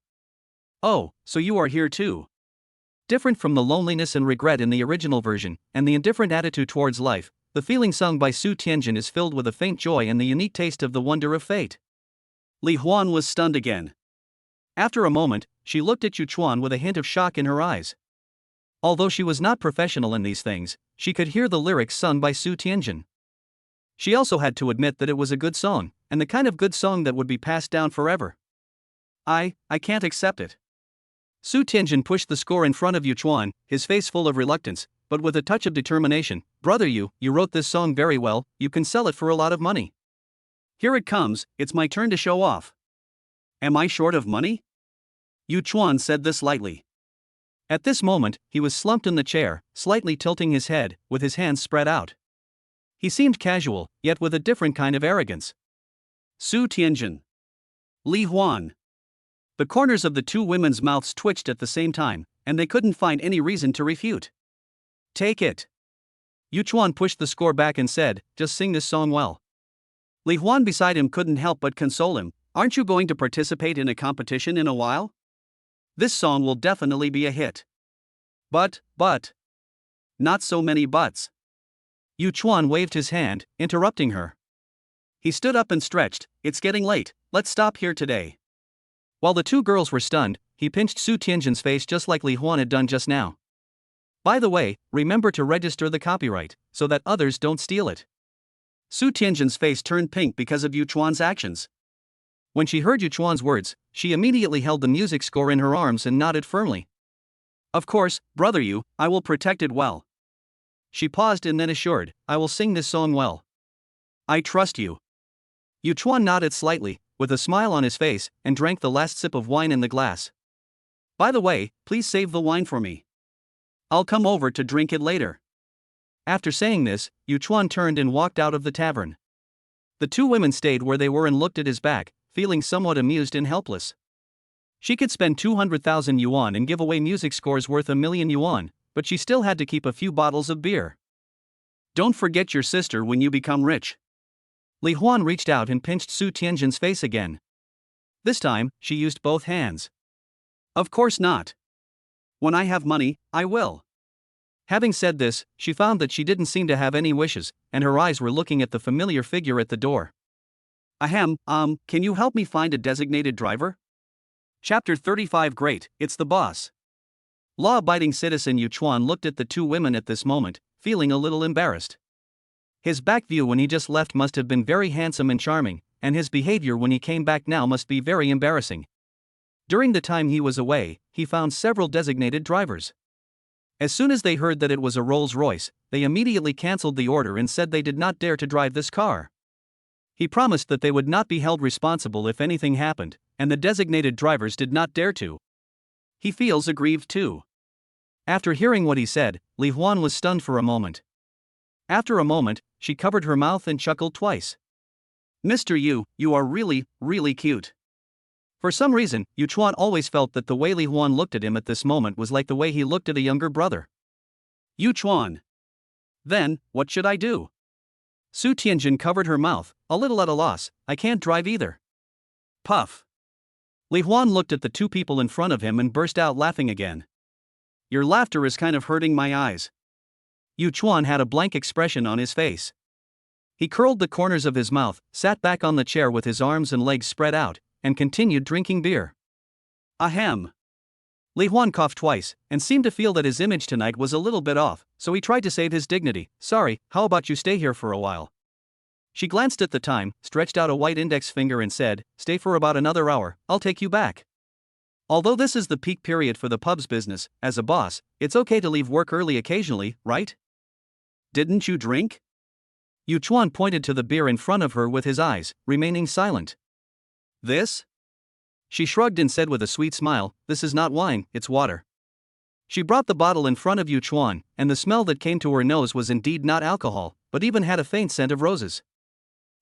Oh, so you are here too. Different from the loneliness and regret in the original version, and the indifferent attitude towards life, the feeling sung by Su Tianjin is filled with a faint joy and the unique taste of the wonder of fate. Li Huan was stunned again. After a moment, she looked at Yuchuan with a hint of shock in her eyes. Although she was not professional in these things, she could hear the lyrics sung by Su Tianjin. She also had to admit that it was a good song, and the kind of good song that would be passed down forever. I can't accept it. Su Tianjin pushed the score in front of Yuchuan, his face full of reluctance, but with a touch of determination. Brother, you wrote this song very well, you can sell it for a lot of money. Here it comes, it's my turn to show off. Am I short of money? Yuchuan said this lightly. At this moment, he was slumped in the chair, slightly tilting his head, with his hands spread out. He seemed casual, yet with a different kind of arrogance. Su Tianjin. Li Huan. The corners of the two women's mouths twitched at the same time, and they couldn't find any reason to refute. Take it. Yuchuan pushed the score back and said, just sing this song well. Li Huan beside him couldn't help but console him. Aren't you going to participate in a competition in a while? This song will definitely be a hit. But. Not so many buts. Yuchuan waved his hand, interrupting her. He stood up and stretched. It's getting late, let's stop here today. While the two girls were stunned, he pinched Su Tianjin's face just like Li Huan had done just now. By the way, remember to register the copyright, so that others don't steal it. Su Tianjin's face turned pink because of Yuchuan's actions. When she heard Yuchuan's words, she immediately held the music score in her arms and nodded firmly. Of course, brother, I will protect it well. She paused and then assured, I will sing this song well. I trust you. Yuchuan nodded slightly, with a smile on his face, and drank the last sip of wine in the glass. By the way, please save the wine for me. I'll come over to drink it later. After saying this, Yuchuan turned and walked out of the tavern. The two women stayed where they were and looked at his back, feeling somewhat amused and helpless. She could spend 200,000 yuan and give away music scores worth 1,000,000 yuan, but she still had to keep a few bottles of beer. Don't forget your sister when you become rich. Li Huan reached out and pinched Su Tianjin's face again. This time, she used both hands. Of course not. When I have money, I will. Having said this, she found that she didn't seem to have any wishes, and her eyes were looking at the familiar figure at the door. Ahem, can you help me find a designated driver? Chapter 35. Great, it's the boss. Law-abiding citizen Yuchuan looked at the two women at this moment, feeling a little embarrassed. His back view when he just left must have been very handsome and charming, and his behavior when he came back now must be very embarrassing. During the time he was away, he found several designated drivers. As soon as they heard that it was a Rolls-Royce, they immediately cancelled the order and said they did not dare to drive this car. He promised that they would not be held responsible if anything happened, and the designated drivers did not dare to. He feels aggrieved too. After hearing what he said, Li Huan was stunned for a moment. After a moment, she covered her mouth and chuckled twice. Mr. Yu, you are really, really cute. For some reason, Yu Chuan always felt that the way Li Huan looked at him at this moment was like the way he looked at a younger brother. Yu Chuan. Then, what should I do? Su Tianjin covered her mouth, a little at a loss. I can't drive either. Puff. Li Huan looked at the two people in front of him and burst out laughing again. Your laughter is kind of hurting my eyes. Yu Chuan had a blank expression on his face. He curled the corners of his mouth, sat back on the chair with his arms and legs spread out, and continued drinking beer. Ahem. Li Huan coughed twice, and seemed to feel that his image tonight was a little bit off, so he tried to save his dignity. Sorry, how about you stay here for a while? She glanced at the time, stretched out a white index finger and said, stay for about another hour, I'll take you back. Although this is the peak period for the pub's business, as a boss, it's okay to leave work early occasionally, right? Didn't you drink? Yu Chuan pointed to the beer in front of her with his eyes, remaining silent. This? She shrugged and said with a sweet smile, this is not wine, it's water. She brought the bottle in front of Yu Chuan, and the smell that came to her nose was indeed not alcohol, but even had a faint scent of roses.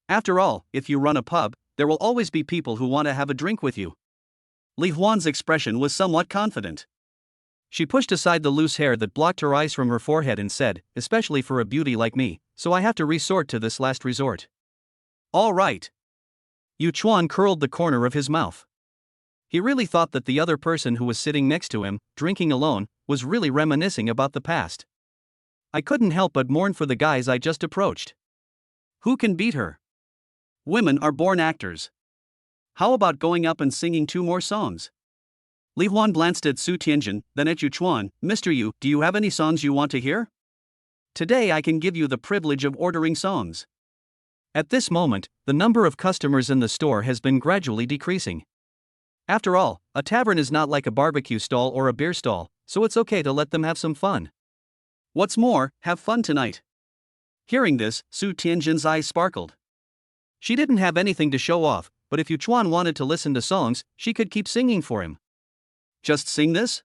After all, if you run a pub, there will always be people who want to have a drink with you. Li Huan's expression was somewhat confident. She pushed aside the loose hair that blocked her eyes from her forehead and said, especially for a beauty like me, so I have to resort to this last resort. All right. Yu Chuan curled the corner of his mouth. He really thought that the other person who was sitting next to him, drinking alone, was really reminiscing about the past. I couldn't help but mourn for the guys I just approached. Who can beat her? Women are born actors. How about going up and singing 2 more songs? Li Huan glanced at Su Tianjin, then at Yu Chuan. Mr. Yu, do you have any songs you want to hear? Today I can give you the privilege of ordering songs. At this moment, the number of customers in the store has been gradually decreasing. After all, a tavern is not like a barbecue stall or a beer stall, so it's okay to let them have some fun. What's more, have fun tonight. Hearing this, Su Tianjin's eyes sparkled. She didn't have anything to show off, but if Yu Chuan wanted to listen to songs, she could keep singing for him. Just sing this?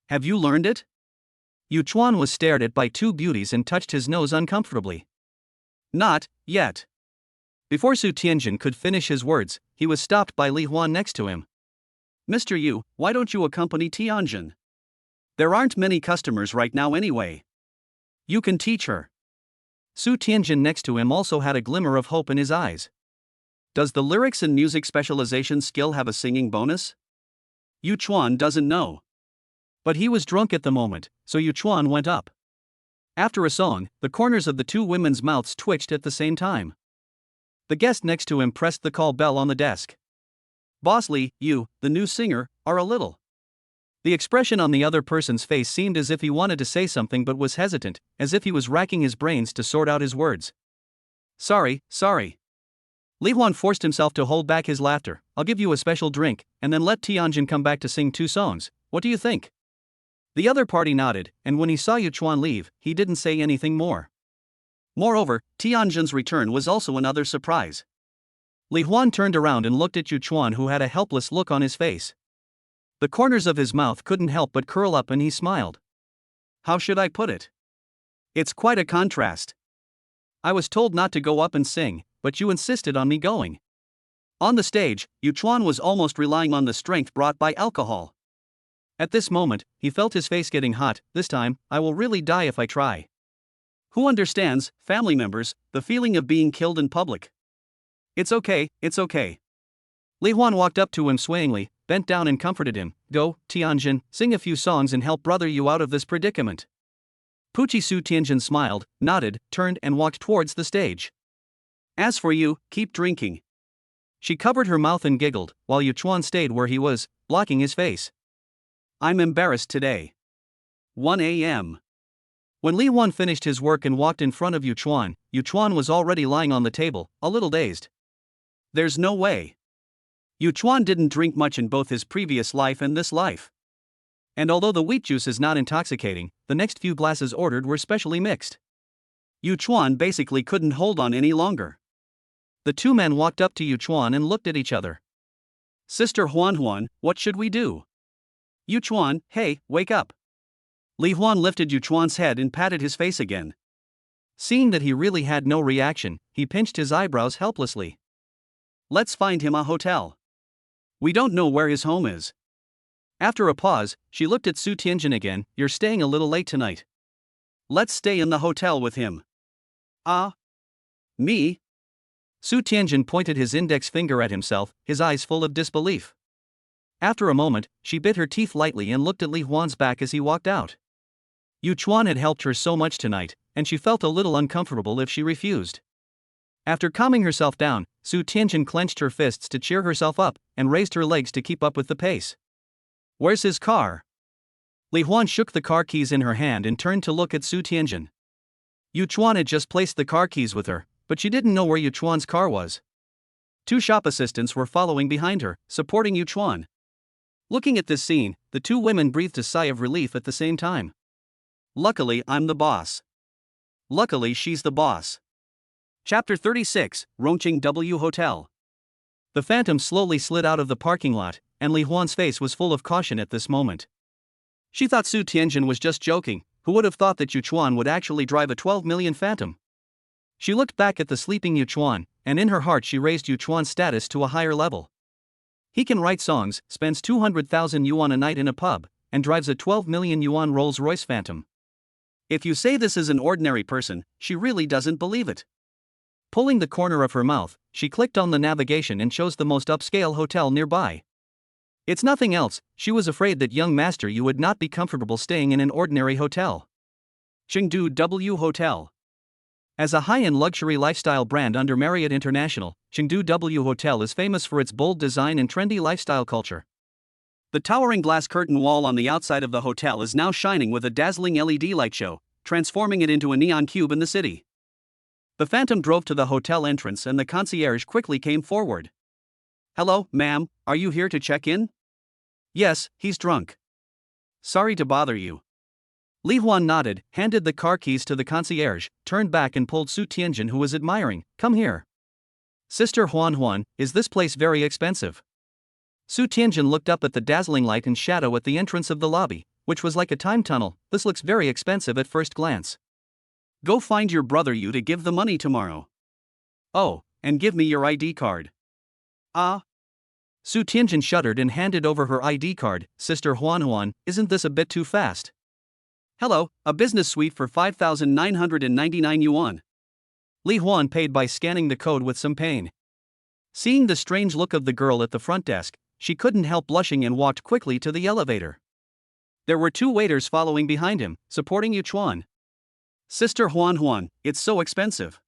Have you learned it? Yu Chuan was stared at by 2 beauties and touched his nose uncomfortably. Not yet. Before Su Tianjin could finish his words, he was stopped by Li Huan next to him. Mr. Yu, why don't you accompany Tianjin? There aren't many customers right now anyway. You can teach her. Su Tianjin next to him also had a glimmer of hope in his eyes. Does the lyrics and music specialization skill have a singing bonus? Yu Chuan doesn't know. But he was drunk at the moment, so Yu Chuan went up. After a song, the corners of the 2 women's mouths twitched at the same time. The guest next to him pressed the call bell on the desk. Boss Li, you, the new singer, are a little. The expression on the other person's face seemed as if he wanted to say something but was hesitant, as if he was racking his brains to sort out his words. Sorry. Li Huan forced himself to hold back his laughter. I'll give you a special drink, and then let Tianjin come back to sing 2 songs. What do you think? The other party nodded, and when he saw Yu Chuan leave, he didn't say anything more. Moreover, Tianjin's return was also another surprise. Li Huan turned around and looked at Yu Chuan, who had a helpless look on his face. The corners of his mouth couldn't help but curl up and he smiled. How should I put it? It's quite a contrast. I was told not to go up and sing, but you insisted on me going. On the stage, Yu Chuan was almost relying on the strength brought by alcohol. At this moment, he felt his face getting hot. This time, I will really die if I try. Who understands, family members, the feeling of being killed in public? It's okay. Li Huan walked up to him swayingly, bent down and comforted him. Go, Tianjin, sing a few songs and help brother you out of this predicament. Pucci Su Tianjin smiled, nodded, turned and walked towards the stage. As for you, keep drinking. She covered her mouth and giggled, while Yu Chuan stayed where he was, blocking his face. I'm embarrassed today. 1 a.m. When Li Huan finished his work and walked in front of Yu Chuan was already lying on the table, a little dazed. There's no way. Yu Chuan didn't drink much in both his previous life and this life. And although the wheat juice is not intoxicating, the next few glasses ordered were specially mixed. Yu Chuan basically couldn't hold on any longer. The 2 men walked up to Yu Chuan and looked at each other. Sister Huan, what should we do? Yu Chuan, hey, wake up. Li Huan lifted Yu Chuan's head and patted his face again. Seeing that he really had no reaction, he pinched his eyebrows helplessly. Let's find him a hotel. We don't know where his home is. After a pause, she looked at Su Tianjin again. You're staying a little late tonight. Let's stay in the hotel with him. Ah? Me? Su Tianjin pointed his index finger at himself, his eyes full of disbelief. After a moment, she bit her teeth lightly and looked at Li Huan's back as he walked out. Yu Chuan had helped her so much tonight, and she felt a little uncomfortable if she refused. After calming herself down, Su Tianjin clenched her fists to cheer herself up, and raised her legs to keep up with the pace. Where's his car? Li Huan shook the car keys in her hand and turned to look at Su Tianjin. Yu Chuan had just placed the car keys with her, but she didn't know where Yu Chuan's car was. Two shop assistants were following behind her, supporting Yu Chuan. Looking at this scene, the two women breathed a sigh of relief at the same time. Luckily, I'm the boss. Luckily, she's the boss. Chapter 36, Rongqing W Hotel. The Phantom slowly slid out of the parking lot, and Li Huan's face was full of caution at this moment. She thought Su Tianjin was just joking. Who would have thought that Yu Chuan would actually drive a 12 million Phantom? She looked back at the sleeping Yu Chuan, and in her heart she raised Yu Chuan's status to a higher level. He can write songs, spends 200,000 yuan a night in a pub, and drives a 12 million yuan Rolls-Royce Phantom. If you say this is an ordinary person, she really doesn't believe it. Pulling the corner of her mouth, she clicked on the navigation and chose the most upscale hotel nearby. It's nothing else, she was afraid that young Master Yu would not be comfortable staying in an ordinary hotel. Chengdu W Hotel. As a high-end luxury lifestyle brand under Marriott International, Chengdu W Hotel is famous for its bold design and trendy lifestyle culture. The towering glass curtain wall on the outside of the hotel is now shining with a dazzling LED light show, transforming it into a neon cube in the city. The Phantom drove to the hotel entrance and the concierge quickly came forward. Hello, ma'am, are you here to check in? Yes, he's drunk. Sorry to bother you. Li Huan nodded, handed the car keys to the concierge, turned back and pulled Su Tianjin, who was admiring. Come here. Sister Huan, is this place very expensive? Su Tianjin looked up at the dazzling light and shadow at the entrance of the lobby, which was like a time tunnel. This looks very expensive at first glance. Go find your brother Yu to give the money tomorrow. Oh, and give me your ID card. Ah? Su Tianjin shuddered and handed over her ID card. Sister Huan, isn't this a bit too fast? Hello, a business suite for 5,999 yuan. Li Huan paid by scanning the code with some pain. Seeing the strange look of the girl at the front desk, she couldn't help blushing and walked quickly to the elevator. There were two waiters following behind him, supporting Yu Chuan. Sister Huan, it's so expensive.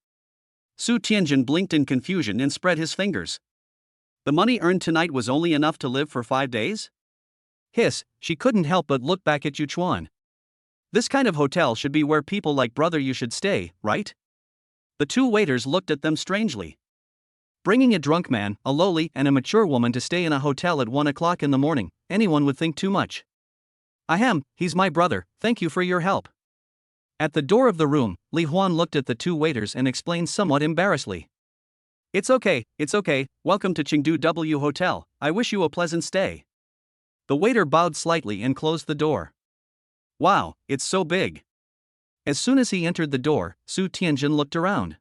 Su Tianjin blinked in confusion and spread his fingers. The money earned tonight was only enough to live for 5 days? Hiss, she couldn't help but look back at Yu Chuan. This kind of hotel should be where people like brother Yu should stay, right? The two waiters looked at them strangely. Bringing a drunk man, a lowly, and a mature woman to stay in a hotel at 1 o'clock in the morning, anyone would think too much. Ahem, he's my brother, thank you for your help. At the door of the room, Li Huan looked at the two waiters and explained somewhat embarrassedly. It's okay, welcome to Chengdu W Hotel, I wish you a pleasant stay. The waiter bowed slightly and closed the door. Wow, it's so big. As soon as he entered the door, Su Tianjin looked around.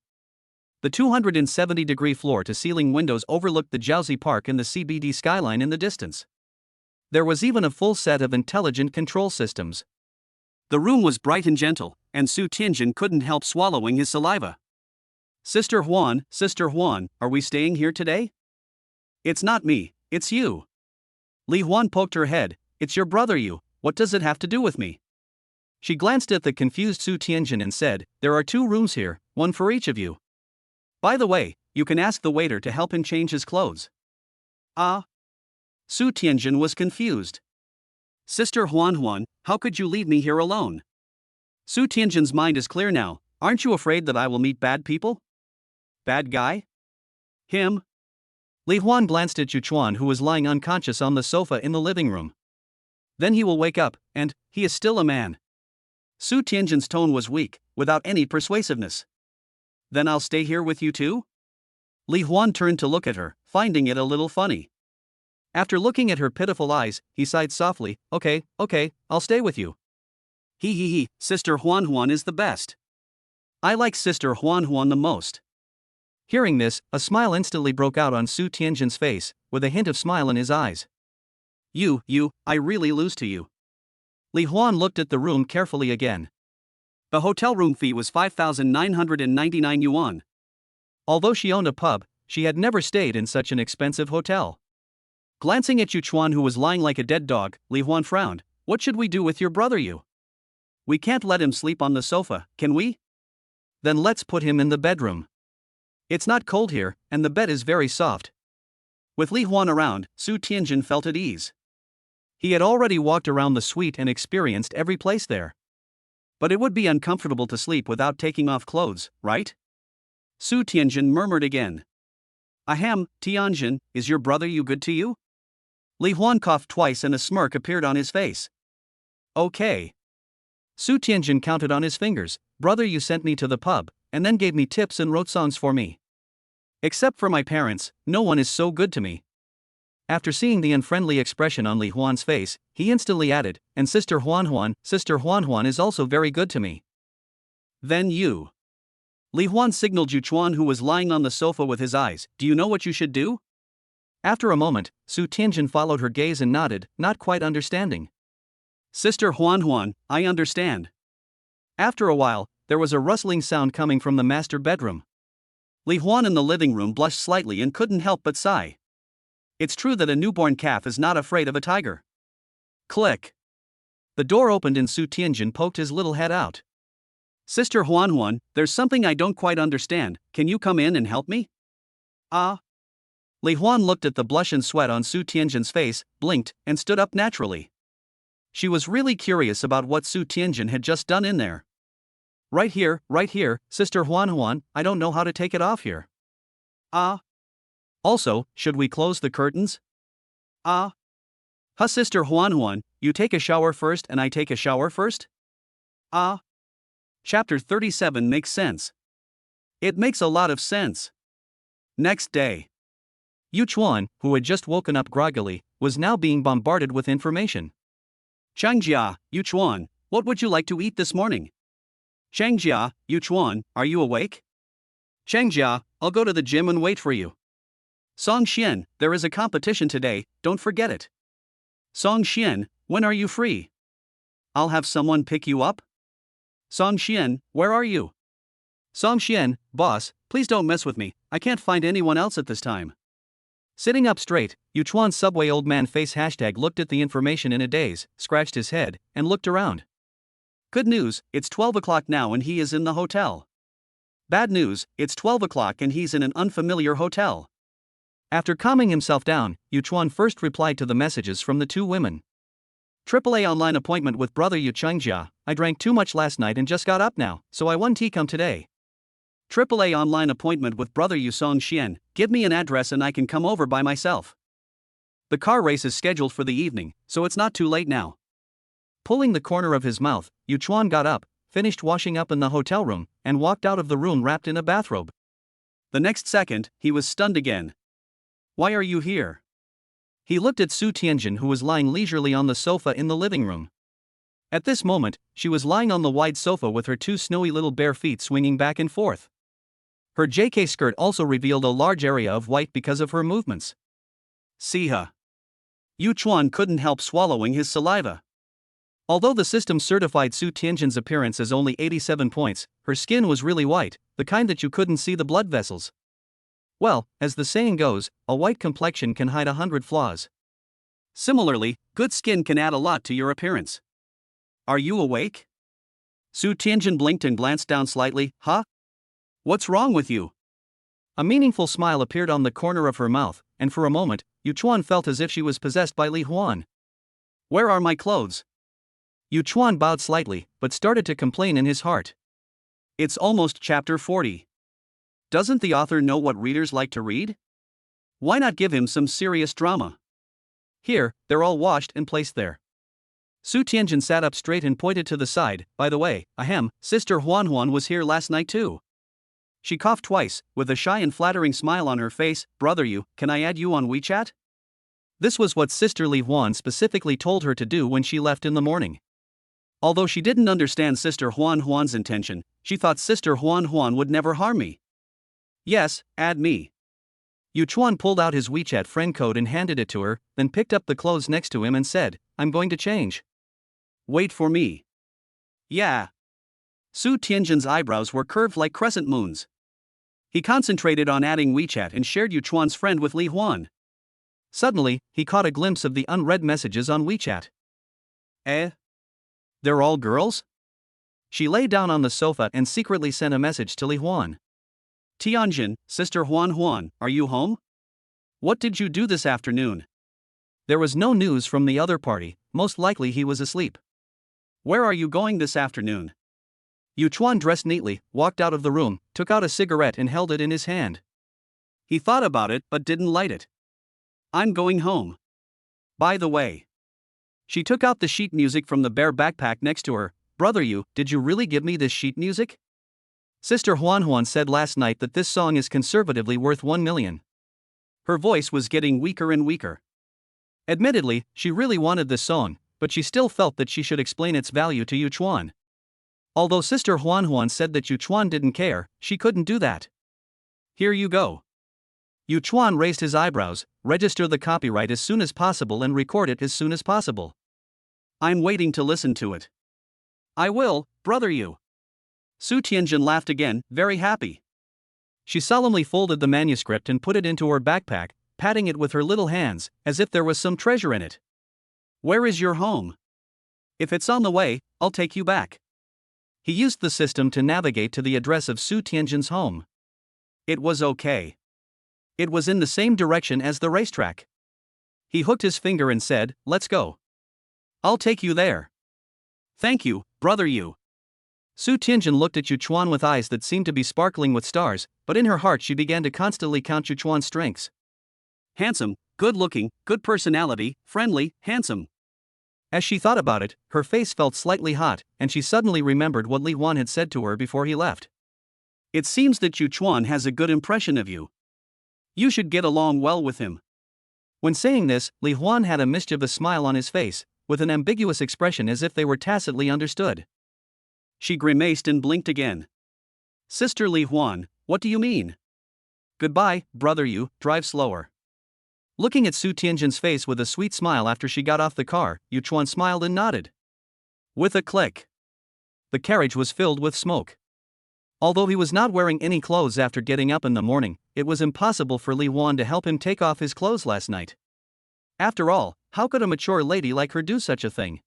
The 270-degree floor-to-ceiling windows overlooked the Zhaodi Park and the CBD skyline in the distance. There was even a full set of intelligent control systems. The room was bright and gentle, and Su Tianjin couldn't help swallowing his saliva. Sister Huan, are we staying here today? It's not me, it's you. Li Huan poked her head. It's your brother Yu, what does it have to do with me? She glanced at the confused Su Tianjin and said, there are 2 rooms here, one for each of you. By the way, you can ask the waiter to help him change his clothes. Ah? Su Tianjin was confused. Sister Huan, how could you leave me here alone? Su Tianjin's mind is clear now. Aren't you afraid that I will meet bad people? Bad guy? Him? Li Huan glanced at Yu Chuan, who was lying unconscious on the sofa in the living room. Then he will wake up, and he is still a man. Su Tianjin's tone was weak, without any persuasiveness. Then I'll stay here with you too? Li Huan turned to look at her, finding it a little funny. After looking at her pitiful eyes, he sighed softly. Okay, I'll stay with you. He, Sister Huan is the best. I like Sister Huan Huan the most. Hearing this, a smile instantly broke out on Su Tianjin's face, with a hint of smile in his eyes. I really lose to you. Li Huan looked at the room carefully again. The hotel room fee was 5,999 yuan. Although she owned a pub, she had never stayed in such an expensive hotel. Glancing at Yu Chuan, who was lying like a dead dog, Li Huan frowned. What should we do with your brother Yu? We can't let him sleep on the sofa, can we? Then let's put him in the bedroom. It's not cold here, and the bed is very soft. With Li Huan around, Su Tianjin felt at ease. He had already walked around the suite and experienced every place there. But it would be uncomfortable to sleep without taking off clothes, right? Su Tianjin murmured again. Ahem, Tianjin, is your brother Yu good to you? Li Huan coughed twice and a smirk appeared on his face. Okay. Su Tianjin counted on his fingers. Brother Yu sent me to the pub, and then gave me tips and wrote songs for me. Except for my parents, no one is so good to me. After seeing the unfriendly expression on Li Huan's face, he instantly added, and Sister Huan Huan is also very good to me. Then you. Li Huan signaled Yu Chuan, who was lying on the sofa with his eyes. Do you know what you should do? After a moment, Su Tianjin followed her gaze and nodded, not quite understanding. Sister Huan Huan, I understand. After a while, there was a rustling sound coming from the master bedroom. Li Huan in the living room blushed slightly and couldn't help but sigh. It's true that a newborn calf is not afraid of a tiger. Click. The door opened and Su Tianjin poked his little head out. Sister Huan Huan, there's something I don't quite understand. Can you come in and help me? Li Huan looked at the blush and sweat on Su Tianjin's face, blinked, and stood up naturally. She was really curious about what Su Tianjin had just done in there. Right here, Sister Huan Huan, I don't know how to take it off here. Also, should we close the curtains? Sister Huan Huan, you take a shower first and I take a shower first? Chapter 37 makes sense. It makes a lot of sense. Next day. Yu Chuan, who had just woken up groggily, was now being bombarded with information. Changjia, Yu Chuan, what would you like to eat this morning? Changjia, Yu Chuan, are you awake? Changjia, I'll go to the gym and wait for you. Song Xian, there is a competition today, don't forget it. Song Xian, when are you free? I'll have someone pick you up. Song Xian, where are you? Song Xian, boss, please don't mess with me, I can't find anyone else at this time. Sitting up straight, Yu Chuan's subway old man face hashtag looked at the information in a daze, scratched his head, and looked around. Good news, it's 12 o'clock now and he is in the hotel. Bad news, it's 12 o'clock and he's in an unfamiliar hotel. After calming himself down, Yu Chuan first replied to the messages from the two women. AAA online appointment with brother Yu Changjia, I drank too much last night and just got up now, so I won tea come today. AAA online appointment with brother Yu Song Xian, give me an address and I can come over by myself. The car race is scheduled for the evening, so it's not too late now. Pulling the corner of his mouth, Yu Chuan got up, finished washing up in the hotel room, and walked out of the room wrapped in a bathrobe. The next second, he was stunned again. Why are you here? He looked at Su Tianjin, who was lying leisurely on the sofa in the living room. At this moment, she was lying on the wide sofa with her two snowy little bare feet swinging back and forth. Her JK skirt also revealed a large area of white because of her movements. Siha. Yu Chuan couldn't help swallowing his saliva. Although the system certified Su Tianjin's appearance as only 87 points, her skin was really white, the kind that you couldn't see the blood vessels. Well, as the saying goes, a white complexion can hide 100 flaws. Similarly, good skin can add a lot to your appearance. Are you awake? Su Tianjin blinked and glanced down slightly. Huh? What's wrong with you? A meaningful smile appeared on the corner of her mouth, and for a moment, Yu Chuan felt as if she was possessed by Li Huan. Where are my clothes? Yu Chuan bowed slightly, but started to complain in his heart. It's almost chapter 40. Doesn't the author know what readers like to read? Why not give him some serious drama? Here, they're all washed and placed there. Su Tianjin sat up straight and pointed to the side. By the way, Sister Huan Huan was here last night too. She coughed twice, with a shy and flattering smile on her face. Brother Yu, can I add you on WeChat? This was what Sister Li Huan specifically told her to do when she left in the morning. Although she didn't understand Sister Huan Huan's intention, She thought Sister Huan would never harm me. Yes, add me. Yu Chuan pulled out his WeChat friend code and handed it to her, then picked up the clothes next to him and said, I'm going to change. Wait for me. Yeah. Su Tianjin's eyebrows were curved like crescent moons. He concentrated on adding WeChat and shared Yu Chuan's friend with Li Huan. Suddenly, he caught a glimpse of the unread messages on WeChat. They're all girls? She lay down on the sofa and secretly sent a message to Li Huan. Tianjin, Sister Huan, are you home? What did you do this afternoon? There was no news from the other party, most likely he was asleep. Where are you going this afternoon? Yu Chuan dressed neatly, walked out of the room, took out a cigarette and held it in his hand. He thought about it but didn't light it. I'm going home. By the way. She took out the sheet music from the bare backpack next to her. Brother Yu, did you really give me this sheet music? Sister Huan said last night that this song is conservatively worth 1 million. Her voice was getting weaker and weaker. Admittedly, she really wanted this song, but she still felt that she should explain its value to Yu Chuan. Although Sister Huan said that Yu Chuan didn't care, she couldn't do that. Here you go. Yu Chuan raised his eyebrows. Register the copyright as soon as possible and record it as soon as possible. I'm waiting to listen to it. I will, Brother Yu. Su Tianjin laughed again, very happy. She solemnly folded the manuscript and put it into her backpack, patting it with her little hands, as if there was some treasure in it. Where is your home? If it's on the way, I'll take you back. He used the system to navigate to the address of Su Tianjin's home. It was okay. It was in the same direction as the racetrack. He hooked his finger and said, let's go. I'll take you there. Thank you, Brother Yu. Su Tianjin looked at Yu Chuan with eyes that seemed to be sparkling with stars, but in her heart she began to constantly count Yu Chuan's strengths. Handsome, good-looking, good personality, friendly, handsome. As she thought about it, her face felt slightly hot, and she suddenly remembered what Li Huan had said to her before he left. It seems that Yu Chuan has a good impression of you. You should get along well with him. When saying this, Li Huan had a mischievous smile on his face, with an ambiguous expression as if they were tacitly understood. She grimaced and blinked again. Sister Li Huan, what do you mean? Goodbye, Brother Yu, drive slower. Looking at Su Tianjin's face with a sweet smile after she got off the car, Yu Chuan smiled and nodded. With a click. The carriage was filled with smoke. Although he was not wearing any clothes after getting up in the morning, it was impossible for Li Huan to help him take off his clothes last night. After all, how could a mature lady like her do such a thing?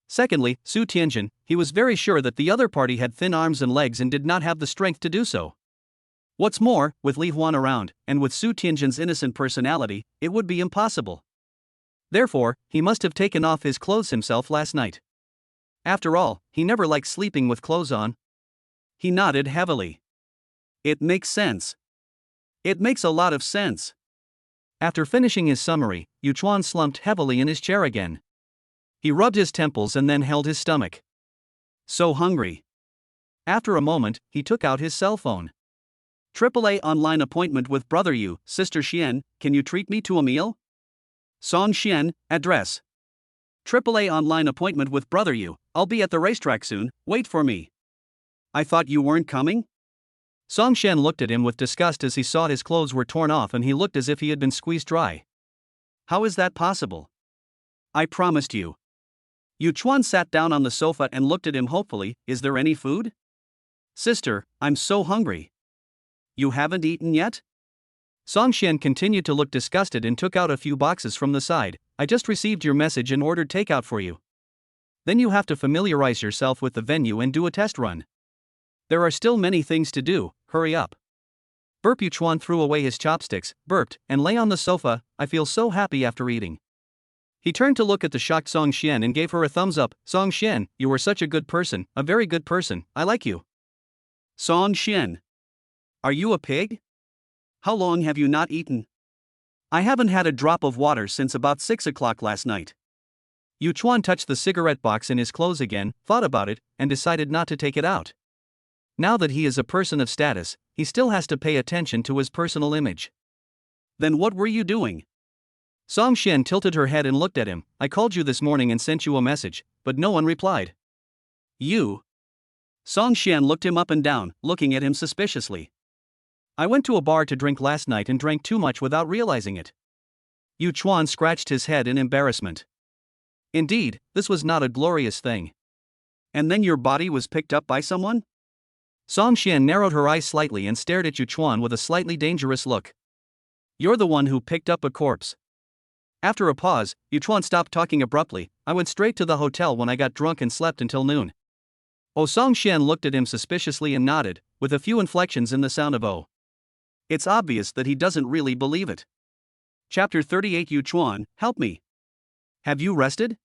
Secondly, Su Tianjin, he was very sure that the other party had thin arms and legs and did not have the strength to do so. What's more, with Li Huan around, and with Su Tianjin's innocent personality, it would be impossible. Therefore, he must have taken off his clothes himself last night. After all, he never liked sleeping with clothes on. He nodded heavily. It makes sense. It makes a lot of sense. After finishing his summary, Yu Chuan slumped heavily in his chair again. He rubbed his temples and then held his stomach. So hungry. After a moment, he took out his cell phone. AAA online appointment with Brother Yu, Sister Shen, can you treat me to a meal? Song Shen, address. AAA online appointment with Brother Yu, I'll be at the racetrack soon, wait for me. I thought you weren't coming? Song Shen looked at him with disgust as he saw his clothes were torn off and he looked as if he had been squeezed dry. How is that possible? I promised you. Yu Chuan sat down on the sofa and looked at him hopefully, is there any food? Sister, I'm so hungry. You haven't eaten yet? Song Shen continued to look disgusted and took out a few boxes from the side. I just received your message and ordered takeout for you. Then you have to familiarize yourself with the venue and do a test run. There are still many things to do, hurry up. Burp. Yu Chuan threw away his chopsticks, burped, and lay on the sofa. I feel so happy after eating. He turned to look at the shocked Song Shen and gave her a thumbs up. Song Shen, you are such a good person, a very good person, I like you. Song Shen. Are you a pig? How long have you not eaten? I haven't had a drop of water since about 6 o'clock last night. Yu Chuan touched the cigarette box in his clothes again, thought about it, and decided not to take it out. Now that he is a person of status, he still has to pay attention to his personal image. Then what were you doing? Song Shen tilted her head and looked at him. I called you this morning and sent you a message, but no one replied. You? Song Xian looked him up and down, looking at him suspiciously. I went to a bar to drink last night and drank too much without realizing it. Yu Chuan scratched his head in embarrassment. Indeed, this was not a glorious thing. And then your body was picked up by someone? Song Xian narrowed her eyes slightly and stared at Yu Chuan with a slightly dangerous look. You're the one who picked up a corpse. After a pause, Yu Chuan stopped talking abruptly. I went straight to the hotel when I got drunk and slept until noon. Oh, Song Xian looked at him suspiciously and nodded, with a few inflections in the sound of oh. It's obvious that he doesn't really believe it. Chapter 38 Yu Chuan, help me. Have you rested?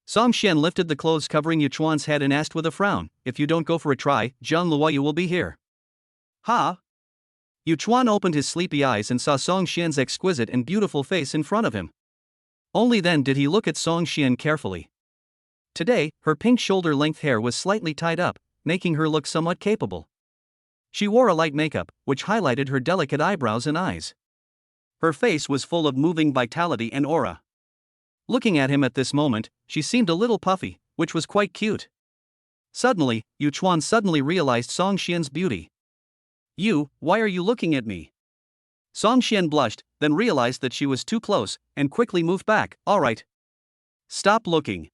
Song Xian lifted the clothes covering Yu Chuan's head and asked with a frown, if you don't go for a try, Zhang Luoyu will be here. Ha! Yu Chuan opened his sleepy eyes and saw Song Xian's exquisite and beautiful face in front of him. Only then did he look at Song Xian carefully. Today, her pink shoulder-length hair was slightly tied up, making her look somewhat capable. She wore a light makeup, which highlighted her delicate eyebrows and eyes. Her face was full of moving vitality and aura. Looking at him at this moment, she seemed a little puffy, which was quite cute. Suddenly, Yu Chuan suddenly realized Song Xian's beauty. Why are you looking at me? Song Xian blushed, then realized that she was too close, and quickly moved back. Alright. Stop looking.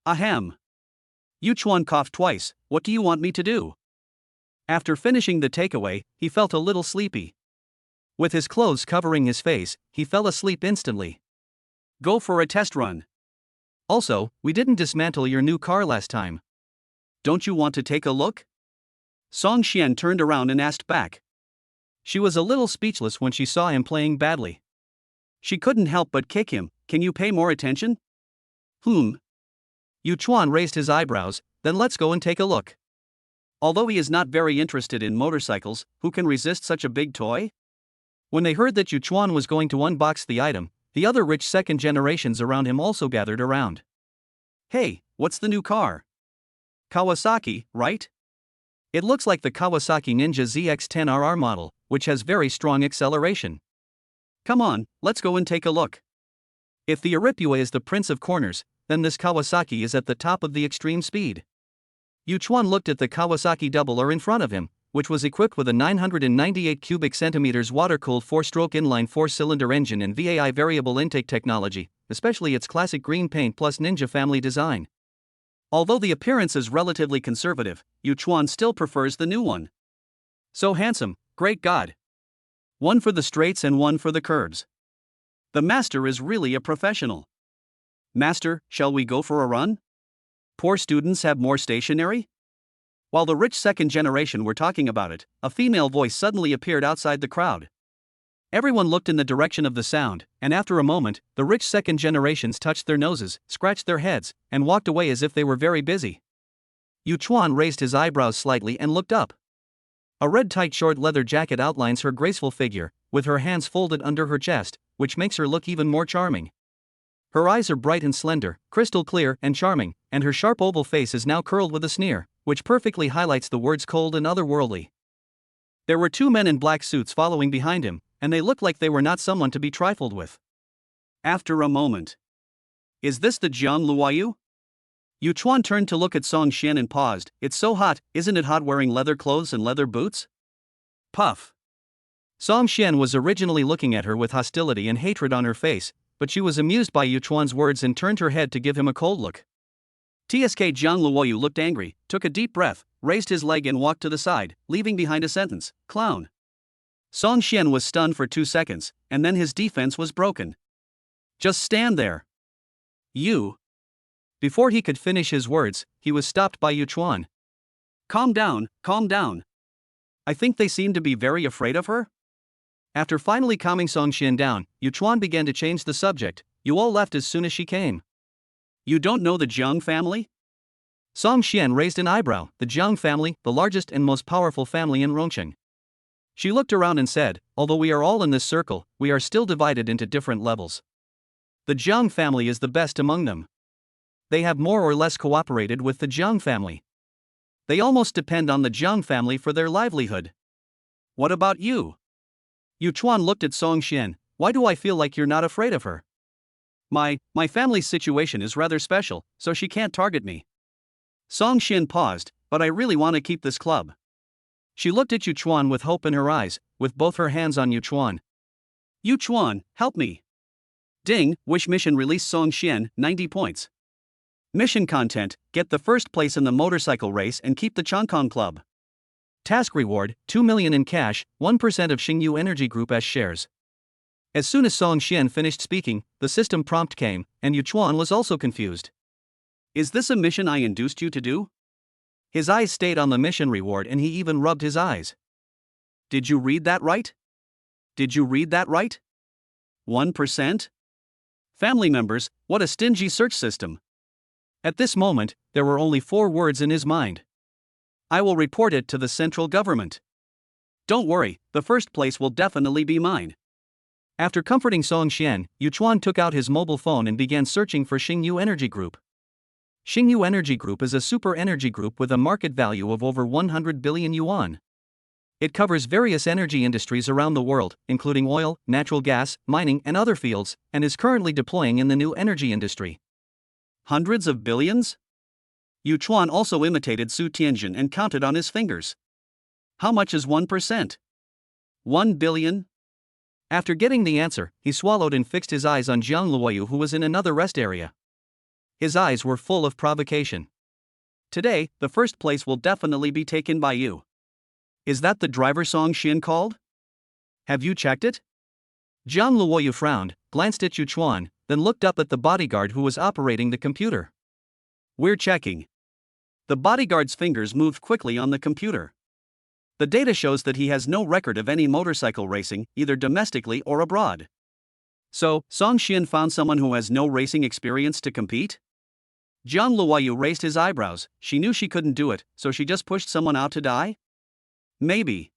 Ahem. Yu Chuan coughed twice. What do you want me to do? After finishing the takeaway, he felt a little sleepy. With his clothes covering his face, he fell asleep instantly. Go for a test run. Also, we didn't dismantle your new car last time. Don't you want to take a look? Song Xian turned around and asked back. She was a little speechless when she saw him playing badly. She couldn't help but kick him. Can you pay more attention? Yu Chuan raised his eyebrows. Then let's go and take a look. Although he is not very interested in motorcycles, who can resist such a big toy? When they heard that Yu Chuan was going to unbox the item, the other rich second generations around him also gathered around. Hey, what's the new car? Kawasaki, right? It looks like the Kawasaki Ninja ZX-10RR model, which has very strong acceleration. Come on, let's go and take a look. If the Aripua is the prince of corners, then this Kawasaki is at the top of the extreme speed. Yu Chuan looked at the Kawasaki Double R in front of him, which was equipped with a 998 cubic centimeters water-cooled 4-stroke inline 4-cylinder engine and VAI variable intake technology, especially its classic green paint plus Ninja family design. Although the appearance is relatively conservative, Yu Chuan still prefers the new one. So handsome, great God. One for the straights and one for the curves. The master is really a professional. Master, shall we go for a run? Poor students have more stationery? While the rich second generation were talking about it, a female voice suddenly appeared outside the crowd. Everyone looked in the direction of the sound, and after a moment, the rich second generations touched their noses, scratched their heads, and walked away as if they were very busy. Yu Chuan raised his eyebrows slightly and looked up. A red tight short leather jacket outlines her graceful figure, with her hands folded under her chest, which makes her look even more charming. Her eyes are bright and slender, crystal clear and charming, and her sharp oval face is now curled with a sneer, which perfectly highlights the words cold and otherworldly. There were two men in black suits following behind him, and they looked like they were not someone to be trifled with. After a moment. Is this the Zhang Luoyu? Yu Chuan turned to look at Song Xian and paused. It's so hot, isn't it hot wearing leather clothes and leather boots? Puff. Song Xian was originally looking at her with hostility and hatred on her face, but she was amused by Yu Chuan's words and turned her head to give him a cold look. TSK Zhang Luoyu looked angry, took a deep breath, raised his leg and walked to the side, leaving behind a sentence, clown. Song Xian was stunned for 2 seconds, and then his defense was broken. Just stand there. You. Before he could finish his words, he was stopped by Yu Chuan. Calm down, calm down. I think they seem to be very afraid of her? After finally calming Song Xian down, Yu Chuan began to change the subject. You all left as soon as she came. You don't know the Zhang family? Song Xian raised an eyebrow. The Zhang family, the largest and most powerful family in Rongcheng. She looked around and said, although we are all in this circle, we are still divided into different levels. The Zhang family is the best among them. They have more or less cooperated with the Zhang family. They almost depend on the Zhang family for their livelihood. What about you? Yu Chuan looked at Song Xian. Why do I feel like you're not afraid of her? My family's situation is rather special, so she can't target me. Song Xian paused. but I really want to keep this club. She looked at Yuchuan with hope in her eyes, with both her hands on Yuchuan. Yuchuan, help me. Ding, wish mission release Song Xin, 90 points. Mission content, get the first place in the motorcycle race and keep the Chongqing club. Task reward, 2 million in cash, 1% of Xingyu Energy Group S shares. As soon as Song Xin finished speaking, the system prompt came, and Yuchuan was also confused. Is this a mission I induced you to do? His eyes stayed on the mission reward and he even rubbed his eyes. Did you read that right? Did you read that right? 1%? Family members, what a stingy search system. At this moment, there were only 4 words in his mind. I will report it to the central government. Don't worry, the first place will definitely be mine. After comforting Song Xin, Yuchuan took out his mobile phone and began searching for Xingyu Energy Group. Xingyu Energy Group is a super energy group with a market value of over 100 billion yuan. It covers various energy industries around the world, including oil, natural gas, mining, and other fields, and is currently deploying in the new energy industry. Hundreds of billions? Yuchuan also imitated Su Tianjin and counted on his fingers. How much is 1%? 1 billion? After getting the answer, he swallowed and fixed his eyes on Jiang Luoyu, who was in another rest area. His eyes were full of provocation. Today, the first place will definitely be taken by you. Is that the driver Song Xin called? Have you checked it? Jiang Luoyu frowned, glanced at Yuchuan, then looked up at the bodyguard who was operating the computer. We're checking. The bodyguard's fingers moved quickly on the computer. The data shows that he has no record of any motorcycle racing, either domestically or abroad. So, Song Xin found someone who has no racing experience to compete? Jiang Luoyu raised his eyebrows. She knew she couldn't do it, so she just pushed someone out to die? Maybe.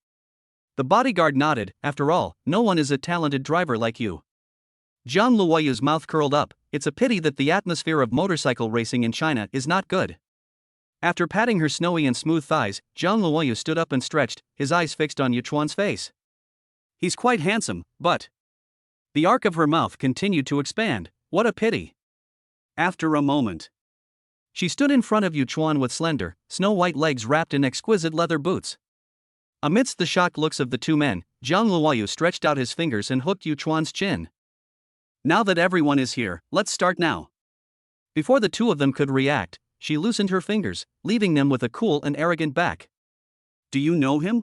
The bodyguard nodded. After all, no one is a talented driver like you. Jiang Luoyu's mouth curled up. It's a pity that the atmosphere of motorcycle racing in China is not good. After patting her snowy and smooth thighs, Jiang Luoyu stood up and stretched, his eyes fixed on Yuchuan's face. He's quite handsome, but... The arc of her mouth continued to expand. What a pity. After a moment, she stood in front of Yuchuan with slender, snow-white legs wrapped in exquisite leather boots. Amidst the shocked looks of the two men, Jiang Luoyu stretched out his fingers and hooked Yuchuan's chin. Now that everyone is here, let's start now. Before the two of them could react, she loosened her fingers, leaving them with a cool and arrogant back. Do you know him?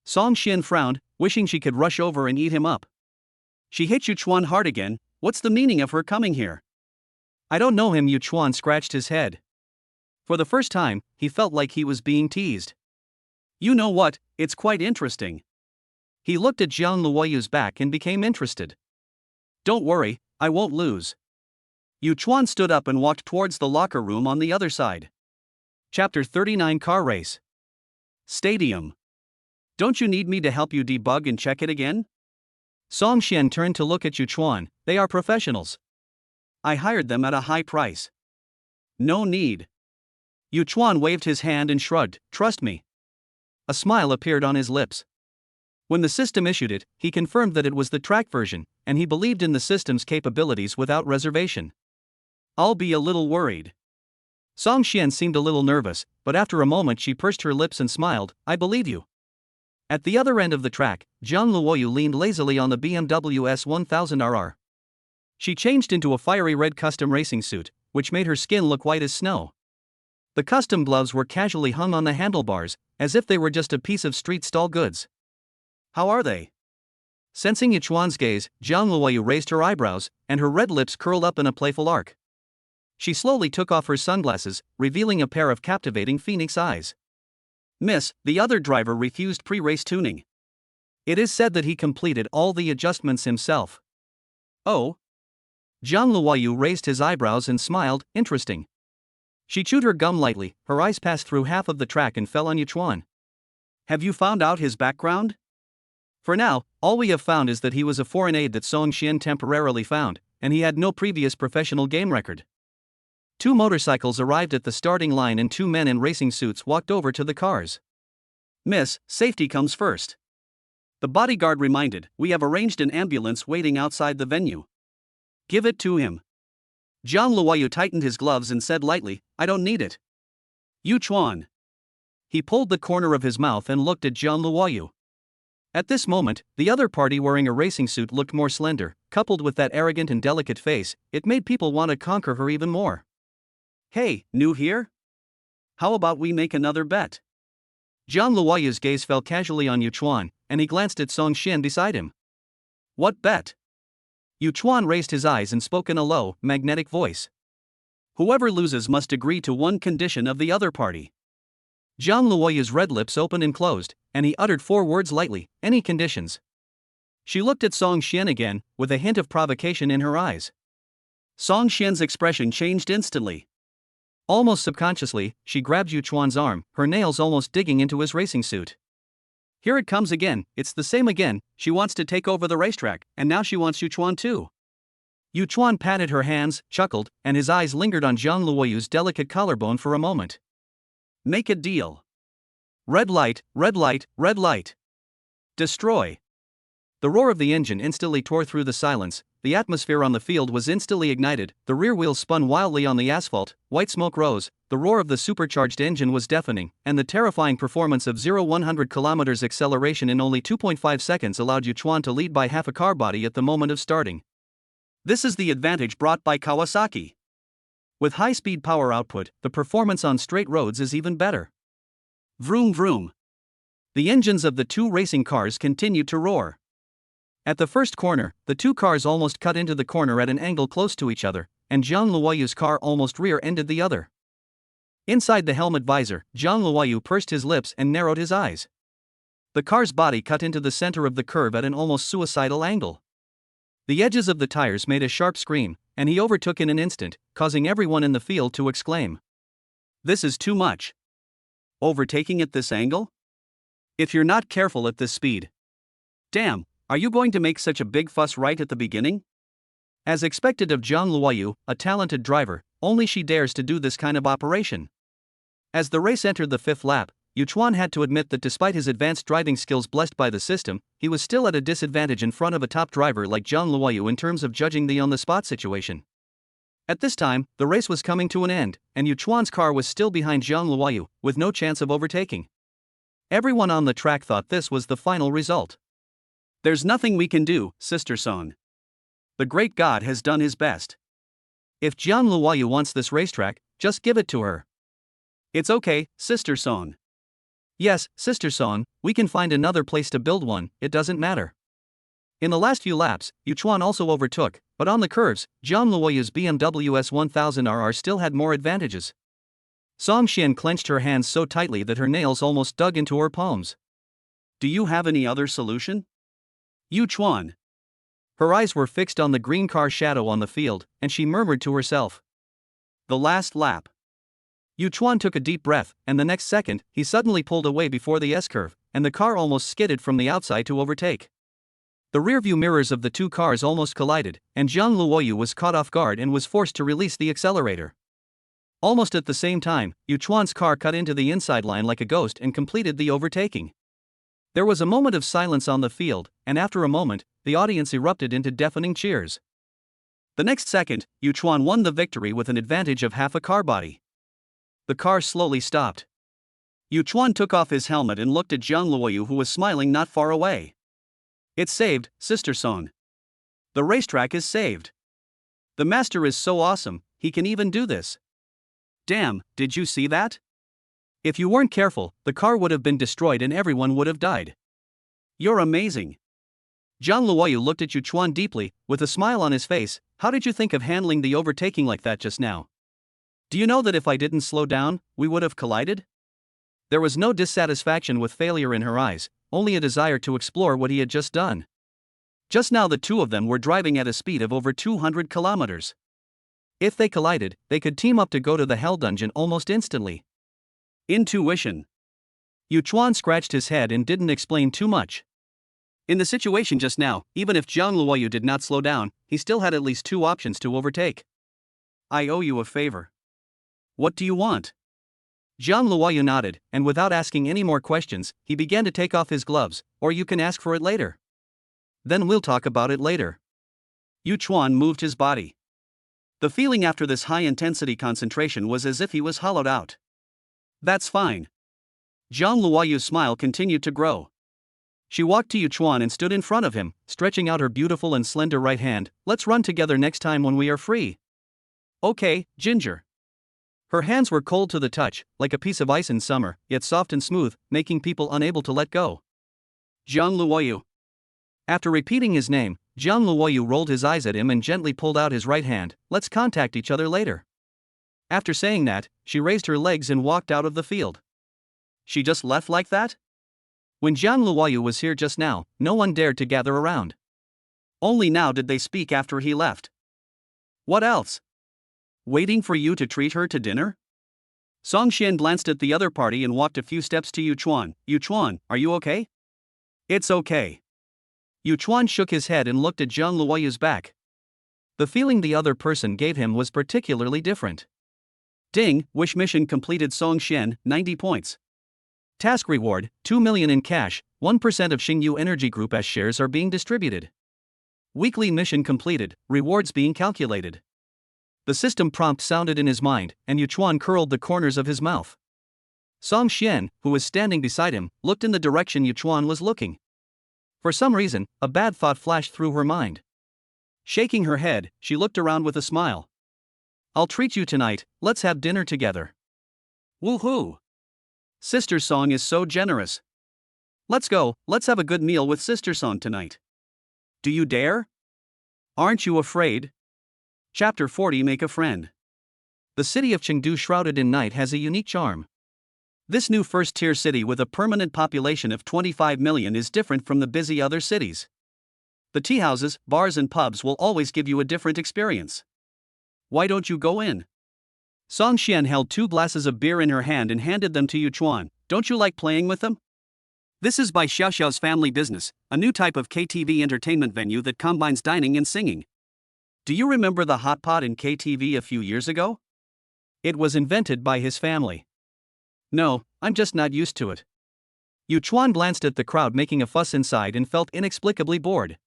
Song Xin frowned, wishing she could rush over and eat him up. She hit Yuchuan hard again. What's the meaning of her coming here? I don't know him. Yuchuan scratched his head. For the first time, he felt like he was being teased. You know what, it's quite interesting. He looked at Jiang Luoyu's back and became interested. Don't worry, I won't lose. Yuchuan stood up and walked towards the locker room on the other side. Chapter 39 Car Race. Stadium. Don't you need me to help you debug and check it again? Song Xin turned to look at Yuchuan. They are professionals. I hired them at a high price. No need. Yuchuan waved his hand and shrugged. Trust me. A smile appeared on his lips. When the system issued it, he confirmed that it was the track version, and he believed in the system's capabilities without reservation. I'll be a little worried. Song Xin seemed a little nervous, but after a moment she pursed her lips and smiled. I believe you. At the other end of the track, Jiang Luoyu leaned lazily on the BMW S1000RR. She changed into a fiery red custom racing suit, which made her skin look white as snow. The custom gloves were casually hung on the handlebars, as if they were just a piece of street stall goods. How are they? Sensing Yuchuan's gaze, Jiang Luoyu raised her eyebrows, and her red lips curled up in a playful arc. She slowly took off her sunglasses, revealing a pair of captivating phoenix eyes. Miss, the other driver refused pre-race tuning. It is said that he completed all the adjustments himself. Oh? Jiang Luoyu raised his eyebrows and smiled. Interesting. She chewed her gum lightly. Her eyes passed through half of the track and fell on Yuchuan. Have you found out his background? For now, all we have found is that he was a foreign aide that Song Xin temporarily found, and he had no previous professional game record. 2 motorcycles arrived at the starting line and 2 men in racing suits walked over to the cars. Miss, safety comes first. The bodyguard reminded. We have arranged an ambulance waiting outside the venue. Give it to him. Jiang Luoyu tightened his gloves and said lightly, I don't need it. Yuchuan. He pulled the corner of his mouth and looked at Zhang Luoyu. At this moment, the other party wearing a racing suit looked more slender, coupled with that arrogant and delicate face, it made people want to conquer her even more. Hey, new here? How about we make another bet? Zhang Luoyu's gaze fell casually on Yu Chuan, and he glanced at Fong Xin beside him. What bet? Yu Chuan raised his eyes and spoke in a low, magnetic voice. Whoever loses must agree to one condition of the other party. Zhang Luoyu's red lips opened and closed, and he uttered 4 words lightly, any conditions. She looked at Fong Xin again, with a hint of provocation in her eyes. Fong Xin's expression changed instantly. Almost subconsciously, she grabbed Yu Chuan's arm, her nails almost digging into his racing suit. Here it comes again, it's the same again, she wants to take over the racetrack, and now she wants Yu Chuan too. Yu Chuan patted her hands, chuckled, and his eyes lingered on Zhang Luoyu's delicate collarbone for a moment. Make a deal. Red light, red light, red light. Destroy. The roar of the engine instantly tore through the silence, the atmosphere on the field was instantly ignited, the rear wheels spun wildly on the asphalt, white smoke rose, the roar of the supercharged engine was deafening, and the terrifying performance of 0-100 km acceleration in only 2.5 seconds allowed Yu Chuan to lead by half a car body at the moment of starting. This is the advantage brought by Kawasaki. With high-speed power output, the performance on straight roads is even better. Vroom vroom. The engines of the 2 racing cars continued to roar. At the first corner, the 2 cars almost cut into the corner at an angle close to each other, and Zhang Luoyu's car almost rear-ended the other. Inside the helmet visor, Zhang Luoyu pursed his lips and narrowed his eyes. The car's body cut into the center of the curve at an almost suicidal angle. The edges of the tires made a sharp scream, and he overtook in an instant, causing everyone in the field to exclaim. This is too much. Overtaking at this angle? If you're not careful at this speed. Damn, are you going to make such a big fuss right at the beginning? As expected of Zhang Luoyu, a talented driver, only she dares to do this kind of operation. As the race entered the 5th lap, Yu Chuan had to admit that despite his advanced driving skills blessed by the system, he was still at a disadvantage in front of a top driver like Zhang Luoyu in terms of judging the on-the-spot situation. At this time, the race was coming to an end, and Yu Chuan's car was still behind Zhang Luoyu, with no chance of overtaking. Everyone on the track thought this was the final result. There's nothing we can do, Sister Song. The great God has done his best. If Zhang Luoyu wants this racetrack, just give it to her. It's okay, Sister Song. Yes, Sister Song, we can find another place to build one, it doesn't matter. In the last few laps, Yu Chuan also overtook, but on the curves, Zhang Luoyu's BMW S1000RR still had more advantages. Fong Xin clenched her hands so tightly that her nails almost dug into her palms. Do you have any other solution? Yu Chuan. Her eyes were fixed on the green car shadow on the field, and she murmured to herself. The last lap. Yu Chuan took a deep breath, and the next second, he suddenly pulled away before the S-curve, and the car almost skidded from the outside to overtake. The rearview mirrors of the 2 cars almost collided, and Zhang Luoyu was caught off guard and was forced to release the accelerator. Almost at the same time, Yu Chuan's car cut into the inside line like a ghost and completed the overtaking. There was a moment of silence on the field, and after a moment, the audience erupted into deafening cheers. The next second, Yu Chuan won the victory with an advantage of half a car body. The car slowly stopped. Yu Chuan took off his helmet and looked at Zhang Luoyu, who was smiling not far away. It's saved, Sister Song. The racetrack is saved. The master is so awesome, he can even do this. Damn, did you see that? If you weren't careful, the car would have been destroyed and everyone would have died. You're amazing. Zhang Luoyu looked at Yu Chuan deeply, with a smile on his face. How did you think of handling the overtaking like that just now? Do you know that if I didn't slow down, we would have collided? There was no dissatisfaction with failure in her eyes, only a desire to explore what he had just done. Just now the 2 of them were driving at a speed of over 200 kilometers. If they collided, they could team up to go to the Hell Dungeon almost instantly. Intuition. Yu Chuan scratched his head and didn't explain too much. In the situation just now, even if Zhang Luoyu did not slow down, he still had at least 2 options to overtake. I owe you a favor. What do you want? Zhang Luoyu nodded, and without asking any more questions, he began to take off his gloves. Or you can ask for it later. Then we'll talk about it later. Yu Chuan moved his body. The feeling after this high-intensity concentration was as if he was hollowed out. That's fine. Zhang Luoyu's smile continued to grow. She walked to Yuchuan and stood in front of him, stretching out her beautiful and slender right hand. Let's run together next time when we are free. Okay, Ginger. Her hands were cold to the touch, like a piece of ice in summer, yet soft and smooth, making people unable to let go. Zhang Luoyu. After repeating his name, Zhang Luoyu rolled his eyes at him and gently pulled out his right hand. Let's contact each other later. After saying that, she raised her legs and walked out of the field. She just left like that? When Zhang Luoyu was here just now, no one dared to gather around. Only now did they speak after he left. What else? Waiting for you to treat her to dinner? Song Shen glanced at the other party and walked a few steps to Yuchuan. Yuchuan, are you okay? It's okay. Yuchuan shook his head and looked at Zhang Luoyu's back. The feeling the other person gave him was particularly different. Ding, wish mission completed. Song Shen, 90 points. Task reward, 2 million in cash, 1% of Xingyu Energy Group S shares are being distributed. Weekly mission completed, rewards being calculated. The system prompt sounded in his mind, and Yuchuan curled the corners of his mouth. Song Shen, who was standing beside him, looked in the direction Yuchuan was looking. For some reason, a bad thought flashed through her mind. Shaking her head, she looked around with a smile. I'll treat you tonight, let's have dinner together. Woohoo! Sister Song is so generous. Let's go, let's have a good meal with Sister Song tonight. Do you dare? Aren't you afraid? Chapter 40. Make a friend. The city of Chengdu, shrouded in night, has a unique charm. This new first-tier city with a permanent population of 25 million is different from the busy other cities. The tea houses, bars and pubs will always give you a different experience. Why don't you go in? Song Xian held 2 glasses of beer in her hand and handed them to Yuchuan. Don't you like playing with them? This is by Xiaoxiao's Family Business, a new type of KTV entertainment venue that combines dining and singing. Do you remember the hot pot in KTV a few years ago? It was invented by his family. No, I'm just not used to it. Yuchuan glanced at the crowd making a fuss inside and felt inexplicably bored.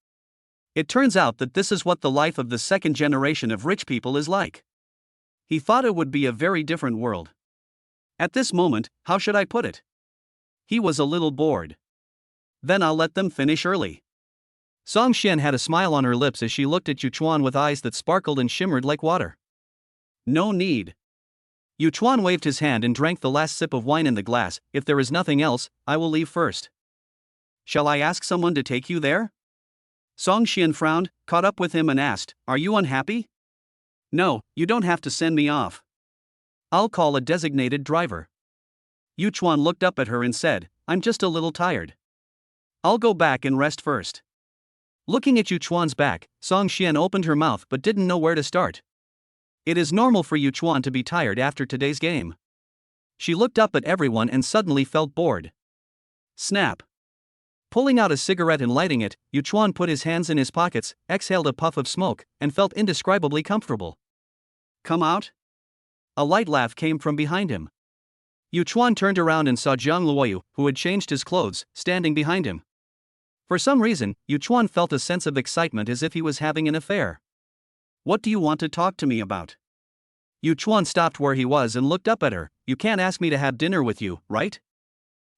It turns out that this is what the life of the second generation of rich people is like. He thought it would be a very different world. At this moment, how should I put it? He was a little bored. Then I'll let them finish early. Song Shen had a smile on her lips as she looked at Yuchuan with eyes that sparkled and shimmered like water. No need. Yuchuan waved his hand and drank the last sip of wine in the glass. If there is nothing else, I will leave first. Shall I ask someone to take you there? Song Shen frowned, caught up with him and asked, Are you unhappy? No, you don't have to send me off. I'll call a designated driver. Yuchuan looked up at her and said, I'm just a little tired. I'll go back and rest first. Looking at Yuchuan's back, Song Shen opened her mouth but didn't know where to start. It is normal for Yuchuan to be tired after today's game. She looked up at everyone and suddenly felt bored. Snap. Pulling out a cigarette and lighting it, Yuchuan put his hands in his pockets, exhaled a puff of smoke, and felt indescribably comfortable. Come out? A light laugh came from behind him. Yuchuan turned around and saw Zhang Luoyu, who had changed his clothes, standing behind him. For some reason, Yuchuan felt a sense of excitement as if he was having an affair. What do you want to talk to me about? Yuchuan stopped where he was and looked up at her. You can't ask me to have dinner with you, right?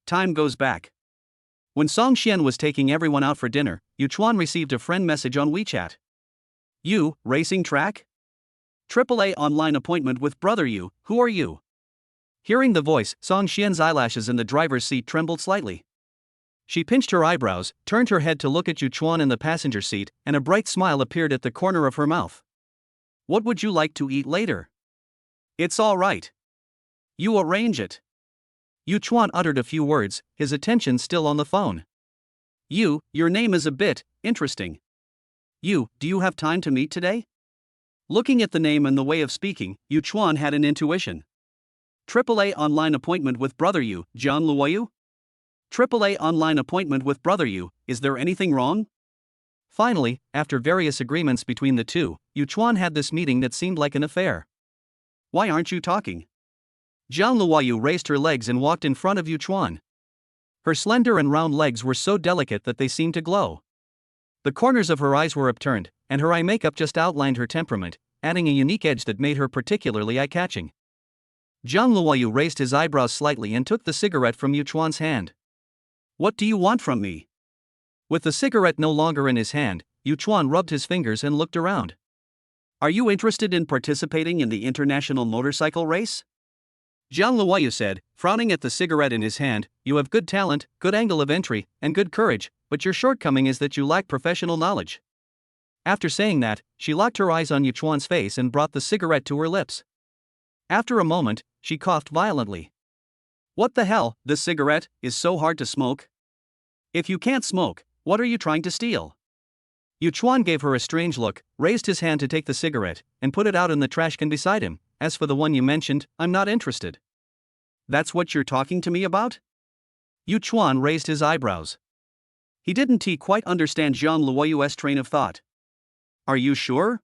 Time goes back. When Song Shen was taking everyone out for dinner, Yuchuan received a friend message on WeChat. You, racing track? AAA online appointment with brother Yu, who are you? Hearing the voice, Song Shen's eyelashes in the driver's seat trembled slightly. She pinched her eyebrows, turned her head to look at Yuchuan in the passenger seat, and a bright smile appeared at the corner of her mouth. What would you like to eat later? It's all right. You arrange it. Yuchuan uttered a few words, his attention still on the phone. Your name is a bit interesting. Do you have time to meet today? Looking at the name and the way of speaking, Yuchuan had an intuition. AAA online appointment with brother Yu, Zhang Luoyu? AAA online appointment with brother Yu, is there anything wrong? Finally, after various agreements between the two, Yuchuan had this meeting that seemed like an affair. Why aren't you talking? Zhang Luoyu raised her legs and walked in front of Yuchuan. Her slender and round legs were so delicate that they seemed to glow. The corners of her eyes were upturned, and her eye makeup just outlined her temperament, adding a unique edge that made her particularly eye-catching. Zhang Luoyu raised his eyebrows slightly and took the cigarette from Yu Chuan's hand. What do you want from me? With the cigarette no longer in his hand, Yu Chuan rubbed his fingers and looked around. Are you interested in participating in the international motorcycle race? Zhang Luoyu said, frowning at the cigarette in his hand. You have good talent, good angle of entry, and good courage, but your shortcoming is that you lack professional knowledge. After saying that, she locked her eyes on Yu Chuan's face and brought the cigarette to her lips. After a moment, she coughed violently. What the hell, this cigarette is so hard to smoke? If you can't smoke, what are you trying to steal? Yu Chuan gave her a strange look, raised his hand to take the cigarette, and put it out in the trash can beside him. As for the one you mentioned, I'm not interested. That's what you're talking to me about? Yu Chuan raised his eyebrows. He didn't quite understand Zhang Luoyu's train of thought. Are you sure?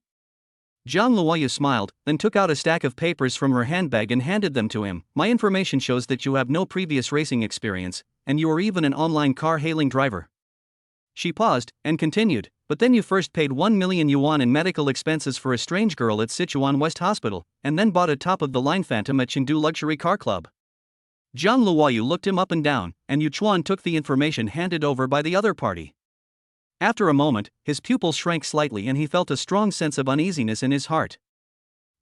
Zhang Luoyu smiled, then took out a stack of papers from her handbag and handed them to him. My information shows that you have no previous racing experience, and you are even an online car-hailing driver. She paused, and continued, but then you first paid 1 million yuan in medical expenses for a strange girl at Sichuan West Hospital, and then bought a top-of-the-line Phantom at Chengdu Luxury Car Club. Zhang Luoyu looked him up and down, and Yu Chuan took the information handed over by the other party. After a moment, his pupils shrank slightly and he felt a strong sense of uneasiness in his heart.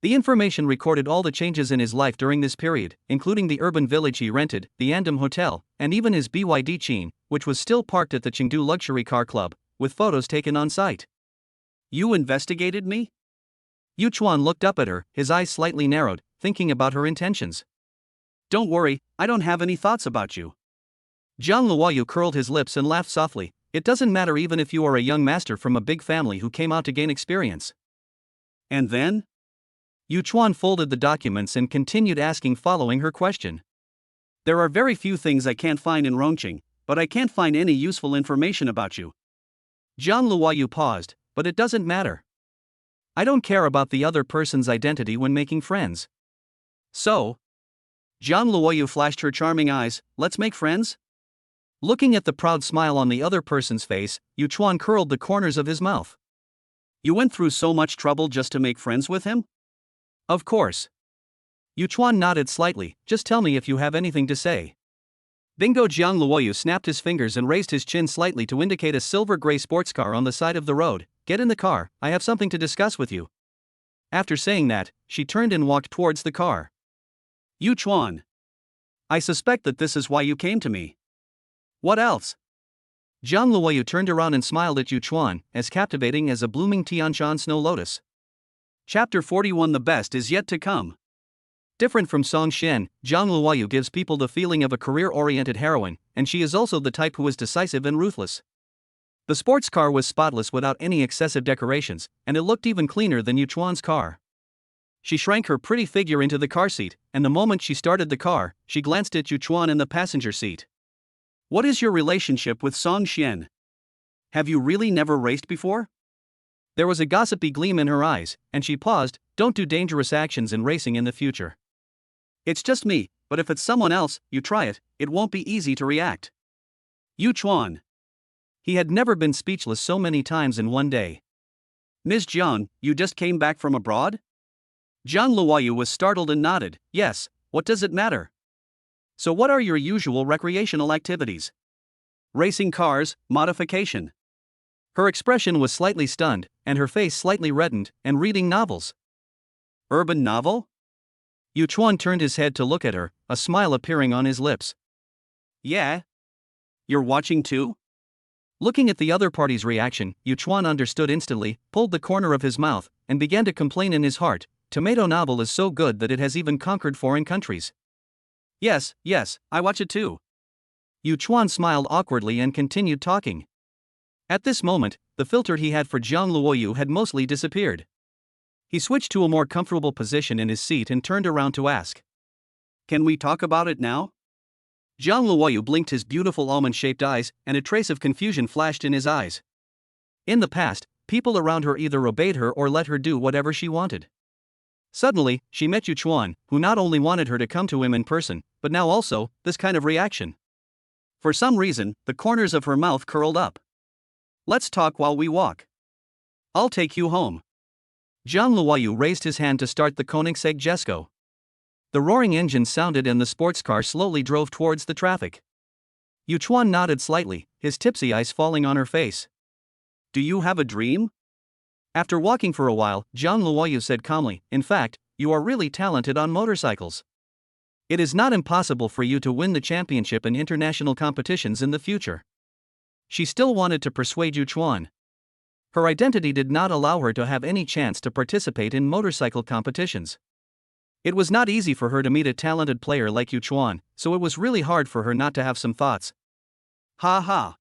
The information recorded all the changes in his life during this period, including the urban village he rented, the Andam Hotel, and even his BYD Qin, which was still parked at the Chengdu Luxury Car Club, with photos taken on site. You investigated me? Yu Chuan looked up at her, his eyes slightly narrowed, thinking about her intentions. Don't worry, I don't have any thoughts about you. Zhang Luoyu curled his lips and laughed softly. It doesn't matter even if you are a young master from a big family who came out to gain experience. And then? Yu Chuan folded the documents and continued asking following her question. There are very few things I can't find in Rongqing, but I can't find any useful information about you. Zhang Luoyu paused, but it doesn't matter. I don't care about the other person's identity when making friends. So? Zhang Luoyu flashed her charming eyes. Let's make friends? Looking at the proud smile on the other person's face, Yu Chuan curled the corners of his mouth. You went through so much trouble just to make friends with him? Of course. Yu Chuan nodded slightly. Just tell me if you have anything to say. Bingo. Zhang Luoyu snapped his fingers and raised his chin slightly to indicate a silver-gray sports car on the side of the road. Get in the car, I have something to discuss with you. After saying that, she turned and walked towards the car. Yu Chuan. I suspect that this is why you came to me. What else? Zhang Luoyu turned around and smiled at Yu Chuan, as captivating as a blooming Tianshan snow lotus. Chapter 41. The best is yet to come. Different from Fong Xin, Zhang Luoyu gives people the feeling of a career-oriented heroine, and she is also the type who is decisive and ruthless. The sports car was spotless without any excessive decorations, and it looked even cleaner than Yu Chuan's car. She shrank her pretty figure into the car seat, and the moment she started the car, she glanced at Yu Chuan in the passenger seat. What is your relationship with Fong Xin? Have you really never raced before? There was a gossipy gleam in her eyes, and she paused. Don't do dangerous actions in racing in the future. It's just me, but if it's someone else, you try it, it won't be easy to react. Yu Chuan. He had never been speechless so many times in one day. Ms. Zhang, you just came back from abroad? Zhang Luoyu was startled and nodded. Yes, what does it matter? So what are your usual recreational activities? Racing cars, modification. Her expression was slightly stunned, and her face slightly reddened, and reading novels. Urban novel? Yu Chuan turned his head to look at her, a smile appearing on his lips. Yeah? You're watching too? Looking at the other party's reaction, Yu Chuan understood instantly, pulled the corner of his mouth, and began to complain in his heart. Tomato novel is so good that it has even conquered foreign countries. Yes, I watch it too. Yu Chuan smiled awkwardly and continued talking. At this moment, the filter he had for Zhang Luoyu had mostly disappeared. He switched to a more comfortable position in his seat and turned around to ask. Can we talk about it now? Zhang Luoyu blinked his beautiful almond-shaped eyes, and a trace of confusion flashed in his eyes. In the past, people around her either obeyed her or let her do whatever she wanted. Suddenly, she met Yu Chuan, who not only wanted her to come to him in person, but now also, this kind of reaction. For some reason, the corners of her mouth curled up. Let's talk while we walk. I'll take you home. Zhang Luoyu raised his hand to start the Koenigsegg Jesko. The roaring engine sounded and the sports car slowly drove towards the traffic. Yuchuan nodded slightly, his tipsy eyes falling on her face. Do you have a dream? After walking for a while, Zhang Luoyu said calmly, in fact, you are really talented on motorcycles. It is not impossible for you to win the championship in international competitions in the future. She still wanted to persuade Yuchuan. Her identity did not allow her to have any chance to participate in motorcycle competitions. It was not easy for her to meet a talented player like Yuchuan, so it was really hard for her not to have some thoughts. Ha ha.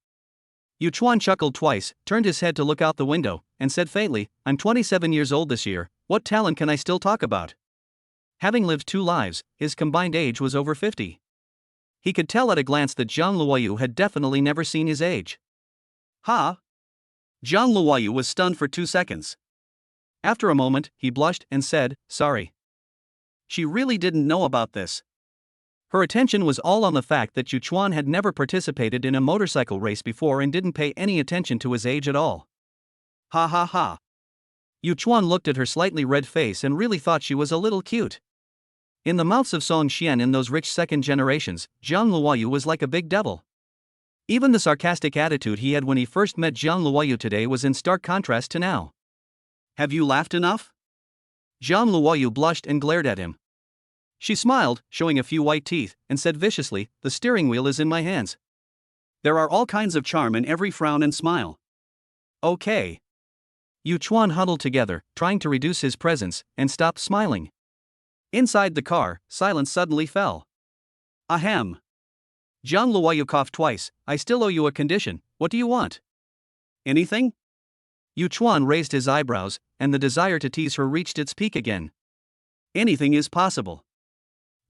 Yuchuan chuckled twice, turned his head to look out the window, and said faintly, I'm 27 years old this year, what talent can I still talk about? Having lived 2 lives, his combined age was over 50. He could tell at a glance that Zhang Luoyu had definitely never seen his age. Ha! Zhang Luoyu was stunned for 2 seconds. After a moment, he blushed and said, sorry. She really didn't know about this. Her attention was all on the fact that Yuchuan had never participated in a motorcycle race before and didn't pay any attention to his age at all. Ha ha ha. Yuchuan looked at her slightly red face and really thought she was a little cute. In the mouths of Fong Xin in those rich second generations, Zhang Luoyu was like a big devil. Even the sarcastic attitude he had when he first met Zhang Luoyu today was in stark contrast to now. Have you laughed enough? Zhang Luoyu blushed and glared at him. She smiled, showing a few white teeth, and said viciously, the steering wheel is in my hands. There are all kinds of charm in every frown and smile. Okay. Yuchuan huddled together, trying to reduce his presence, and stopped smiling. Inside the car, silence suddenly fell. Ahem. Zhang Luoyu coughed twice, I still owe you a condition, what do you want? Anything? Yuchuan raised his eyebrows, and the desire to tease her reached its peak again. Anything is possible.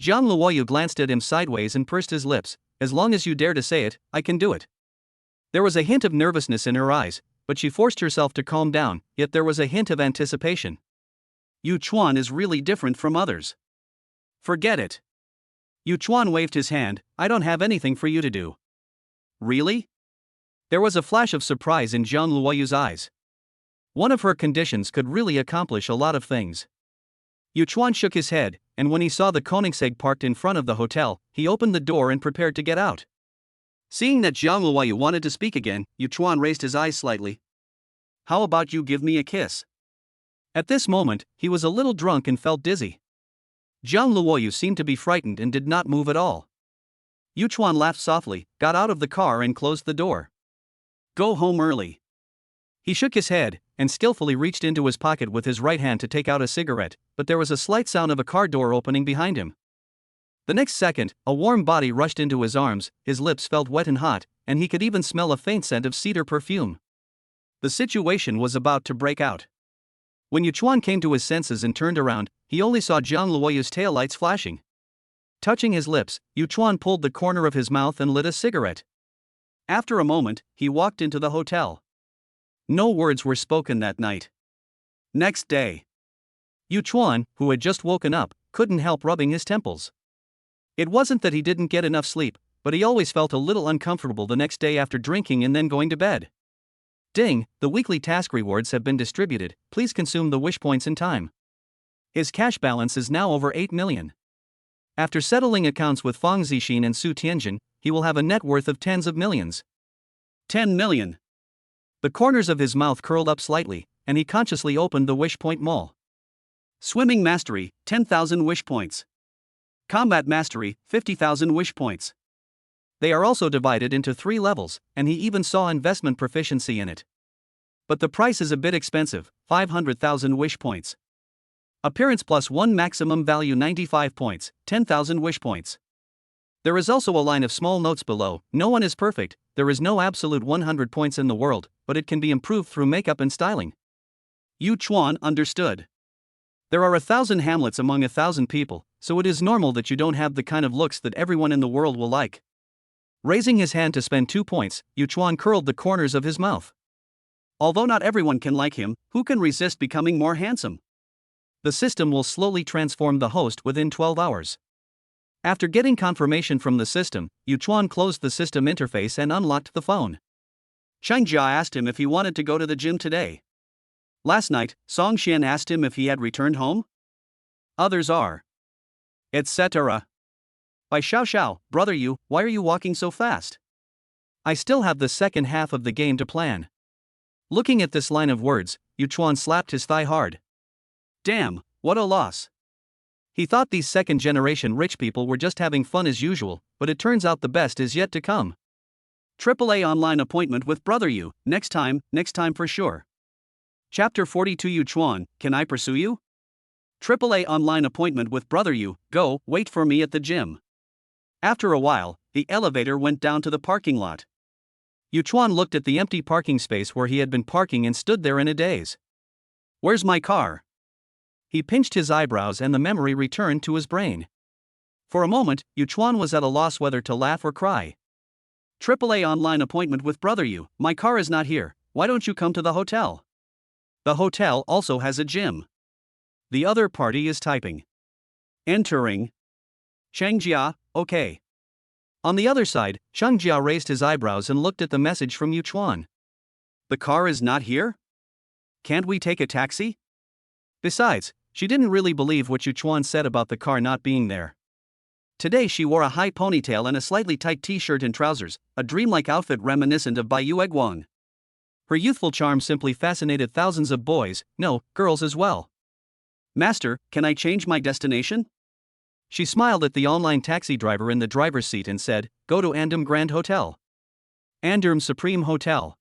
Zhang Luoyu glanced at him sideways and pursed his lips, as long as you dare to say it, I can do it. There was a hint of nervousness in her eyes, but she forced herself to calm down, yet there was a hint of anticipation. Yuchuan is really different from others. Forget it. Yuchuan waved his hand, I don't have anything for you to do. Really? There was a flash of surprise in Zhang Luoyu's eyes. One of her conditions could really accomplish a lot of things. Yuchuan shook his head, and when he saw the Koenigsegg parked in front of the hotel, he opened the door and prepared to get out. Seeing that Zhang Luoyu wanted to speak again, Yuchuan raised his eyes slightly. How about you give me a kiss? At this moment, he was a little drunk and felt dizzy. Zhang Luoyu seemed to be frightened and did not move at all. Yuchuan laughed softly, got out of the car and closed the door. Go home early. He shook his head, and skillfully reached into his pocket with his right hand to take out a cigarette, but there was a slight sound of a car door opening behind him. The next second, a warm body rushed into his arms, his lips felt wet and hot, and he could even smell a faint scent of cedar perfume. The situation was about to break out. When Yuchuan came to his senses and turned around, he only saw Zhang Luoyu's taillights flashing. Touching his lips, Yuchuan pulled the corner of his mouth and lit a cigarette. After a moment, he walked into the hotel. No words were spoken that night. Next day, Yuchuan, who had just woken up, couldn't help rubbing his temples. It wasn't that he didn't get enough sleep, but he always felt a little uncomfortable the next day after drinking and then going to bed. Ding, the weekly task rewards have been distributed, please consume the wish points in time. His cash balance is now over 8 million. After settling accounts with Fong Xin and Su Tianjin, he will have a net worth of tens of millions. 10 million. The corners of his mouth curled up slightly, and he consciously opened the wish point mall. Swimming mastery, 10,000 wish points. Combat mastery, 50,000 wish points. They are also divided into 3 levels, and he even saw investment proficiency in it. But the price is a bit expensive, 500,000 wish points. Appearance plus 1 maximum value 95 points, 10,000 wish points. There is also a line of small notes below, no one is perfect, there is no absolute 100 points in the world, but it can be improved through makeup and styling. Yuchuan understood. There are 1,000 Hamlets among 1,000 people, so it is normal that you don't have the kind of looks that everyone in the world will like. Raising his hand to spend 2 points, Yuchuan curled the corners of his mouth. Although not everyone can like him, who can resist becoming more handsome? The system will slowly transform the host within 12 hours. After getting confirmation from the system, Yuchuan closed the system interface and unlocked the phone. Chunxi asked him if he wanted to go to the gym today. Last night, Song Shen asked him if he had returned home. Others are. etc. By Xiao Xiao, brother Yu, why are you walking so fast? I still have the second half of the game to plan. Looking at this line of words, Yu Chuan slapped his thigh hard. Damn, what a loss. He thought these second-generation rich people were just having fun as usual, but it turns out the best is yet to come. AAA online appointment with brother Yu, next time for sure. Chapter 42 Yu Chuan, can I pursue you? AAA online appointment with brother Yu, go, wait for me at the gym. After a while, the elevator went down to the parking lot. Yu Chuan looked at the empty parking space where he had been parking and stood there in a daze. Where's my car? He pinched his eyebrows and the memory returned to his brain. For a moment, Yu Chuan was at a loss whether to laugh or cry. AAA online appointment with brother Yu, my car is not here, why don't you come to the hotel? The hotel also has a gym. The other party is typing. Entering. Changjia, okay. On the other side, Changjia raised his eyebrows and looked at the message from Yu Chuan. The car is not here? Can't we take a taxi? Besides, she didn't really believe what Yu Chuan said about the car not being there. Today she wore a high ponytail and a slightly tight t-shirt and trousers, a dreamlike outfit reminiscent of Bai Yueguang. Her youthful charm simply fascinated thousands of boys, no, girls as well. Master, can I change my destination? She smiled at the online taxi driver in the driver's seat and said, go to Andum Grand Hotel. Andum Supreme Hotel.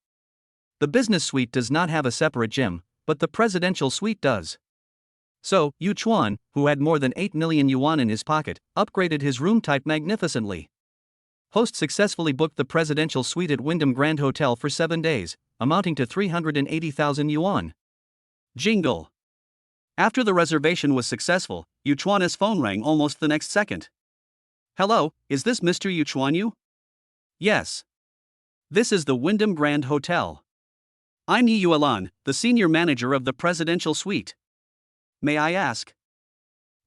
The business suite does not have a separate gym, but the presidential suite does. So, Yu Chuan, who had more than 8 million yuan in his pocket, upgraded his room type magnificently. Host successfully booked the presidential suite at Wyndham Grand Hotel for 7 days, amounting to 380,000 yuan. Jingle. After the reservation was successful, Yu Chuan's phone rang almost the next second. Hello, is this Mr. Yu Chuan Yu? Yes. This is the Wyndham Grand Hotel. I'm Yi Yuelan, the senior manager of the presidential suite. May I ask?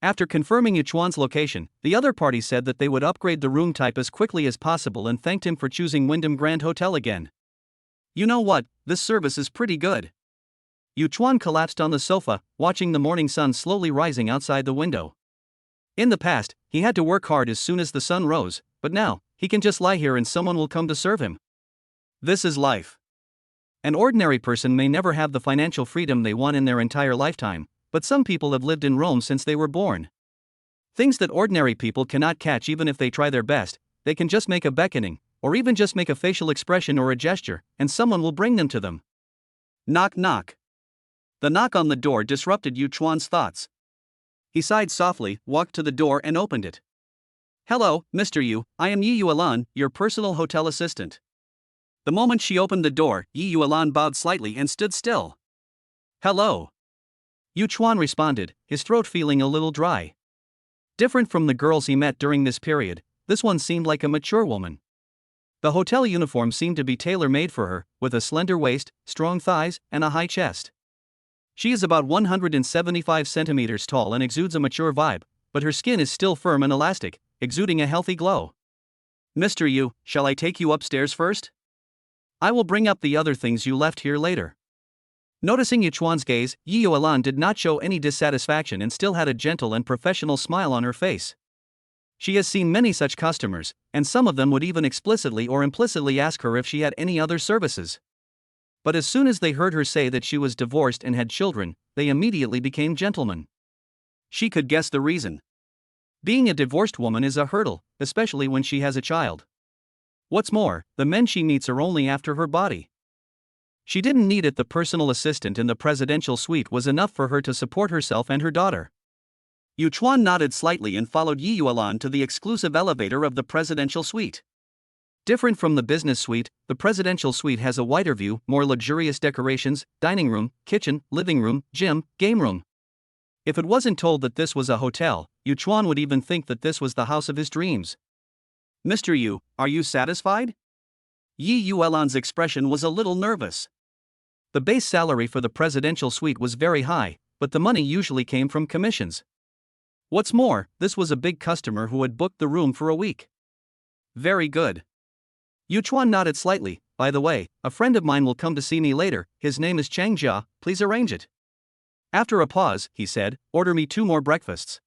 After confirming Yu Chuan's location, the other party said that they would upgrade the room type as quickly as possible and thanked him for choosing Wyndham Grand Hotel again. You know what, this service is pretty good. Yu Chuan collapsed on the sofa, watching the morning sun slowly rising outside the window. In the past, he had to work hard as soon as the sun rose, but now, he can just lie here and someone will come to serve him. This is life. An ordinary person may never have the financial freedom they want in their entire lifetime, but some people have lived in Rome since they were born. Things that ordinary people cannot catch even if they try their best, they can just make a beckoning, or even just make a facial expression or a gesture, and someone will bring them to them. Knock knock. The knock on the door disrupted Yu Chuan's thoughts. He sighed softly, walked to the door and opened it. Hello, Mr. Yu, I am Yi Yuelan, your personal hotel assistant. The moment she opened the door, Yi Yuelan bowed slightly and stood still. Hello. Yu Chuan responded, his throat feeling a little dry. Different from the girls he met during this period, this one seemed like a mature woman. The hotel uniform seemed to be tailor-made for her, with a slender waist, strong thighs, and a high chest. She is about 175 centimeters tall and exudes a mature vibe, but her skin is still firm and elastic, exuding a healthy glow. Mr. Yu, shall I take you upstairs first? I will bring up the other things you left here later. Noticing Yu Chuan's gaze, Yi Yuelan did not show any dissatisfaction and still had a gentle and professional smile on her face. She has seen many such customers, and some of them would even explicitly or implicitly ask her if she had any other services. But as soon as they heard her say that she was divorced and had children, they immediately became gentlemen. She could guess the reason. Being a divorced woman is a hurdle, especially when she has a child. What's more, the men she meets are only after her body. She didn't need it. The personal assistant in the presidential suite was enough for her to support herself and her daughter. Yu Chuan nodded slightly and followed Yi Yuelan to the exclusive elevator of the presidential suite. Different from the business suite, the presidential suite has a wider view, more luxurious decorations, dining room, kitchen, living room, gym, game room. If it wasn't told that this was a hotel, Yu Chuan would even think that this was the house of his dreams. Mr. Yu, are you satisfied? Yi Yuelan's expression was a little nervous. The base salary for the presidential suite was very high, but the money usually came from commissions. What's more, this was a big customer who had booked the room for a week. Very good. Yu Chuan nodded slightly. By the way, a friend of mine will come to see me later, his name is Changjia, please arrange it. After a pause, he said, order me 2 more breakfasts.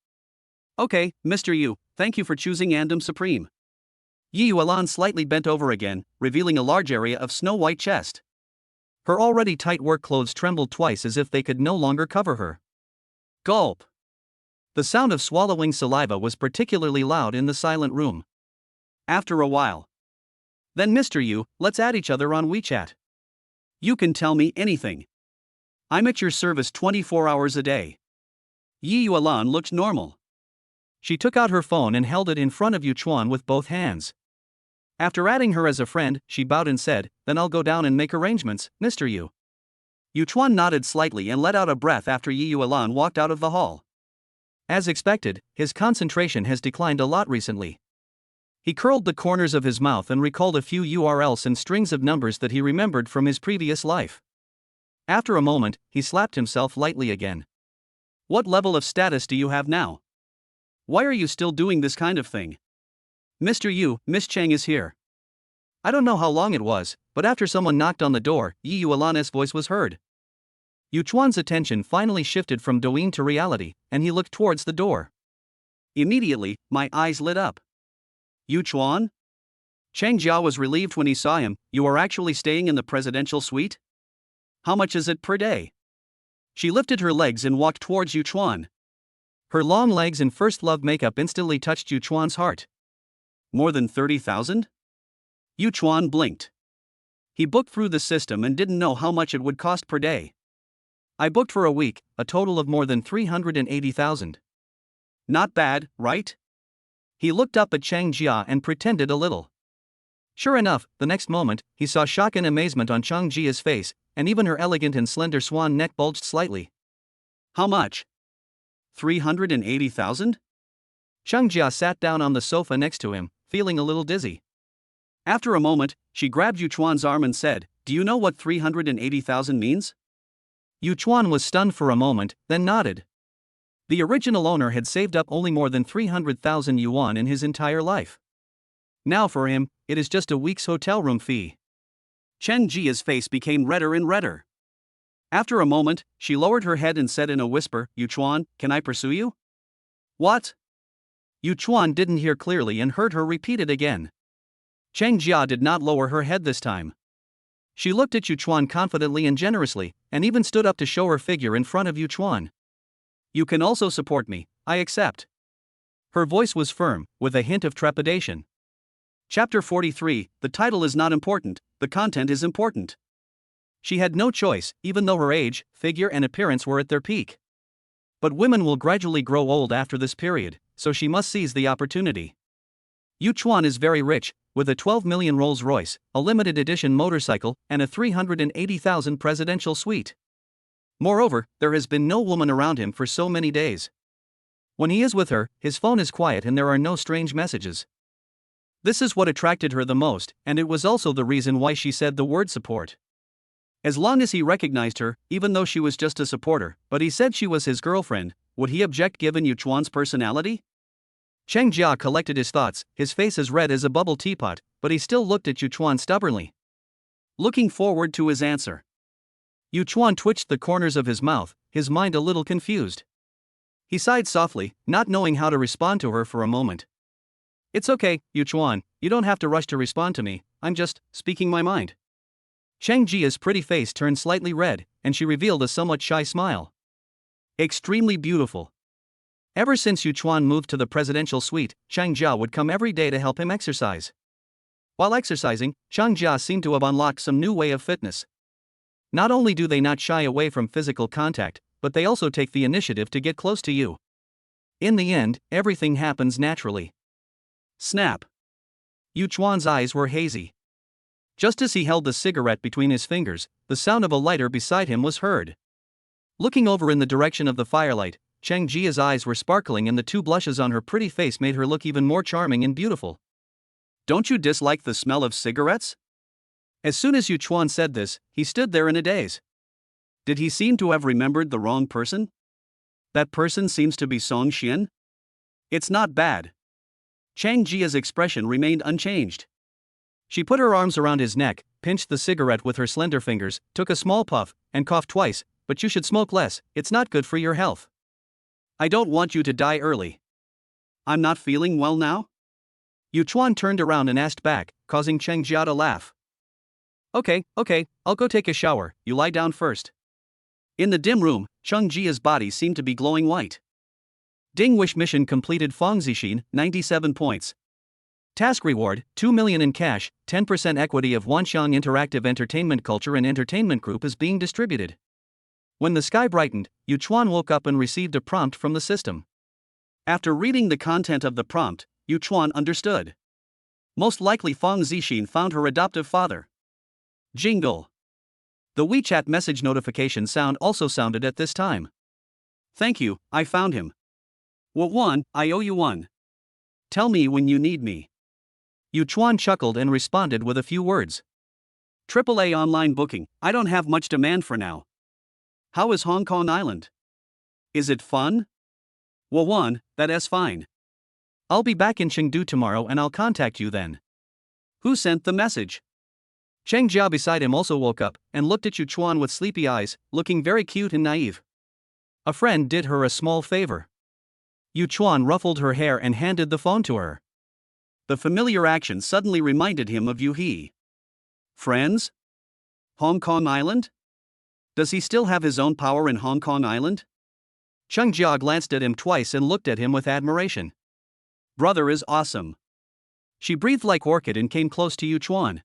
Okay, Mr. Yu, thank you for choosing Andom Supreme. Yi Yuelan slightly bent over again, revealing a large area of snow-white chest. Her already tight work clothes trembled twice as if they could no longer cover her. Gulp. The sound of swallowing saliva was particularly loud in the silent room. After a while. Then Mr. Yu, let's add each other on WeChat. You can tell me anything. I'm at your service 24 hours a day. Yi Yuelan looked normal. She took out her phone and held it in front of Yuchuan with both hands. After adding her as a friend, she bowed and said, "Then I'll go down and make arrangements, Mr. Yu." Yuchuan nodded slightly and let out a breath after Yi Yuelan walked out of the hall. As expected, his concentration has declined a lot recently. He curled the corners of his mouth and recalled a few URLs and strings of numbers that he remembered from his previous life. After a moment, he slapped himself lightly again. What level of status do you have now? Why are you still doing this kind of thing? Mr. Yu, Miss Cheng is here. I don't know how long it was, but after someone knocked on the door, Yi Yuelan's voice was heard. Yuchuan's attention finally shifted from Douyin to reality, and he looked towards the door. Immediately, my eyes lit up. Yuchuan? Cheng Jia was relieved when he saw him. You are actually staying in the presidential suite? How much is it per day? She lifted her legs and walked towards Yuchuan. Her long legs and first love makeup instantly touched Yuchuan's heart. More than 30,000? Yuchuan blinked. He booked through the system and didn't know how much it would cost per day. I booked for a week, a total of more than 380,000. Not bad, right? He looked up at Cheng Jia and pretended a little. Sure enough, the next moment, he saw shock and amazement on Cheng Jia's face, and even her elegant and slender swan neck bulged slightly. How much? 380,000? Cheng Jia sat down on the sofa next to him, feeling a little dizzy. After a moment, she grabbed Yuchuan's arm and said, "Do you know what 380,000 means?" Yuchuan was stunned for a moment, then nodded. The original owner had saved up only more than 300,000 yuan in his entire life. Now for him, it is just a week's hotel room fee. Cheng Jia's face became redder and redder. After a moment, she lowered her head and said in a whisper, "Yuchuan, can I pursue you?" What? Yuchuan didn't hear clearly and heard her repeat it again. Cheng Jia did not lower her head this time. She looked at Yuchuan confidently and generously, and even stood up to show her figure in front of Yuchuan. You can also support me, I accept. Her voice was firm, with a hint of trepidation. Chapter 43, the title is not important, the content is important. She had no choice, even though her age, figure and appearance were at their peak. But women will gradually grow old after this period, so she must seize the opportunity. Yuchuan is very rich, with a 12 million Rolls-Royce, a limited edition motorcycle, and a 380,000 presidential suite. Moreover, there has been no woman around him for so many days. When he is with her, his phone is quiet and there are no strange messages. This is what attracted her the most, and it was also the reason why she said the word support. As long as he recognized her, even though she was just a supporter, but he said she was his girlfriend, would he object given Yuchuan's personality? Cheng Jia collected his thoughts, his face as red as a bubble teapot, but he still looked at Yuchuan stubbornly. Looking forward to his answer. Yuchuan twitched the corners of his mouth, his mind a little confused. He sighed softly, not knowing how to respond to her for a moment. It's okay, Yuchuan, you don't have to rush to respond to me, I'm just speaking my mind. Cheng Jia's pretty face turned slightly red, and she revealed a somewhat shy smile. Extremely beautiful. Ever since Yuchuan moved to the presidential suite, Cheng Jia would come every day to help him exercise. While exercising, Cheng Jia seemed to have unlocked some new way of fitness. Not only do they not shy away from physical contact, but they also take the initiative to get close to you. In the end, everything happens naturally. Snap. Yuchuan's eyes were hazy. Just as he held the cigarette between his fingers, the sound of a lighter beside him was heard. Looking over in the direction of the firelight, Cheng Jia's eyes were sparkling and the two blushes on her pretty face made her look even more charming and beautiful. Don't you dislike the smell of cigarettes? As soon as Yuchuan said this, he stood there in a daze. Did he seem to have remembered the wrong person? That person seems to be Fong Xin? It's not bad. Cheng Jia's expression remained unchanged. She put her arms around his neck, pinched the cigarette with her slender fingers, took a small puff, and coughed twice. But you should smoke less, it's not good for your health. I don't want you to die early. I'm not feeling well now? Yu Chuan turned around and asked back, causing Cheng Jia to laugh. Okay, I'll go take a shower, you lie down first. In the dim room, Cheng Jia's body seemed to be glowing white. Ding wish mission completed. Fong Xin, 97 points. Task reward, 2 million in cash, 10% equity of Wanxiang Interactive Entertainment Culture and Entertainment Group is being distributed. When the sky brightened, Yu Chuan woke up and received a prompt from the system. After reading the content of the prompt, Yu Chuan understood. Most likely Fong Zixin found her adoptive father. Jingle. The WeChat message notification sound also sounded at this time. Thank you, I found him. One, I owe you one. Tell me when you need me. Yu Chuan chuckled and responded with a few words. AAA online booking, I don't have much demand for now. How is Hong Kong Island? Is it fun? One, that's fine. I'll be back in Chengdu tomorrow and I'll contact you then. Who sent the message? Cheng Jia beside him also woke up and looked at Yu Chuan with sleepy eyes, looking very cute and naive. A friend did her a small favor. Yu Chuan ruffled her hair and handed the phone to her. The familiar action suddenly reminded him of Yu He. Friends? Hong Kong Island? Does he still have his own power in Hong Kong Island? Cheng Jia glanced at him twice and looked at him with admiration. Brother is awesome. She breathed like orchid and came close to Yu Chuan.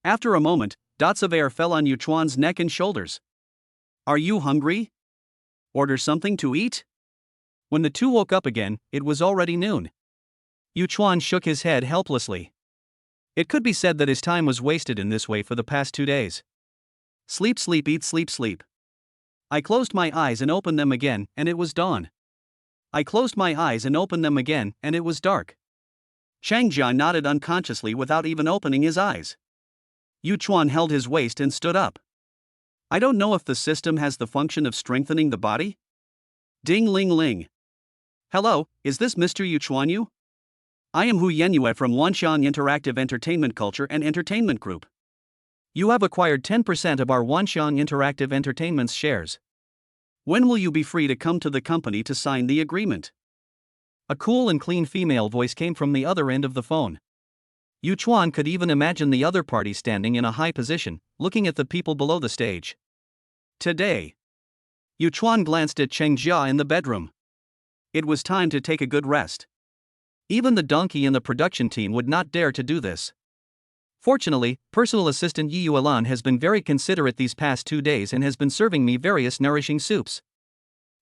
After a moment, dots of air fell on Yu Chuan's neck and shoulders. Are you hungry? Order something to eat? When the two woke up again, it was already noon. Yu Chuan shook his head helplessly. It could be said that his time was wasted in this way for the past 2 days. Sleep, eat, sleep. I closed my eyes and opened them again, and it was dawn. I closed my eyes and opened them again, and it was dark. Cheng Jia nodded unconsciously without even opening his eyes. Yu Chuan held his waist and stood up. I don't know if the system has the function of strengthening the body? Ding ling ling. Hello, is this Mr. Yu Chuan Yu? I am Hu Yenyue from Wanxiang Interactive Entertainment Culture and Entertainment Group. You have acquired 10% of our Wanxiang Interactive Entertainment's shares. When will you be free to come to the company to sign the agreement? A cool and clean female voice came from the other end of the phone. Yu Chuan could even imagine the other party standing in a high position, looking at the people below the stage. Today. Yu Chuan glanced at Cheng Jia in the bedroom. It was time to take a good rest. Even the donkey in the production team would not dare to do this. Fortunately, personal assistant Yi Yuelan has been very considerate these past 2 days and has been serving me various nourishing soups.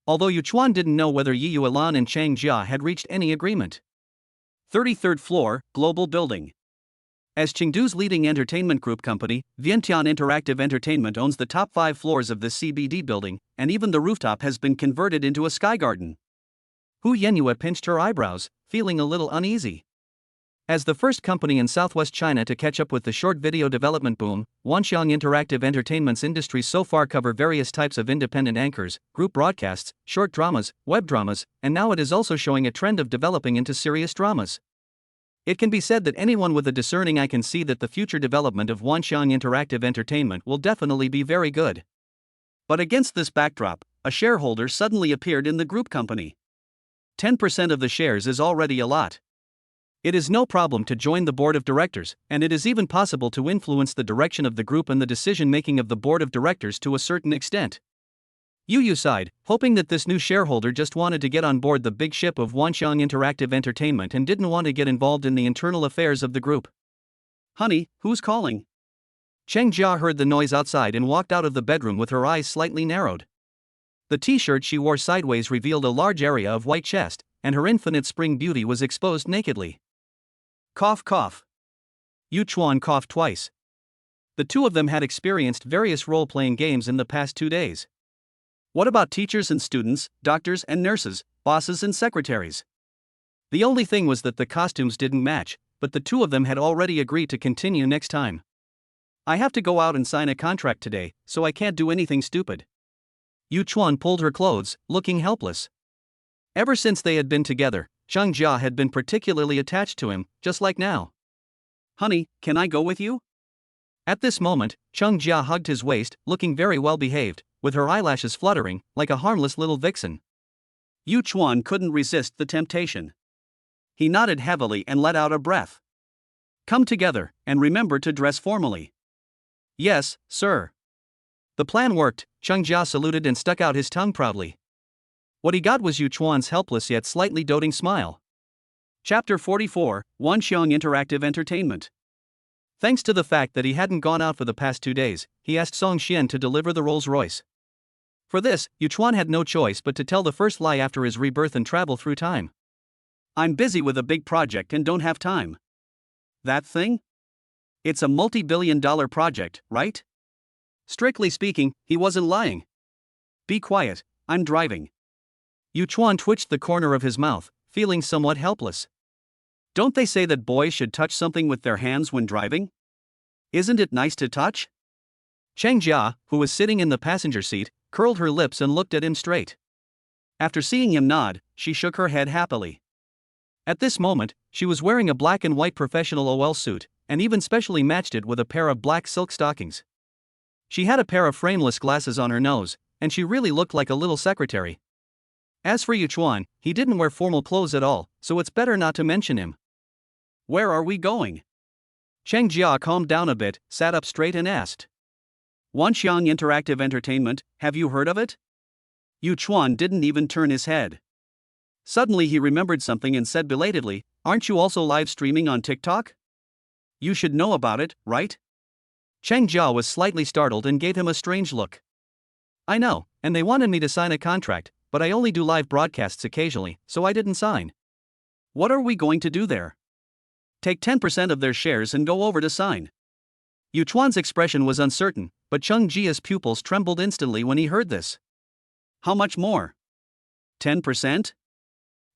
Although Yu Chuan didn't know whether Yi Yuelan and Cheng Jia had reached any agreement. 33rd floor, Global Building. As Chengdu's leading entertainment group company, Vientiane Interactive Entertainment owns the top 5 floors of this CBD building, and even the rooftop has been converted into a sky garden. Hu Yenyue pinched her eyebrows, feeling a little uneasy. As the first company in southwest China to catch up with the short video development boom, Wanxiang Interactive Entertainment's industries so far cover various types of independent anchors, group broadcasts, short dramas, web dramas, and now it is also showing a trend of developing into serious dramas. It can be said that anyone with a discerning eye can see that the future development of Wanxiang Interactive Entertainment will definitely be very good. But against this backdrop, a shareholder suddenly appeared in the group company. 10% of the shares is already a lot. It is no problem to join the board of directors, and it is even possible to influence the direction of the group and the decision-making of the board of directors to a certain extent. Yu sighed, hoping that this new shareholder just wanted to get on board the big ship of Wanxiang Interactive Entertainment and didn't want to get involved in the internal affairs of the group. Honey, who's calling? Cheng Jia heard the noise outside and walked out of the bedroom with her eyes slightly narrowed. The t-shirt she wore sideways revealed a large area of white chest, and her infinite spring beauty was exposed nakedly. Cough cough. Yu Chuan coughed twice. The two of them had experienced various role-playing games in the past 2 days. What about teachers and students, doctors and nurses, bosses and secretaries? The only thing was that the costumes didn't match, but the two of them had already agreed to continue next time. I have to go out and sign a contract today, so I can't do anything stupid. Yu Chuan pulled her clothes, looking helpless. Ever since they had been together, Cheng Jia had been particularly attached to him, just like now. Honey, can I go with you? At this moment, Cheng Jia hugged his waist, looking very well behaved, with her eyelashes fluttering, like a harmless little vixen. Yu Chuan couldn't resist the temptation. He nodded heavily and let out a breath. Come together, and remember to dress formally. Yes, sir. The plan worked. Chunxi saluted and stuck out his tongue proudly. What he got was Yuchuan's helpless yet slightly doting smile. Chapter 44, Wanxiang Interactive Entertainment. Thanks to the fact that he hadn't gone out for the past 2 days, he asked Fong Xin to deliver the Rolls-Royce. For this, Yuchuan had no choice but to tell the first lie after his rebirth and travel through time. I'm busy with a big project and don't have time. That thing? It's a multi-billion-dollar project, right? Strictly speaking, he wasn't lying. Be quiet, I'm driving. Yuchuan twitched the corner of his mouth, feeling somewhat helpless. Don't they say that boys should touch something with their hands when driving? Isn't it nice to touch? Chunxi, who was sitting in the passenger seat, curled her lips and looked at him straight. After seeing him nod, she shook her head happily. At this moment, she was wearing a black and white professional OL suit, and even specially matched it with a pair of black silk stockings. She had a pair of frameless glasses on her nose, and she really looked like a little secretary. As for Yuchuan, he didn't wear formal clothes at all, so it's better not to mention him. Where are we going? Chunxi calmed down a bit, sat up straight and asked. Wanxiang Interactive Entertainment, have you heard of it? Yuchuan didn't even turn his head. Suddenly he remembered something and said belatedly, aren't you also live streaming on TikTok? You should know about it, right? Chunxi was slightly startled and gave him a strange look. I know, and they wanted me to sign a contract, but I only do live broadcasts occasionally, so I didn't sign. What are we going to do there? Take 10% of their shares and go over to sign. Yuchuan's expression was uncertain, but Chunxi's pupils trembled instantly when he heard this. How much more? 10%?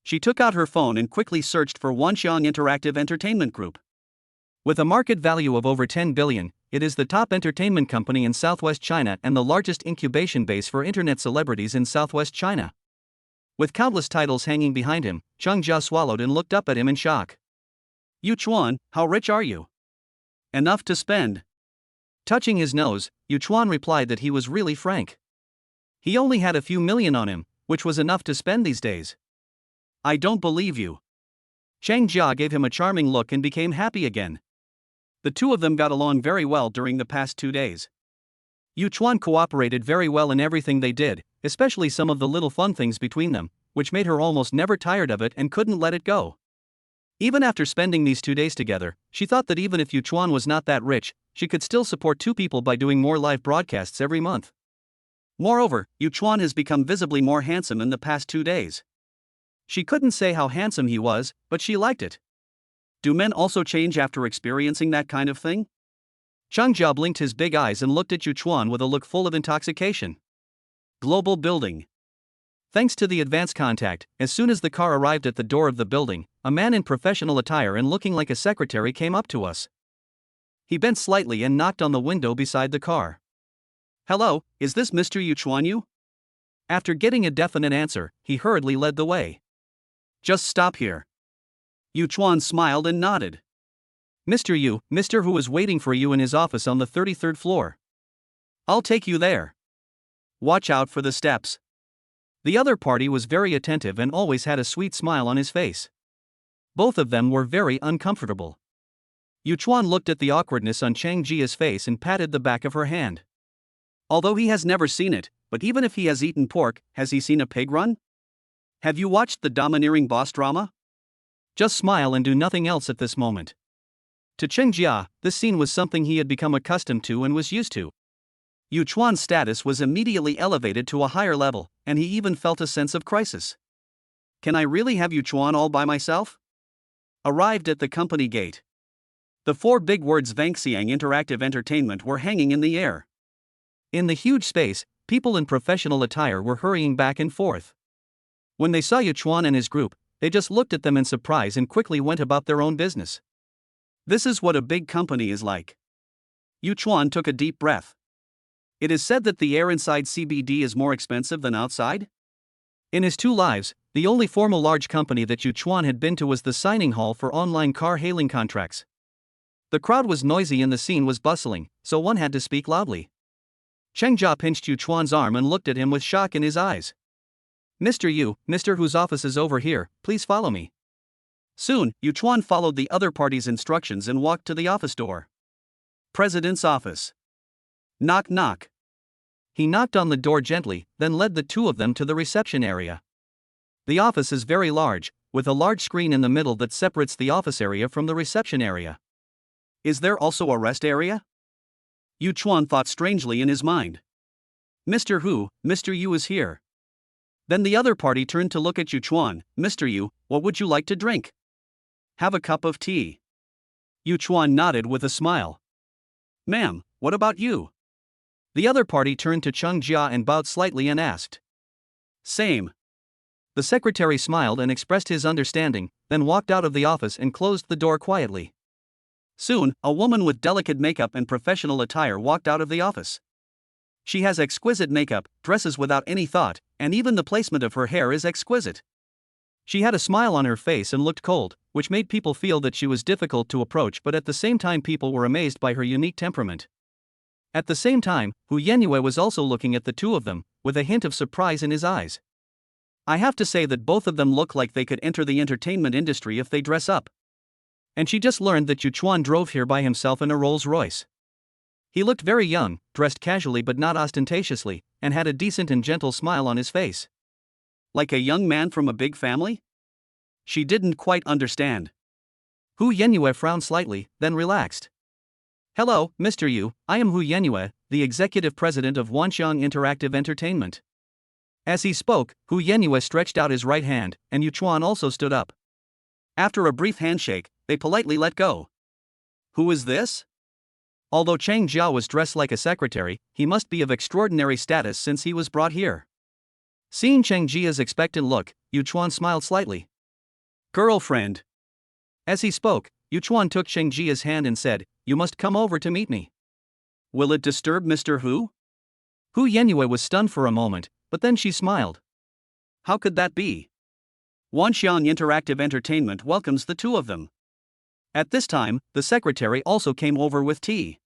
She took out her phone and quickly searched for Wanxiang Interactive Entertainment Group. With a market value of over 10 billion, it is the top entertainment company in Southwest China and the largest incubation base for internet celebrities in Southwest China. With countless titles hanging behind him, Chunxi swallowed and looked up at him in shock. Yuchuan, how rich are you? Enough to spend. Touching his nose, Yuchuan replied that he was really frank. He only had a few million on him, which was enough to spend these days. I don't believe you. Chunxi gave him a charming look and became happy again. The two of them got along very well during the past 2 days. Yuchuan cooperated very well in everything they did, especially some of the little fun things between them, which made her almost never tired of it and couldn't let it go. Even after spending these 2 days together, she thought that even if Yuchuan was not that rich, she could still support two people by doing more live broadcasts every month. Moreover, Yuchuan has become visibly more handsome in the past 2 days. She couldn't say how handsome he was, but she liked it. Do men also change after experiencing that kind of thing? Chunxi blinked his big eyes and looked at Yuchuan with a look full of intoxication. Global building. Thanks to the advance contact, as soon as the car arrived at the door of the building, a man in professional attire and looking like a secretary came up to us. He bent slightly and knocked on the window beside the car. Hello, is this Mr. Yuchuan? After getting a definite answer, he hurriedly led the way. Just stop here. Yuchuan smiled and nodded. Mr. Who is waiting for you in his office on the 33rd floor. I'll take you there. Watch out for the steps. The other party was very attentive and always had a sweet smile on his face. Both of them were very uncomfortable. Yuchuan looked at the awkwardness on Chunxi's face and patted the back of her hand. Although he has never seen it, but even if he has eaten pork, has he seen a pig run? Have you watched the domineering boss drama? Just smile and do nothing else at this moment. To Chunxi, this scene was something he had become accustomed to and was used to. Yuchuan's status was immediately elevated to a higher level, and he even felt a sense of crisis. Can I really have Yuchuan all by myself? Arrived at the company gate. The 4 big words Wanxiang Interactive Entertainment were hanging in the air. In the huge space, people in professional attire were hurrying back and forth. When they saw Yuchuan and his group, they just looked at them in surprise and quickly went about their own business. This is what a big company is like. Yuchuan took a deep breath. It is said that the air inside CBD is more expensive than outside? In his 2 lives, the only formal large company that Yuchuan had been to was the signing hall for online car hailing contracts. The crowd was noisy and the scene was bustling, so one had to speak loudly. Chunxi pinched Yuchuan's arm and looked at him with shock in his eyes. Mr. Whose office is over here, please follow me. Soon, Yu Chuan followed the other party's instructions and walked to the office door. President's office. Knock knock. He knocked on the door gently, then led the two of them to the reception area. The office is very large, with a large screen in the middle that separates the office area from the reception area. Is there also a rest area? Yu Chuan thought strangely in his mind. Mr. Hu, Mr. Yu is here. Then the other party turned to look at Yu Chuan. Mr. Yu, what would you like to drink? Have a cup of tea. Yu Chuan nodded with a smile. Ma'am, what about you? The other party turned to Chunxi and bowed slightly and asked. Same. The secretary smiled and expressed his understanding, then walked out of the office and closed the door quietly. Soon, a woman with delicate makeup and professional attire walked out of the office. She has exquisite makeup, dresses without any thought, and even the placement of her hair is exquisite. She had a smile on her face and looked cold, which made people feel that she was difficult to approach, but at the same time people were amazed by her unique temperament. At the same time, Hu Yenyue was also looking at the two of them, with a hint of surprise in his eyes. I have to say that both of them look like they could enter the entertainment industry if they dress up. And she just learned that Yu Chuan drove here by himself in a Rolls-Royce. He looked very young, dressed casually but not ostentatiously, and had a decent and gentle smile on his face. Like a young man from a big family? She didn't quite understand. Hu Yenyue frowned slightly, then relaxed. Hello, Mr. Yu, I am Hu Yenyue, the executive president of Wanxiang Interactive Entertainment. As he spoke, Hu Yenyue stretched out his right hand, and Yu Chuan also stood up. After a brief handshake, they politely let go. Who is this? Although Chang Jia was dressed like a secretary, he must be of extraordinary status since he was brought here. Seeing Chang Jia's expectant look, Yu Chuan smiled slightly. Girlfriend. As he spoke, Yu Chuan took Chang Jia's hand and said, You must come over to meet me. Will it disturb Mr. Hu? Hu Yenyue was stunned for a moment, but then she smiled. How could that be? Wanxiang Interactive Entertainment welcomes the two of them. At this time, the secretary also came over with tea.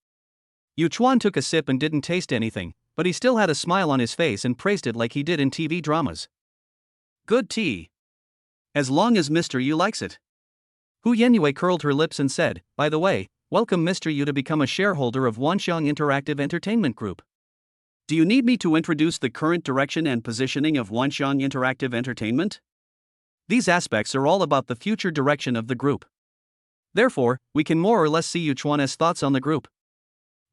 Yu Chuan took a sip and didn't taste anything, but he still had a smile on his face and praised it like he did in TV dramas. Good tea. As long as Mr. Yu likes it. Hu Yenyue curled her lips and said, By the way, welcome Mr. Yu to become a shareholder of Wanxiang Interactive Entertainment Group. Do you need me to introduce the current direction and positioning of Wanxiang Interactive Entertainment? These aspects are all about the future direction of the group. Therefore, we can more or less see Yu Chuan's thoughts on the group.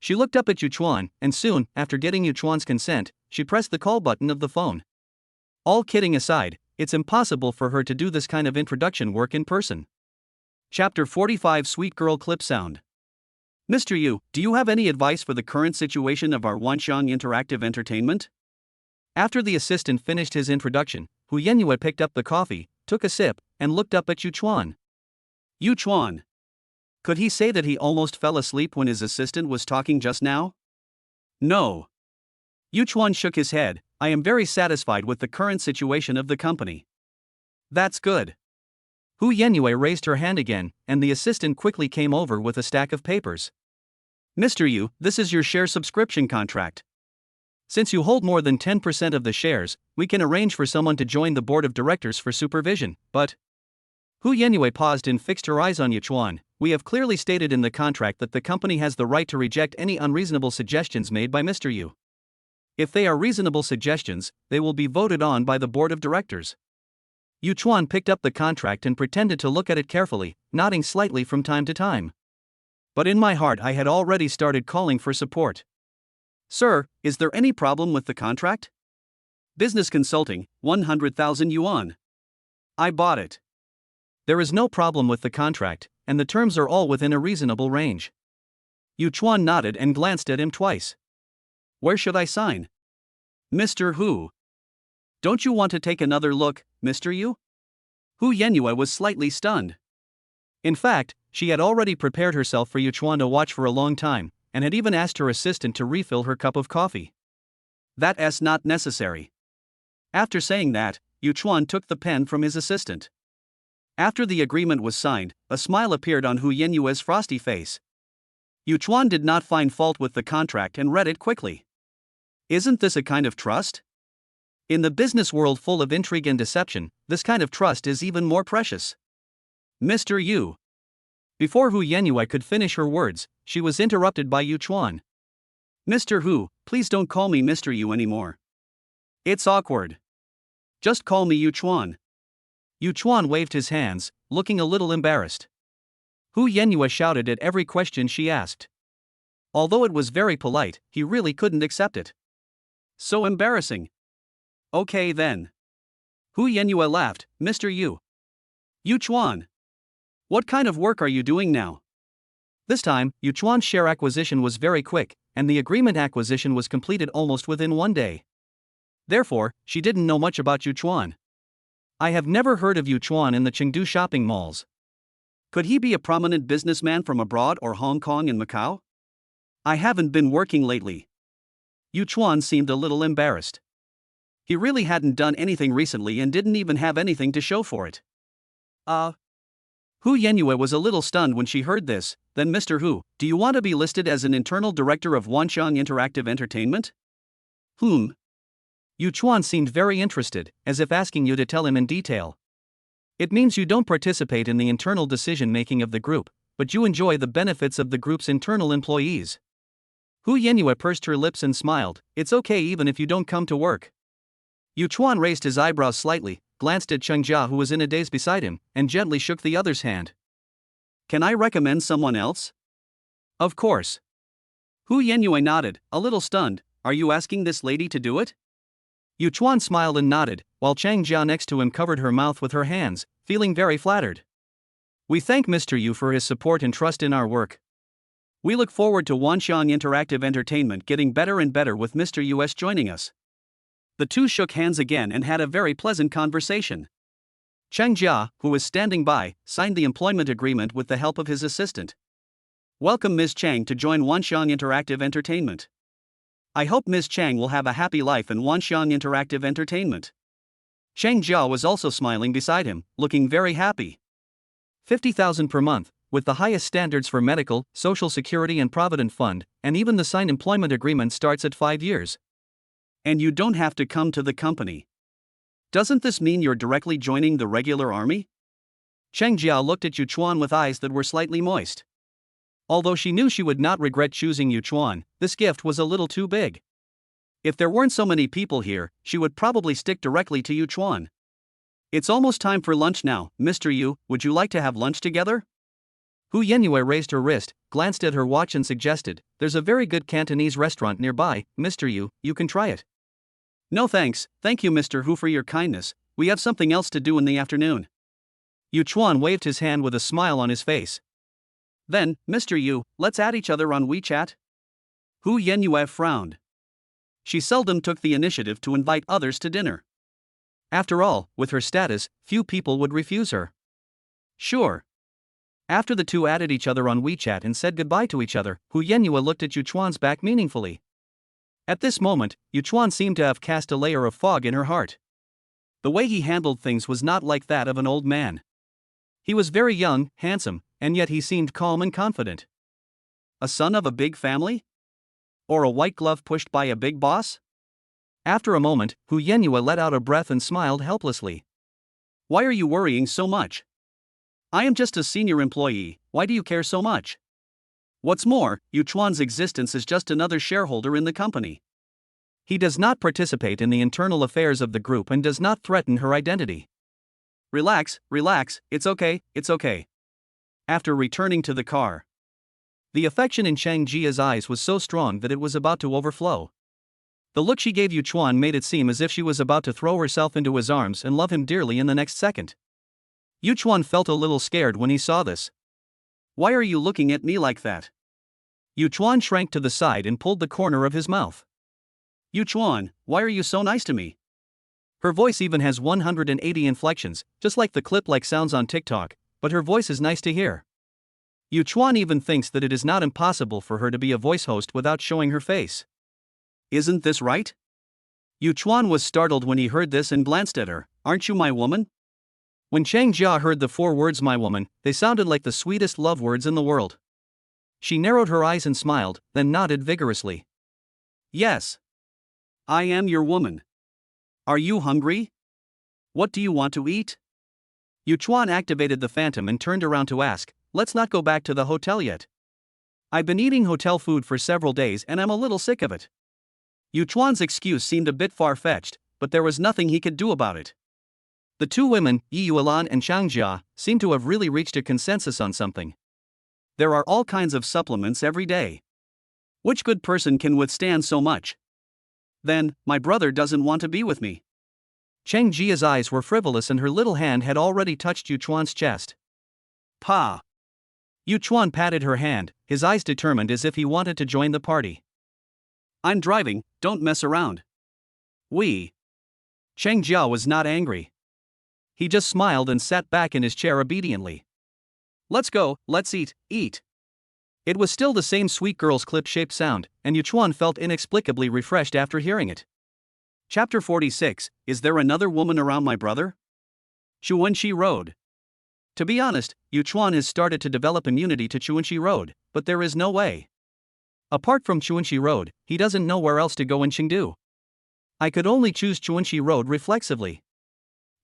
She looked up at Yu Chuan, and soon, after getting Yu Chuan's consent, she pressed the call button of the phone. All kidding aside, it's impossible for her to do this kind of introduction work in person. Chapter 45 Sweet Girl Clip Sound. Mr. Yu, do you have any advice for the current situation of our Wanxiang Interactive Entertainment? After the assistant finished his introduction, Hu Yenyue picked up the coffee, took a sip, and looked up at Yu Chuan. Yu Chuan. Could he say that he almost fell asleep when his assistant was talking just now? No. Yu Chuan shook his head. I am very satisfied with the current situation of the company. That's good. Hu Yenyue raised her hand again, and the assistant quickly came over with a stack of papers. Mr. Yu, this is your share subscription contract. Since you hold more than 10% of the shares, we can arrange for someone to join the board of directors for supervision, but... Hu Yenyue paused and fixed her eyes on Yu Chuan. We have clearly stated in the contract that the company has the right to reject any unreasonable suggestions made by Mr. Yu. If they are reasonable suggestions, they will be voted on by the board of directors. Yu Chuan picked up the contract and pretended to look at it carefully, nodding slightly from time to time. But in my heart I had already started calling for support. Sir, is there any problem with the contract? Business consulting, 100,000 yuan. I bought it. There is no problem with the contract, and the terms are all within a reasonable range. Yu Chuan nodded and glanced at him twice. Where should I sign? Mr. Hu. Don't you want to take another look, Mr. Yu? Hu Yenyue was slightly stunned. In fact, she had already prepared herself for Yu Chuan to watch for a long time, and had even asked her assistant to refill her cup of coffee. That's not necessary. After saying that, Yu Chuan took the pen from his assistant. After the agreement was signed, a smile appeared on Hu Yenyue's frosty face. Yu Chuan did not find fault with the contract and read it quickly. Isn't this a kind of trust? In the business world full of intrigue and deception, this kind of trust is even more precious. Mr. Yu. Before Hu Yenyue could finish her words, she was interrupted by Yu Chuan. Mr. Hu, please don't call me Mr. Yu anymore. It's awkward. Just call me Yu Chuan. Yu Chuan waved his hands, looking a little embarrassed. Hu Yenyue shouted at every question she asked. Although it was very polite, he really couldn't accept it. So embarrassing. Okay then. Hu Yenyue laughed. Mr. Yu. Yu Chuan. What kind of work are you doing now? This time, Yu Chuan's share acquisition was very quick, and the agreement acquisition was completed almost within 1 day. Therefore, she didn't know much about Yu Chuan. I have never heard of Yu Chuan in the Chengdu shopping malls. Could he be a prominent businessman from abroad or Hong Kong and Macau? I haven't been working lately. Yu Chuan seemed a little embarrassed. He really hadn't done anything recently and didn't even have anything to show for it. Hu Yenyue was a little stunned when she heard this. Then Mr. Hu, do you want to be listed as an internal director of Wanxiang Interactive Entertainment? Yu Chuan seemed very interested, as if asking you to tell him in detail. It means you don't participate in the internal decision-making of the group, but you enjoy the benefits of the group's internal employees. Hu Yenyue pursed her lips and smiled. It's okay even if you don't come to work. Yu Chuan raised his eyebrows slightly, glanced at Chengxia who was in a daze beside him, and gently shook the other's hand. Can I recommend someone else? Of course. Hu Yenyue nodded, a little stunned. Are you asking this lady to do it? Yu Chuan smiled and nodded, while Chengxia next to him covered her mouth with her hands, feeling very flattered. We thank Mr. Yu for his support and trust in our work. We look forward to Wanxiang Interactive Entertainment getting better and better with Mr. Yu's joining us. The two shook hands again and had a very pleasant conversation. Chengxia, who was standing by, signed the employment agreement with the help of his assistant. Welcome Ms. Chang to join Wanxiang Interactive Entertainment. I hope Ms. Chang will have a happy life in Wanxiang Interactive Entertainment. Chengxia was also smiling beside him, looking very happy. 50,000 per month, with the highest standards for medical, social security and provident fund, and even the signed employment agreement starts at 5 years. And you don't have to come to the company. Doesn't this mean you're directly joining the regular army? Chengxia looked at Yu Chuan with eyes that were slightly moist. Although she knew she would not regret choosing Yu Chuan, this gift was a little too big. If there weren't so many people here, she would probably stick directly to Yu Chuan. It's almost time for lunch now, Mr. Yu, would you like to have lunch together? Hu Yenyue raised her wrist, glanced at her watch and suggested, there's a very good Cantonese restaurant nearby, Mr. Yu, you can try it. No thanks, thank you Mr. Hu for your kindness, we have something else to do in the afternoon. Yu Chuan waved his hand with a smile on his face. Then, Mr. Yu, let's add each other on WeChat? Hu Yenyue frowned. She seldom took the initiative to invite others to dinner. After all, with her status, few people would refuse her. Sure. After the two added each other on WeChat and said goodbye to each other, Hu Yenyue looked at Yu Chuan's back meaningfully. At this moment, Yu Chuan seemed to have cast a layer of fog in her heart. The way he handled things was not like that of an old man. He was very young, handsome, and yet he seemed calm and confident. A son of a big family? Or a white glove pushed by a big boss? After a moment, Hu Yenyue let out a breath and smiled helplessly. Why are you worrying so much? I am just a senior employee, why do you care so much? What's more, Yu Chuan's existence is just another shareholder in the company. He does not participate in the internal affairs of the group and does not threaten her identity. Relax, it's okay. After returning to the car, the affection in Chengxia's eyes was so strong that it was about to overflow. The look she gave Yu Chuan made it seem as if she was about to throw herself into his arms and love him dearly in the next second. Yu Chuan felt a little scared when he saw this. Why are you looking at me like that? Yu Chuan shrank to the side and pulled the corner of his mouth. Yu Chuan, why are you so nice to me? Her voice even has 180 inflections, just like the clip-like sounds on TikTok, but her voice is nice to hear. Yu Chuan even thinks that it is not impossible for her to be a voice host without showing her face. Isn't this right? Yu Chuan was startled when he heard this and glanced at her. Aren't you my woman? When Chengxia heard the 4 words my woman, they sounded like the sweetest love words in the world. She narrowed her eyes and smiled, then nodded vigorously. Yes. I am your woman. Are you hungry? What do you want to eat? Yuchuan activated the phantom and turned around to ask, "Let's not go back to the hotel yet. I've been eating hotel food for several days and I'm a little sick of it." Yuchuan's excuse seemed a bit far-fetched, but there was nothing he could do about it. The two women, Yi Yuelan and Changxia, seemed to have really reached a consensus on something. There are all kinds of supplements every day. Which good person can withstand so much? Then, my brother doesn't want to be with me. Changxia's eyes were frivolous and her little hand had already touched Yuchuan's chest. Pa! Yuchuan patted her hand, his eyes determined as if he wanted to join the party. "I'm driving, don't mess around." "We." Changxia was not angry. He just smiled and sat back in his chair obediently. "Let's go, let's eat." It was still the same sweet girl's clip-shaped sound, and Yuchuan felt inexplicably refreshed after hearing it. Chapter 46, Is there another woman around my brother? Chunxi Road. To be honest, Yuchuan has started to develop immunity to Chunxi Road, but there is no way. Apart from Chunxi Road, he doesn't know where else to go in Chengdu. I could only choose Chunxi Road reflexively.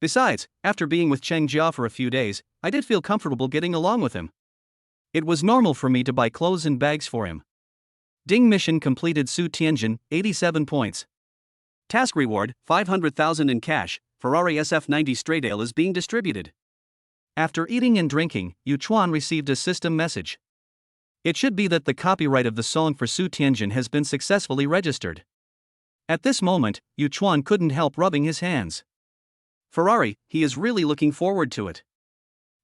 Besides, after being with Cheng Jia for a few days, I did feel comfortable getting along with him. It was normal for me to buy clothes and bags for him. Ding mission completed. Su Tianjin, 87 points. Task reward, 500,000 in cash. Ferrari SF90 Stradale is being distributed. After eating and drinking, Yuchuan received a system message. It should be that the copyright of the song for Su Tianjin has been successfully registered. At this moment, Yuchuan couldn't help rubbing his hands. Ferrari, he is really looking forward to it.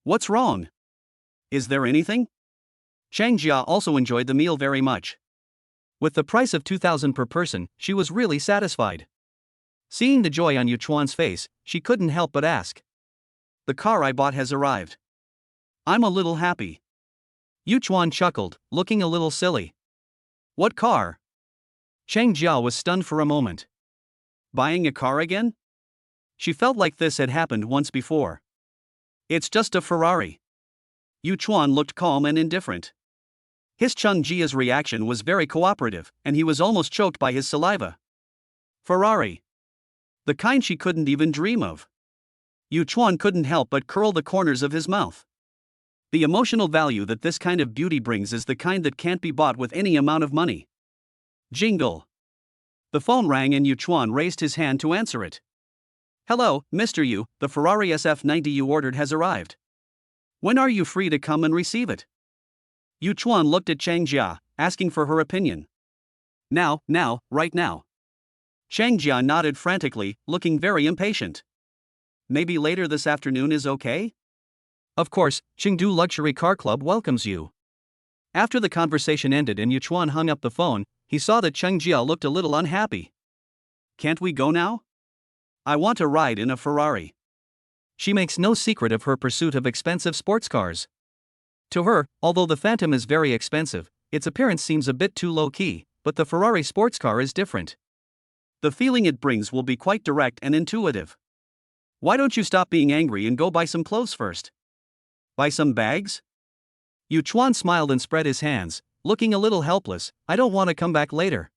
What's wrong? Is there anything? Changxia also enjoyed the meal very much. With the price of 2,000 per person, she was really satisfied. Seeing the joy on Yuchuan's face, she couldn't help but ask. "The car I bought has arrived. I'm a little happy." Yuchuan chuckled, looking a little silly. "What car?" Changxia was stunned for a moment. Buying a car again? She felt like this had happened once before. "It's just a Ferrari." Yuchuan looked calm and indifferent. His Changxia's reaction was very cooperative, and he was almost choked by his saliva. Ferrari. The kind she couldn't even dream of. Yuchuan couldn't help but curl the corners of his mouth. The emotional value that this kind of beauty brings is the kind that can't be bought with any amount of money. Jingle. The phone rang and Yuchuan raised his hand to answer it. "Hello, Mr. Yu, the Ferrari SF90 you ordered has arrived. When are you free to come and receive it?" Yuchuan looked at Changxia, asking for her opinion. Now, right now." Changxia nodded frantically, looking very impatient. "Maybe later this afternoon is okay?" "Of course, Chengdu Luxury Car Club welcomes you." After the conversation ended and Yuchuan hung up the phone, he saw that Changxia looked a little unhappy. "Can't we go now? I want to ride in a Ferrari." She makes no secret of her pursuit of expensive sports cars. To her, although the Phantom is very expensive, its appearance seems a bit too low-key, but the Ferrari sports car is different. The feeling it brings will be quite direct and intuitive. "Why don't you stop being angry and go buy some clothes first? Buy some bags?" Yuchuan smiled and spread his hands, looking a little helpless. "I don't want to come back later."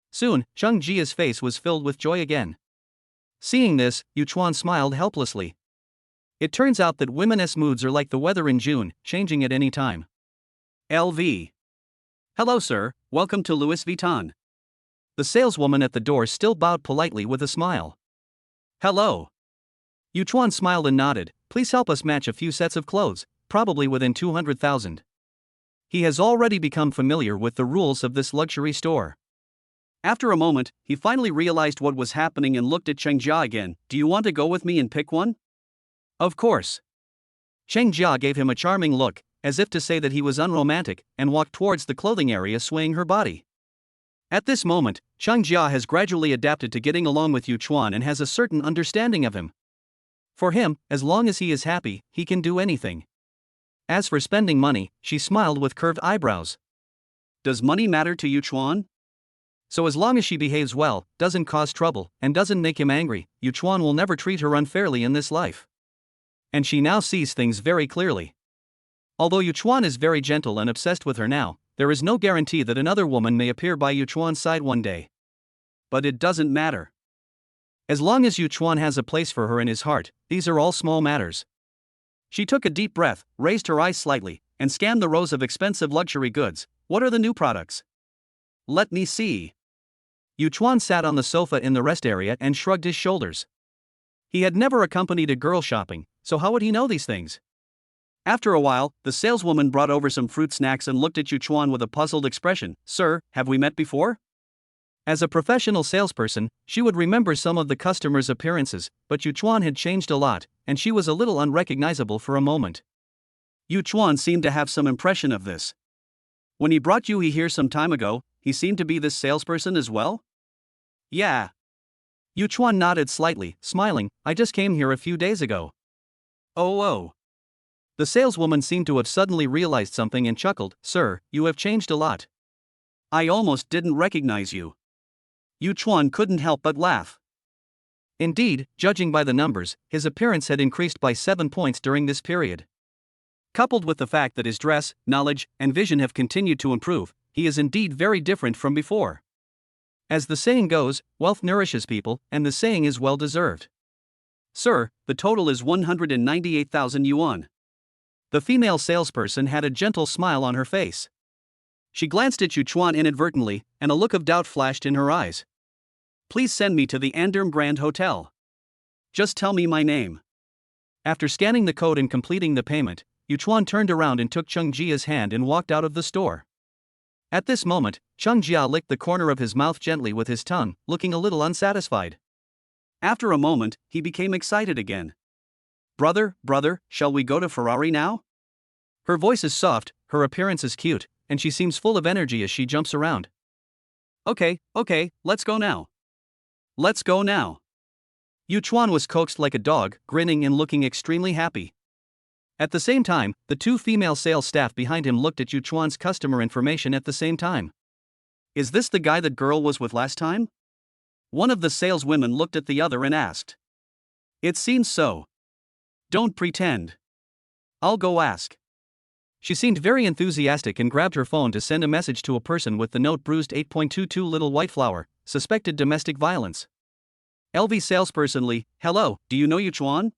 Soon, Changxia's face was filled with joy again. Seeing this, Yuchuan smiled helplessly. It turns out that women's moods are like the weather in June, changing at any time. LV. "Hello sir, welcome to Louis Vuitton." The saleswoman at the door still bowed politely with a smile. "Hello." Yuchuan smiled and nodded. "Please help us match a few sets of clothes, probably within 200,000. He has already become familiar with the rules of this luxury store. After a moment, he finally realized what was happening and looked at Changxia again. "Do you want to go with me and pick one?" "Of course." Changxia gave him a charming look, as if to say that he was unromantic, and walked towards the clothing area swaying her body. At this moment, Changxia has gradually adapted to getting along with Yuchuan and has a certain understanding of him. For him, as long as he is happy, he can do anything. As for spending money, she smiled with curved eyebrows. Does money matter to Yuchuan? So as long as she behaves well, doesn't cause trouble, and doesn't make him angry, Yuchuan will never treat her unfairly in this life. And she now sees things very clearly. Although Yuchuan is very gentle and obsessed with her now, there is no guarantee that another woman may appear by Yuchuan's side one day. But it doesn't matter. As long as Yuchuan has a place for her in his heart, these are all small matters. She took a deep breath, raised her eyes slightly, and scanned the rows of expensive luxury goods. What are the new products? Let me see. Yuchuan sat on the sofa in the rest area and shrugged his shoulders. He had never accompanied a girl shopping, so how would he know these things? After a while, the saleswoman brought over some fruit snacks and looked at Yuchuan with a puzzled expression. Sir, have we met before? As a professional salesperson, she would remember some of the customers' appearances, but Yuchuan had changed a lot, and she was a little unrecognizable for a moment. Yuchuan seemed to have some impression of this. When he brought Yuhi here some time ago, he seemed to be this salesperson as well? Yeah. Yuchuan nodded slightly, smiling. I just came here a few days ago. Oh. The saleswoman seemed to have suddenly realized something and chuckled. Sir, you have changed a lot. I almost didn't recognize you. Yuchuan couldn't help but laugh. Indeed, judging by the numbers, his appearance had increased by 7 points during this period. Coupled with the fact that his dress, knowledge, and vision have continued to improve, he is indeed very different from before. As the saying goes, wealth nourishes people, and the saying is well deserved. Sir, the total is 198,000 yuan. The female salesperson had a gentle smile on her face. She glanced at Yuchuan inadvertently, and a look of doubt flashed in her eyes. Please send me to the Anderm Grand Hotel. Just tell me my name. After scanning the code and completing the payment, Yuchuan turned around and took Chunxi's hand and walked out of the store. At this moment, Chunxi licked the corner of his mouth gently with his tongue, looking a little unsatisfied. After a moment, he became excited again. Brother, shall we go to Ferrari now? Her voice is soft, her appearance is cute, and she seems full of energy as she jumps around. Okay, let's go now. Let's go now. Yuchuan was coaxed like a dog, grinning and looking extremely happy. At the same time, the two female sales staff behind him looked at Yuchuan's customer information at the same time. Is this the guy that girl was with last time? One of the saleswomen looked at the other and asked. It seems so. Don't pretend. I'll go ask. She seemed very enthusiastic and grabbed her phone to send a message to a person with the note bruised 8.22 Little White Flower, suspected domestic violence. LV salesperson Lee, hello, do you know Yuchuan?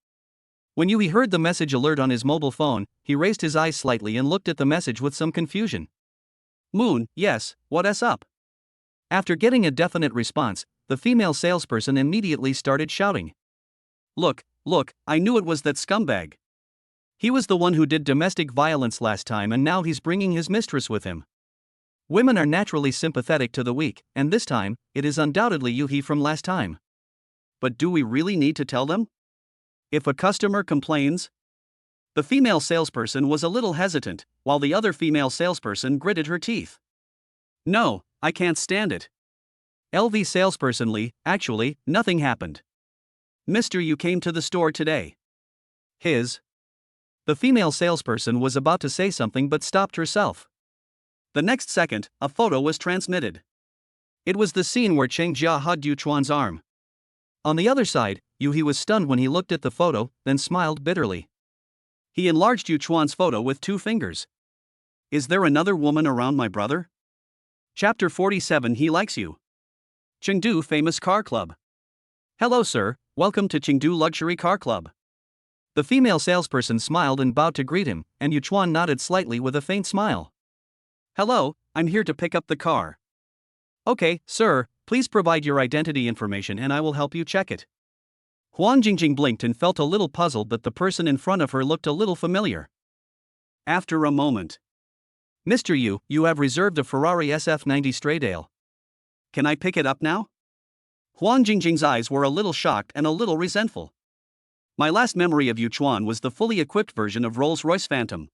When Yui heard the message alert on his mobile phone, he raised his eyes slightly and looked at the message with some confusion. Moon, yes, what's up? After getting a definite response, the female salesperson immediately started shouting. Look, I knew it was that scumbag. He was the one who did domestic violence last time and now he's bringing his mistress with him. Women are naturally sympathetic to the weak, and this time, it is undoubtedly Yuhi from last time. But do we really need to tell them? If a customer complains? The female salesperson was a little hesitant, while the other female salesperson gritted her teeth. No, I can't stand it. LV salesperson Lee, actually, nothing happened. Mister, you came to the store today. The female salesperson was about to say something but stopped herself. The next second, a photo was transmitted. It was the scene where Cheng Jia hugged Yuchuan's arm. On the other side, Yuhi was stunned when he looked at the photo, then smiled bitterly. He enlarged Yuchuan's photo with 2 fingers. Is there another woman around my brother? Chapter 47. He likes you. Chengdu Famous Car Club. Hello sir, welcome to Chengdu Luxury Car Club. The female salesperson smiled and bowed to greet him, and Yuchuan nodded slightly with a faint smile. Hello, I'm here to pick up the car. Okay, sir, please provide your identity information and I will help you check it. Huang Jingjing blinked and felt a little puzzled that the person in front of her looked a little familiar. After a moment. Mr. Yu, you have reserved a Ferrari SF90 Stradale. Can I pick it up now? Huang Jingjing's eyes were a little shocked and a little resentful. My last memory of Yuchuan was the fully equipped version of Rolls-Royce Phantom.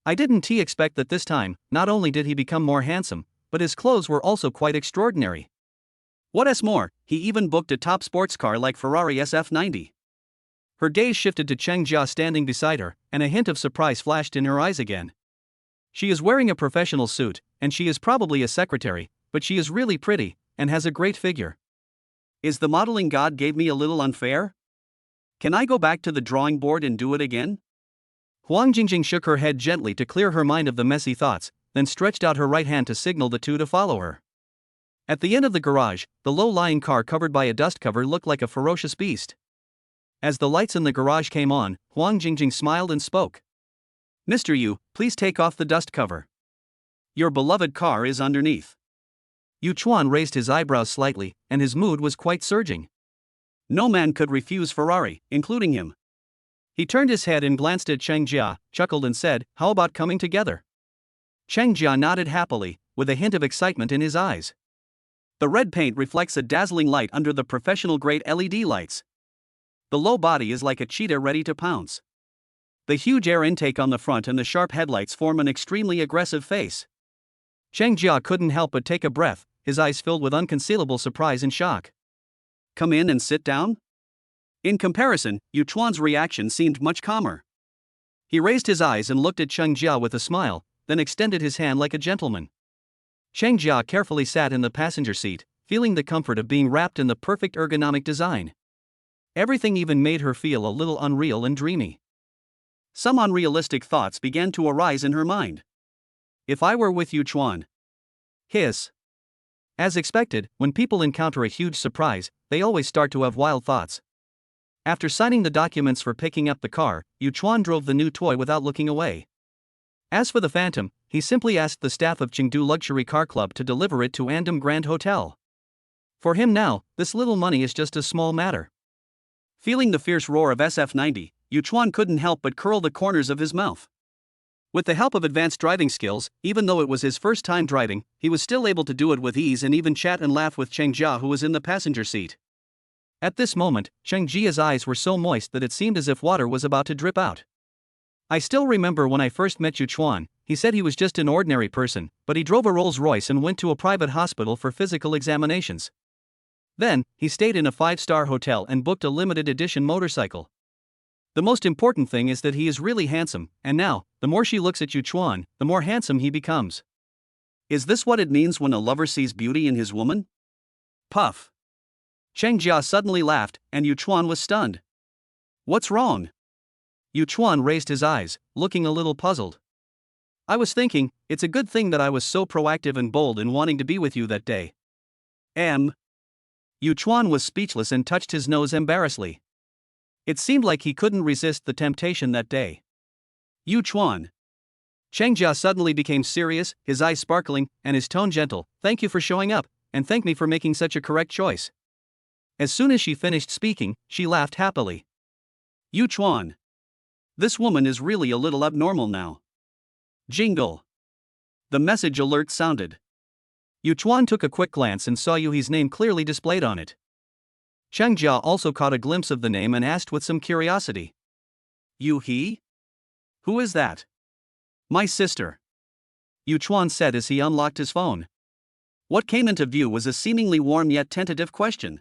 I didn't expect that this time, not only did he become more handsome, but his clothes were also quite extraordinary. What's more, he even booked a top sports car like Ferrari SF90. Her gaze shifted to Cheng Jia standing beside her, and a hint of surprise flashed in her eyes again. She is wearing a professional suit, and she is probably a secretary, but she is really pretty, and has a great figure. Is the modeling god gave me a little unfair? Can I go back to the drawing board and do it again? Huang Jingjing shook her head gently to clear her mind of the messy thoughts, then stretched out her right hand to signal the two to follow her. At the end of the garage, the low-lying car covered by a dust cover looked like a ferocious beast. As the lights in the garage came on, Huang Jingjing smiled and spoke. "Mr. Yu, please take off the dust cover. Your beloved car is underneath." Yu Chuan raised his eyebrows slightly, and his mood was quite surging. No man could refuse Ferrari, including him. He turned his head and glanced at Cheng Jia, chuckled and said, "How about coming together?" Cheng Jia nodded happily, with a hint of excitement in his eyes. The red paint reflects a dazzling light under the professional-grade LED lights. The low body is like a cheetah ready to pounce. The huge air intake on the front and the sharp headlights form an extremely aggressive face. Cheng Jia couldn't help but take a breath, his eyes filled with unconcealable surprise and shock. "Come in and sit down?" In comparison, Yu Chuan's reaction seemed much calmer. He raised his eyes and looked at Cheng Jia with a smile, then extended his hand like a gentleman. Cheng Jia carefully sat in the passenger seat, feeling the comfort of being wrapped in the perfect ergonomic design. Everything even made her feel a little unreal and dreamy. Some unrealistic thoughts began to arise in her mind. If I were with Yu Chuan. Hiss. As expected, when people encounter a huge surprise, they always start to have wild thoughts. After signing the documents for picking up the car, Yu Chuan drove the new toy without looking away. As for the Phantom, he simply asked the staff of Chengdu Luxury Car Club to deliver it to Andam Grand Hotel. For him now, this little money is just a small matter. Feeling the fierce roar of SF90, Yu Chuan couldn't help but curl the corners of his mouth. With the help of advanced driving skills, even though it was his first time driving, he was still able to do it with ease and even chat and laugh with Cheng Jia, who was in the passenger seat. At this moment, Cheng Jia's eyes were so moist that it seemed as if water was about to drip out. I still remember when I first met Yu Chuan, he said he was just an ordinary person, but he drove a Rolls-Royce and went to a private hospital for physical examinations. Then, he stayed in a 5-star hotel and booked a limited edition motorcycle. The most important thing is that he is really handsome, and now, the more she looks at Yu Chuan, the more handsome he becomes. Is this what it means when a lover sees beauty in his woman? Puff. Cheng Jia suddenly laughed, and Yu Chuan was stunned. What's wrong? Yu Chuan raised his eyes, looking a little puzzled. I was thinking, it's a good thing that I was so proactive and bold in wanting to be with you that day. Yu Chuan was speechless and touched his nose embarrassedly. It seemed like he couldn't resist the temptation that day. Yu Chuan. Cheng Jia suddenly became serious, his eyes sparkling, and his tone gentle. Thank you for showing up, and thank me for making such a correct choice. As soon as she finished speaking, she laughed happily. Yu Chuan. This woman is really a little abnormal now. Jingle. The message alert sounded. Yu Chuan took a quick glance and saw Yuhi's name clearly displayed on it. Cheng Jia also caught a glimpse of the name and asked with some curiosity. Yuhi? Who is that? My sister. Yu Chuan said as he unlocked his phone. What came into view was a seemingly warm yet tentative question.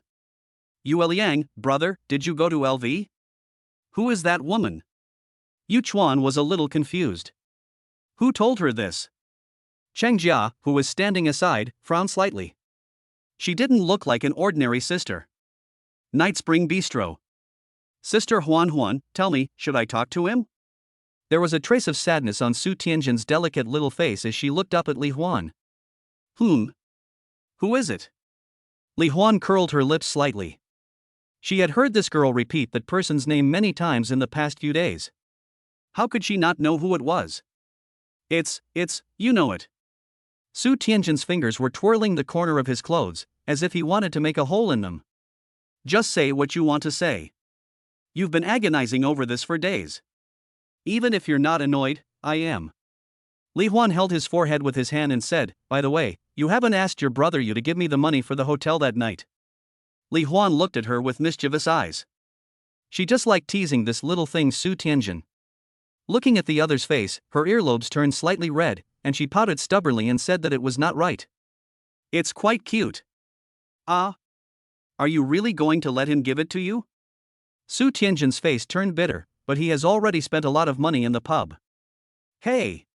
Yu Liang, brother, did you go to LV? Who is that woman? Yu Chuan was a little confused. Who told her this? Cheng Jia, who was standing aside, frowned slightly. She didn't look like an ordinary sister. Night Spring Bistro. Sister Huan, tell me, should I talk to him? There was a trace of sadness on Su Tianjin's delicate little face as she looked up at Li Huan. Who is it? Li Huan curled her lips slightly. She had heard this girl repeat that person's name many times in the past few days. How could she not know who it was? It's, you know it. Su Tianjin's fingers were twirling the corner of his clothes, as if he wanted to make a hole in them. Just say what you want to say. You've been agonizing over this for days. Even if you're not annoyed, I am. Li Huan held his forehead with his hand and said, by the way, you haven't asked your brother Yu to give me the money for the hotel that night. Li Huan looked at her with mischievous eyes. She just liked teasing this little thing Su Tianjin. Looking at the other's face, her earlobes turned slightly red, and she pouted stubbornly and said that it was not right. It's quite cute. Are you really going to let him give it to you? Su Tianjin's face turned bitter, but he has already spent a lot of money in the pub. Hey!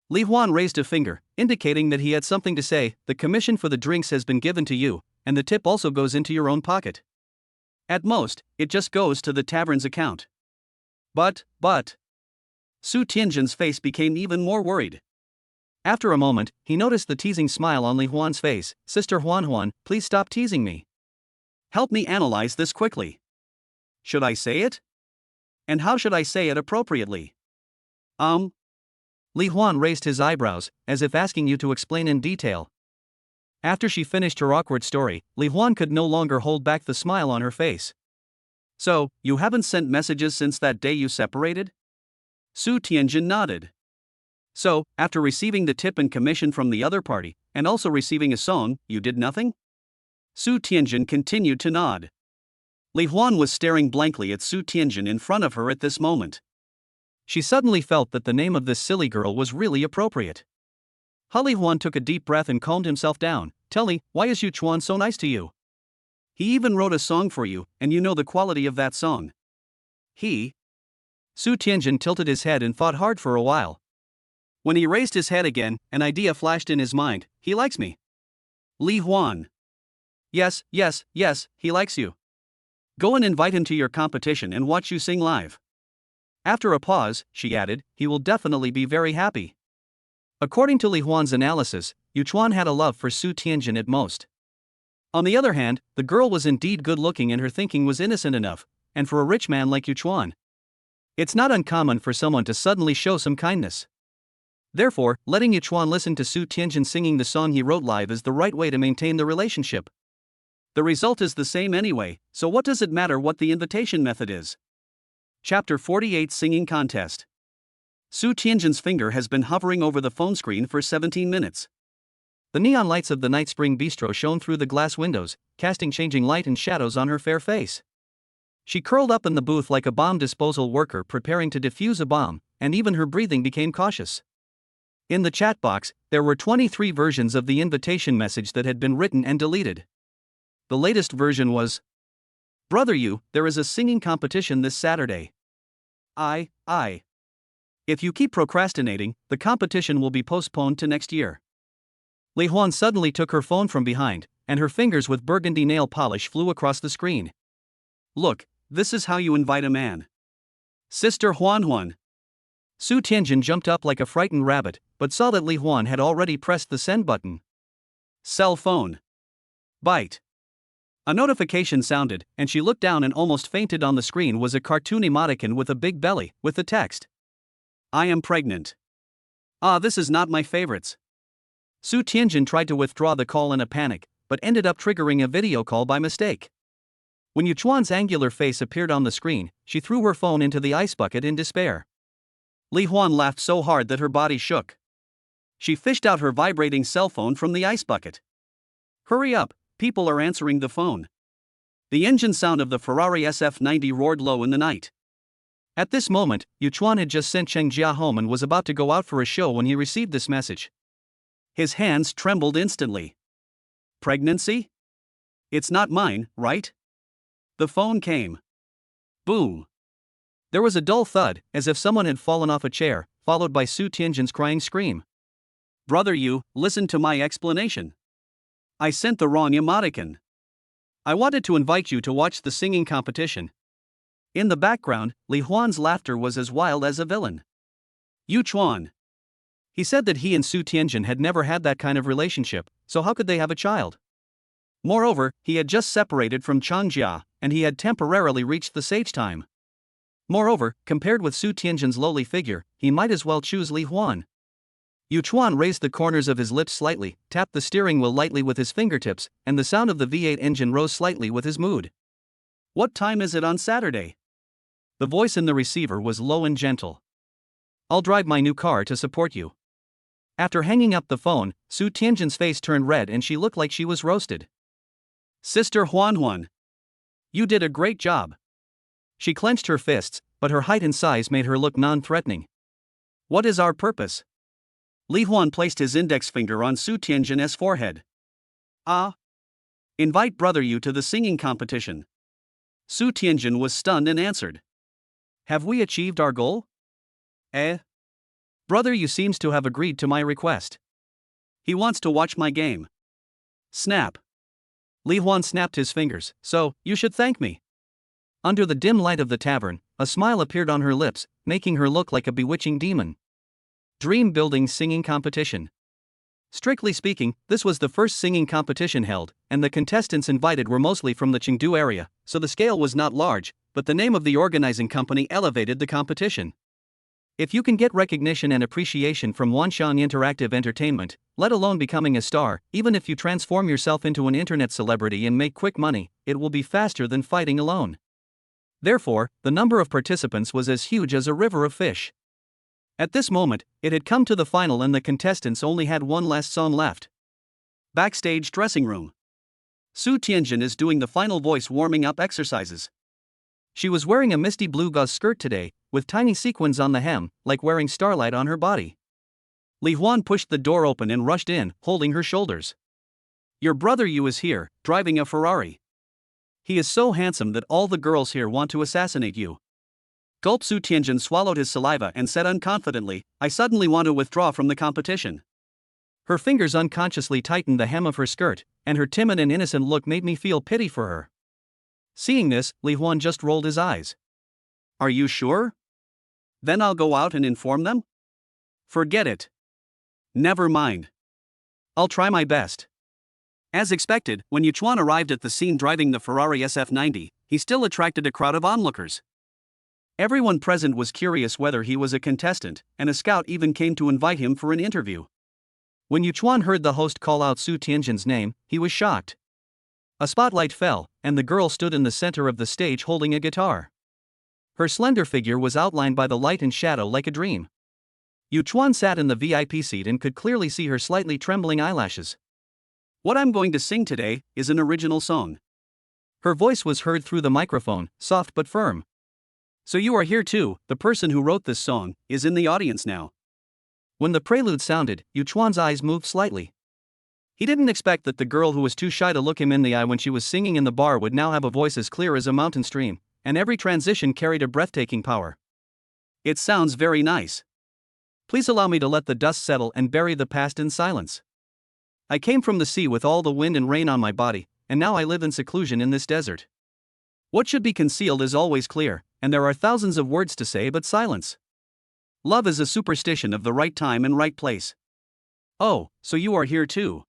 Li Huan raised a finger, indicating that he had something to say. The commission for the drinks has been given to you, and the tip also goes into your own pocket. At most, it just goes to the tavern's account. But. Su Tianjin's face became even more worried. After a moment, he noticed the teasing smile on Li Huan's face. Sister Huan, please stop teasing me. Help me analyze this quickly. Should I say it? And how should I say it appropriately? Li Huan raised his eyebrows, as if asking you to explain in detail. After she finished her awkward story, Li Huan could no longer hold back the smile on her face. So, you haven't sent messages since that day you separated? Su Tianjin nodded. So, after receiving the tip and commission from the other party, and also receiving a song, you did nothing? Su Tianjin continued to nod. Li Huan was staring blankly at Su Tianjin in front of her at this moment. She suddenly felt that the name of this silly girl was really appropriate. Li Huan took a deep breath and calmed himself down. Tell me, why is Yu Chuan so nice to you? He even wrote a song for you, and you know the quality of that song. Su Tianjin tilted his head and thought hard for a while. When he raised his head again, an idea flashed in his mind. He likes me. Li Huan. Yes, he likes you. Go and invite him to your competition and watch you sing live. After a pause, she added, he will definitely be very happy. According to Li Huan's analysis, Yu Chuan had a love for Su Tianjin at most. On the other hand, the girl was indeed good-looking and her thinking was innocent enough, and for a rich man like Yu Chuan, it's not uncommon for someone to suddenly show some kindness. Therefore, letting Yu Chuan listen to Su Tianjin singing the song he wrote live is the right way to maintain the relationship. The result is the same anyway, so what does it matter what the invitation method is? Chapter 48 Singing Contest. Su Tianjin's finger has been hovering over the phone screen for 17 minutes. The neon lights of the Night Spring Bistro shone through the glass windows, casting changing light and shadows on her fair face. She curled up in the booth like a bomb disposal worker preparing to defuse a bomb, and even her breathing became cautious. In the chat box, there were 23 versions of the invitation message that had been written and deleted. The latest version was, Brother Yu, there is a singing competition this Saturday. If you keep procrastinating, the competition will be postponed to next year. Li Huan suddenly took her phone from behind, and her fingers with burgundy nail polish flew across the screen. Look, this is how you invite a man. Sister Huan. Su Tianjin jumped up like a frightened rabbit, but saw that Li Huan had already pressed the send button. Cell phone. Bite. A notification sounded, and she looked down and almost fainted. On the screen was a cartoon emoticon with a big belly, with the text, I am pregnant. This is not my favorites. Su Tianjin tried to withdraw the call in a panic, but ended up triggering a video call by mistake. When Yu Chuan's angular face appeared on the screen, she threw her phone into the ice bucket in despair. Li Huan laughed so hard that her body shook. She fished out her vibrating cell phone from the ice bucket. Hurry up, people are answering the phone. The engine sound of the Ferrari SF90 roared low in the night. At this moment, Yu Chuan had just sent Cheng Jia home and was about to go out for a show when he received this message. His hands trembled instantly. Pregnancy? It's not mine, right? The phone came. Boom. There was a dull thud, as if someone had fallen off a chair, followed by Su Tianjin's crying scream. Brother Yu, listen to my explanation. I sent the wrong emoticon. I wanted to invite you to watch the singing competition. In the background, Li Huan's laughter was as wild as a villain. Yu Chuan. He said that he and Su Tianjin had never had that kind of relationship, so how could they have a child? Moreover, he had just separated from Chunxi, and he had temporarily reached the sage time. Moreover, compared with Su Tianjin's lowly figure, he might as well choose Li Huan. Yu Chuan raised the corners of his lips slightly, tapped the steering wheel lightly with his fingertips, and the sound of the V8 engine rose slightly with his mood. What time is it on Saturday? The voice in the receiver was low and gentle. I'll drive my new car to support you. After hanging up the phone, Su Tianjin's face turned red and she looked like she was roasted. Sister Huan. You did a great job. She clenched her fists, but her height and size made her look non-threatening. What is our purpose? Li Huan placed his index finger on Su Tianjin's forehead. Invite Brother Yu to the singing competition. Su Tianjin was stunned and answered. Have we achieved our goal? Brother Yu seems to have agreed to my request. He wants to watch my game. Snap. Li Huan snapped his fingers. So, you should thank me. Under the dim light of the tavern, a smile appeared on her lips, making her look like a bewitching demon. Dream Building Singing Competition. Strictly speaking, this was the first singing competition held, and the contestants invited were mostly from the Chengdu area, so the scale was not large, but the name of the organizing company elevated the competition. If you can get recognition and appreciation from Wanxiang Interactive Entertainment, let alone becoming a star, even if you transform yourself into an internet celebrity and make quick money, it will be faster than fighting alone. Therefore, the number of participants was as huge as a river of fish. At this moment, it had come to the final and the contestants only had one last song left. Backstage dressing room. Su Tianjin is doing the final voice warming up exercises. She was wearing a misty blue gauze skirt today, with tiny sequins on the hem, like wearing starlight on her body. Li Huan pushed the door open and rushed in, holding her shoulders. Your brother Yu is here, driving a Ferrari. He is so handsome that all the girls here want to assassinate you. Gulp. Su Tianjin swallowed his saliva and said unconfidently, I suddenly want to withdraw from the competition. Her fingers unconsciously tightened the hem of her skirt, and her timid and innocent look made me feel pity for her. Seeing this, Li Huan just rolled his eyes. Are you sure? Then I'll go out and inform them? Forget it. Never mind. I'll try my best. As expected, when Yuchuan arrived at the scene driving the Ferrari SF90, he still attracted a crowd of onlookers. Everyone present was curious whether he was a contestant, and a scout even came to invite him for an interview. When Yuchuan heard the host call out Su Tianjin's name, he was shocked. A spotlight fell, and the girl stood in the center of the stage holding a guitar. Her slender figure was outlined by the light and shadow like a dream. Yuchuan sat in the VIP seat and could clearly see her slightly trembling eyelashes. What I'm going to sing today is an original song. Her voice was heard through the microphone, soft but firm. So you are here too, the person who wrote this song is in the audience now. When the prelude sounded, Yuchuan's eyes moved slightly. He didn't expect that the girl who was too shy to look him in the eye when she was singing in the bar would now have a voice as clear as a mountain stream, and every transition carried a breathtaking power. It sounds very nice. Please allow me to let the dust settle and bury the past in silence. I came from the sea with all the wind and rain on my body, and now I live in seclusion in this desert. What should be concealed is always clear, and there are thousands of words to say but silence. Love is a superstition of the right time and right place. Oh, so you are here too.